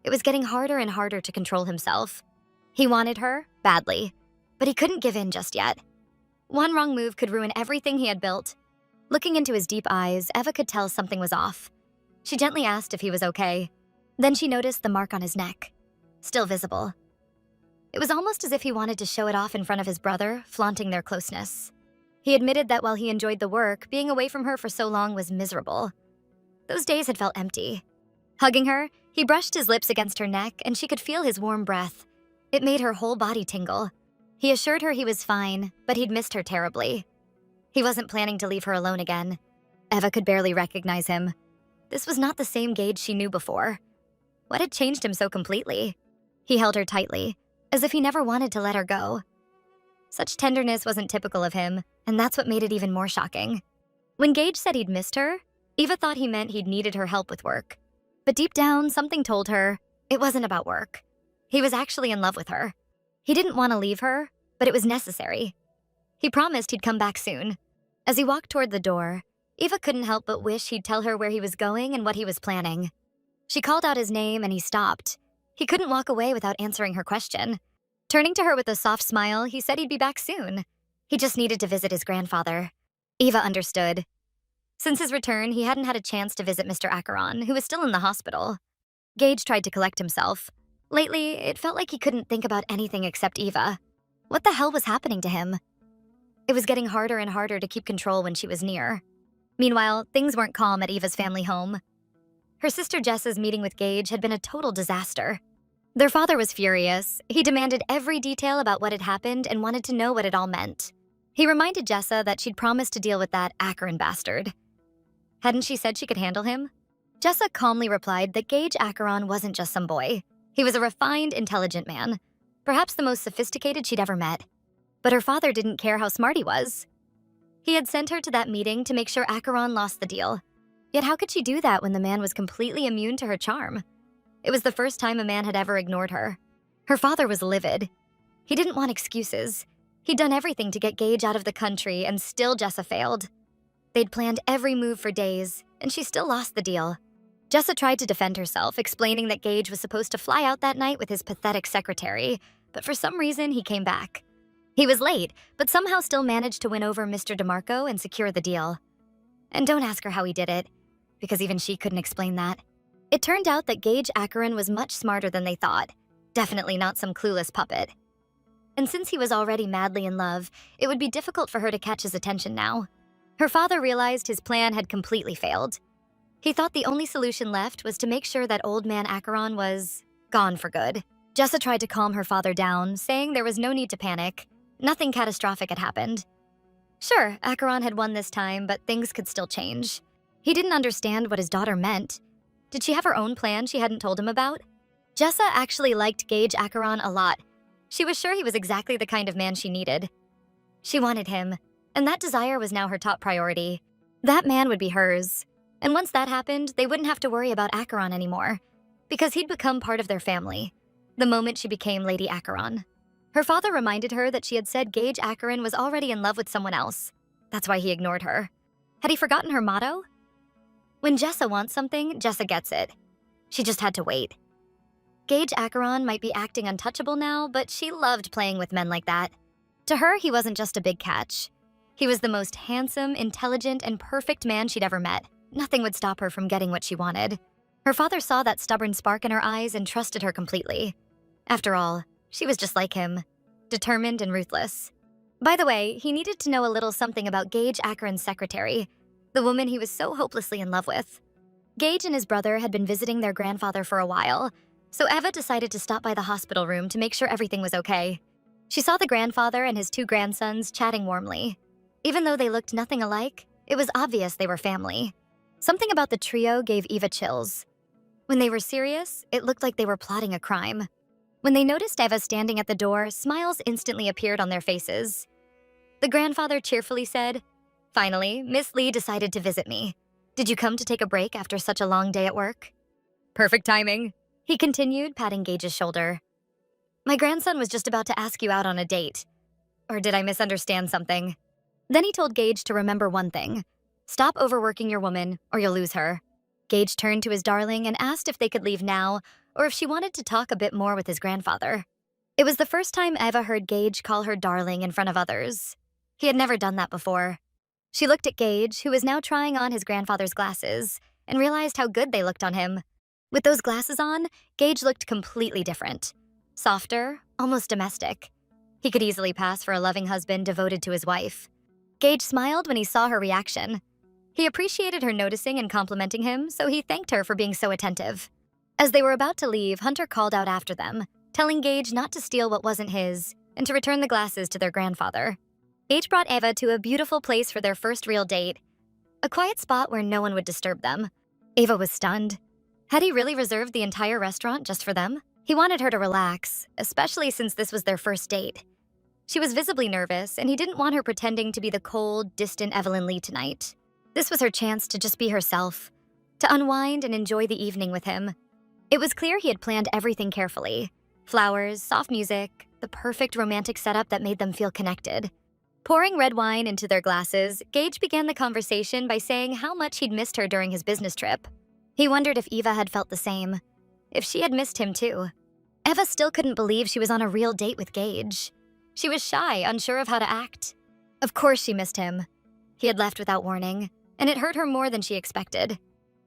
It was getting harder and harder to control himself. He wanted her, badly, but he couldn't give in just yet. One wrong move could ruin everything he had built. Looking into his deep eyes, Eva could tell something was off. She gently asked if he was okay. Then she noticed the mark on his neck, still visible. It was almost as if he wanted to show it off in front of his brother, flaunting their closeness. He admitted that while he enjoyed the work, being away from her for so long was miserable. Those days had felt empty. Hugging her, he brushed his lips against her neck, and she could feel his warm breath. It made her whole body tingle. He assured her he was fine, but he'd missed her terribly. He wasn't planning to leave her alone again. Eva could barely recognize him. This was not the same Gage she knew before. What had changed him so completely? He held her tightly, as if he never wanted to let her go. Such tenderness wasn't typical of him, and that's what made it even more shocking. When Gage said he'd missed her, Eva thought he meant he'd needed her help with work. But deep down, something told her it wasn't about work. He was actually in love with her. He didn't want to leave her, but it was necessary. He promised he'd come back soon. As he walked toward the door, Eva couldn't help but wish he'd tell her where he was going and what he was planning. She called out his name and he stopped. He couldn't walk away without answering her question. Turning to her with a soft smile, he said he'd be back soon. He just needed to visit his grandfather. Eva understood. Since his return, he hadn't had a chance to visit Mr. Acheron, who was still in the hospital. Gage tried to collect himself. Lately, it felt like he couldn't think about anything except Eva. What the hell was happening to him? It was getting harder and harder to keep control when she was near. Meanwhile, things weren't calm at Eva's family home. Her sister Jessa's meeting with Gage had been a total disaster. Their father was furious. He demanded every detail about what had happened and wanted to know what it all meant. He reminded Jessa that she'd promised to deal with that Acheron bastard. Hadn't she said she could handle him? Jessa calmly replied that Gage Acheron wasn't just some boy. He was a refined, intelligent man, perhaps the most sophisticated she'd ever met. But her father didn't care how smart he was. He had sent her to that meeting to make sure Acheron lost the deal. Yet how could she do that when the man was completely immune to her charm? It was the first time a man had ever ignored her. Her father was livid. He didn't want excuses. He'd done everything to get Gage out of the country, and still Jessa failed. They'd planned every move for days, and she still lost the deal. Jessa tried to defend herself, explaining that Gage was supposed to fly out that night with his pathetic secretary, but for some reason he came back. He was late, but somehow still managed to win over Mr. DeMarco and secure the deal. And don't ask her how he did it, because even she couldn't explain that. It turned out that Gage Acheron was much smarter than they thought. Definitely not some clueless puppet. And since he was already madly in love, it would be difficult for her to catch his attention now. Her father realized his plan had completely failed. He thought the only solution left was to make sure that old man Acheron was gone for good. Jessa tried to calm her father down, saying there was no need to panic. Nothing catastrophic had happened. Sure, Acheron had won this time, but things could still change. He didn't understand what his daughter meant. Did she have her own plan she hadn't told him about? Jessa actually liked Gage Acheron a lot. She was sure he was exactly the kind of man she needed. She wanted him, and that desire was now her top priority. That man would be hers. And once that happened, they wouldn't have to worry about Acheron anymore, because he'd become part of their family, the moment she became Lady Acheron. Her father reminded her that she had said Gage Acheron was already in love with someone else. That's why he ignored her. Had he forgotten her motto? When Jessa wants something, Jessa gets it. She just had to wait. Gage Acheron might be acting untouchable now, but she loved playing with men like that. To her, he wasn't just a big catch. He was the most handsome, intelligent, and perfect man she'd ever met. Nothing would stop her from getting what she wanted. Her father saw that stubborn spark in her eyes and trusted her completely. After all, she was just like him, determined and ruthless. By the way, he needed to know a little something about Gage Acheron's secretary, the woman he was so hopelessly in love with. Gage and his brother had been visiting their grandfather for a while, so Eva decided to stop by the hospital room to make sure everything was okay. She saw the grandfather and his two grandsons chatting warmly. Even though they looked nothing alike, it was obvious they were family. Something about the trio gave Eva chills. When they were serious, it looked like they were plotting a crime. When they noticed Eva standing at the door, smiles instantly appeared on their faces. The grandfather cheerfully said, "Finally, Miss Lee decided to visit me. Did you come to take a break after such a long day at work?" "Perfect timing," he continued, patting Gage's shoulder. "My grandson was just about to ask you out on a date. Or did I misunderstand something?" Then he told Gage to remember one thing. Stop overworking your woman, or you'll lose her. Gage turned to his darling and asked if they could leave now, or if she wanted to talk a bit more with his grandfather. It was the first time Eva heard Gage call her darling in front of others. He had never done that before. She looked at Gage, who was now trying on his grandfather's glasses, and realized how good they looked on him. With those glasses on, Gage looked completely different. Softer, almost domestic. He could easily pass for a loving husband devoted to his wife. Gage smiled when he saw her reaction. He appreciated her noticing and complimenting him, so he thanked her for being so attentive. As they were about to leave, Hunter called out after them, telling Gage not to steal what wasn't his and to return the glasses to their grandfather. Gage brought Eva to a beautiful place for their first real date, a quiet spot where no one would disturb them. Eva was stunned. Had he really reserved the entire restaurant just for them? He wanted her to relax, especially since this was their first date. She was visibly nervous, and he didn't want her pretending to be the cold, distant Evelyn Lee tonight. This was her chance to just be herself, to unwind and enjoy the evening with him. It was clear he had planned everything carefully. Flowers, soft music, the perfect romantic setup that made them feel connected. Pouring red wine into their glasses, Gage began the conversation by saying how much he'd missed her during his business trip. He wondered if Eva had felt the same, if she had missed him too. Eva still couldn't believe she was on a real date with Gage. She was shy, unsure of how to act. Of course she missed him. He had left without warning, and it hurt her more than she expected.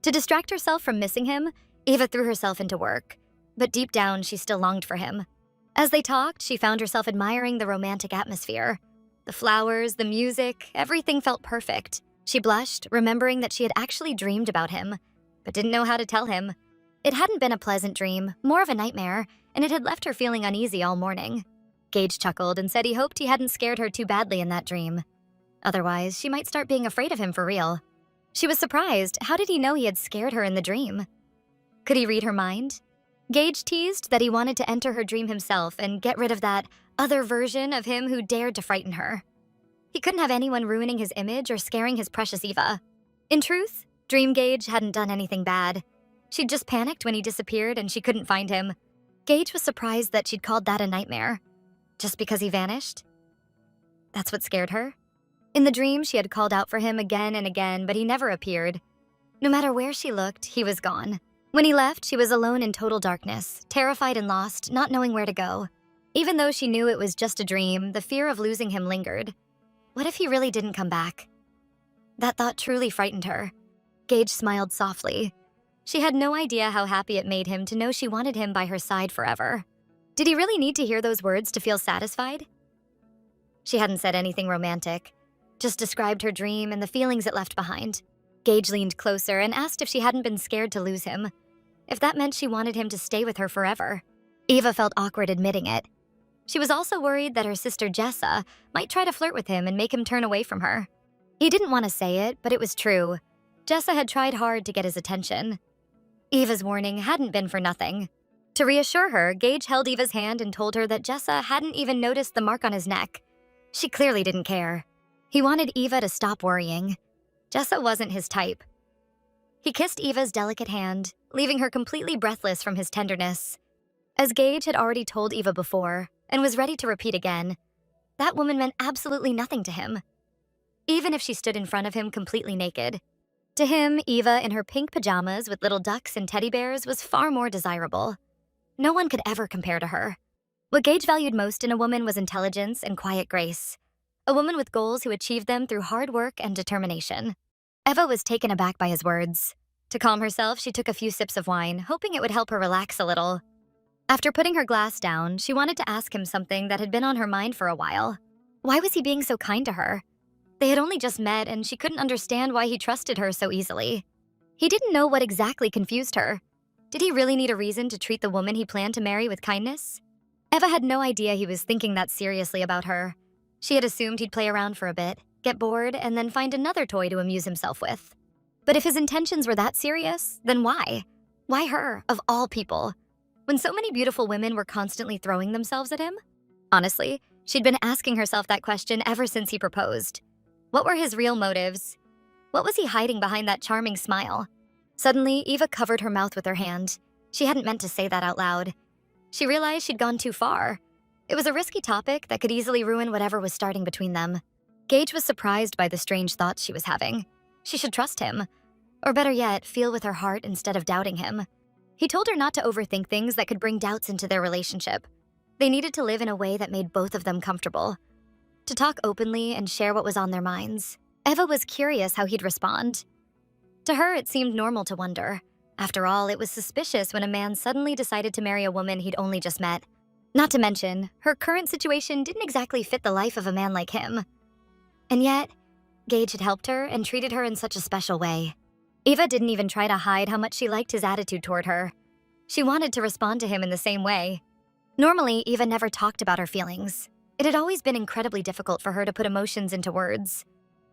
To distract herself from missing him, Eva threw herself into work, but deep down she still longed for him. As they talked, she found herself admiring the romantic atmosphere. The flowers, the music, everything felt perfect. She blushed, remembering that she had actually dreamed about him, but didn't know how to tell him. It hadn't been a pleasant dream, more of a nightmare, and it had left her feeling uneasy all morning. Gage chuckled and said he hoped he hadn't scared her too badly in that dream. Otherwise, she might start being afraid of him for real. She was surprised. How did he know he had scared her in the dream? Could he read her mind? Gage teased that he wanted to enter her dream himself and get rid of that other version of him who dared to frighten her. He couldn't have anyone ruining his image or scaring his precious Eva. In truth, Dream Gage hadn't done anything bad. She'd just panicked when he disappeared and she couldn't find him. Gage was surprised that she'd called that a nightmare. Just because he vanished? That's what scared her? In the dream, she had called out for him again and again, but he never appeared. No matter where she looked, he was gone. When he left, she was alone in total darkness, terrified and lost, not knowing where to go. Even though she knew it was just a dream, the fear of losing him lingered. What if he really didn't come back? That thought truly frightened her. Gage smiled softly. She had no idea how happy it made him to know she wanted him by her side forever. Did he really need to hear those words to feel satisfied? She hadn't said anything romantic, just described her dream and the feelings it left behind. Gage leaned closer and asked if she hadn't been scared to lose him, if that meant she wanted him to stay with her forever. Eva felt awkward admitting it. She was also worried that her sister Jessa might try to flirt with him and make him turn away from her. He didn't want to say it, but it was true. Jessa had tried hard to get his attention. Eva's warning hadn't been for nothing. To reassure her, Gage held Eva's hand and told her that Jessa hadn't even noticed the mark on his neck. She clearly didn't care. He wanted Eva to stop worrying. Jessa wasn't his type. He kissed Eva's delicate hand, leaving her completely breathless from his tenderness. As Gage had already told Eva before, and was ready to repeat again, that woman meant absolutely nothing to him. Even if she stood in front of him completely naked. To him, Eva in her pink pajamas with little ducks and teddy bears was far more desirable. No one could ever compare to her. What Gage valued most in a woman was intelligence and quiet grace. a woman with goals who achieved them through hard work and determination. Eva was taken aback by his words. To calm herself, she took a few sips of wine, hoping it would help her relax a little. After putting her glass down, she wanted to ask him something that had been on her mind for a while. Why was he being so kind to her? They had only just met, and she couldn't understand why he trusted her so easily. He didn't know what exactly confused her. Did he really need a reason to treat the woman he planned to marry with kindness? Eva had no idea he was thinking that seriously about her. She had assumed he'd play around for a bit, get bored, and then find another toy to amuse himself with. But if his intentions were that serious, then why? Why her, of all people? When so many beautiful women were constantly throwing themselves at him? Honestly, she'd been asking herself that question ever since he proposed. What were his real motives? What was he hiding behind that charming smile? Suddenly, Eva covered her mouth with her hand. She hadn't meant to say that out loud. She realized she'd gone too far. It was a risky topic that could easily ruin whatever was starting between them. Gage was surprised by the strange thoughts she was having. She should trust him. Or better yet, feel with her heart instead of doubting him. He told her not to overthink things that could bring doubts into their relationship. They needed to live in a way that made both of them comfortable. To talk openly and share what was on their minds. Eva was curious how he'd respond. To her, it seemed normal to wonder. After all, it was suspicious when a man suddenly decided to marry a woman he'd only just met. Not to mention, her current situation didn't exactly fit the life of a man like him. And yet, Gage had helped her and treated her in such a special way. Eva didn't even try to hide how much she liked his attitude toward her. She wanted to respond to him in the same way. Normally, Eva never talked about her feelings. It had always been incredibly difficult for her to put emotions into words.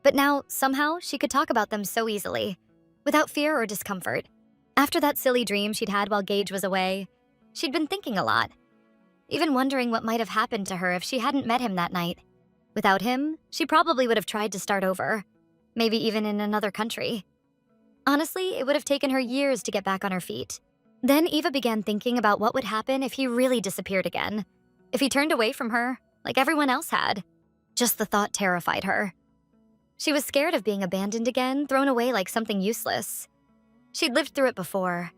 But now, somehow, she could talk about them so easily, without fear or discomfort. After that silly dream she'd had while Gage was away, she'd been thinking a lot, even wondering what might have happened to her if she hadn't met him that night. Without him, she probably would have tried to start over, maybe even in another country. Honestly, it would have taken her years to get back on her feet. Then Eva began thinking about what would happen if he really disappeared again, if he turned away from her, like everyone else had. Just the thought terrified her. She was scared of being abandoned again, thrown away like something useless. She'd lived through it before,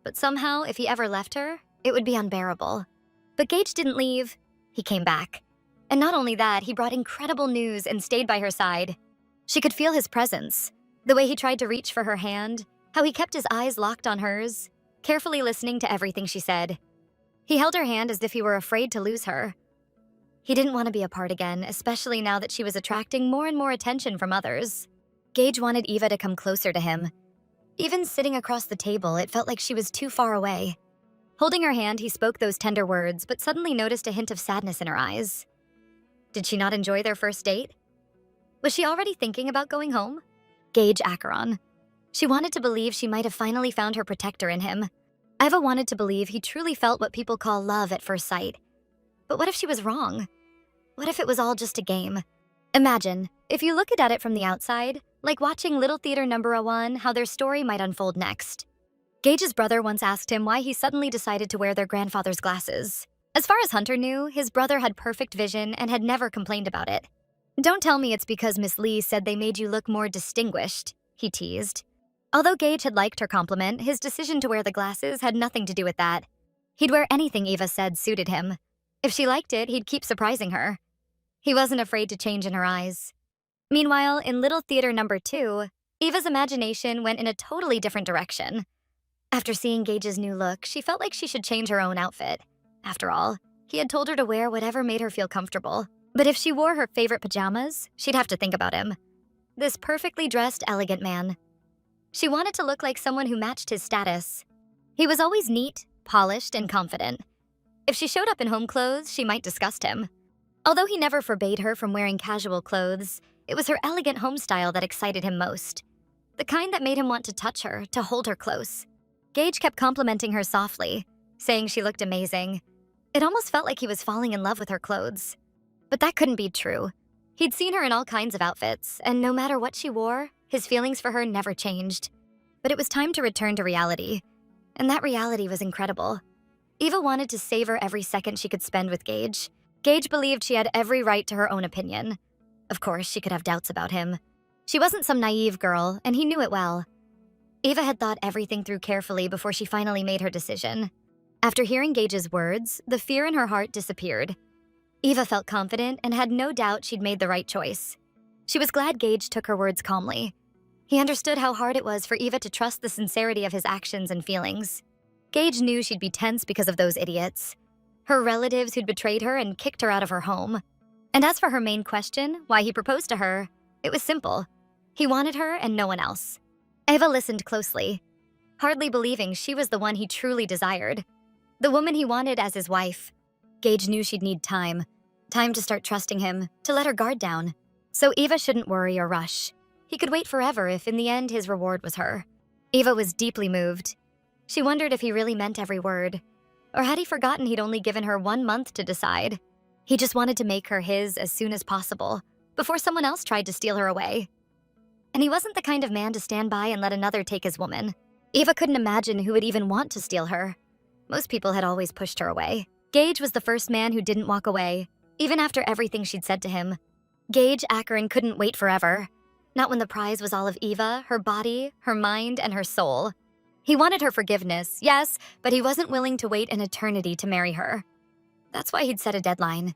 but somehow, if he ever left her, it would be unbearable. But Gage didn't leave. He came back. And not only that, he brought incredible news and stayed by her side. She could feel his presence, the way he tried to reach for her hand, how he kept his eyes locked on hers, carefully listening to everything she said. He held her hand as if he were afraid to lose her. He didn't want to be apart again, especially now that she was attracting more and more attention from others. Gage wanted Eva to come closer to him. Even sitting across the table, it felt like she was too far away. Holding her hand, he spoke those tender words, but suddenly noticed a hint of sadness in her eyes. Did she not enjoy their first date? Was she already thinking about going home? Gage Acheron. She wanted to believe she might have finally found her protector in him. Eva wanted to believe he truly felt what people call love at first sight. But what if she was wrong? What if it was all just a game? Imagine, if you look at it from the outside, like watching Little Theater Number 1, how their story might unfold next. Gage's brother once asked him why he suddenly decided to wear their grandfather's glasses. As far as Hunter knew, his brother had perfect vision and had never complained about it. Don't tell me it's because Miss Lee said they made you look more distinguished, he teased. Although Gage had liked her compliment, his decision to wear the glasses had nothing to do with that. He'd wear anything Eva said suited him. If she liked it, he'd keep surprising her. He wasn't afraid to change in her eyes. Meanwhile, in Little Theater Number 2, Eva's imagination went in a totally different direction. After seeing Gage's new look, she felt like she should change her own outfit. After all, he had told her to wear whatever made her feel comfortable. But if she wore her favorite pajamas, she'd have to think about him. This perfectly dressed, elegant man. She wanted to look like someone who matched his status. He was always neat, polished, and confident. If she showed up in home clothes, she might disgust him. Although he never forbade her from wearing casual clothes, it was her elegant home style that excited him most. The kind that made him want to touch her, to hold her close. Gage kept complimenting her softly, saying she looked amazing. It almost felt like he was falling in love with her clothes. But that couldn't be true. He'd seen her in all kinds of outfits, and no matter what she wore, his feelings for her never changed. But it was time to return to reality. And that reality was incredible. Eva wanted to savor every second she could spend with Gage. Gage believed she had every right to her own opinion. Of course, she could have doubts about him. She wasn't some naive girl, and he knew it well. Eva had thought everything through carefully before she finally made her decision. After hearing Gage's words, the fear in her heart disappeared. Eva felt confident and had no doubt she'd made the right choice. She was glad Gage took her words calmly. He understood how hard it was for Eva to trust the sincerity of his actions and feelings. Gage knew she'd be tense because of those idiots. Her relatives who'd betrayed her and kicked her out of her home. And as for her main question, why he proposed to her, it was simple. He wanted her and no one else. Eva listened closely, hardly believing she was the one he truly desired. The woman he wanted as his wife. Gage knew she'd need time. Time to start trusting him, to let her guard down. So Eva shouldn't worry or rush. He could wait forever if in the end his reward was her. Eva was deeply moved. She wondered if he really meant every word. Or had he forgotten he'd only given her 1 month to decide? He just wanted to make her his as soon as possible, before someone else tried to steal her away. And he wasn't the kind of man to stand by and let another take his woman. Eva couldn't imagine who would even want to steal her. Most people had always pushed her away. Gage was the first man who didn't walk away, even after everything she'd said to him. Gage Acheron couldn't wait forever. Not when the prize was all of Eva, her body, her mind, and her soul. He wanted her forgiveness, yes, but he wasn't willing to wait an eternity to marry her. That's why he'd set a deadline.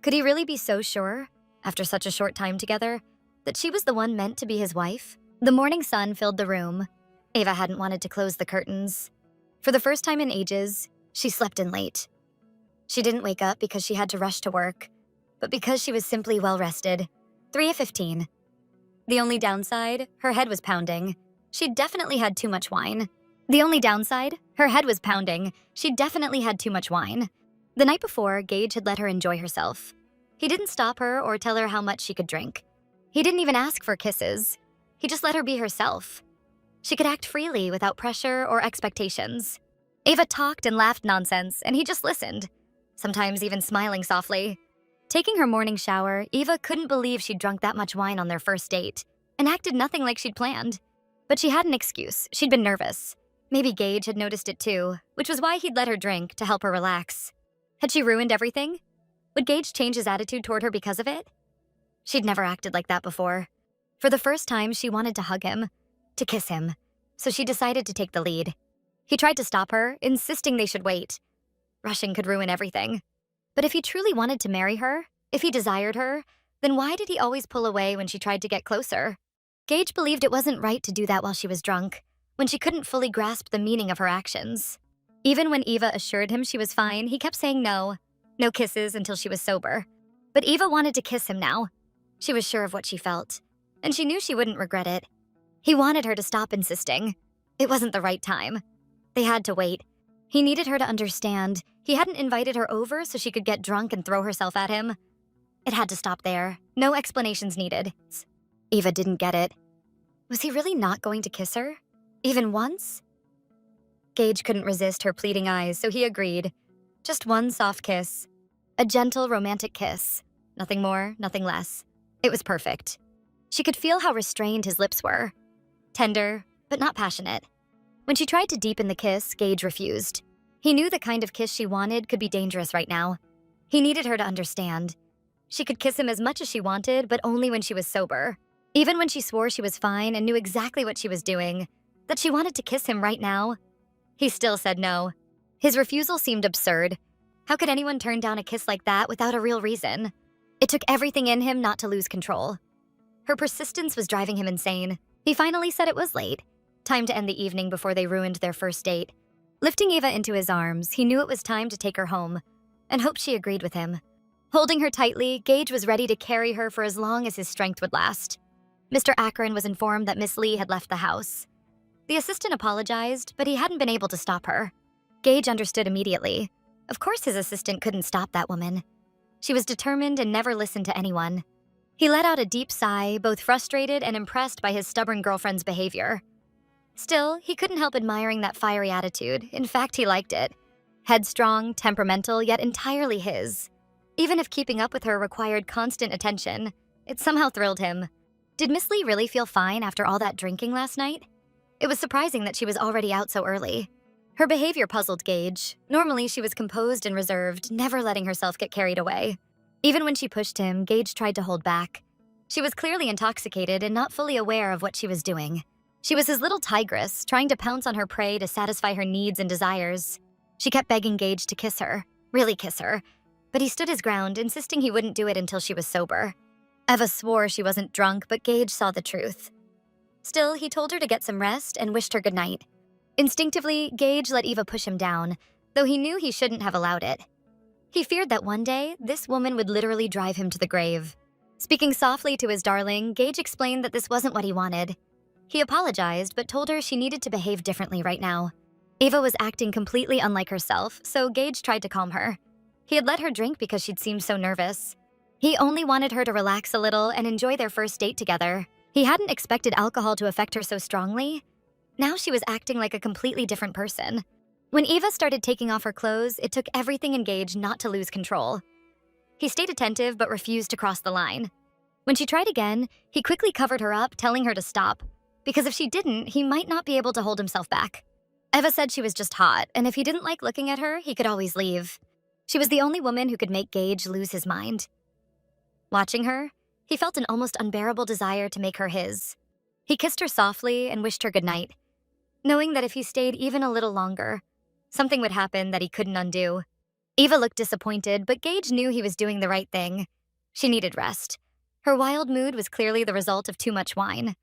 Could he really be so sure, after such a short time together, that she was the one meant to be his wife? The morning sun filled the room. Eva hadn't wanted to close the curtains. For the first time in ages, she slept in late. She didn't wake up because she had to rush to work, but because she was simply well-rested. 3:15. The only downside, her head was pounding. She'd definitely had too much wine. The only downside, her head was pounding. She'd definitely had too much wine. The night before, Gage had let her enjoy herself. He didn't stop her or tell her how much she could drink. He didn't even ask for kisses. He just let her be herself. She could act freely without pressure or expectations. Eva talked and laughed nonsense, and he just listened, sometimes even smiling softly. Taking her morning shower, Eva couldn't believe she'd drunk that much wine on their first date, and acted nothing like she'd planned. But she had an excuse. She'd been nervous. Maybe Gage had noticed it too, which was why he'd let her drink to help her relax. Had she ruined everything? Would Gage change his attitude toward her because of it? She'd never acted like that before. For the first time, she wanted to hug him, to kiss him, so she decided to take the lead. He tried to stop her, insisting they should wait. Rushing could ruin everything. But if he truly wanted to marry her, if he desired her, then why did he always pull away when she tried to get closer? Gage believed it wasn't right to do that while she was drunk, when she couldn't fully grasp the meaning of her actions. Even when Eva assured him she was fine, he kept saying no. No kisses until she was sober. But Eva wanted to kiss him now. She was sure of what she felt, and she knew she wouldn't regret it. He wanted her to stop insisting. It wasn't the right time. They had to wait. He needed her to understand. He hadn't invited her over so she could get drunk and throw herself at him. It had to stop there. No explanations needed. Eva didn't get it. Was he really not going to kiss her? Even once? Gage couldn't resist her pleading eyes, so he agreed. Just one soft kiss. A gentle, romantic kiss. Nothing more, nothing less. It was perfect. She could feel how restrained his lips were. Tender, but not passionate. When she tried to deepen the kiss, Gage refused. He knew the kind of kiss she wanted could be dangerous right now. He needed her to understand. She could kiss him as much as she wanted, but only when she was sober. Even when she swore she was fine and knew exactly what she was doing, that she wanted to kiss him right now, he still said no. His refusal seemed absurd. How could anyone turn down a kiss like that without a real reason? It took everything in him not to lose control. Her persistence was driving him insane. He finally said it was late. Time to end the evening before they ruined their first date. Lifting Eva into his arms, he knew it was time to take her home, and hoped she agreed with him. Holding her tightly, Gage was ready to carry her for as long as his strength would last. Mr. Acheron was informed that Miss Lee had left the house. The assistant apologized, but he hadn't been able to stop her. Gage understood immediately. Of course his assistant couldn't stop that woman. She was determined and never listened to anyone. He let out a deep sigh, both frustrated and impressed by his stubborn girlfriend's behavior. Still, he couldn't help admiring that fiery attitude. In fact, he liked it. Headstrong, temperamental, yet entirely his. Even if keeping up with her required constant attention, it somehow thrilled him. Did Miss Lee really feel fine after all that drinking last night? It was surprising that she was already out so early. Her behavior puzzled Gage. Normally, she was composed and reserved, never letting herself get carried away. Even when she pushed him, Gage tried to hold back. She was clearly intoxicated and not fully aware of what she was doing. She was his little tigress, trying to pounce on her prey to satisfy her needs and desires. She kept begging Gage to kiss her, really kiss her. But he stood his ground, insisting he wouldn't do it until she was sober. Eva swore she wasn't drunk, but Gage saw the truth. Still, he told her to get some rest and wished her goodnight. Instinctively, Gage let Eva push him down, though he knew he shouldn't have allowed it. He feared that one day, this woman would literally drive him to the grave. Speaking softly to his darling, Gage explained that this wasn't what he wanted. He apologized, but told her she needed to behave differently right now. Eva was acting completely unlike herself, so Gage tried to calm her. He had let her drink because she'd seemed so nervous. He only wanted her to relax a little and enjoy their first date together. He hadn't expected alcohol to affect her so strongly. Now she was acting like a completely different person. When Eva started taking off her clothes, it took everything in Gage not to lose control. He stayed attentive but refused to cross the line. When she tried again, he quickly covered her up, telling her to stop, because if she didn't, he might not be able to hold himself back. Eva said she was just hot, and if he didn't like looking at her, he could always leave. She was the only woman who could make Gage lose his mind. Watching her, he felt an almost unbearable desire to make her his. He kissed her softly and wished her goodnight, knowing that if he stayed even a little longer, something would happen that he couldn't undo. Eva looked disappointed, but Gage knew he was doing the right thing. She needed rest. Her wild mood was clearly the result of too much wine.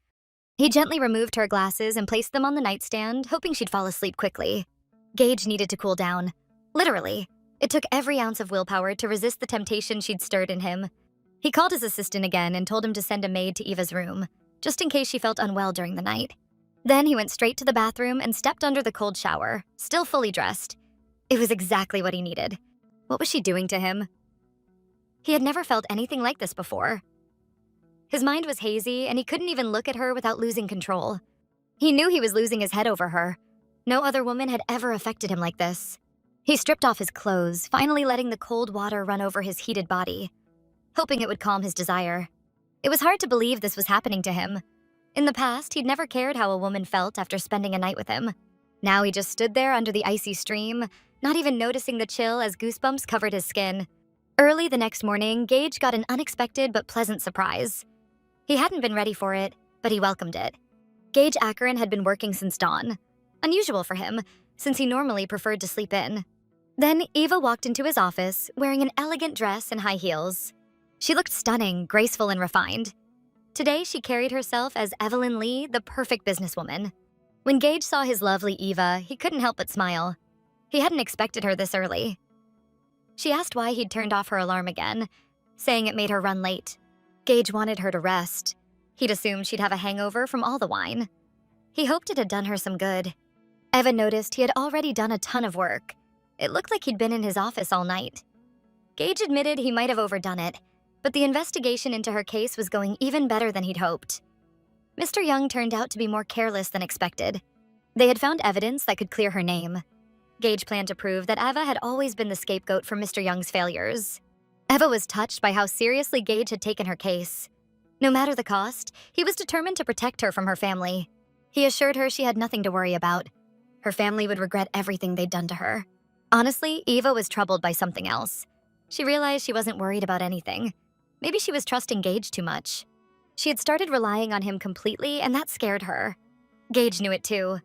He gently removed her glasses and placed them on the nightstand, hoping she'd fall asleep quickly. Gage needed to cool down. Literally. It took every ounce of willpower to resist the temptation she'd stirred in him. He called his assistant again and told him to send a maid to Eva's room, just in case she felt unwell during the night. Then he went straight to the bathroom and stepped under the cold shower, still fully dressed. It was exactly what he needed. What was she doing to him? He had never felt anything like this before. His mind was hazy, and he couldn't even look at her without losing control. He knew he was losing his head over her. No other woman had ever affected him like this. He stripped off his clothes, finally letting the cold water run over his heated body, hoping it would calm his desire. It was hard to believe this was happening to him. In the past, he'd never cared how a woman felt after spending a night with him. Now he just stood there under the icy stream, not even noticing the chill as goosebumps covered his skin. Early the next morning, Gage got an unexpected but pleasant surprise. He hadn't been ready for it, but he welcomed it. Gage Acheron had been working since dawn, unusual for him, since he normally preferred to sleep in. Then Eva walked into his office, wearing an elegant dress and high heels. She looked stunning, graceful, and refined. Today, she carried herself as Evelyn Lee, the perfect businesswoman. When Gage saw his lovely Eva, he couldn't help but smile. He hadn't expected her this early. She asked why he'd turned off her alarm again, saying it made her run late. Gage wanted her to rest. He'd assumed she'd have a hangover from all the wine. He hoped it had done her some good. Eva noticed he had already done a ton of work. It looked like he'd been in his office all night. Gage admitted he might have overdone it, but the investigation into her case was going even better than he'd hoped. Mr. Young turned out to be more careless than expected. They had found evidence that could clear her name. Gage planned to prove that Eva had always been the scapegoat for Mr. Young's failures. Eva was touched by how seriously Gage had taken her case. No matter the cost, he was determined to protect her from her family. He assured her she had nothing to worry about. Her family would regret everything they'd done to her. Honestly, Eva was troubled by something else. She realized she wasn't worried about anything. Maybe she was trusting Gage too much. She had started relying on him completely, and that scared her. Gage knew it too.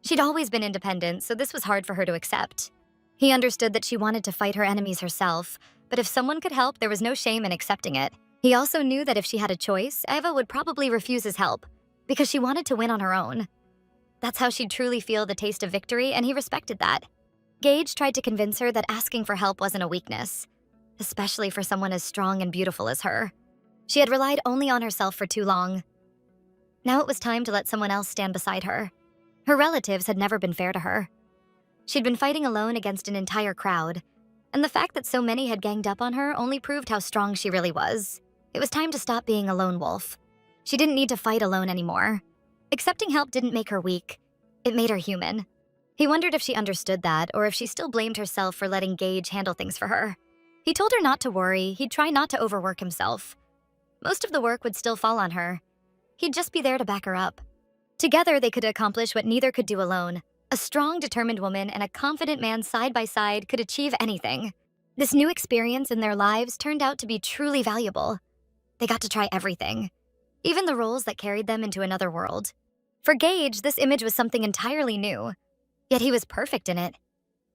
She'd always been independent, so this was hard for her to accept. He understood that she wanted to fight her enemies herself, but if someone could help, there was no shame in accepting it. He also knew that if she had a choice, Eva would probably refuse his help, because she wanted to win on her own. That's how she'd truly feel the taste of victory, and he respected that. Gage tried to convince her that asking for help wasn't a weakness, especially for someone as strong and beautiful as her. She had relied only on herself for too long. Now it was time to let someone else stand beside her. Her relatives had never been fair to her. She'd been fighting alone against an entire crowd, and the fact that so many had ganged up on her only proved how strong she really was. It was time to stop being a lone wolf. She didn't need to fight alone anymore. Accepting help didn't make her weak. It made her human. He wondered if she understood that, or if she still blamed herself for letting Gage handle things for her. He told her not to worry, he'd try not to overwork himself. Most of the work would still fall on her. He'd just be there to back her up. Together, they could accomplish what neither could do alone. A strong, determined woman and a confident man side by side could achieve anything. This new experience in their lives turned out to be truly valuable. They got to try everything, even the roles that carried them into another world. For Gage, this image was something entirely new, yet he was perfect in it.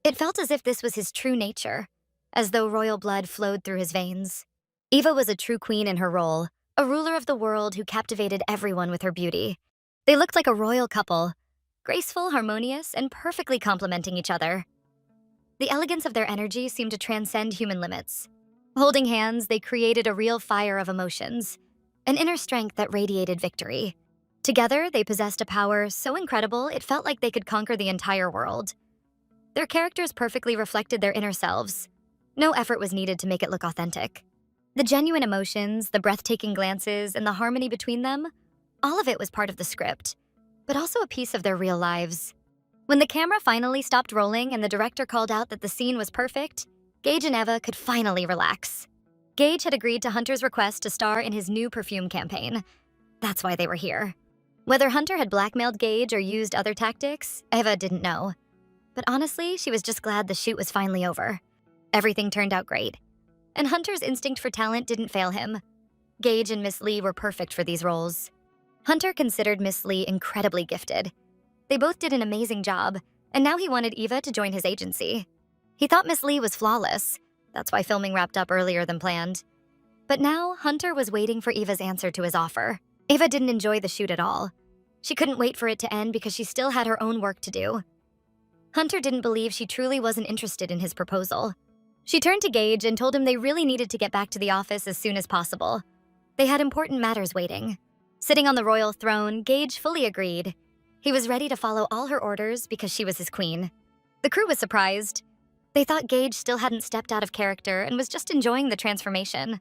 It felt as if this was his true nature. as though royal blood flowed through his veins. Eva was a true queen in her role, a ruler of the world who captivated everyone with her beauty. They looked like a royal couple, graceful, harmonious, and perfectly complementing each other. The elegance of their energy seemed to transcend human limits. Holding hands, they created a real fire of emotions, an inner strength that radiated victory. Together, they possessed a power so incredible it felt like they could conquer the entire world. Their characters perfectly reflected their inner selves. No effort was needed to make it look authentic. The genuine emotions, the breathtaking glances, and the harmony between them, all of it was part of the script, but also a piece of their real lives. When the camera finally stopped rolling and the director called out that the scene was perfect, Gage and Eva could finally relax. Gage had agreed to Hunter's request to star in his new perfume campaign. That's why they were here. Whether Hunter had blackmailed Gage or used other tactics, Eva didn't know. But honestly, she was just glad the shoot was finally over. Everything turned out great. And Hunter's instinct for talent didn't fail him. Gage and Miss Lee were perfect for these roles. Hunter considered Miss Lee incredibly gifted. They both did an amazing job, and now he wanted Eva to join his agency. He thought Miss Lee was flawless. That's why filming wrapped up earlier than planned. But now, Hunter was waiting for Eva's answer to his offer. Eva didn't enjoy the shoot at all. She couldn't wait for it to end because she still had her own work to do. Hunter didn't believe she truly wasn't interested in his proposal. She turned to Gage and told him they really needed to get back to the office as soon as possible. They had important matters waiting. Sitting on the royal throne, Gage fully agreed. He was ready to follow all her orders because she was his queen. The crew was surprised. They thought Gage still hadn't stepped out of character and was just enjoying the transformation.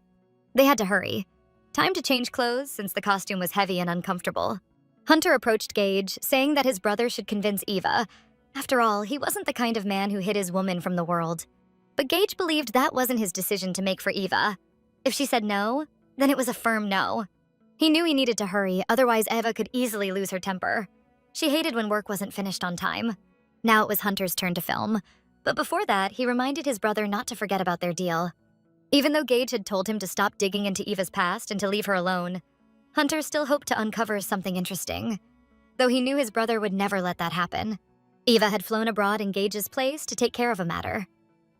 They had to hurry. Time to change clothes since the costume was heavy and uncomfortable. Hunter approached Gage, saying that his brother should convince Eva. After all, he wasn't the kind of man who hid his woman from the world. But Gage believed that wasn't his decision to make for Eva. If she said no, then it was a firm no. He knew he needed to hurry, otherwise Eva could easily lose her temper. She hated when work wasn't finished on time. Now it was Hunter's turn to film. But before that, he reminded his brother not to forget about their deal. Even though Gage had told him to stop digging into Eva's past and to leave her alone, Hunter still hoped to uncover something interesting, though he knew his brother would never let that happen. Eva had flown abroad in Gage's place to take care of a matter.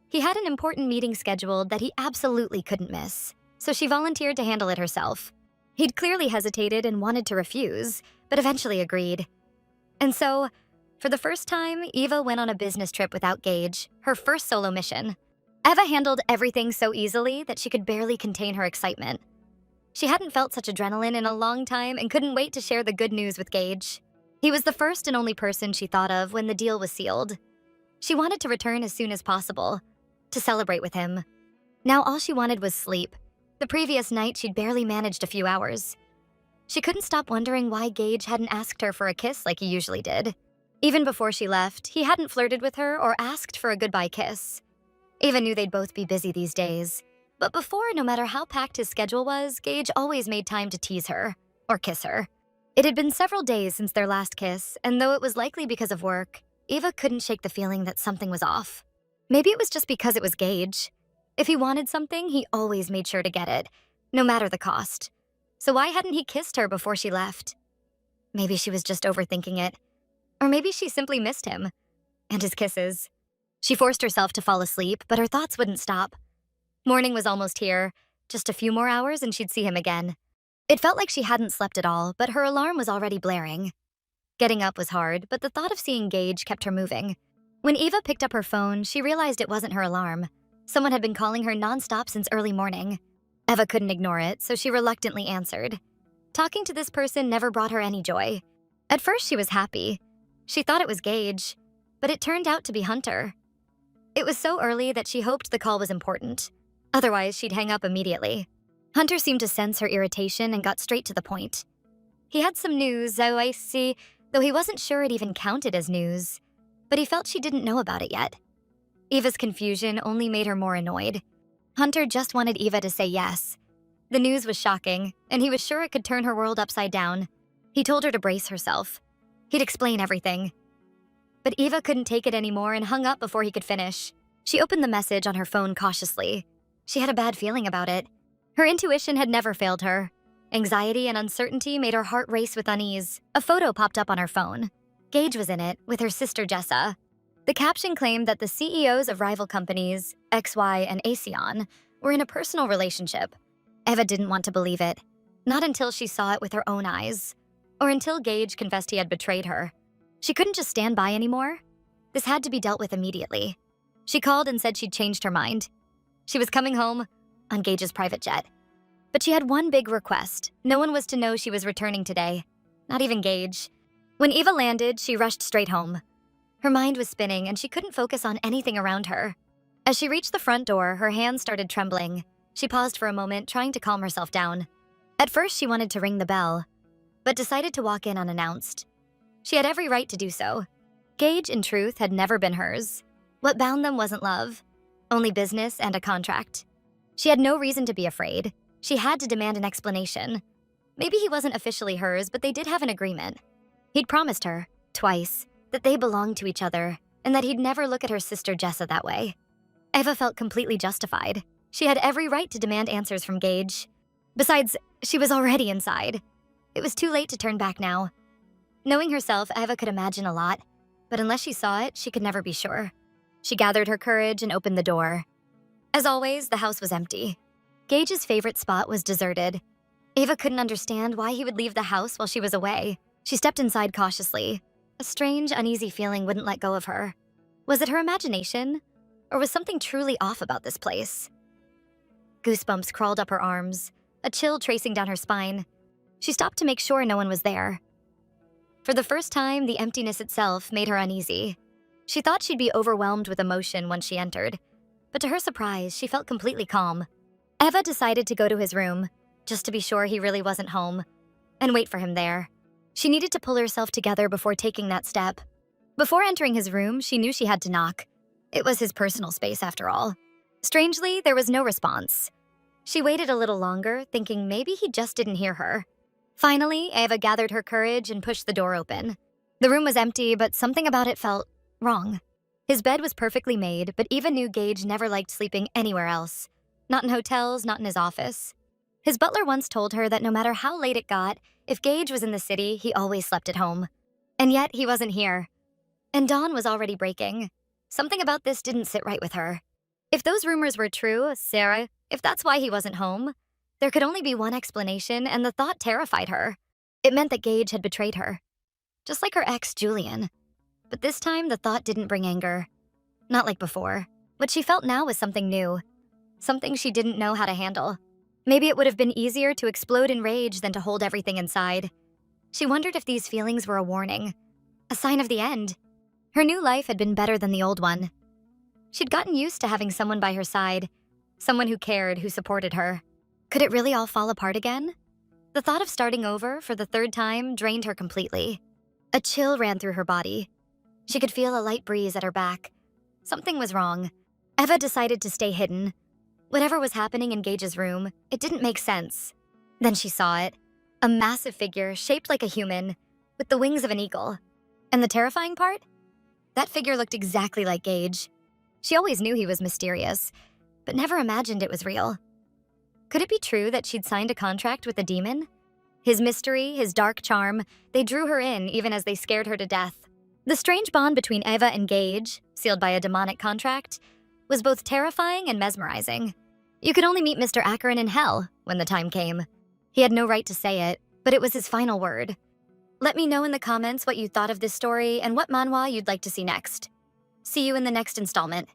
He had an important meeting scheduled that he absolutely couldn't miss, so she volunteered to handle it herself. He'd clearly hesitated and wanted to refuse, but eventually agreed. And so, for the first time, Eva went on a business trip without Gage, her first solo mission. Eva handled everything so easily that she could barely contain her excitement. She hadn't felt such adrenaline in a long time and couldn't wait to share the good news with Gage. He was the first and only person she thought of when the deal was sealed. She wanted to return as soon as possible, to celebrate with him. Now all she wanted was sleep. The previous night, she'd barely managed a few hours. She couldn't stop wondering why Gage hadn't asked her for a kiss like he usually did. Even before she left, he hadn't flirted with her or asked for a goodbye kiss. Eva knew they'd both be busy these days. But before, no matter how packed his schedule was, Gage always made time to tease her, or kiss her. It had been several days since their last kiss, and though it was likely because of work, Eva couldn't shake the feeling that something was off. Maybe it was just because it was Gage. If he wanted something, he always made sure to get it, no matter the cost. So why hadn't he kissed her before she left? Maybe she was just overthinking it. Or maybe she simply missed him. And his kisses. She forced herself to fall asleep, but her thoughts wouldn't stop. Morning was almost here. Just a few more hours and she'd see him again. It felt like she hadn't slept at all, but her alarm was already blaring. Getting up was hard, but the thought of seeing Gage kept her moving. When Eva picked up her phone, she realized it wasn't her alarm. Someone had been calling her nonstop since early morning. Eva couldn't ignore it, so she reluctantly answered. Talking to this person never brought her any joy. At first, she was happy. She thought it was Gage, but it turned out to be Hunter. It was so early that she hoped the call was important. Otherwise, she'd hang up immediately. Hunter seemed to sense her irritation and got straight to the point. He had some news, though he wasn't sure it even counted as news. But he felt she didn't know about it yet. Eva's confusion only made her more annoyed. Hunter just wanted Eva to say yes. The news was shocking, and he was sure it could turn her world upside down. He told her to brace herself. He'd explain everything. But Eva couldn't take it anymore and hung up before he could finish. She opened the message on her phone cautiously. She had a bad feeling about it. Her intuition had never failed her. Anxiety and uncertainty made her heart race with unease. A photo popped up on her phone. Gage was in it, with her sister Jessa. The caption claimed that the CEOs of rival companies, XY and Asean, were in a personal relationship. Eva didn't want to believe it, not until she saw it with her own eyes, or until Gage confessed he had betrayed her. She couldn't just stand by anymore. This had to be dealt with immediately. She called and said she'd changed her mind. She was coming home on Gage's private jet. But she had one big request. No one was to know she was returning today, not even Gage. When Eva landed, she rushed straight home. Her mind was spinning and she couldn't focus on anything around her. As she reached the front door, her hands started trembling. She paused for a moment, trying to calm herself down. At first, she wanted to ring the bell, but decided to walk in unannounced. She had every right to do so. Gage, in truth, had never been hers. What bound them wasn't love, only business and a contract. She had no reason to be afraid. She had to demand an explanation. Maybe he wasn't officially hers, but they did have an agreement. He'd promised her, twice, that they belonged to each other, and that he'd never look at her sister Jessa that way. Eva felt completely justified. She had every right to demand answers from Gage. Besides, she was already inside. It was too late to turn back now. Knowing herself, Eva could imagine a lot, but unless she saw it, she could never be sure. She gathered her courage and opened the door. As always, the house was empty. Gage's favorite spot was deserted. Eva couldn't understand why he would leave the house while she was away. She stepped inside cautiously. A strange, uneasy feeling wouldn't let go of her. Was it her imagination? Or was something truly off about this place? Goosebumps crawled up her arms, a chill tracing down her spine. She stopped to make sure no one was there. For the first time, the emptiness itself made her uneasy. She thought she'd be overwhelmed with emotion once she entered, but to her surprise, she felt completely calm. Eva decided to go to his room, just to be sure he really wasn't home, and wait for him there. She needed to pull herself together before taking that step. Before entering his room, she knew she had to knock. It was his personal space, after all. Strangely, there was no response. She waited a little longer, thinking maybe he just didn't hear her. Finally, Eva gathered her courage and pushed the door open. The room was empty, but something about it felt wrong. His bed was perfectly made, but Eva knew Gage never liked sleeping anywhere else. Not in hotels, not in his office. His butler once told her that no matter how late it got, if Gage was in the city, he always slept at home. And yet, he wasn't here. And dawn was already breaking. Something about this didn't sit right with her. If those rumors were true, Sarah, if that's why he wasn't home, there could only be one explanation, and the thought terrified her. It meant that Gage had betrayed her. Just like her ex, Julian. But this time, the thought didn't bring anger. Not like before. What she felt now was something new. Something she didn't know how to handle. Maybe it would have been easier to explode in rage than to hold everything inside. She wondered if these feelings were a warning. A sign of the end. Her new life had been better than the old one. She'd gotten used to having someone by her side. Someone who cared, who supported her. Could it really all fall apart again? The thought of starting over for the third time drained her completely. A chill ran through her body. She could feel a light breeze at her back. Something was wrong. Eva decided to stay hidden. Whatever was happening in Gage's room, it didn't make sense. Then she saw it. A massive figure shaped like a human, with the wings of an eagle. And the terrifying part? That figure looked exactly like Gage. She always knew he was mysterious, but never imagined it was real. Could it be true that she'd signed a contract with a demon? His mystery, his dark charm, they drew her in even as they scared her to death. The strange bond between Eva and Gage, sealed by a demonic contract, was both terrifying and mesmerizing. You could only meet Mr. Acheron in hell when the time came. He had no right to say it, but it was his final word. Let me know in the comments what you thought of this story and what manhwa you'd like to see next. See you in the next installment.